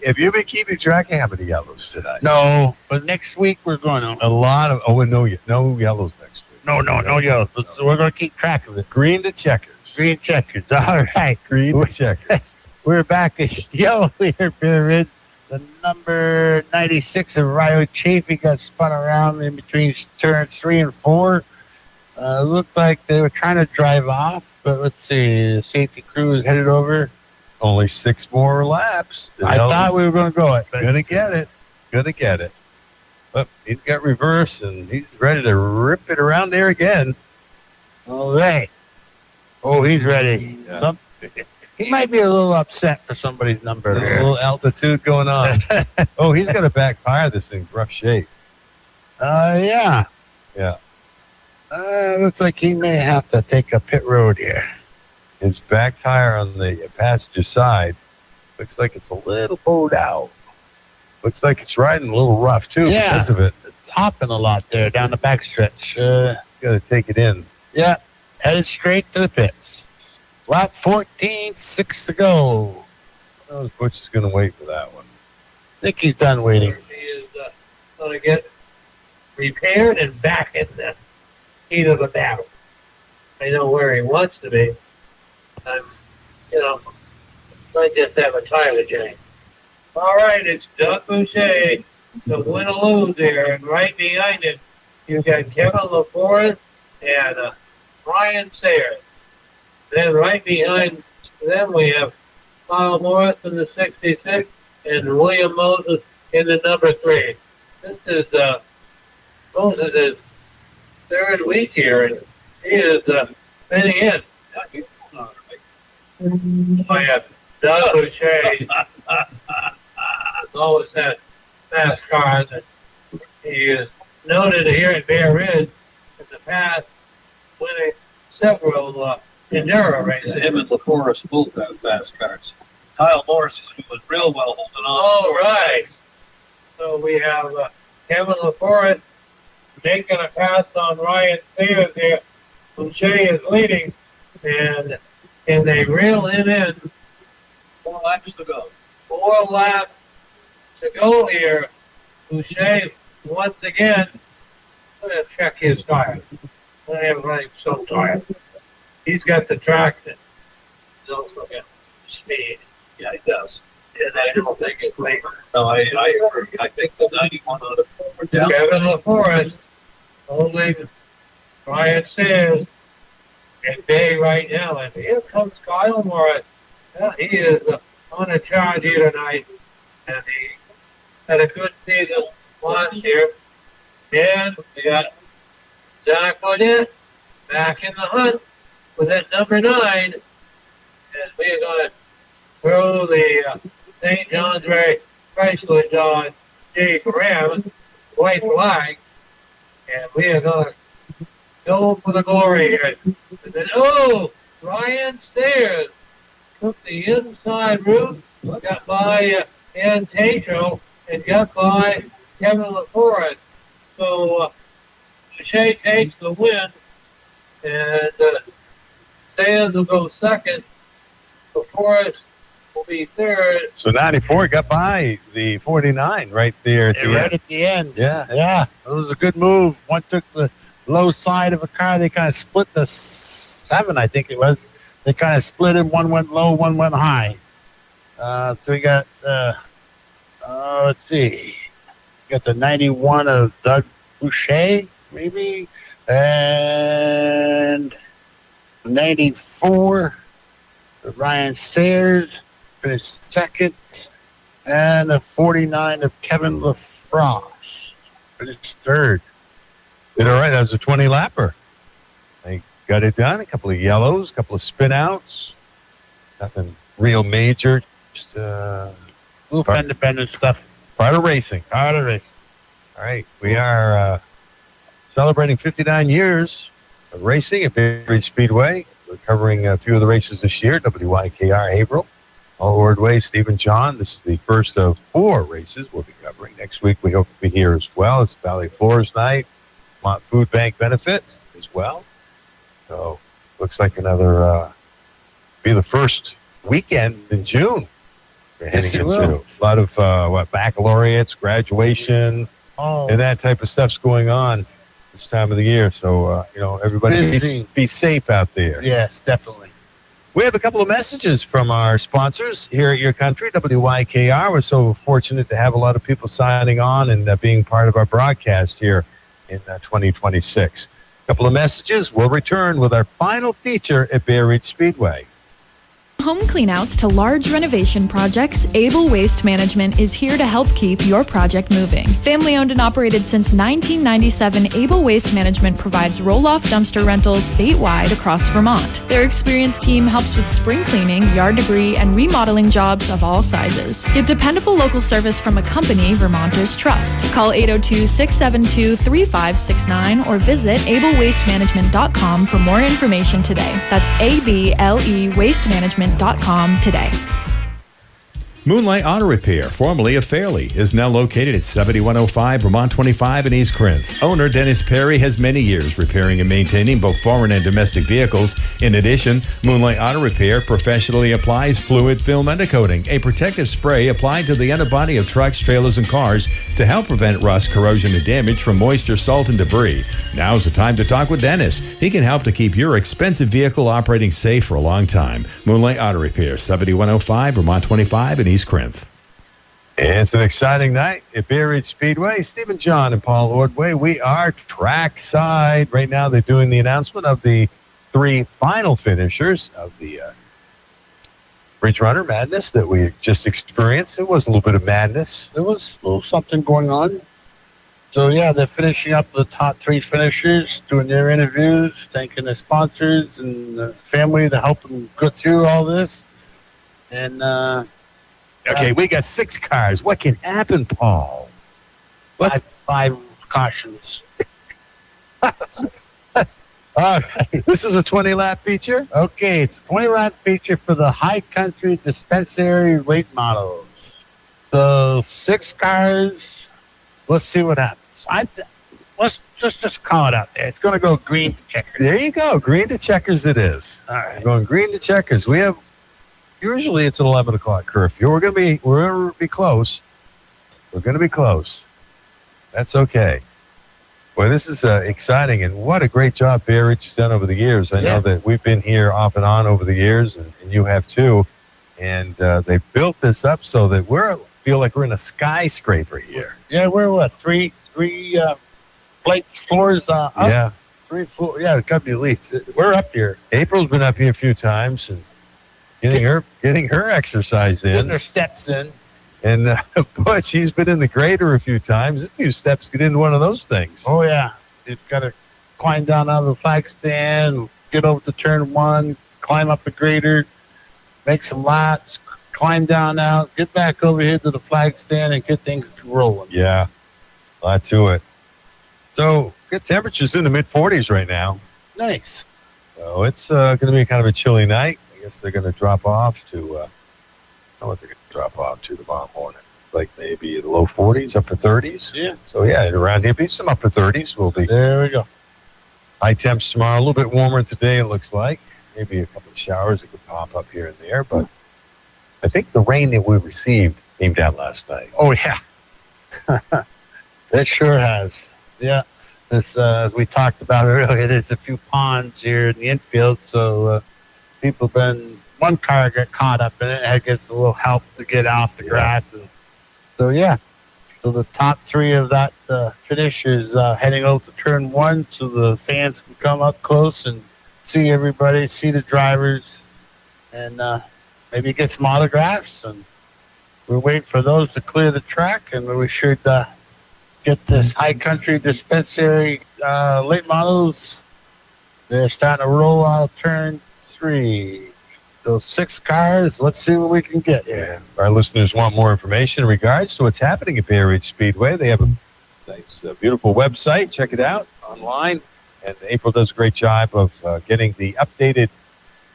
Have you been keeping track of how many yellows tonight? No, but next week we're going to. A lot of, no yellows next week. No yellows. We're going to keep track of it. Green to checkers. Green checkers. All right. Green to checkers. We're back at yellow here, Bear Ridge. The number 96 of Riley Chafee got spun around in between turns 3 and 4. Looked like they were trying to drive off, but let's see. The safety crew is headed over. Only 6 more laps. I thought we were going to go it. Gonna get it. But he's got reverse, and he's ready to rip it around there again. All right. Oh, he's ready. Yeah. He might be a little upset for somebody's number A there. little altitude going on. Oh, he's got to backfire. This thing's rough shape. Yeah. Yeah. Looks like he may have to take a pit road here. His back tire on the passenger side looks like it's a little bowed out. Looks like it's riding a little rough, too, because of it. It's hopping a lot there down the backstretch. Got to take it in. Yeah. Headed straight to the pits. Lap 14, 6 to go. Oh, Butch is going to wait for that one. I think he's done waiting. He is going to get repaired and back in the heat of the battle. I know where he wants to be. Might just have a tire change. All right, it's Doug Boucher, the win or lose there, and right behind it, you've got Kevin LaForest and Ryan Sayers. Then right behind them, we have Kyle Morris in the 66 and William Moses in the number 3. This is Moses' 3rd week here, and he is spinning in. I have Doug Boucher. Has always had fast cars, and he is noted here at Bear Ridge in the past, winning several enduro races. Him and LaForest both have fast cars. Kyle Morris is doing real well holding on. All right. So we have Kevin LaForest making a pass on Ryan Sayers here. Boucher is leading, and can they reel him in? 4 laps to go. 4 laps to go here. Boucher, once again, I'm going to check his tires. I am running so tired. He's got the traction. He's also got speed. Yeah, he does. And I don't think it's later. No, I agree. I think the 91 on the forward down. Kevin LaForest holding Ryan Sayers at bay right now. And here comes Kyle Morris. Well, he is on a charge here tonight. And he had a good season last year. And we got Zach Odette back in the hunt with that number 9. And we are going to throw the St. Johnsbury Chrysler Dodge Jeep Ram white flag. And we are going to go for the glory here. And then, Ryan Sayers took the inside route, got by Ann Tatro, and got by Kevin LaForest. So Boucher takes the win, and Sayers will go second. LaForest will be third. So 94 got by the 49 right there at the Right end. at the end. Yeah. It was a good move. One took the low side of a car. They kind of split the 7, I think it was. They kind of split it. One went low, one went high. So we got, let's see. We got the 91 of Doug Boucher, maybe. And 94 of Ryan Sayers finished second. And the 49 of Kevin LaFrost finished third. Did all right. That was a 20 lapper. They got it done. A couple of yellows, a couple of spin outs. Nothing real major. Just little fender bender stuff. Part of racing. Part of racing. All right. We are celebrating 59 years of racing at Bay Ridge Speedway. We're covering a few of the races this year. WYKR Haverhill, Ordway, Stephen John. This is the first of 4 races we'll be covering. Next week, we hope to be here as well. It's Valley Floors Night, Mont Food Bank benefit as well. So looks like another, be the first weekend in June. We're heading into a lot of, baccalaureates, graduation, and that type of stuff's going on this time of the year. So, everybody be safe out there. Yes, definitely. We have a couple of messages from our sponsors here at Your Country, WYKR. We're so fortunate to have a lot of people signing on and being part of our broadcast here in 2026. A couple of messages. We'll return with our final feature at Bay Ridge Speedway. Home cleanouts to large renovation projects, Able Waste Management is here to help keep your project moving. Family owned and operated since 1997, Able Waste Management provides roll-off dumpster rentals statewide across Vermont. Their experienced team helps with spring cleaning, yard debris, and remodeling jobs of all sizes. Get dependable local service from a company Vermonters trust. Call 802-672-3569 or visit ablewastemanagement.com for more information today. That's ABLE Waste Management.com today. Moonlight Auto Repair, formerly of Fairleigh, is now located at 7105 Vermont 25 in East Corinth. Owner Dennis Perry has many years repairing and maintaining both foreign and domestic vehicles. In addition, Moonlight Auto Repair professionally applies fluid film undercoating, a protective spray applied to the underbody of trucks, trailers, and cars to help prevent rust, corrosion, and damage from moisture, salt, and debris. Now's the time to talk with Dennis. He can help to keep your expensive vehicle operating safe for a long time. Moonlight Auto Repair, 7105 Vermont 25 in East Corinth. It's an exciting night at Bay Ridge Speedway. Stephen John and Paul Ordway. We are trackside. Right now, they're doing the announcement of the 3 final finishers of the Bridge Runner Madness that we just experienced. It was a little bit of madness. There was a little something going on. So, yeah, they're finishing up the top 3 finishers, doing their interviews, thanking their sponsors and the family to help them go through all this. And, okay, we got 6 cars. What can happen, Paul? What? 5 cautions. All right. This is a 20-lap feature? Okay, it's a 20-lap feature for the High Country Dispensary late models. So 6 cars. Let's see what happens. Let's just call it out there. It's going to go green to checkers. There you go. Green to checkers it is. All right. We're going green to checkers. We have, usually it's an 11 o'clock curfew. We're going to be close. We're going to be close. That's okay. Boy, this is exciting, and what a great job Bay Ridge has done over the years. I know that we've been here off and on over the years, and you have too. And they built this up so that feel like we're in a skyscraper here. Yeah, we're what, three plate floors up? Yeah. 3 floors. Yeah, it got to be at least. We're up here. April's been up here a few times and getting her exercise in. Getting her steps in. And boy, she's been in the grader a few times. A few steps get into one of those things. Oh, yeah. It's got to climb down out of the flag stand, get over to turn 1, climb up the grader, make some laps, climb down out, get back over here to the flag stand and get things rolling. Yeah, a lot to it. So good temperatures in the mid-40s right now. Nice. So it's going to be kind of a chilly night. I guess they're going to drop off to, I don't know what they're going to drop off to tomorrow morning. Like maybe the low 40s, upper 30s. Yeah. So yeah, around here, some upper 30s will be. There we go. High temps tomorrow, a little bit warmer today, it looks like. Maybe a couple of showers that could pop up here and there, but I think the rain that we received came down last night. Oh, yeah. It sure has. Yeah. This, as we talked about earlier, there's a few ponds here in the infield, so people one car got caught up in it, and gets a little help to get off the grass. And so, yeah. So the top 3 of that finish is heading over to turn 1 so the fans can come up close and see everybody, see the drivers, and maybe get some autographs. And we're waiting for those to clear the track, and we should get this high country dispensary late models. They're starting to roll out turn 3. So 6 cars. Let's see what we can get here. Our listeners want more information in regards to what's happening at Bay Ridge Speedway. They have a nice, beautiful website. Check it out online. And April does a great job of getting the updated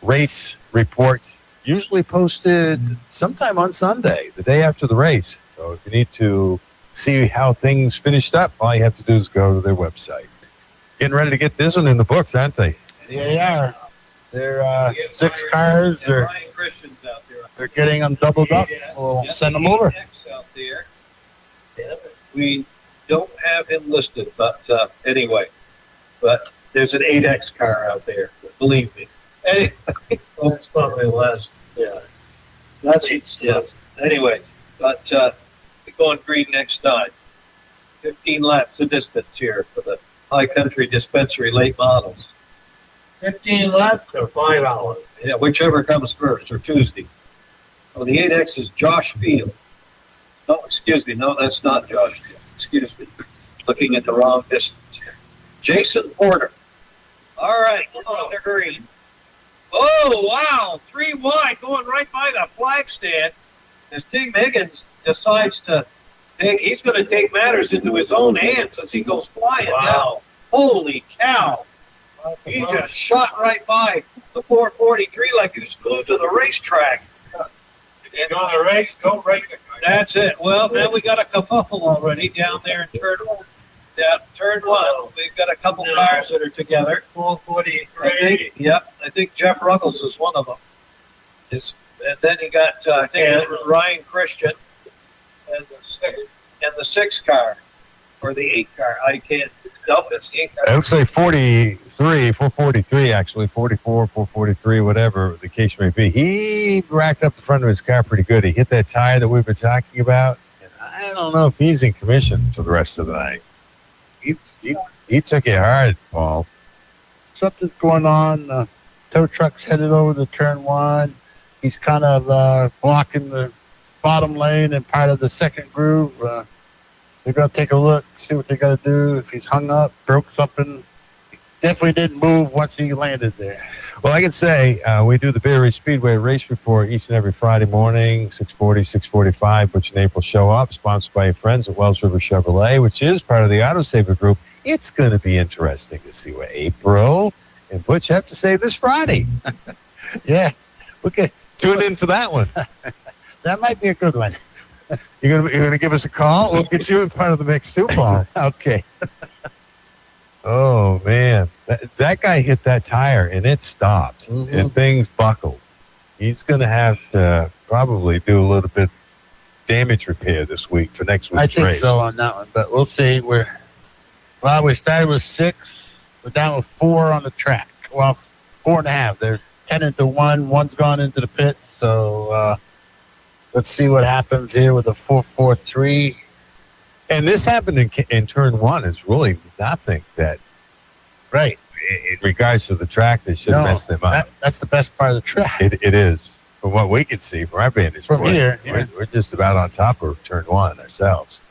race report, usually posted sometime on Sunday, the day after the race. So if you need to see how things finished up, all you have to do is go to their website. Getting ready to get this one in the books, aren't they? They are. They're 6 cars. They're getting them doubled up. We'll send them over. Out there. We don't have him listed, but anyway. But there's an 8X car out there, believe me. Anyway, that's probably last. Yeah, that's yeah. Anyway, but we're going green next time. 15 laps of distance here for the High Country Dispensary late models. 15 laps or 5 hours? Yeah, whichever comes first, or Tuesday. Oh, the 8X is Josh Field. No, excuse me. No, that's not Josh Field. Excuse me. Looking at the wrong distance here. Jason Porter. All right, on the green. Oh, wow. 3 wide going right by the flag stand. As Tim Higgins decides to take, he's going to take matters into his own hands as he goes flying now. Holy cow. He just shot right by the 443 like he was glued to the racetrack. And on the race, go right. That's it. Well, now we got a kerfuffle already down there in turn 1. Yeah, turn 1. We've got a couple cars that are together. 443. Yep, I think Jeff Ruggles is one of them. And then you got I think Ryan Christian and the 6 car or the 8 car. I can't. No, it's the 8 car. I would say 443 actually, 44, 443, whatever the case may be. He racked up the front of his car pretty good. He hit that tire that we've been talking about. And I don't know if he's in commission for the rest of the night. He took it hard, Paul. Something's going on. Tow truck's headed over to turn 1. He's kind of blocking the bottom lane and part of the second groove. They're going to take a look, see what they got to do. If he's hung up, broke something. He definitely didn't move once he landed there. Well, I can say we do the Bay Ridge Speedway race report each and every Friday morning, 6:40, 6:45. Butch and April show up, sponsored by your friends at Wells River Chevrolet, which is part of the Autosaver Group. It's going to be interesting to see what April and Butch have to say this Friday. Yeah. Okay. Tune in for that one. That might be a good one. You're gonna give us a call? We'll get you in part of the mix too, Paul. Okay. Oh man, that guy hit that tire and it stopped and things buckled. He's gonna have to probably do a little bit damage repair this week for next week's race. I think so on that one, but we'll see. We started with 6. We're down with 4 on the track. Well, 4.5. They're 10 into 1. One's gone into the pit, so. Let's see what happens here with the 443. And this happened in turn 1. It's really nothing that, right, in regards to the track, they should mess them up. That's the best part of the track. It is. From what we can see from our vantage from point. Here, we're just about on top of turn 1 ourselves.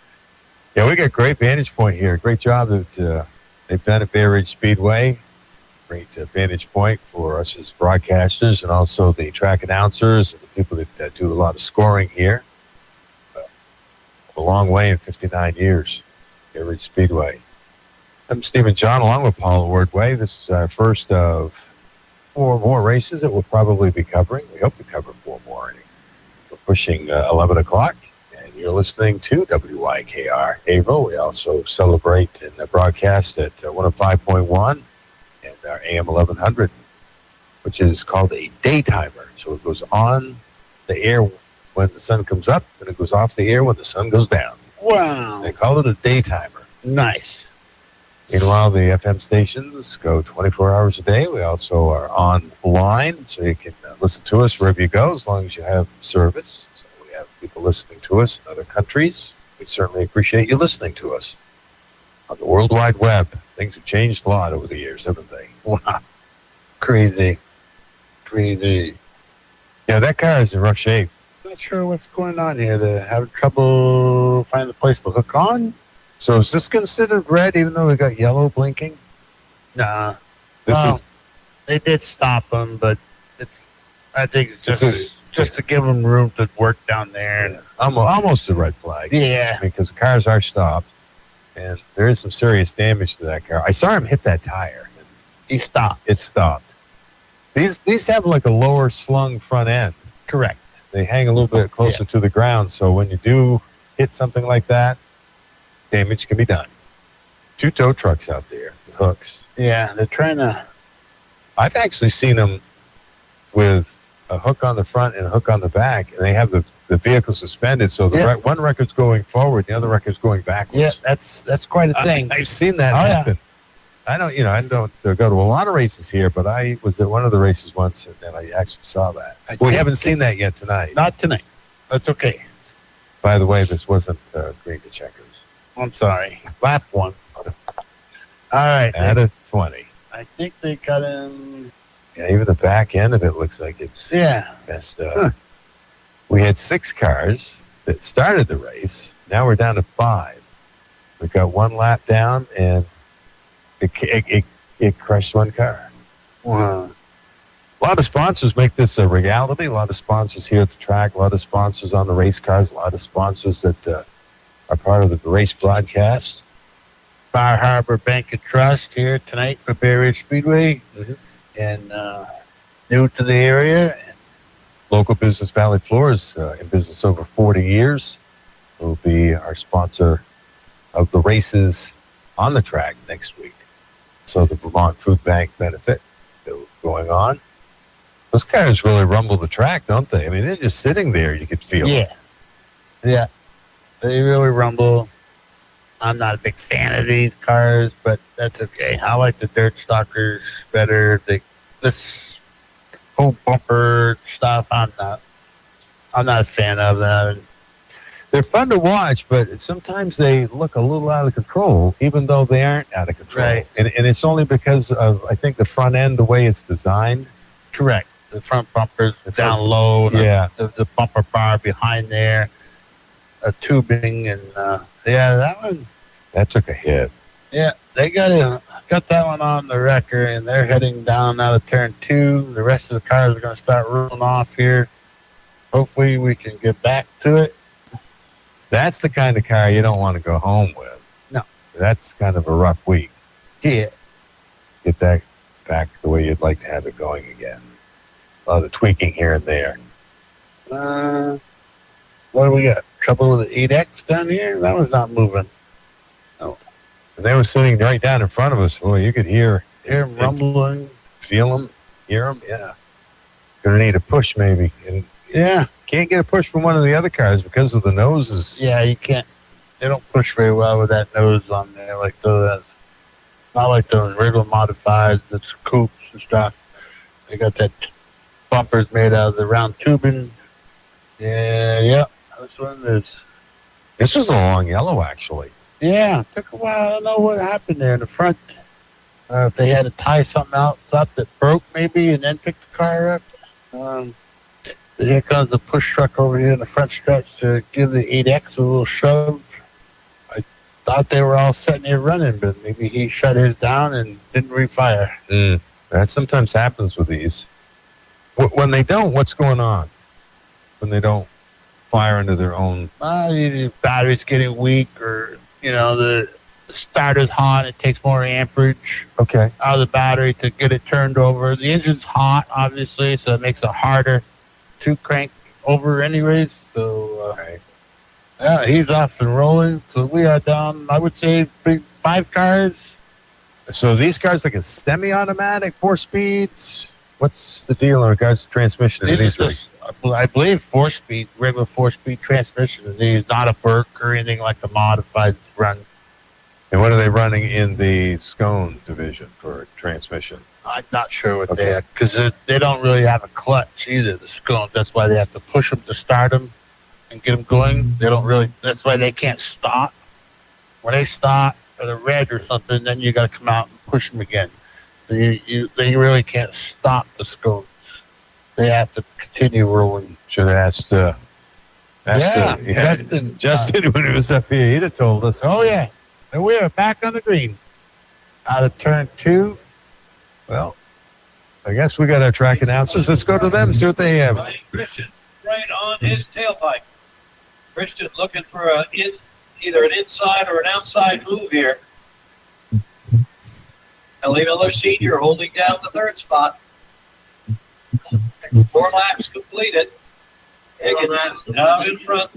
Yeah, we got great vantage point here. Great job that they've done at Bay Ridge Speedway. Great vantage point for us as broadcasters and also the track announcers and the people that do a lot of scoring here. A long way in 59 years, Bay Ridge Speedway. I'm Stephen John along with Paul Wardway. This is our first of 4 more races that we'll probably be covering. We hope to cover 4 more. We're pushing 11 o'clock, and you're listening to WYKR April. We also celebrate and broadcast at 105.1. And our AM 1100, which is called a daytimer. So it goes on the air when the sun comes up, and it goes off the air when the sun goes down. Wow. They call it a daytimer. Nice. Meanwhile, the FM stations go 24 hours a day. We also are online, so you can listen to us wherever you go, as long as you have service. So we have people listening to us in other countries. We certainly appreciate you listening to us. On the World Wide Web, things have changed a lot over the years, haven't they? Wow. Crazy. Yeah, that car is in rough shape. Not sure what's going on here. They're having trouble finding a place to hook on. So is this considered red, even though we got yellow blinking? Nah. This Well, is they did stop them, but I think it's It's just to give them room to work down there. And, almost a red flag. Yeah. Because the cars are stopped, and there is some serious damage to that car. I saw him hit that tire. He stopped. It stopped. These have like a lower slung front end. Correct. They hang a little bit closer to the ground, so when you do hit something like that, damage can be done. 2 tow trucks out there with hooks. Yeah, they're trying to. I've actually seen them with a hook on the front and a hook on the back, and they have the vehicle suspended, so the one record's going forward, the other record's going backwards. Yeah, that's quite a thing. I've seen that happen. I don't go to a lot of races here, but I was at one of the races once, and I actually saw that. We haven't seen that yet tonight. Not tonight. That's okay. By the way, this wasn't green to checkers. I'm sorry. Lap 1. All right. Out of 20. I think they got in. Yeah, even the back end of it looks like it's messed up. Huh. We had 6 cars that started the race. Now we're down to 5. We've got 1 lap down, and it crushed 1 car. Wow. A lot of sponsors make this a reality. A lot of sponsors here at the track. A lot of sponsors on the race cars. A lot of sponsors that are part of the race broadcast. Bar Harbor Bank and Trust here tonight for Bay Ridge Speedway. And new to the area. Local business, Valley Floors, in business over 40 years, will be our sponsor of the races on the track next week. So the Vermont Food Bank benefit going on. Those cars really rumble the track, don't they? I mean, they're just sitting there. You could feel it. Yeah. They really rumble. I'm not a big fan of these cars, but that's okay. I like the dirt stalkers better. This whole bumper stuff, I'm not a fan of that. They're fun to watch, but sometimes they look a little out of control, even though they aren't out of control. Right. And it's only because of, I think, the front end, the way it's designed. Correct. The front bumper's down low. The bumper bar behind there, tubing, and that one. That took a hit. Yeah, they got that one on the wrecker, and they're heading down out of turn 2. The rest of the cars are going to start rolling off here. Hopefully, we can get back to it. That's the kind of car you don't want to go home with. No. That's kind of a rough week. Yeah. Get that back the way you'd like to have it going again. A lot of tweaking here and there. What do we got? Trouble with the 8X down here? That one's not moving. No. And they were sitting right down in front of us. Boy, you could hear them rumbling. Feel them, hear them. Yeah. Gonna need a push maybe. And can't get a push from one of the other cars because of the noses. Yeah, you can't. They don't push very well with that nose on there like those. Not like the regular modified, that's coupes and stuff. They got that bumpers made out of the round tubing. Yeah. This one is. This was a long yellow, actually. Yeah, it took a while. I don't know what happened there in the front. If they had to tie something else up that broke maybe and then pick the car up. Here comes the push truck over here in the front stretch to give the 8X a little shove. I thought they were all sitting there running, but maybe he shut his down and didn't refire. That sometimes happens with these. When they don't, what's going on? When they don't fire into their own... The battery's getting weak, or, the starter's hot. It takes more amperage out of the battery to get it turned over. The engine's hot, obviously, so it makes it harder to crank over anyways. So, he's off and rolling. So we are down, I would say, 5 cars. So these cars like a semi-automatic, 4 speeds? What's the deal in regards to transmission in these races? I believe 4-speed, regular 4-speed transmission in these, not a Burke or anything like the modified run. And what are they running in the Scone division for transmission? I'm not sure what they are, because they don't really have a clutch either, the Scone. That's why they have to push them to start them and get them going. They don't really, that's why they can't stop. When they stop at a red or something, then you got to come out and push them again. They really can't stop the Scones. They have to continue rolling. Should have asked Justin. Justin, when he was up here, he'd have told us. Oh, yeah. And we are back on the green. Out of turn 2. Well, I guess we got our track announcers. Let's go to them and see what they have. Christian right on his tailpipe. Christian looking for either an inside or an outside move here. Kelly Miller Sr. holding down the third spot. 4 laps completed. Higgins out in front.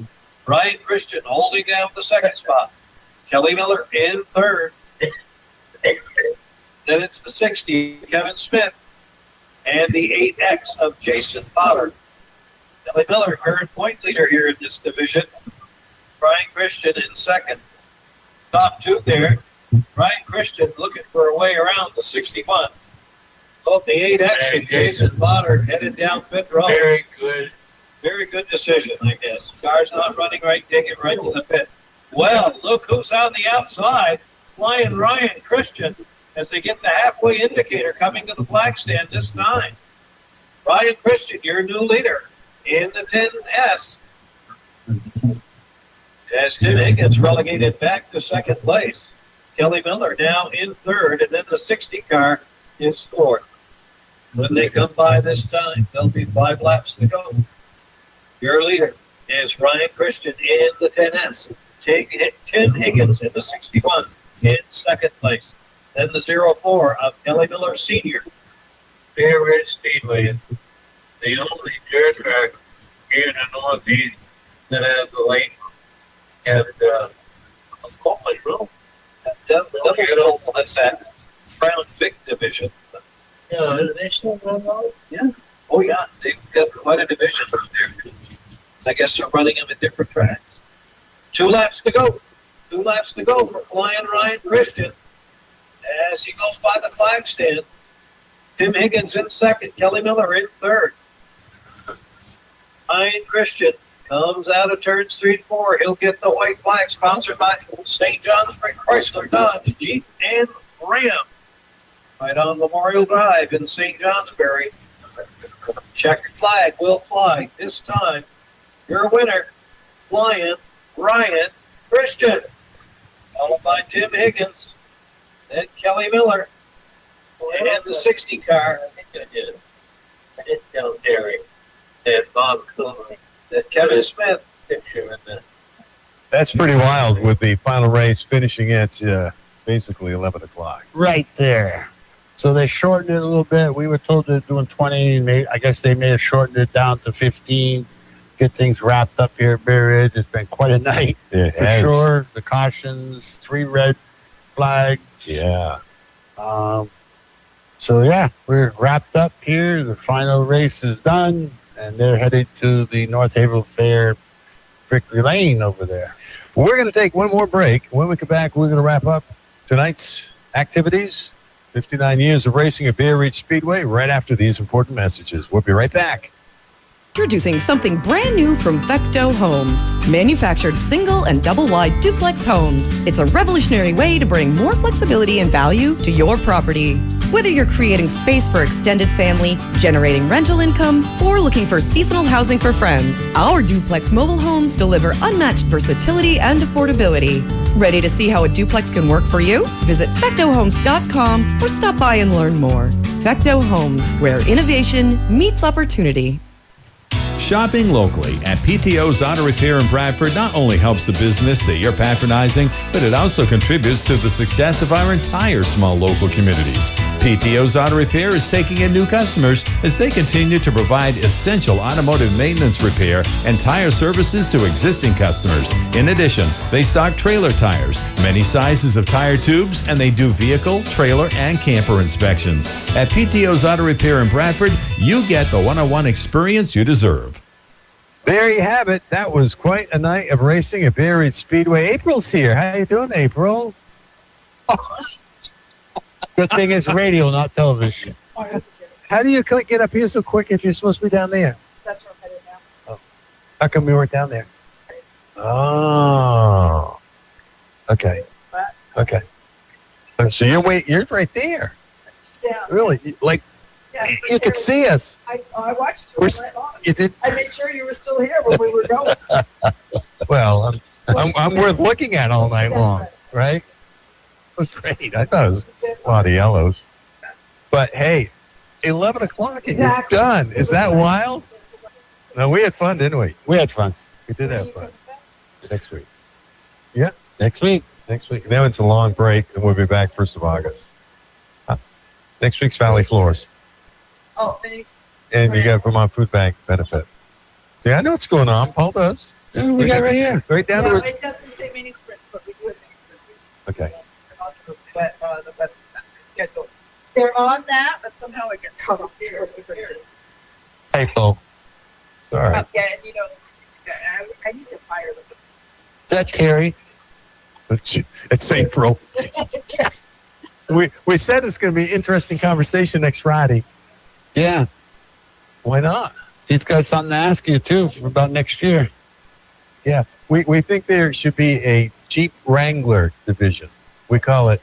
Ryan Christian holding down the second spot. Kelly Miller in third. Then it's the 60, Kevin Smith, and the 8X of Jason Potter. Kelly Miller, current point leader here in this division. Ryan Christian in second. Top 2 there. Ryan Christian looking for a way around the 61. Both the 8X and Jason Potter headed down pit road. Very good. Very good decision, I guess. Car's not running right, take it right to the pit. Well, look who's on the outside. Flying Ryan Christian as they get the halfway indicator coming to the flag stand this time. Ryan Christian, your new leader in the 10S. As Tim Higgins relegated back to second place. Kelly Miller now in third, and then the 60 car is fourth. When they come by this time, there'll be 5 laps to go. Your leader is Ryan Christian in the 10S. Tim Higgins in the 61 in second place. Then the 04 of Kelly Miller Sr. Bear Ridge Speedway, the only dirt track here in the Northeast that has the lane. And, holy bro. That's that Crown Vic division. Yeah, they still run out? Yeah. Oh, yeah. They've got quite a division there. I guess they're running them at different tracks. 2 laps to go. 2 laps to go for flying Ryan Christian as he goes by the flag stand. Tim Higgins in second. Kelly Miller in third. Ryan Christian comes out of turns 3 and 4. He'll get the white flag sponsored by St. Johnsbury Chrysler, Dodge, Jeep, and Ram. Right on Memorial Drive in St. Johnsbury. Checkered flag will fly this time. Your winner, flying Ryan Christian. Followed by Tim Higgins. Then Kelly Miller. And the 60 car. I think I did. I did tell Terry that Bob Cooley, That Kevin Smith. picture in the That's pretty wild with the final race finishing at basically 11 o'clock. Right there. So they shortened it a little bit. We were told they're doing 20. I guess they may have shortened it down to 15. Get things wrapped up here at Bear Ridge. It's been quite a night for sure. The cautions, 3 red flags. Yeah. So, yeah, we're wrapped up here. The final race is done, and they're headed to the North Haverhill Fair Victory Lane over there. We're going to take one more break. When we come back, we're going to wrap up tonight's activities. 59 years of racing at Bear Ridge Speedway right after these important messages. We'll be right back. Introducing something brand new from Fecteau Homes. Manufactured single and double-wide duplex homes. It's a revolutionary way to bring more flexibility and value to your property. Whether you're creating space for extended family, generating rental income, or looking for seasonal housing for friends, our duplex mobile homes deliver unmatched versatility and affordability. Ready to see how a duplex can work for you? Visit fectauhomes.com or stop by and learn more. Fecteau Homes, where innovation meets opportunity. Shopping locally at PTO's Auto Repair in Bradford not only helps the business that you're patronizing, but it also contributes to the success of our entire small local communities. PTO's Auto Repair is taking in new customers as they continue to provide essential automotive maintenance, repair, and tire services to existing customers. In addition, they stock trailer tires, many sizes of tire tubes, and they do vehicle, trailer, and camper inspections. At PTO's Auto Repair in Bradford, you get the one-on-one experience you deserve. There you have it. That was quite a night of racing at Bear Ridge Speedway. April's here. How you doing, April? Good thing it's radio, not television. How do you get up here so quick if you're supposed to be down there? That's where I'm headed now. Oh. How come we weren't down there? Oh. Okay. Okay. So you're right there. Yeah. Really? Like, Yeah, you could see us. I watched you all night long. You did? I made sure you were still here when we were going. Well, I'm worth looking at all night long, right? was great. I thought it was a lot of yellows. But hey, 11 o'clock and you're done. Is that wild? No, we had fun, didn't we? We had fun. We did have fun. Next week. Yeah, next week. Next week. Now it's a long break, and we'll be back 1st of August. Next week's Valley Floors. Oh, thanks. And you got Vermont Food Bank benefit. See, I know what's going on. Paul does. Yeah, we got right here. Right down No, to it. it doesn't say mini sprints, but we do have mini sprints. Okay. The web schedule. They're on that, but somehow it got cut off before we printed. Hey, Paul. It's all right. Yeah, and I need to fire them. Is that Terry? It's April. Yes. We said it's going to be an interesting conversation next Friday. Yeah. Why not? He's got something to ask you, too, about next year. Yeah. We think there should be a Jeep Wrangler division. We call it,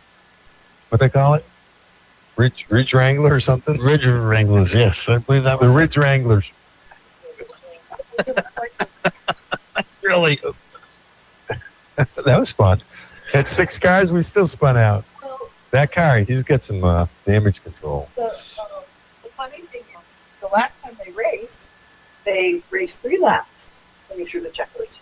what they call it? Ridge Wrangler or something? Ridge Wranglers, yes. I believe that was the Ridge Wranglers. really. That was fun. Had 6 cars, we still spun out. That car, he's got some damage control. The funny thing is, the last time they raced 3 laps when we threw the checkers.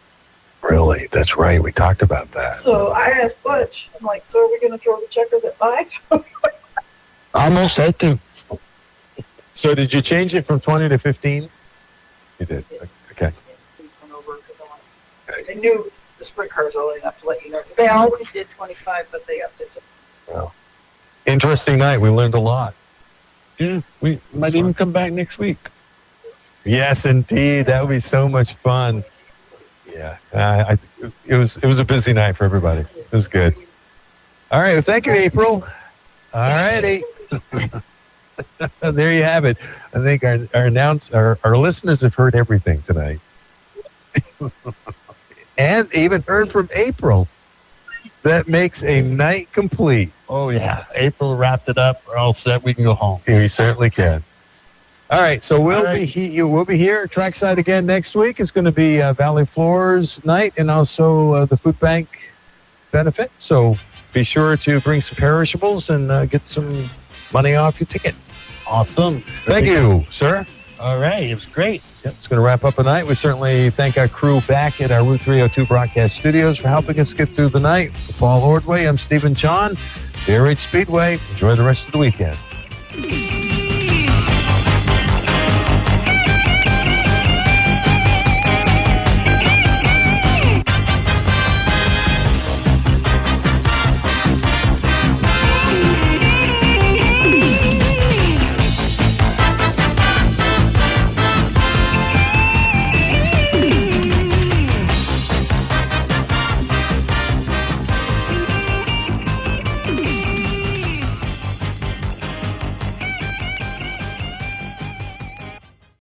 Really? That's right. We talked about that. So I asked Butch, I'm like, so are we going to throw the checkers at 5? Almost had to. So did you change it from 20 to 15? You did. Okay. I knew the sprint cars early enough to let you know. They always did 25, but they upped it to. Well, interesting night. We learned a lot. Yeah, we might even come back next week. Yes, indeed. That would be so much fun. Yeah, it was a busy night for everybody. It was good. All right. Well, thank you, April. All righty. There you have it. I think our listeners have heard everything tonight. And even heard from April. That makes a night complete. Oh, yeah. April wrapped it up. We're all set. We can go home. We certainly can. All right. So we'll be here at Trackside again next week. It's going to be Valley Floors night and also the food bank benefit. So be sure to bring some perishables and get some money off your ticket. Awesome. Thank you, sir. All right. It was great. Yep, it's going to wrap up the night. We certainly thank our crew back at our Route 302 broadcast studios for helping us get through the night. For Paul Ordway, I'm Stephen John. Here at Speedway. Enjoy the rest of the weekend.